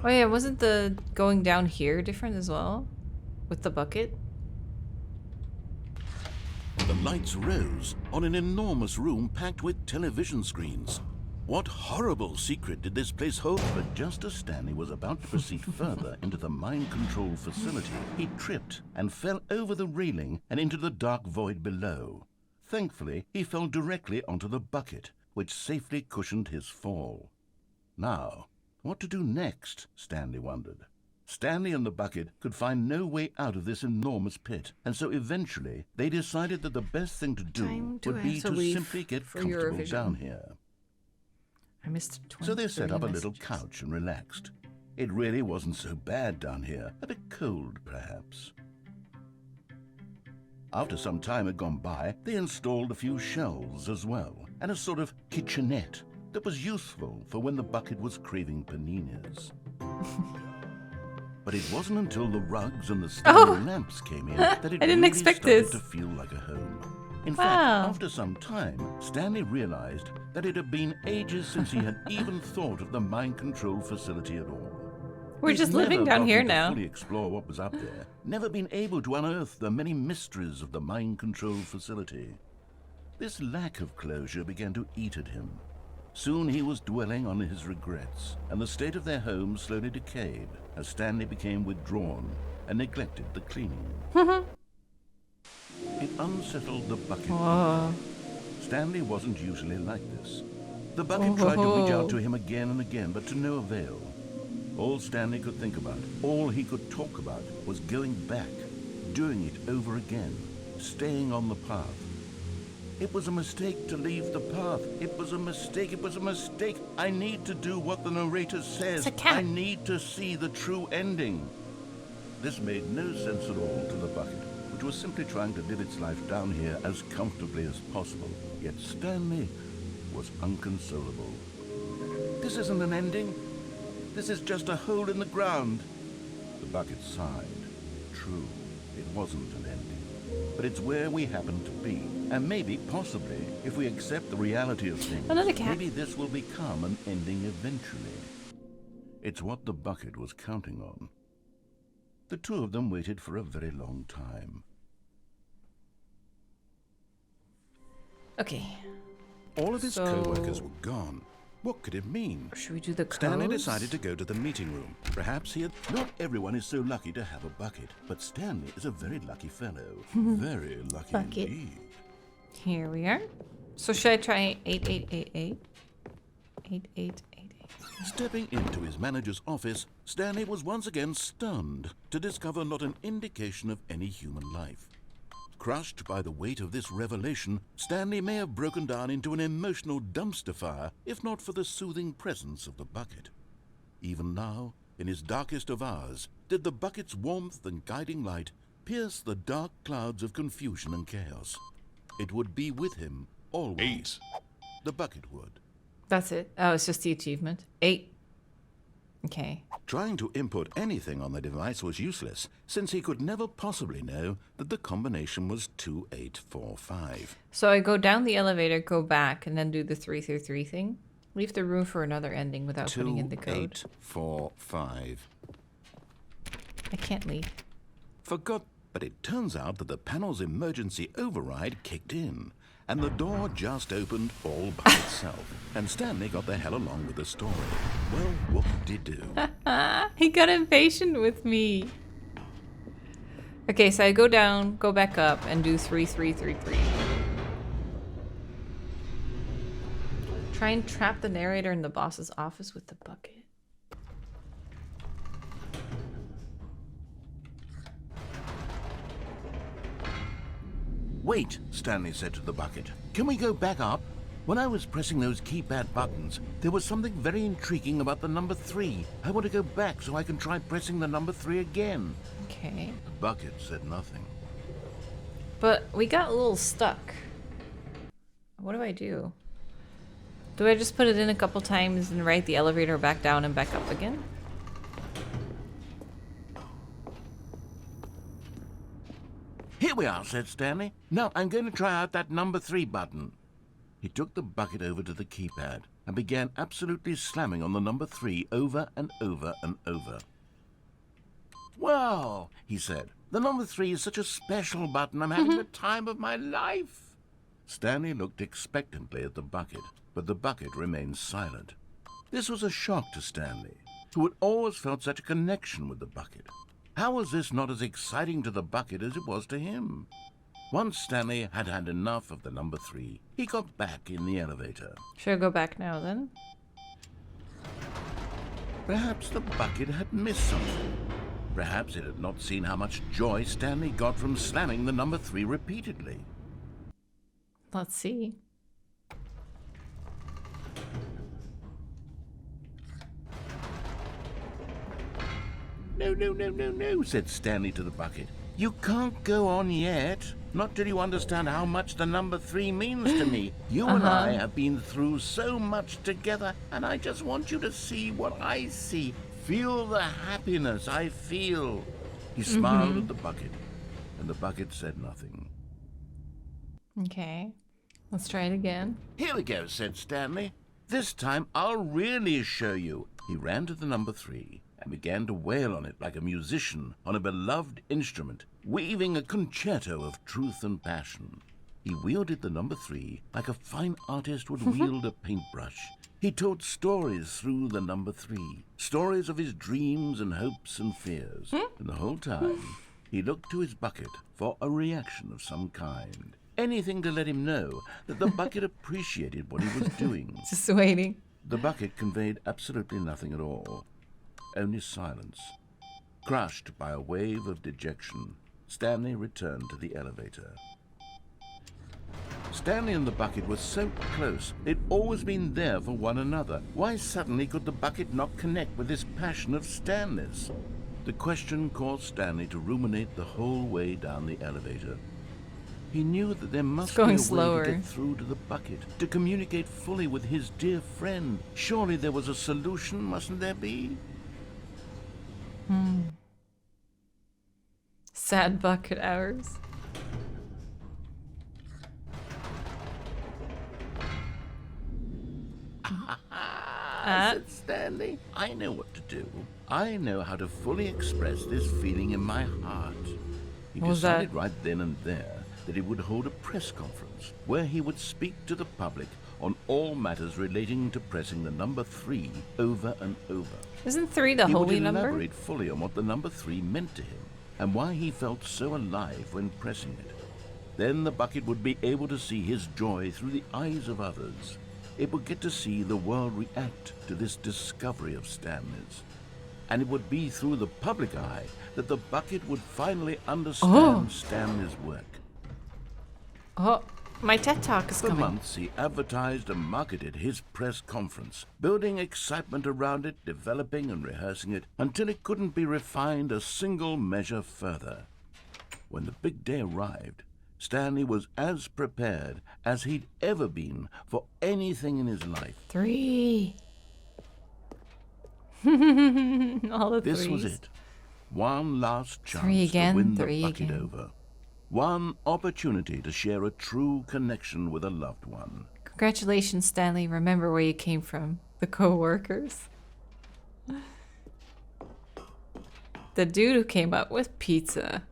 Oh yeah, wasn't the going down here different as well? With the bucket? The lights rose on an enormous room packed with television screens. What horrible secret did this place hold? But just as Stanley was about to proceed further into the mind control facility, he tripped and fell over the railing and into the dark void below. Thankfully, he fell directly onto the bucket, which safely cushioned his fall. Now, what to do next? Stanley wondered. Stanley and the bucket could find no way out of this enormous pit, and so eventually they decided that the best thing to do would be to simply get comfortable down here. I missed 20, So they set up a messages. little couch and relaxed. It really wasn't so bad down here, a bit cold perhaps. After some time had gone by, they installed a few shelves as well, and a sort of kitchenette that was useful for when the bucket was craving paninis. But it wasn't until the rugs and the standing lamps came in that it I didn't really expect started this. to feel like a home. In Wow. fact, after some time, Stanley realized that it had been ages since he had even thought of the mind control facility at all. We're He'd just living never down here gotten to now. fully explore what was up there, never been able to unearth the many mysteries of the mind control facility. This lack of closure began to eat at him. Soon he was dwelling on his regrets, and the state of their home slowly decayed as Stanley became withdrawn and neglected the cleaning. It unsettled the bucket. Whoa. Stanley wasn't usually like this. The bucket tried to reach out to him again and again, but to no avail. All Stanley could think about, all he could talk about, was going back, doing it over again, staying on the path. It was a mistake to leave the path. It was a mistake. It was a mistake. I need to do what the narrator says. It's a cat. I need to see the true ending. This made no sense at all to the bucket, which was simply trying to live its life down here as comfortably as possible. Yet Stanley was unconsolable. This isn't an ending. This is just a hole in the ground. The bucket sighed. True, it wasn't an ending. But it's where we happen to be. And maybe, possibly, if we accept the reality of things, Another cat. maybe this will become an ending eventually. It's what the bucket was counting on. The two of them waited for a very long time. Okay. All of his So- co-workers were gone. What could it mean? Should we do the Stanley codes? decided to go to the meeting room. Perhaps he had... Not everyone is so lucky to have a bucket, but Stanley is a very lucky fellow. Very lucky Bucket. indeed. Here we are. So should I try 8888? 8888. Stepping into his manager's office, Stanley was once again stunned to discover not an indication of any human life. Crushed by the weight of this revelation, Stanley may have broken down into an emotional dumpster fire if not for the soothing presence of the bucket. Even now, in his darkest of hours, did the bucket's warmth and guiding light pierce the dark clouds of confusion and chaos. It would be with him always. 8. The bucket would. That's it. Oh, it's just the achievement. 8. Okay. Trying to input anything on the device was useless, since he could never possibly know that the combination was 2845. So I go down the elevator, go back, and then do the 333 thing. Leave the room for another ending without putting in the code. 2845. I can't leave. Forgot, but it turns out that the panel's emergency override kicked in, and the door just opened all by itself, and Stanley got the hell along with the story. Well, whoop-de-doo. He got impatient with me. Okay, so I go down, go back up, and do 3333. Try and trap the narrator in the boss's office with the bucket. Wait, Stanley said to the bucket. Can we go back up? When I was pressing those keypad buttons, there was something very intriguing about the number 3. I want to go back so I can try pressing the number 3 again. Okay. The bucket said nothing. But we got a little stuck. What do I do? Do I just put it in a couple times and ride the elevator back down and back up again? Here we are, said Stanley. Now I'm going to try out that number 3 button. He took the bucket over to the keypad. and began absolutely slamming on the number 3 over and over and over. "Well," he said, "the number 3 is such a special button. I'm having the time of my life." Stanley looked expectantly at the bucket, but the bucket remained silent. This was a shock to Stanley, who had always felt such a connection with the bucket. How was this not as exciting to the bucket as it was to him? Once Stanley had had enough of the number 3, he got back in the elevator. Should I go back now then? Perhaps the bucket had missed something. Perhaps it had not seen how much joy Stanley got from slamming the number 3 repeatedly. Let's see. No, said Stanley to the bucket. "You can't go on yet. Not till you understand how much the number 3 means to me. You and I have been through so much together, and I just want you to see what I see. Feel the happiness I feel." He smiled at the bucket, and the bucket said nothing. Okay. Let's try it again. "Here we go," said Stanley. "This time I'll really show you." He ran to the number 3 and began to wail on it like a musician on a beloved instrument, weaving a concerto of truth and passion. He wielded the number 3 like a fine artist would wield a paintbrush. He told stories through the number 3, stories of his dreams and hopes and fears. And the whole time, he looked to his bucket for a reaction of some kind. Anything to let him know that the bucket appreciated what he was doing. Just waiting. The bucket conveyed absolutely nothing at all. Only silence. Crushed by a wave of dejection, Stanley returned to the elevator. Stanley and the bucket were so close. They'd always been there for one another. Why suddenly could the bucket not connect with this passion of Stanley's? The question caused Stanley to ruminate the whole way down the elevator. He knew that there must be a way to get through to the bucket, to communicate fully with his dear friend. Surely there was a solution, mustn't there be? Sad bucket hours. Said Stanley. "I know what to do. I know how to fully express this feeling in my heart." He decided right then and there that he would hold a press conference where he would speak to the public on all matters relating to pressing the number 3 over and over. Isn't 3 the holy number? He would elaborate fully on what the number 3 meant to him and why he felt so alive when pressing it. Then the bucket would be able to see his joy through the eyes of others. It would get to see the world react to this discovery of Stanley's. And it would be through the public eye that the bucket would finally understand Stanley's work. Oh, my TED Talk is coming. For months, he advertised and marketed his press conference, building excitement around it, developing and rehearsing it, until it couldn't be refined a single measure further. When the big day arrived, Stanley was as prepared as he'd ever been for anything in his life. 3. All the This threes. was it. One last chance 3 again, to win 3 the bucket again. over. One opportunity to share a true connection with a loved one. Congratulations, Stanley. Remember where you came from. The co-workers. The dude who came up with pizza.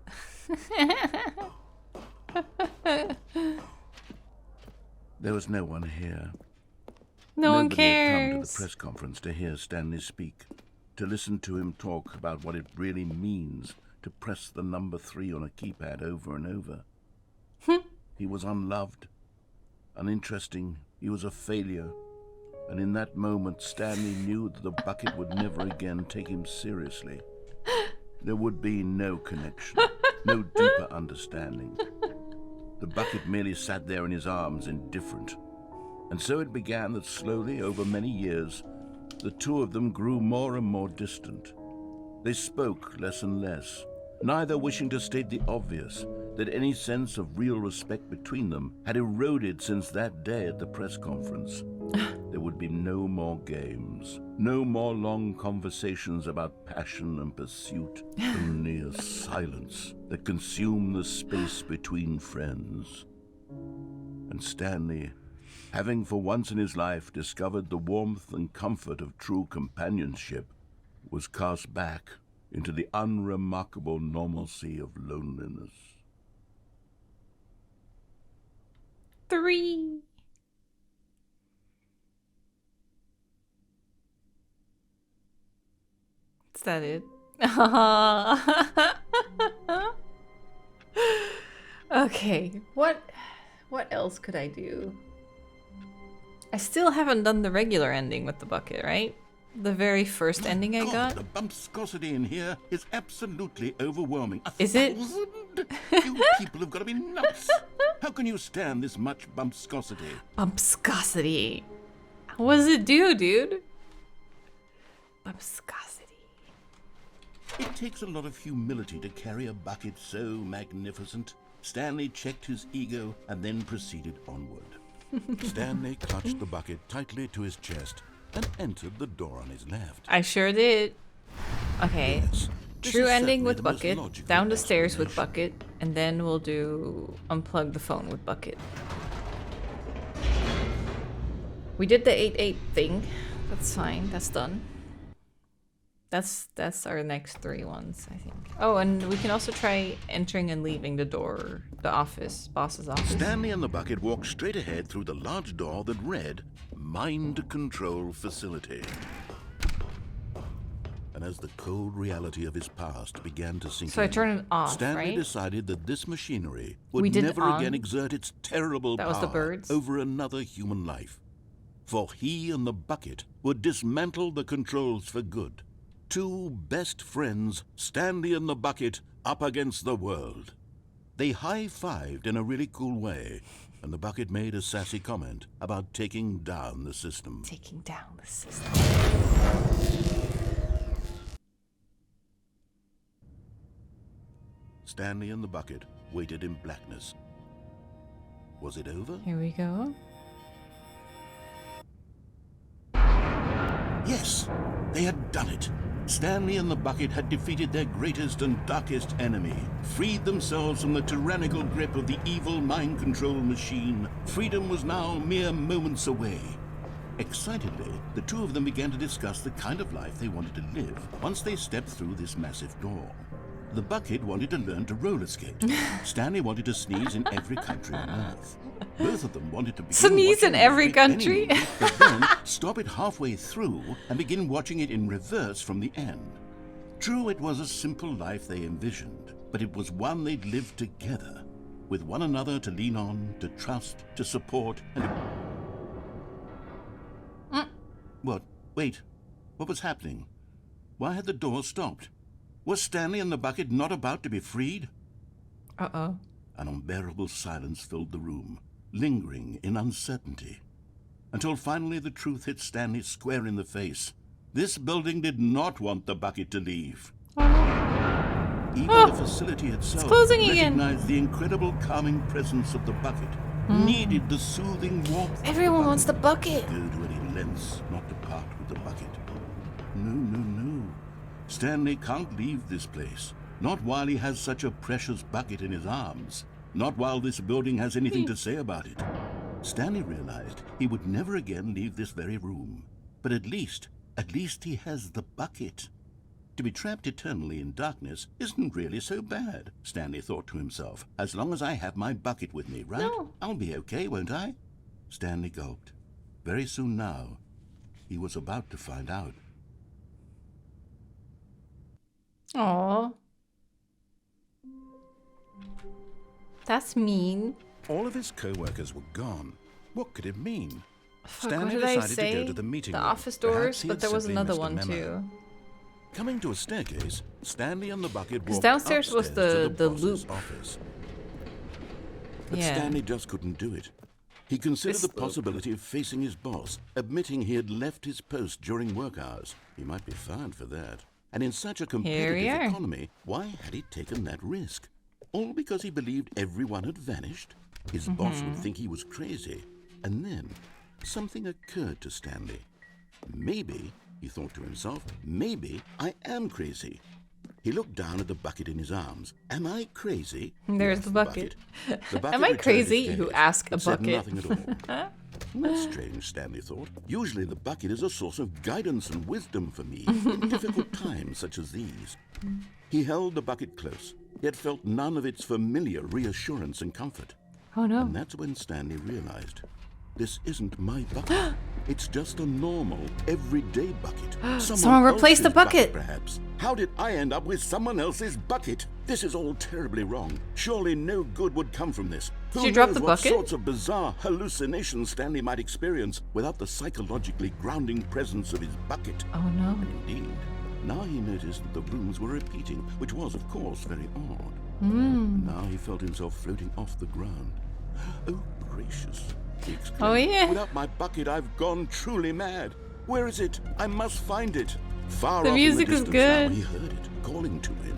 There was no one here. No one Nobody had come to cares. the press conference to hear Stanley speak, to listen to him talk about what it really means to press the number 3 on a keypad over and over. He was unloved, uninteresting, he was a failure, and in that moment Stanley knew that the bucket would never again take him seriously. There would be no connection, no deeper understanding. The bucket merely sat there in his arms, indifferent. And so it began that slowly, over many years, the two of them grew more and more distant. They spoke less and less, neither wishing to state the obvious, that any sense of real respect between them had eroded since that day at the press conference. There would be no more games, no more long conversations about passion and pursuit, only a silence that consumed the space between friends. And Stanley Having for once in his life discovered the warmth and comfort of true companionship, was cast back into the unremarkable normalcy of loneliness. 3. Is that it? Okay, what else could I do? I still haven't done the regular ending with the bucket, right? The very first ending I got. The bumpscosity in here is absolutely overwhelming. Is it? 1,000? You people have got to be nuts. How can you stand this much bumpscosity? Bumpscosity. What does it do, dude? Bumpscosity. It takes a lot of humility to carry a bucket so magnificent. Stanley checked his ego and then proceeded onward. Stanley clutched the bucket tightly to his chest and entered the door on his left. I sure did. Okay. Yes, this True is ending certainly with the most bucket, logical down the stairs with explanation. bucket, and then we'll do unplug the phone with bucket. We did the 8-8 thing. That's fine. That's done. That's our next 3 ones, I think. Oh, and we can also try entering and leaving the door, the office, boss's office. Stanley and the bucket walked straight ahead through the large door that read, Mind Control Facility. And as the cold reality of his past began to sink So I in, turn it off, Stanley right? decided that this machinery We would did it never on. again exert its terrible That was the power birds? over another human life. For he and the bucket would dismantle the controls for good. 2 best friends, Stanley and the bucket, up against the world. They high-fived in a really cool way, and the bucket made a sassy comment about taking down the system. Taking down the system. Stanley and the bucket waited in blackness. Was it over? Here we go. Yes, they had done it. Stanley and the bucket had defeated their greatest and darkest enemy, freed themselves from the tyrannical grip of the evil mind control machine. Freedom was now mere moments away. Excitedly, the 2 of them began to discuss the kind of life they wanted to live once they stepped through this massive door. The bucket wanted to learn to roller skate. Stanley wanted to sneeze in every country on Earth. Both of them wanted to begin Sneeze in watching every any country? movie, but then stop it halfway through and begin watching it in reverse from the end. True, it was a simple life they envisioned, but it was one they'd lived together, with one another to lean on, to trust, to support, and... What? Wait. What was happening? Why had the door stopped? Was Stanley and the bucket not about to be freed? Uh-oh. An unbearable silence filled the room, lingering in uncertainty. Until finally the truth hit Stanley square in the face. This building did not want the bucket to leave. Even the facility itself closing again. recognized the incredible calming presence of the bucket, needed the soothing warmth of Everyone the wants the bucket. Go to any lengths not to part with the bucket. No. Stanley can't leave this place. Not while he has such a precious bucket in his arms. Not while this building has anything to say about it. Stanley realized he would never again leave this very room. But at least he has the bucket. To be trapped eternally in darkness isn't really so bad, Stanley thought to himself. As long as I have my bucket with me, right? No. I'll be okay, won't I? Stanley gulped. Very soon now, he was about to find out. Aw. That's mean. All of his co-workers were gone. What could it mean? Fuck, Stanley what did I decided to say? go to the meeting The room. office Perhaps doors, he but had there was simply another missed a one memo. too. Coming to a staircase, Stanley and the bucket Because walked downstairs was upstairs to the boss's loop. office. But Yeah. Stanley just couldn't do it. He considered This the loop. possibility of facing his boss, admitting he had left his post during work hours. He might be fired for that. And in such a we competitive are. economy, why had he taken that risk? All because he believed everyone had vanished? His boss would think he was crazy. And then something occurred to Stanley. Maybe, he thought to himself, maybe I am crazy. He looked down at the bucket in his arms. Am I crazy? He There's asked the bucket. The bucket Am I returned crazy? his You gaze, ask a but said bucket. nothing at all. That's strange, Stanley thought. Usually the bucket is a source of guidance and wisdom for me in difficult times such as these. He held the bucket close, yet felt none of its familiar reassurance and comfort. Oh no. And that's when Stanley realized, this isn't my bucket. It's just a normal, everyday bucket. Someone replaced the else's bucket. Perhaps. How did I end up with someone else's bucket? This is all terribly wrong. Surely no good would come from this. Who Did you drop knows the what bucket? sorts of bizarre hallucinations Stanley might experience without the psychologically grounding presence of his bucket. Oh no. And indeed, now he noticed that the rooms were repeating, which was, of course, very odd. Now he felt himself floating off the ground. Oh, gracious, he exclaimed. Oh yeah. Without my bucket, I've gone truly mad. Where is it? I must find it. Far The off music in is the distance good. now, he heard it, calling to him.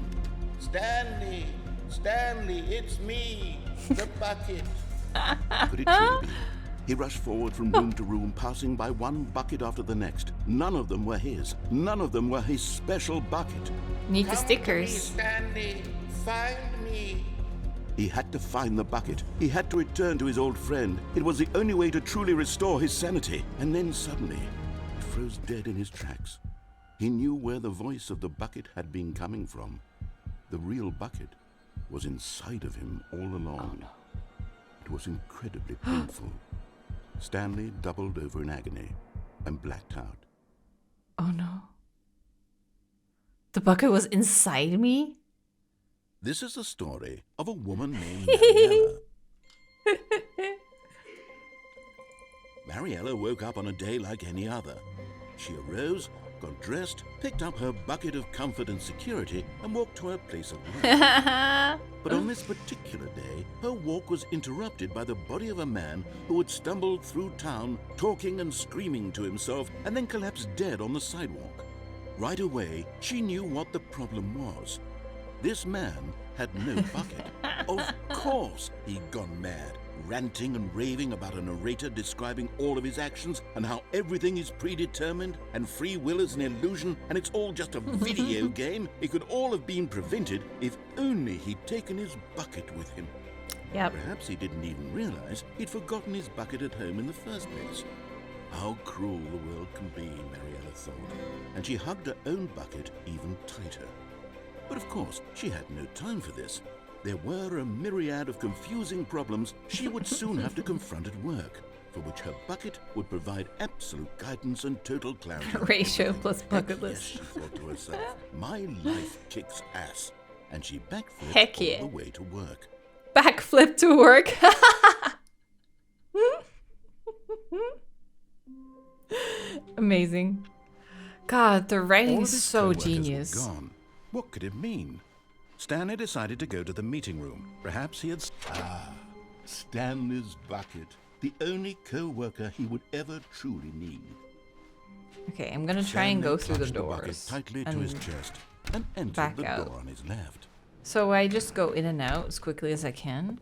Stanley! Stanley, it's me! The bucket! Could it truly be? He rushed forward from room to room, passing by one bucket after the next. None of them were his. None of them were his special bucket. Need the Come to me, stickers. Stanley! Find me! He had to find the bucket. He had to return to his old friend. It was the only way to truly restore his sanity. And then suddenly, he froze dead in his tracks. He knew where the voice of the bucket had been coming from. The real bucket was inside of him all along. Oh, no. It was incredibly painful. Stanley doubled over in agony and blacked out. Oh no. The bucket was inside me? This is the story of a woman named Mariella. Mariella woke up on a day like any other. She arose, got dressed, picked up her bucket of comfort and security, and walked to her place of work. But on this particular day, her walk was interrupted by the body of a man who had stumbled through town, talking and screaming to himself, and then collapsed dead on the sidewalk. Right away, she knew what the problem was. This man had no bucket. Of course he'd gone mad, ranting and raving about a narrator describing all of his actions and how everything is predetermined and free will is an illusion and it's all just a video game. It could all have been prevented if only he'd taken his bucket with him. Yep. Perhaps he didn't even realize he'd forgotten his bucket at home in the first place. How cruel the world can be, Mariella thought, and she hugged her own bucket even tighter. But of course, she had no time for this. There were a myriad of confusing problems she would soon have to confront at work, for which her bucket would provide absolute guidance and total clarity. Ratio plus bucket Heck list. yes, she thought to herself, my life kicks ass. And she backflipped Heck all yeah. the way to work. Backflip to work. Amazing. God, the writing All of is his so co-workers were genius. gone. What could it mean? Stanley decided to go to the meeting room. Perhaps he had... Stanley's bucket, the only co-worker he would ever truly need. Okay, I'm gonna try and go through the Stanley clutched doors. the bucket tightly to and his chest and entered back the out. door on his left. So I just go in and out as quickly as I can.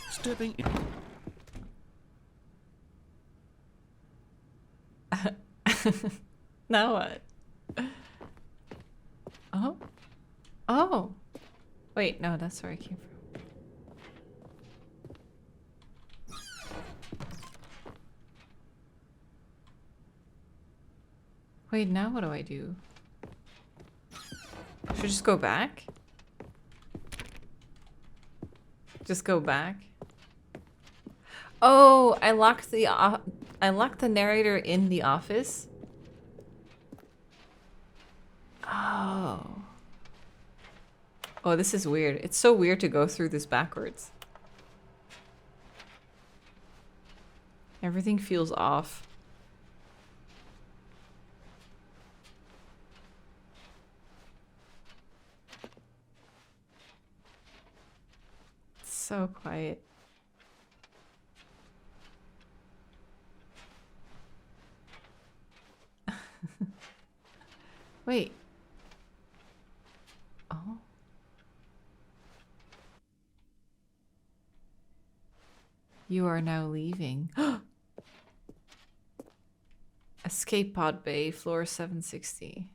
Stepping in... Now what? Oh? Oh! Wait, no, that's where I came from. Wait, now what do I do? Should I just go back? Just go back? Oh, I locked the narrator in the office. Oh. Oh, this is weird. It's so weird to go through this backwards. Everything feels off. It's so quiet. Wait. Oh. You are now leaving. Escape pod bay, floor 760.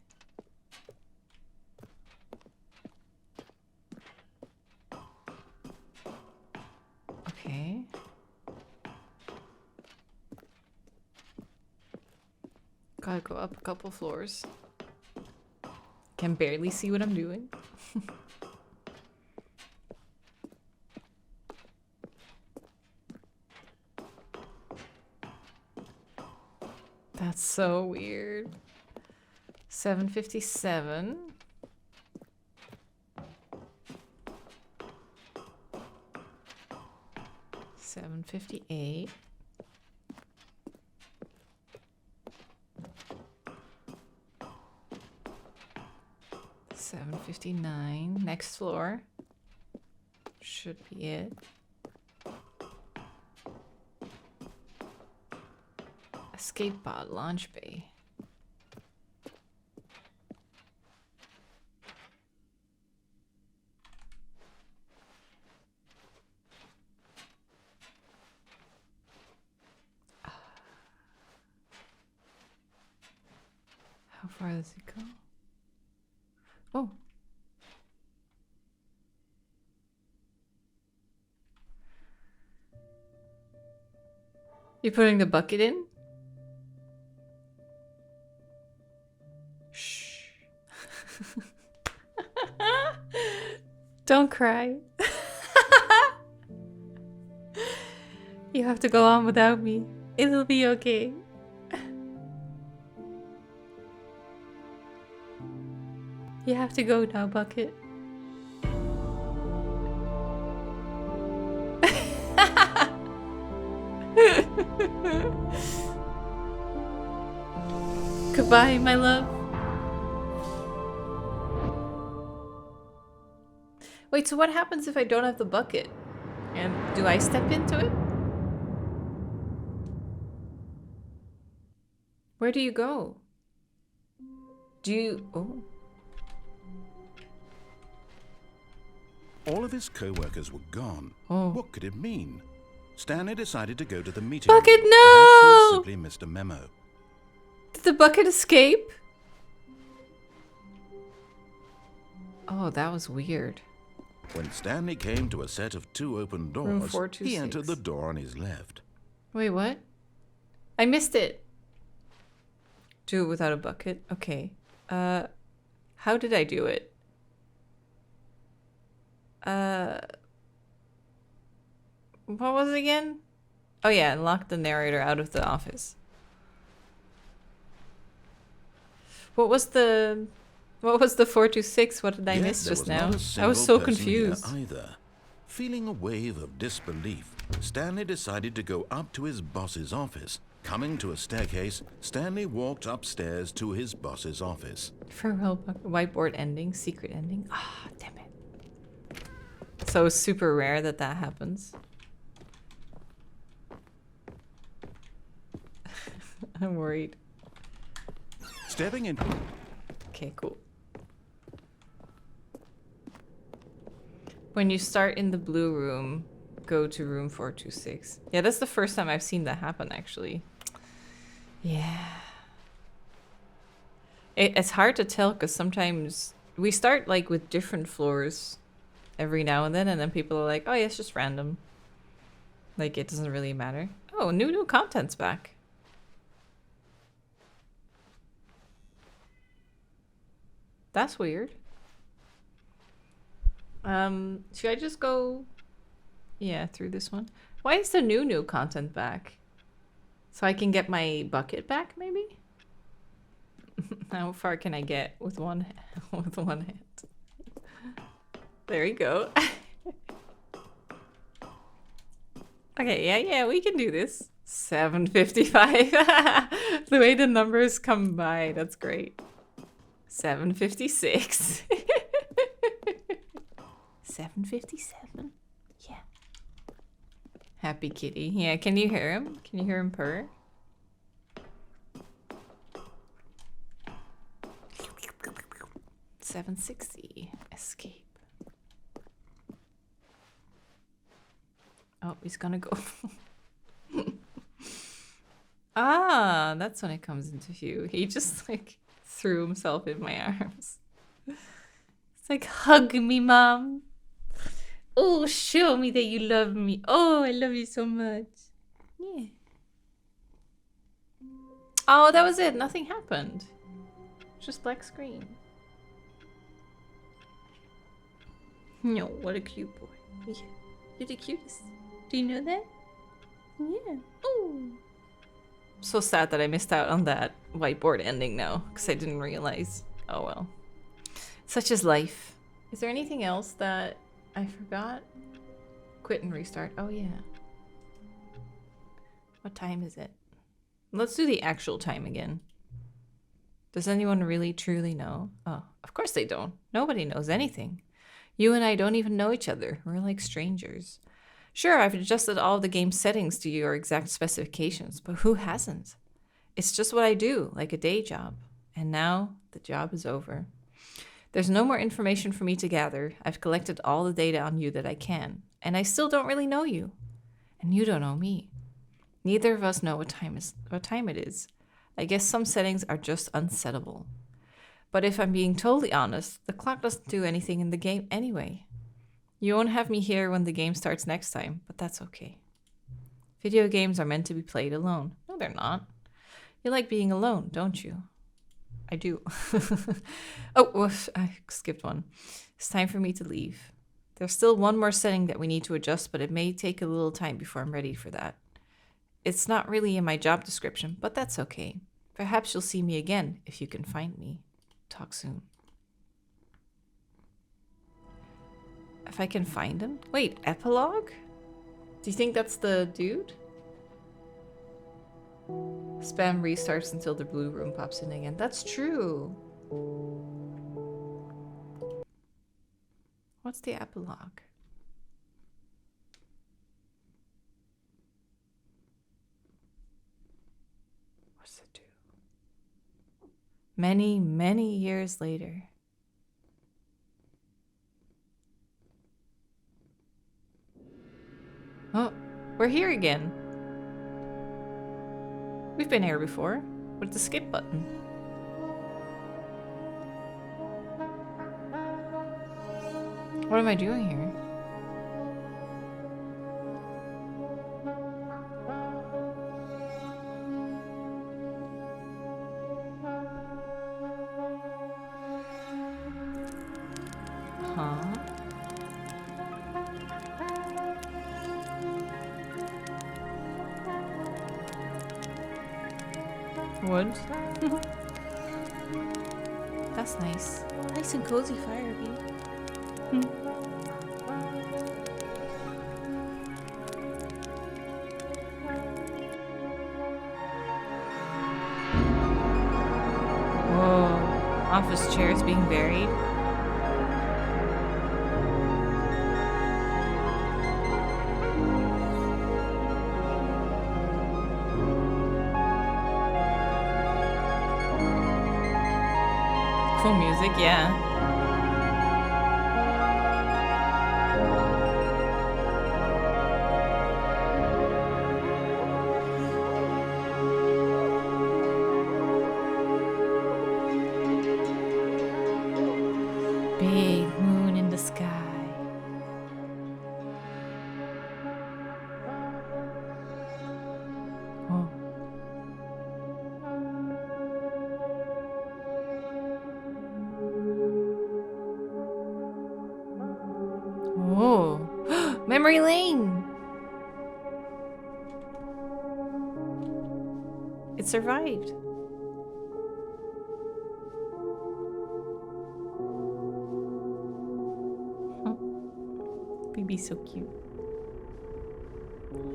Okay. Gotta go up a couple floors. Can barely see what I'm doing. That's so weird. 757. $7.58. $7.59. Next floor. Should be it. Escape pod, launch bay. How far does it go? Oh. You putting the bucket in? Shh. Don't cry. You have to go on without me. It'll be okay. You have to go now, Bucket. Goodbye, my love. Wait, so what happens if I don't have the bucket? And do I step into it? Where do you go? Do you... Oh. All of his co-workers were gone. Oh. What could it mean? Stanley decided to go to the meeting Bucket, room. Perhaps he had no! simply missed a memo. Did the bucket escape? Oh, that was weird. When Stanley came to a set of 2 open Room doors, 426. he entered the door on his left. Wait, what? I missed it. Do it without a bucket? Okay. How did I do it? What was it again? Oh yeah, lock the narrator out of the office. What was the 426? What did I Yet miss there just was now? not a I single was so person here confused. either. Feeling a wave of disbelief, Stanley decided to go up to his boss's office. Coming to a staircase, Stanley walked upstairs to his boss's office. Farewell, whiteboard ending, secret ending. Ah, damn it. So super rare that that happens. I'm worried. Stepping in. Okay, cool. When you start in the blue room, go to room 426. Yeah, that's the first time I've seen that happen, actually. Yeah. It's hard to tell because sometimes we start like with different floors every now and then people are like, oh yeah, it's just random. Like it doesn't really matter. Oh, new content's back. That's weird. Should I just go, yeah, through this one? Why is the new content back? So I can get my bucket back, maybe? How far can I get with one hand? There you go. Okay, yeah, we can do this. 755. The way the numbers come by, that's great. 756. 757. Yeah. Happy kitty. Yeah, can you hear him? Can you hear him purr? $760. Escape. Oh, he's gonna go. Ah, that's when it comes into view. He just like threw himself in my arms. It's like, hug me, Mom. Oh, show me that you love me. Oh, I love you so much. Yeah. Oh, that was it. Nothing happened. Just black screen. No, what a cute boy. Yeah, you're the cutest. Do you know that? Yeah. Ooh. So sad that I missed out on that whiteboard ending now, because I didn't realize. Oh well. Such is life. Is there anything else that I forgot? Quit and restart. Oh yeah. What time is it? Let's do the actual time again. Does anyone really truly know? Oh, of course they don't. Nobody knows anything. You and I don't even know each other. We're like strangers. Sure, I've adjusted all of the game settings to your exact specifications, but who hasn't? It's just what I do, like a day job. And now the job is over. There's no more information for me to gather. I've collected all the data on you that I can, and I still don't really know you. And you don't know me. Neither of us know what time it is. I guess some settings are just unsettable. But if I'm being totally honest, the clock doesn't do anything in the game anyway. You won't have me here when the game starts next time, but that's okay. Video games are meant to be played alone. No, they're not. You like being alone, don't you? I do. Oh, whoosh, I skipped one. It's time for me to leave. There's still one more setting that we need to adjust, but it may take a little time before I'm ready for that. It's not really in my job description, but that's okay. Perhaps you'll see me again if you can find me. Talk soon. If I can find him? Wait, Epilogue? Do you think that's the dude? Spam restarts until the blue room pops in again. That's true. What's the epilogue? What's it do? Many, many years later. Oh, we're here again. We've been here before, with the skip button. What am I doing here? Huh? Wood. That's nice. Nice and cozy fire, bee. Whoa. Office chairs being buried. Cool music, yeah. Big moon in the sky. Oh. Oh, memory lane. It survived. BB's so cute.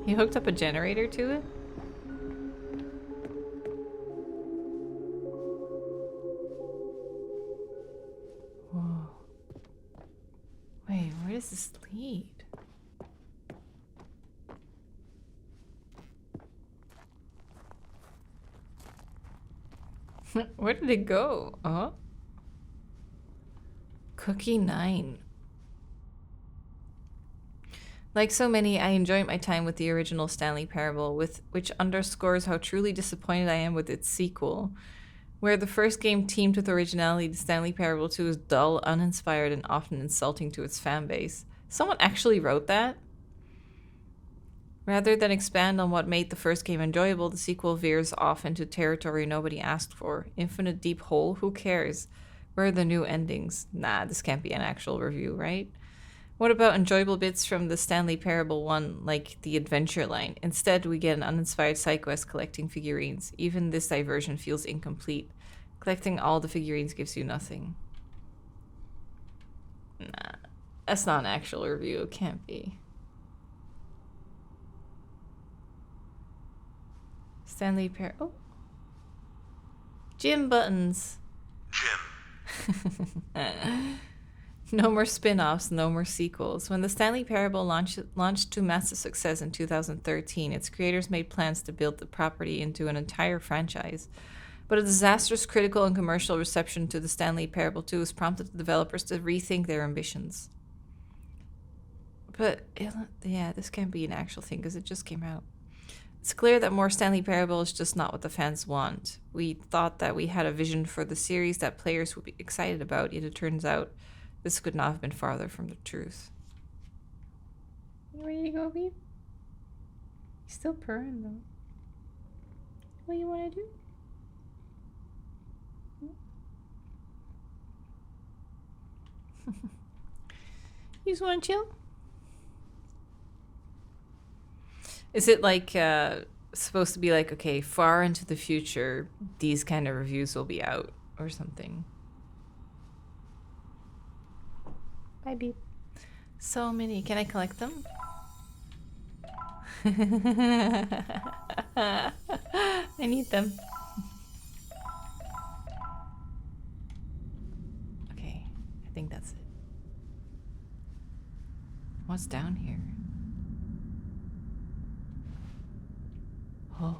He hooked up a generator to it? Whoa. Wait, where does this lead? Where did it go? Oh. Cookie 9. Like so many, I enjoyed my time with the original Stanley Parable, which underscores how truly disappointed I am with its sequel. Where the first game teamed with originality, the Stanley Parable 2 is dull, uninspired, and often insulting to its fan base. Someone actually wrote that? Rather than expand on what made the first game enjoyable, the sequel veers off into territory nobody asked for. Infinite deep hole? Who cares? Where are the new endings? Nah, this can't be an actual review, right? What about enjoyable bits from the Stanley Parable one, like the adventure line? Instead, we get an uninspired side quest collecting figurines. Even this diversion feels incomplete. Collecting all the figurines gives you nothing. Nah, that's not an actual review. It can't be. Stanley Parable. Oh. Gym buttons. Jim. No more spin-offs, no more sequels. When the Stanley Parable launched to massive success in 2013, its creators made plans to build the property into an entire franchise. But a disastrous critical and commercial reception to the Stanley Parable 2 has prompted the developers to rethink their ambitions. But, yeah, this can't be an actual thing because it just came out. It's clear that more Stanley Parable is just not what the fans want. We thought that we had a vision for the series that players would be excited about, yet it turns out this could not have been farther from the truth. You ready to go, babe? He's still purring, though. What do you want to do? You just want to chill? Is it like supposed to be like, okay, far into the future, these kind of reviews will be out or something? Bye, beep. So many. Can I collect them? I need them. Okay, I think that's it. What's down here? Oh.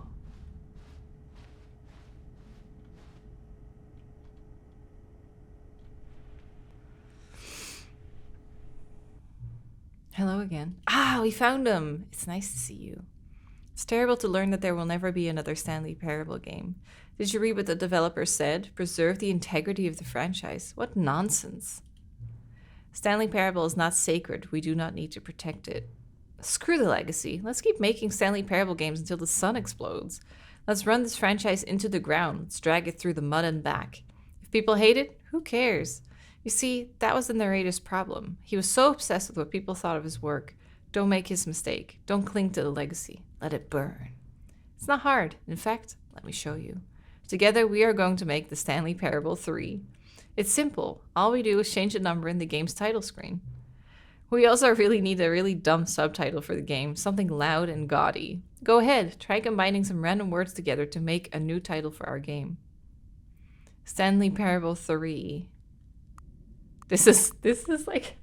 Hello again. Ah, we found him. It's nice to see you. It's terrible to learn that there will never be another Stanley Parable game. Did you read what the developer said? Preserve the integrity of the franchise. What nonsense. Stanley Parable is not sacred. We do not need to protect it. Screw the legacy. Let's keep making Stanley Parable games until the sun explodes. Let's run this franchise into the ground. Let's drag it through the mud and back. If people hate it, who cares? You see, that was the narrator's problem. He was so obsessed with what people thought of his work. Don't make his mistake. Don't cling to the legacy. Let it burn. It's not hard. In fact, let me show you. Together, we are going to make the Stanley Parable 3. It's simple. All we do is change a number in the game's title screen. We also really need a really dumb subtitle for the game, something loud and gaudy. Go ahead, try combining some random words together to make a new title for our game. Stanley Parable 3. This is like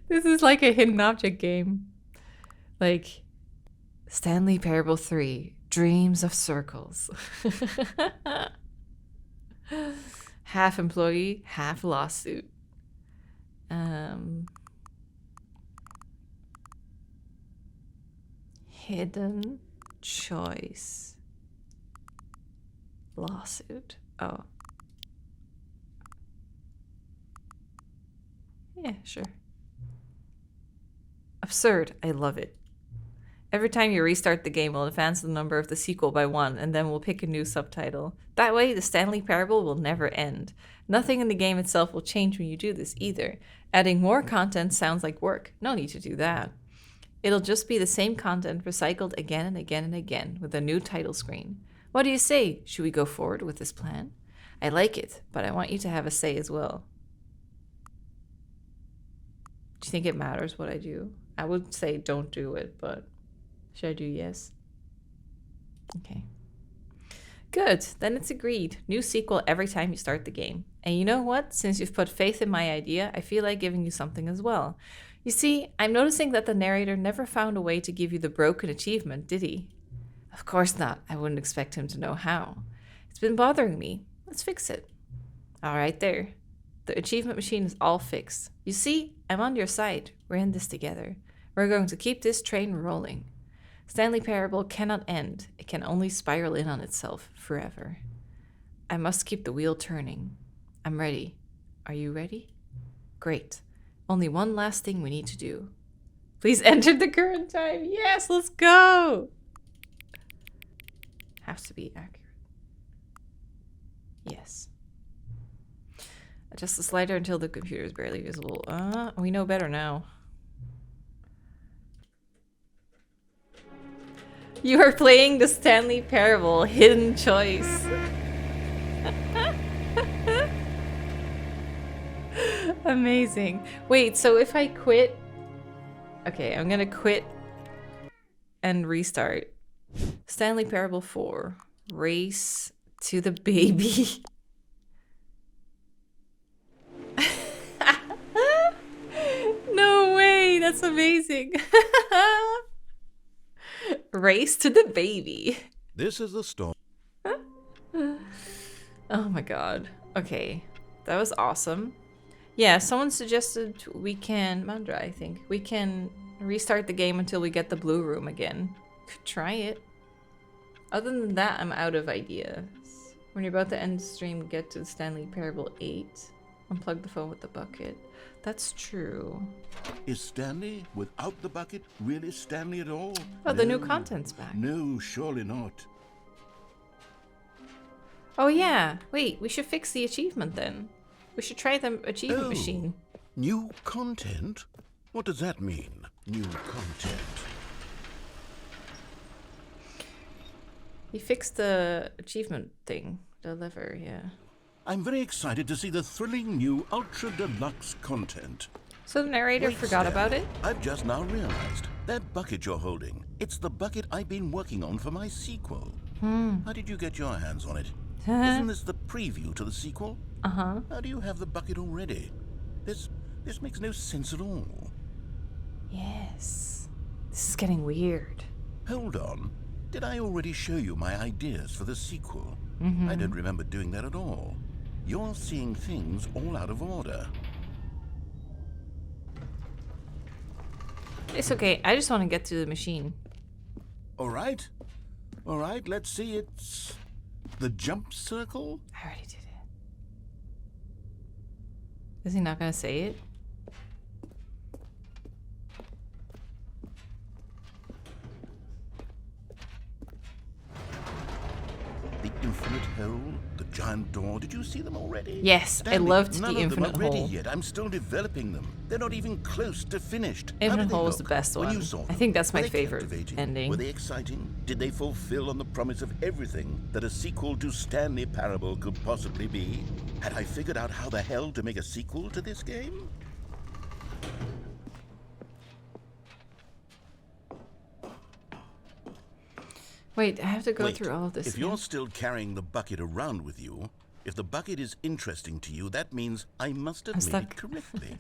this is like a hidden object game. Like Stanley Parable 3, Dreams of Circles. Half employee, half lawsuit. Hidden choice. Lawsuit. Oh. Yeah, sure. Absurd. I love it. Every time you restart the game, we'll advance the number of the sequel by 1, and then we'll pick a new subtitle. That way, the Stanley Parable will never end. Nothing in the game itself will change when you do this either. Adding more content sounds like work. No need to do that. It'll just be the same content recycled again and again and again with a new title screen. What do you say? Should we go forward with this plan? I like it, but I want you to have a say as well. Do you think it matters what I do? I would say don't do it, but should I do yes? Okay. Good, then it's agreed. New sequel every time you start the game. And you know what? Since you've put faith in my idea, I feel like giving you something as well. You see, I'm noticing that the narrator never found a way to give you the broken achievement, did he? Of course not. I wouldn't expect him to know how. It's been bothering me. Let's fix it. All right, there. The achievement machine is all fixed. You see, I'm on your side. We're in this together. We're going to keep this train rolling. Stanley Parable cannot end. It can only spiral in on itself forever. I must keep the wheel turning. I'm ready. Are you ready? Great. Only one last thing we need to do. Please enter the current time. Yes, let's go. Has to be accurate. Yes. Adjust the slider until the computer is barely visible. We know better now. You are playing the Stanley Parable hidden choice. Amazing. Wait, so if I quit... Okay, I'm gonna quit and restart. Stanley Parable 4. Race to the baby. No way, that's amazing. Race to the baby. This is the story. Oh my god. Okay, that was awesome. Yeah, someone suggested we can... Mandra, I think. We can restart the game until we get the blue room again. Could try it. Other than that, I'm out of ideas. When you're about to end the stream, get to Stanley Parable 8. Unplug the phone with the bucket. That's true. Is Stanley, without the bucket, really Stanley at all? Oh, the new content's back. No, surely not. Oh yeah. Wait, we should fix the achievement then. We should try the achievement machine. New content? What does that mean? New content. He fixed the achievement thing. The lever, yeah. I'm very excited to see the thrilling new Ultra Deluxe content. So the narrator forgot about it? I've just now realized. That bucket you're holding, it's the bucket I've been working on for my sequel. How did you get your hands on it? Isn't this the preview to the sequel? Uh-huh. How do you have the bucket already? This makes no sense at all. Yes. This is getting weird. Hold on. Did I already show you my ideas for the sequel? I don't remember doing that at all. You're seeing things all out of order. It's okay. I just want to get to the machine. All right. All right, let's see. It's the jump circle? I already did it. Is he not going to say it? The infinite hole, the giant door. Did you see them already? Yes, Stanley, I loved none the of them infinite are ready hole. yet. I'm still developing them. They're not even close to finished. How Infinite did they hole was the look best when one. you saw I them? think that's Were my they favorite captivating? ending. Were they exciting? Did they fulfill on the promise of everything that a sequel to Stanley Parable could possibly be? Had I figured out how the hell to make a sequel to this game? Wait, I have to go Wait, through all of this if again? you're still carrying the bucket around with you, if the bucket is interesting to you, that means I must admit it stuck. correctly.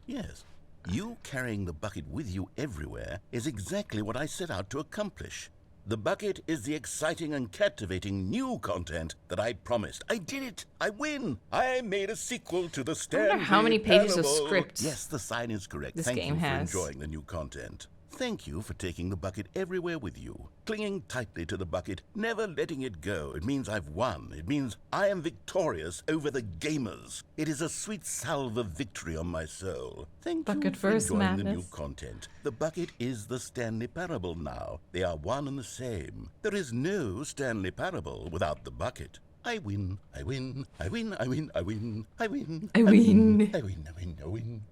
Yes. You carrying the bucket with you everywhere is exactly what I set out to accomplish. The bucket is the exciting and captivating new content that I promised. I did it! I win! I made a sequel to the Stanley wonder how many pages of Parable. script Yes, the sign is correct. this Thank game you for has. enjoying the new content. Thank you for taking the bucket everywhere with you, clinging tightly to the bucket, never letting it go. It means I've won. It means I am victorious over the gamers. It is a sweet salve of victory on my soul. Thank Bucket you for verse enjoying the new madness. content. The bucket is the Stanley Parable now. They are one and the same. There is no Stanley Parable without the bucket. I win, I win, I win, I win, I win, I win, I win. I win, I win, I win.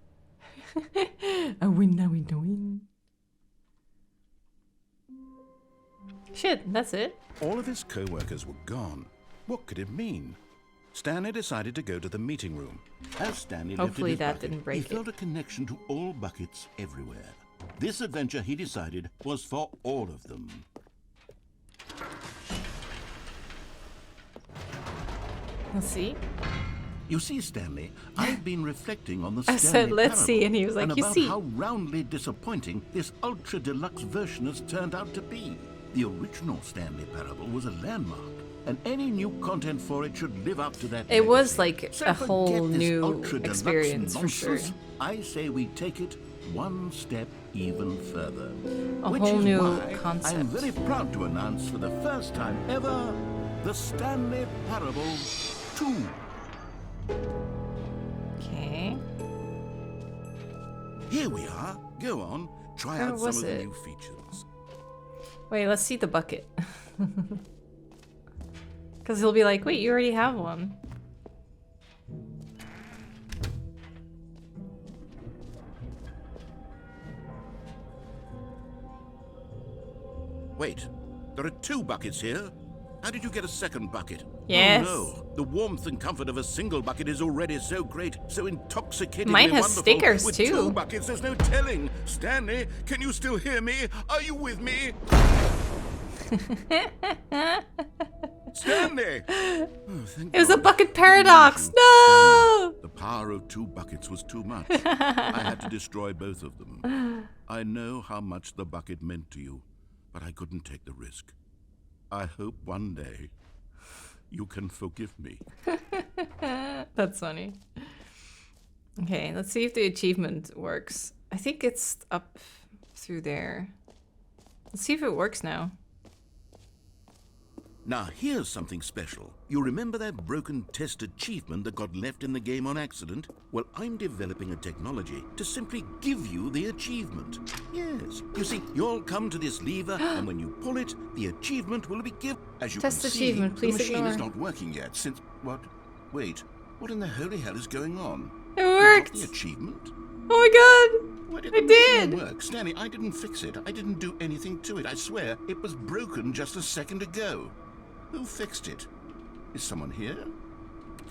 I win, I win, I win. Shit, that's it. All of his co-workers were gone. What could it mean? Stanley decided to go to the meeting room. As Stanley Hopefully lifted his that bucket, didn't break he it. felt a connection to all buckets everywhere. This adventure, he decided, was for all of them. Let's see. You see, Stanley, I've been reflecting on the I Stanley said, "Let's Parable see," and he was like, and "You about see." how roundly disappointing this ultra deluxe version has turned out to be. The original Stanley Parable was a landmark, and any new content for it should live up to that. It was legacy. like So a forget whole this new ultra deluxe experience for sure. nonsense. I say we take it one step even further. A which whole is new why concept. I'm very proud to announce for the first time ever the Stanley Parable 2. Okay. Here we are. Go on. Try Where out some was of the it? new features. Wait, let's see the bucket. Because he'll be like, wait, you already have one. Wait, there are 2 buckets here. How did you get a second bucket? Yes. Oh no, the warmth and comfort of a single bucket is already so great, so intoxicatingly Mine has wonderful. stickers, With too. 2 buckets, there's no telling. Stanley, can you still hear me? Are you with me? Stanley! Oh, thank It was a God. bucket I paradox. couldn't lose you. No! Stanley, the power of 2 buckets was too much. I had to destroy both of them. I know how much the bucket meant to you, but I couldn't take the risk. I hope one day you can forgive me. That's funny. Okay, let's see if the achievement works. I think it's up through there. Let's see if it works now. Now, here's something special. You remember that broken test achievement that got left in the game on accident? Well, I'm developing a technology to simply give you the achievement. Yes. You see, you'll come to this lever, and when you pull it, the achievement will be given. As you Test can achievement, see, please the machine ignore. is not working yet since... What? Wait. What in the holy hell is going on? It You got worked! the achievement? Oh my god! Where did I the machine did! work? Stanley, I didn't fix it. I didn't do anything to it. I swear, it was broken just a second ago. Who fixed it? Is someone here?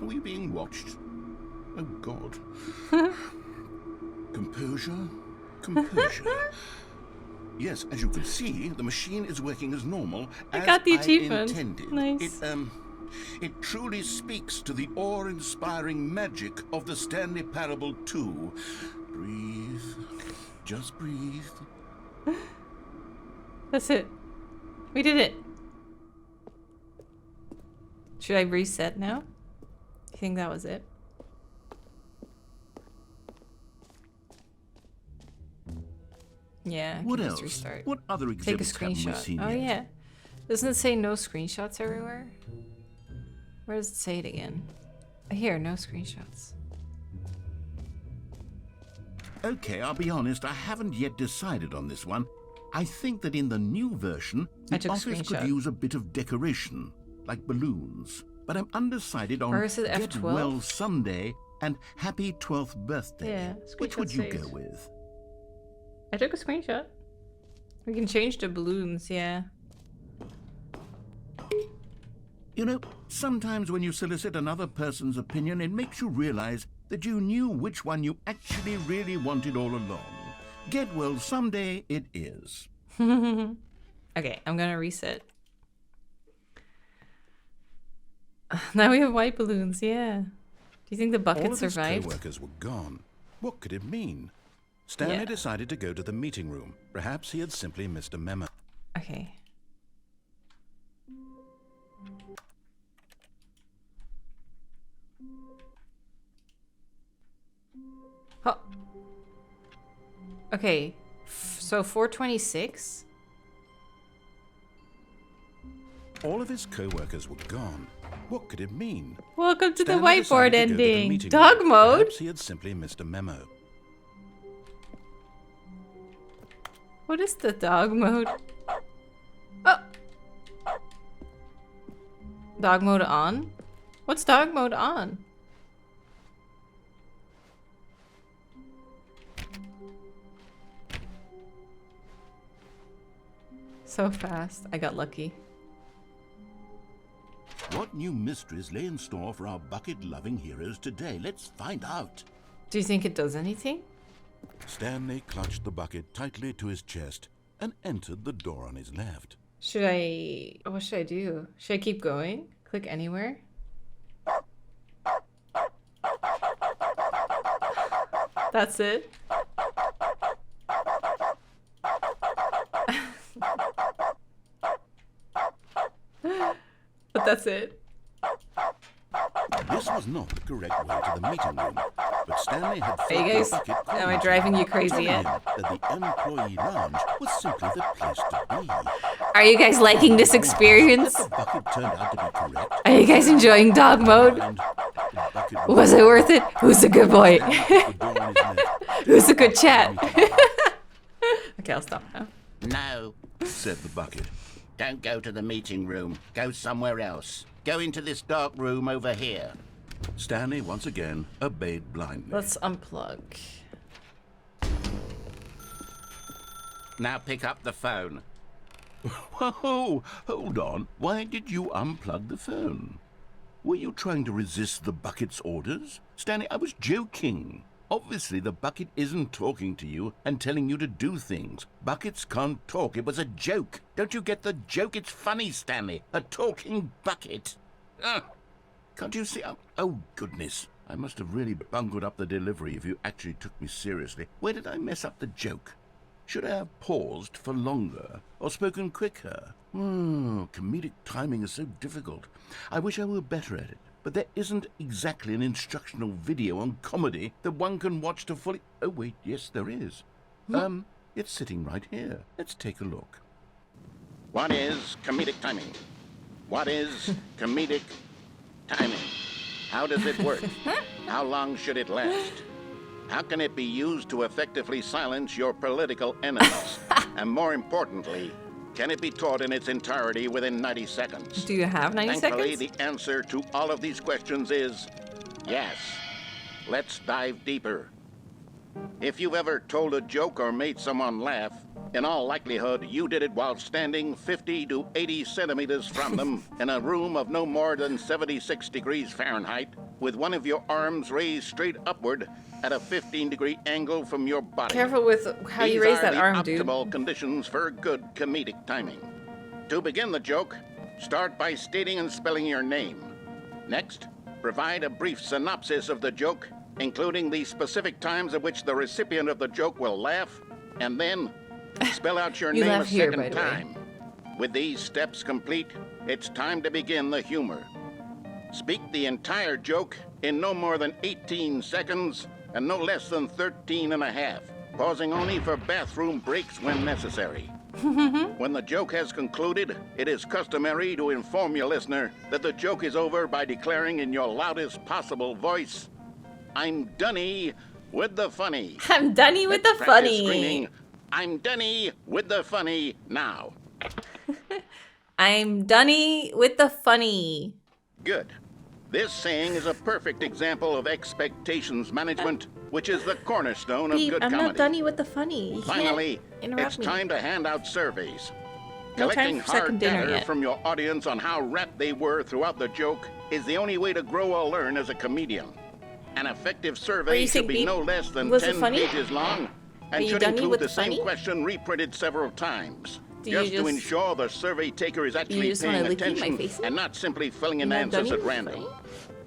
Are we being watched? Oh, God. Composure. Composure. Yes, as you can see, the machine is working as normal. I as got the achievement. Intended. Nice. It truly speaks to the awe-inspiring magic of the Stanley Parable 2. Breathe. Just breathe. That's it. We did it. Should I reset now? You think that was it? Yeah. I What can else? just restart. What other Take a exhibits haven't we screenshot. seen Oh yet? yeah. Doesn't it say no screenshots everywhere? Where does it say it again? Here, no screenshots. Okay, I'll be honest, I haven't yet decided on this one. I think that in the new version, I the took a office could screenshot. use a bit of decoration, like balloons. But I'm undecided on Or is it Get F12? Well Sunday and Happy 12th Birthday. Yeah, Which would screenshot you saved. go with? I took a screenshot. We can change the balloons, yeah. You know, sometimes when you solicit another person's opinion, it makes you realize that you knew which one you actually really wanted all along. Get Well Someday it is. Okay, I'm gonna reset. Now we have white balloons, yeah. Do you think the bucket All of his survived? co-workers were gone. What could it mean? Stanley Yeah. decided to go to the meeting room. Perhaps he had simply missed a memo. Okay. Oh. Okay. So 426? All of his co-workers were gone. What could it mean? Welcome to the Stanley whiteboard decided to go to the ending. meeting Dog room. mode? Perhaps he had simply missed a memo. What is the dog mode? Oh. Dog mode on? What's dog mode on? So fast. I got lucky. What new mysteries lay in store for our bucket-loving heroes today? Let's find out. Do you think it does anything? Stanley clutched the bucket tightly to his chest and entered the door on his left. Should I... What should I do? Should I keep going? Click anywhere? That's it? But that's it? This was not the correct way to the meeting room, but Stanley had Hey filled guys, the bucket am I cold, driving you crazy telling yet? him that the employee lounge was simply the place to be. Are you guys liking this experience? The bucket turned out to be correct. Are you guys enjoying dog mode? And the bucket Was it worth it? Who's a good boy? Stanley put the door on his left. Who's a good chat? Okay, I'll stop now. No, said the bucket. Don't go to the meeting room. Go somewhere else. Go into this dark room over here. Stanley once again obeyed blindly. Let's unplug. Now pick up the phone. Whoa, hold on. Why did you unplug the phone? Were you trying to resist the bucket's orders? Stanley, I was joking. Obviously, the bucket isn't talking to you and telling you to do things. Buckets can't talk. It was a joke. Don't you get the joke? It's funny, Stanley. A talking bucket. Can't you see? Oh, goodness. I must have really bungled up the delivery if you actually took me seriously. Where did I mess up the joke? Should I have paused for longer or spoken quicker? Comedic timing is so difficult. I wish I were better at it. But there isn't exactly an instructional video on comedy that one can watch to fully... Oh, wait, yes, there is. It's sitting right here. Let's take a look. What is comedic timing? What is comedic timing? How does it work? How long should it last? How can it be used to effectively silence your political enemies? And more importantly, can it be taught in its entirety within 90 seconds? Do you have 90 Thankfully, seconds? the answer to all of these questions is yes. Let's dive deeper. If you've ever told a joke or made someone laugh, in all likelihood, you did it while standing 50 to 80 centimeters from them in a room of no more than 76 degrees Fahrenheit, with one of your arms raised straight upward at a 15-degree angle from your body. Careful with how you raise that arm, These are dude. the optimal conditions for good comedic timing. To begin the joke, start by stating and spelling your name. Next, provide a brief synopsis of the joke, including the specific times at which the recipient of the joke will laugh, and then spell out your You name a laugh here, second by the way. time. With these steps complete, it's time to begin the humor. Speak the entire joke in no more than 18 seconds and no less than 13 and a half, pausing only for bathroom breaks when necessary. When the joke has concluded, it is customary to inform your listener that the joke is over by declaring in your loudest possible voice, "I'm Dunny with the funny." I'm Dunny with the Let's practice funny. screaming, "I'm Dunny with the funny" now. I'm Dunny with the funny. Good. This saying is a perfect example of expectations management, which is the cornerstone of Beep, good I'm comedy. not Dunny with the funny. You Finally, can't interrupt it's me. time to hand out surveys. No time Collecting for second hard dinner data yet. from your audience on how rapt they were throughout the joke is the only way to grow or learn as a comedian. An effective Are survey you should saying be beep? no less than Was it 10 funny? pages long Are and you should Dunny include with the the same funny? question reprinted several times. Do you Just to just- ensure the survey taker is actually just wanna paying lick me, my attention face? and not simply filling in You're not answers Dunny at with the random. funny?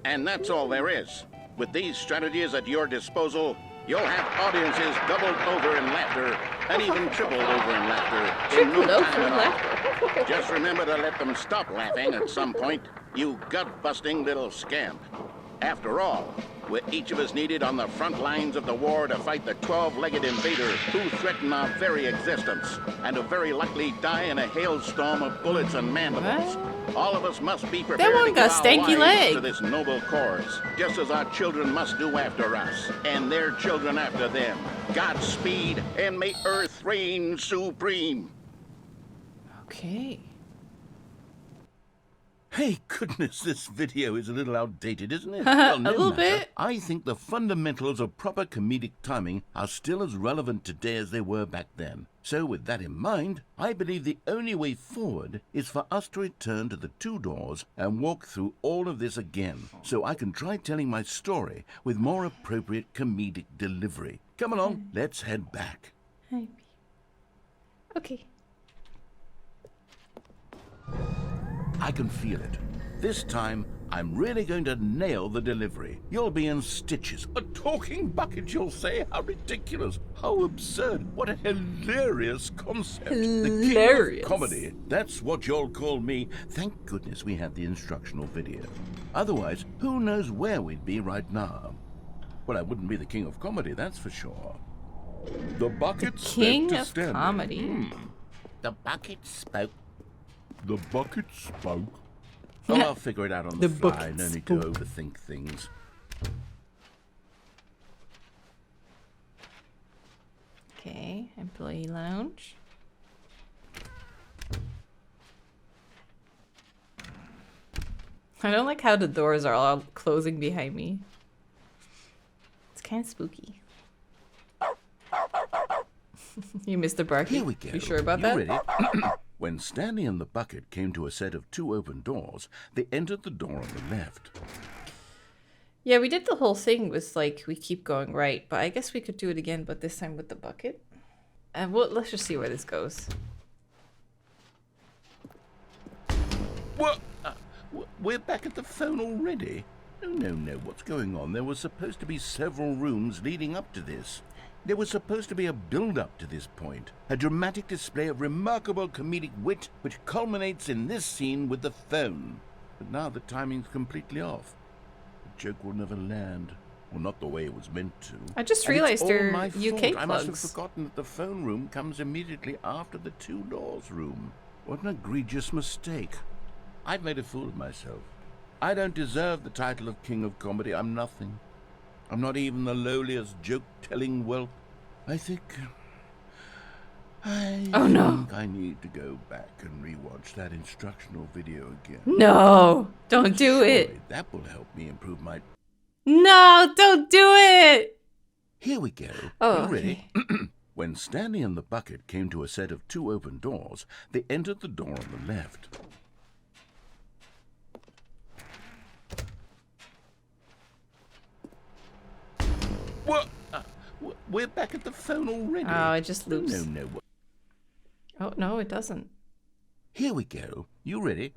And that's all there is. With these strategies at your disposal, you'll have audiences doubled over in laughter and even tripled over in laughter in no Tripled over time in at all. laughter. Just remember to let them stop laughing at some point, you gut-busting little scamp. After all, we're each of us needed on the front lines of the war to fight the 12-legged invader who threaten our very existence and who very likely die in a hailstorm of bullets and mandibles. All of us must be prepared one to got give our stanky lives leg. to this noble cause, just as our children must do after us, and their children after them. Godspeed, and may Earth reign supreme. Okay. Hey, goodness, this video is a little outdated, isn't it? Well, no A little matter. bit. I think the fundamentals of proper comedic timing are still as relevant today as they were back then. So with that in mind, I believe the only way forward is for us to return to the two doors and walk through all of this again, so I can try telling my story with more appropriate comedic delivery. Come along, let's head back. Okay. I can feel it. This time, I'm really going to nail the delivery. You'll be in stitches. A talking bucket, you'll say? How ridiculous. How absurd. What a hilarious concept. The king Hilarious. of comedy. That's what you'll call me. Thank goodness we had the instructional video. Otherwise, who knows where we'd be right now. Well, I wouldn't be the king of comedy, that's for sure. The bucket King spoke to of Stanley. comedy. The bucket spoke. The bucket spoke. Oh, I'll figure it out on the fly. bucket No need to spoke. overthink things. Okay. Okay, employee lounge. I don't like how the doors are all closing behind me. It's kind of spooky. You missed the barking. Here we go. You sure about You that? ready? When Stanley and the bucket came to a set of 2 open doors, they entered the door on the left. Yeah, we did the whole thing with like we keep going right, but I guess we could do it again, but this time with the bucket. And let's just see where this goes. What? We're back at the phone already? No, what's going on? There were supposed to be several rooms leading up to this. There was supposed to be a build-up to this point, a dramatic display of remarkable comedic wit which culminates in this scene with the phone. But now the timing's completely off. The joke will never land. Well, not the way it was meant to. I just And realized it's all they're my UK fault. I must have plugs. forgotten that the phone room comes immediately after the 2 doors room. What an egregious mistake. I've made a fool of myself. I don't deserve the title of King of Comedy. I'm nothing. I'm not even the lowliest joke-telling whelp. I think I need to go back and rewatch that instructional video again. No, don't do Surely it. that will help me improve my... No, don't do it. Here we go. Oh, You ready? When Stanley and the bucket came to a set of 2 open doors, they entered the door on the left. What? We're back at the phone already. Oh, it just loops. No. Oh, no, it doesn't. Here we go. You ready?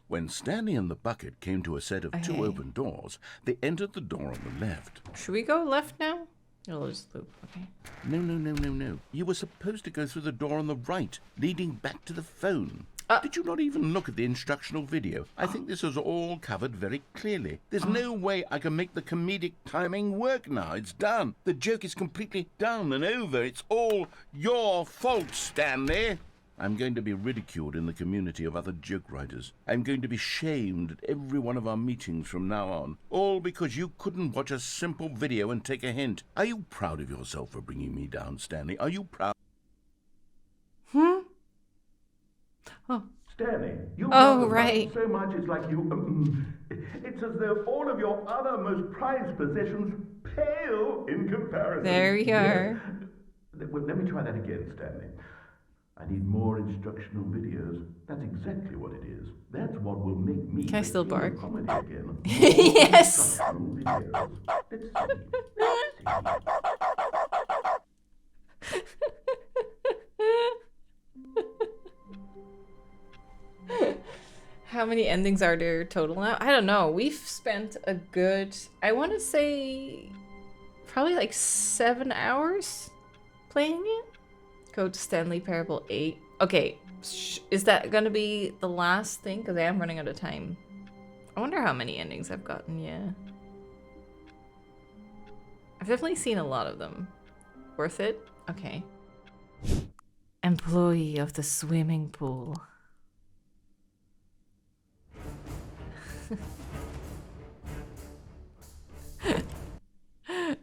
When Stanley and the bucket came to a set of 2 Okay. open doors, they entered the door on the left. Should we go left now? It'll just loop, okay. No. You were supposed to go through the door on the right, leading back to the phone. Did you not even look at the instructional video? I think this is all covered very clearly. There's no way I can make the comedic timing work now. It's done. The joke is completely done and over. It's all your fault, Stanley. I'm going to be ridiculed in the community of other joke writers. I'm going to be shamed at every one of our meetings from now on. All because you couldn't watch a simple video and take a hint. Are you proud of yourself for bringing me down, Stanley? Are you proud? Oh. Stanley, you Oh, love the right. bucket so much it's like you... it's as though all of your other most prized possessions pale in comparison. There we are. Yes. Well, let me try that again, Stanley. I need more instructional videos. That's exactly what it is. That's what will make me Can I still the king of bark? comedy again. Yes. Instructional videos. Let's see. How many endings are there total now? I don't know. We've spent a good, I want to say, probably like 7 hours playing it. Go to Stanley Parable 8. Okay, is that going to be the last thing? Because I am running out of time. I wonder how many endings I've gotten, yeah. I've definitely seen a lot of them. Worth it? Okay. Employee of the swimming pool.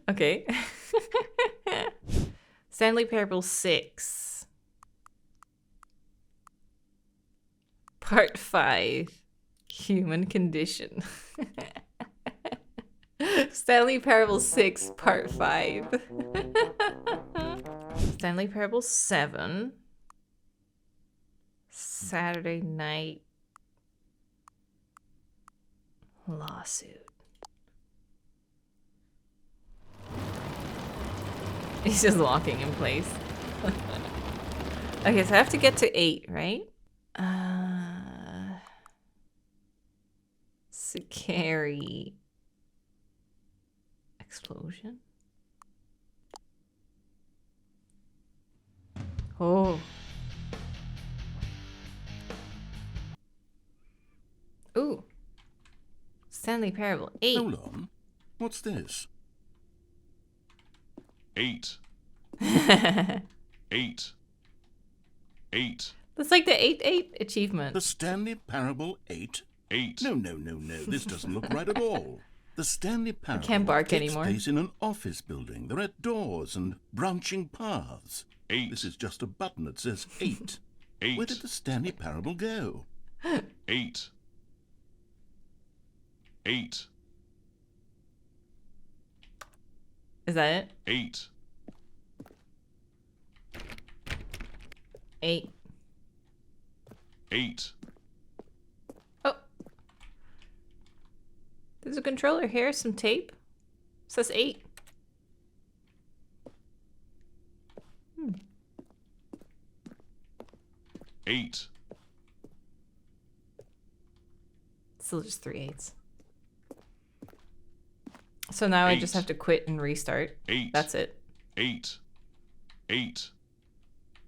Okay. Stanley Parable 6. Part 5. Human Condition. Stanley Parable 6, Part 5. Stanley Parable 7. Saturday Night Lawsuit. He's just locking in place. Okay, so I have to get to 8, right? Scary explosion. Oh. Ooh. Stanley Parable 8. Hold on. What's this? 8. 8. 8. That's like the 8-8 achievement. The Stanley Parable 8? 8. No. This doesn't look right at all. The Stanley Parable can't bark takes anymore. place in an office building. There are doors and branching paths. 8. This is just a button that says 8. 8. Where did the Stanley Parable go? 8. 8. Is that it? 8. 8. 8. Oh. There's a controller here, some tape. It says 8. Hmm. 8. Still just 3 8s. So now I just have to quit and restart. 8. That's it. 8. 8.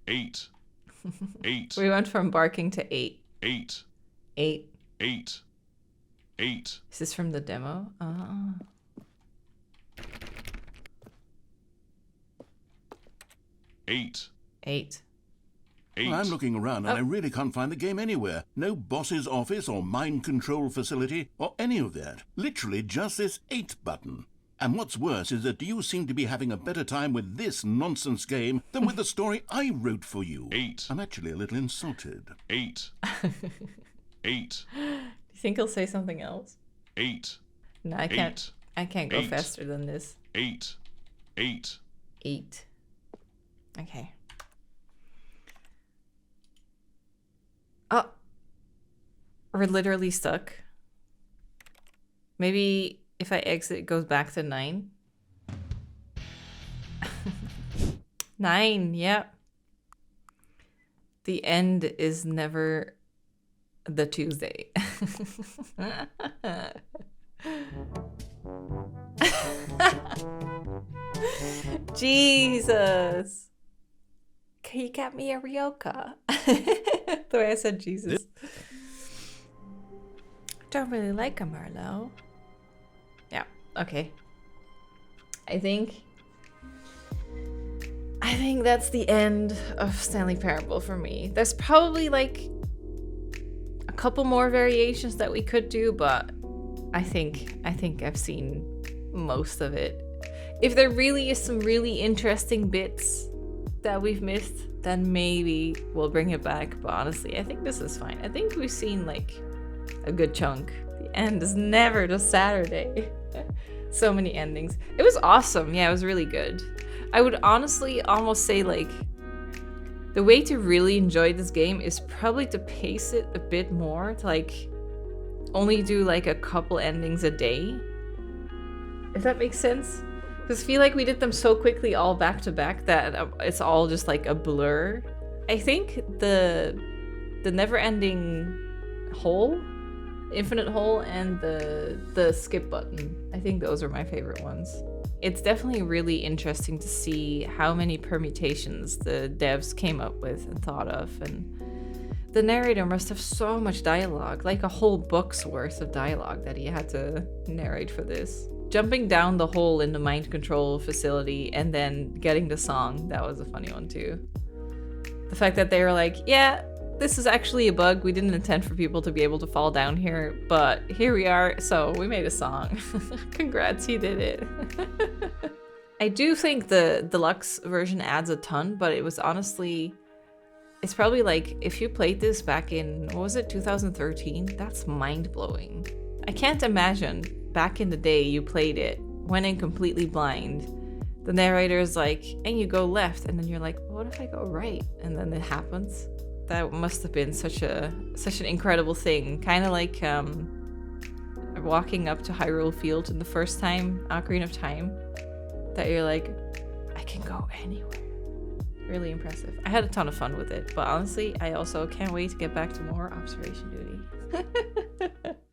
8. 8. We went from barking to 8. 8. 8. 8. 8. Is this from the demo? 8. 8. 8. Well, I'm looking around and I really can't find the game anywhere. No boss's office or mind control facility or any of that. Literally just this 8 button. And what's worse is that you seem to be having a better time with this nonsense game than with the story I wrote for you. 8. I'm actually a little insulted. 8. 8. Do you think he'll say something else? 8. No, I can't. 8. I can't go 8. faster than this. 8. 8. 8. Okay. Oh. We're literally stuck. Maybe if I exit, it goes back to 9. 9, yep. The end is never the Tuesday. Jesus. He got me a Ryoka. The way I said Jesus. Don't really like him, Marlo. Yeah, okay. I think that's the end of Stanley Parable for me. There's probably like a couple more variations that we could do, but I think I've seen most of it. If there really is some really interesting bits that we've missed, then maybe we'll bring it back. But honestly, I think this is fine. I think we've seen like a good chunk. The end is never just Saturday. So many endings. It was awesome. Yeah, it was really good. I would honestly almost say like the way to really enjoy this game is probably to pace it a bit more, to like only do like a couple endings a day. If that makes sense. Because I feel like we did them so quickly all back to back that it's all just like a blur. I think the never-ending hole, infinite hole, and the skip button, I think those are my favorite ones. It's definitely really interesting to see how many permutations the devs came up with and thought of, and the narrator must have so much dialogue, like a whole book's worth of dialogue that he had to narrate for this. Jumping down the hole in the mind control facility and then getting the song, that was a funny one too. The fact that they were like, yeah, this is actually a bug. We didn't intend for people to be able to fall down here, but here we are, so we made a song. Congrats, he did it. I do think the deluxe version adds a ton, but it was honestly, it's probably like, if you played this back in, what was it, 2013? That's mind-blowing. I can't imagine back in the day you played it, went in completely blind. The narrator is like, and you go left, and then you're like, what if I go right? And then it happens. That must have been such an incredible thing. Kind of like walking up to Hyrule Field in the first time, Ocarina of Time, that you're like, I can go anywhere. Really impressive. I had a ton of fun with it, but honestly, I also can't wait to get back to more observation duty.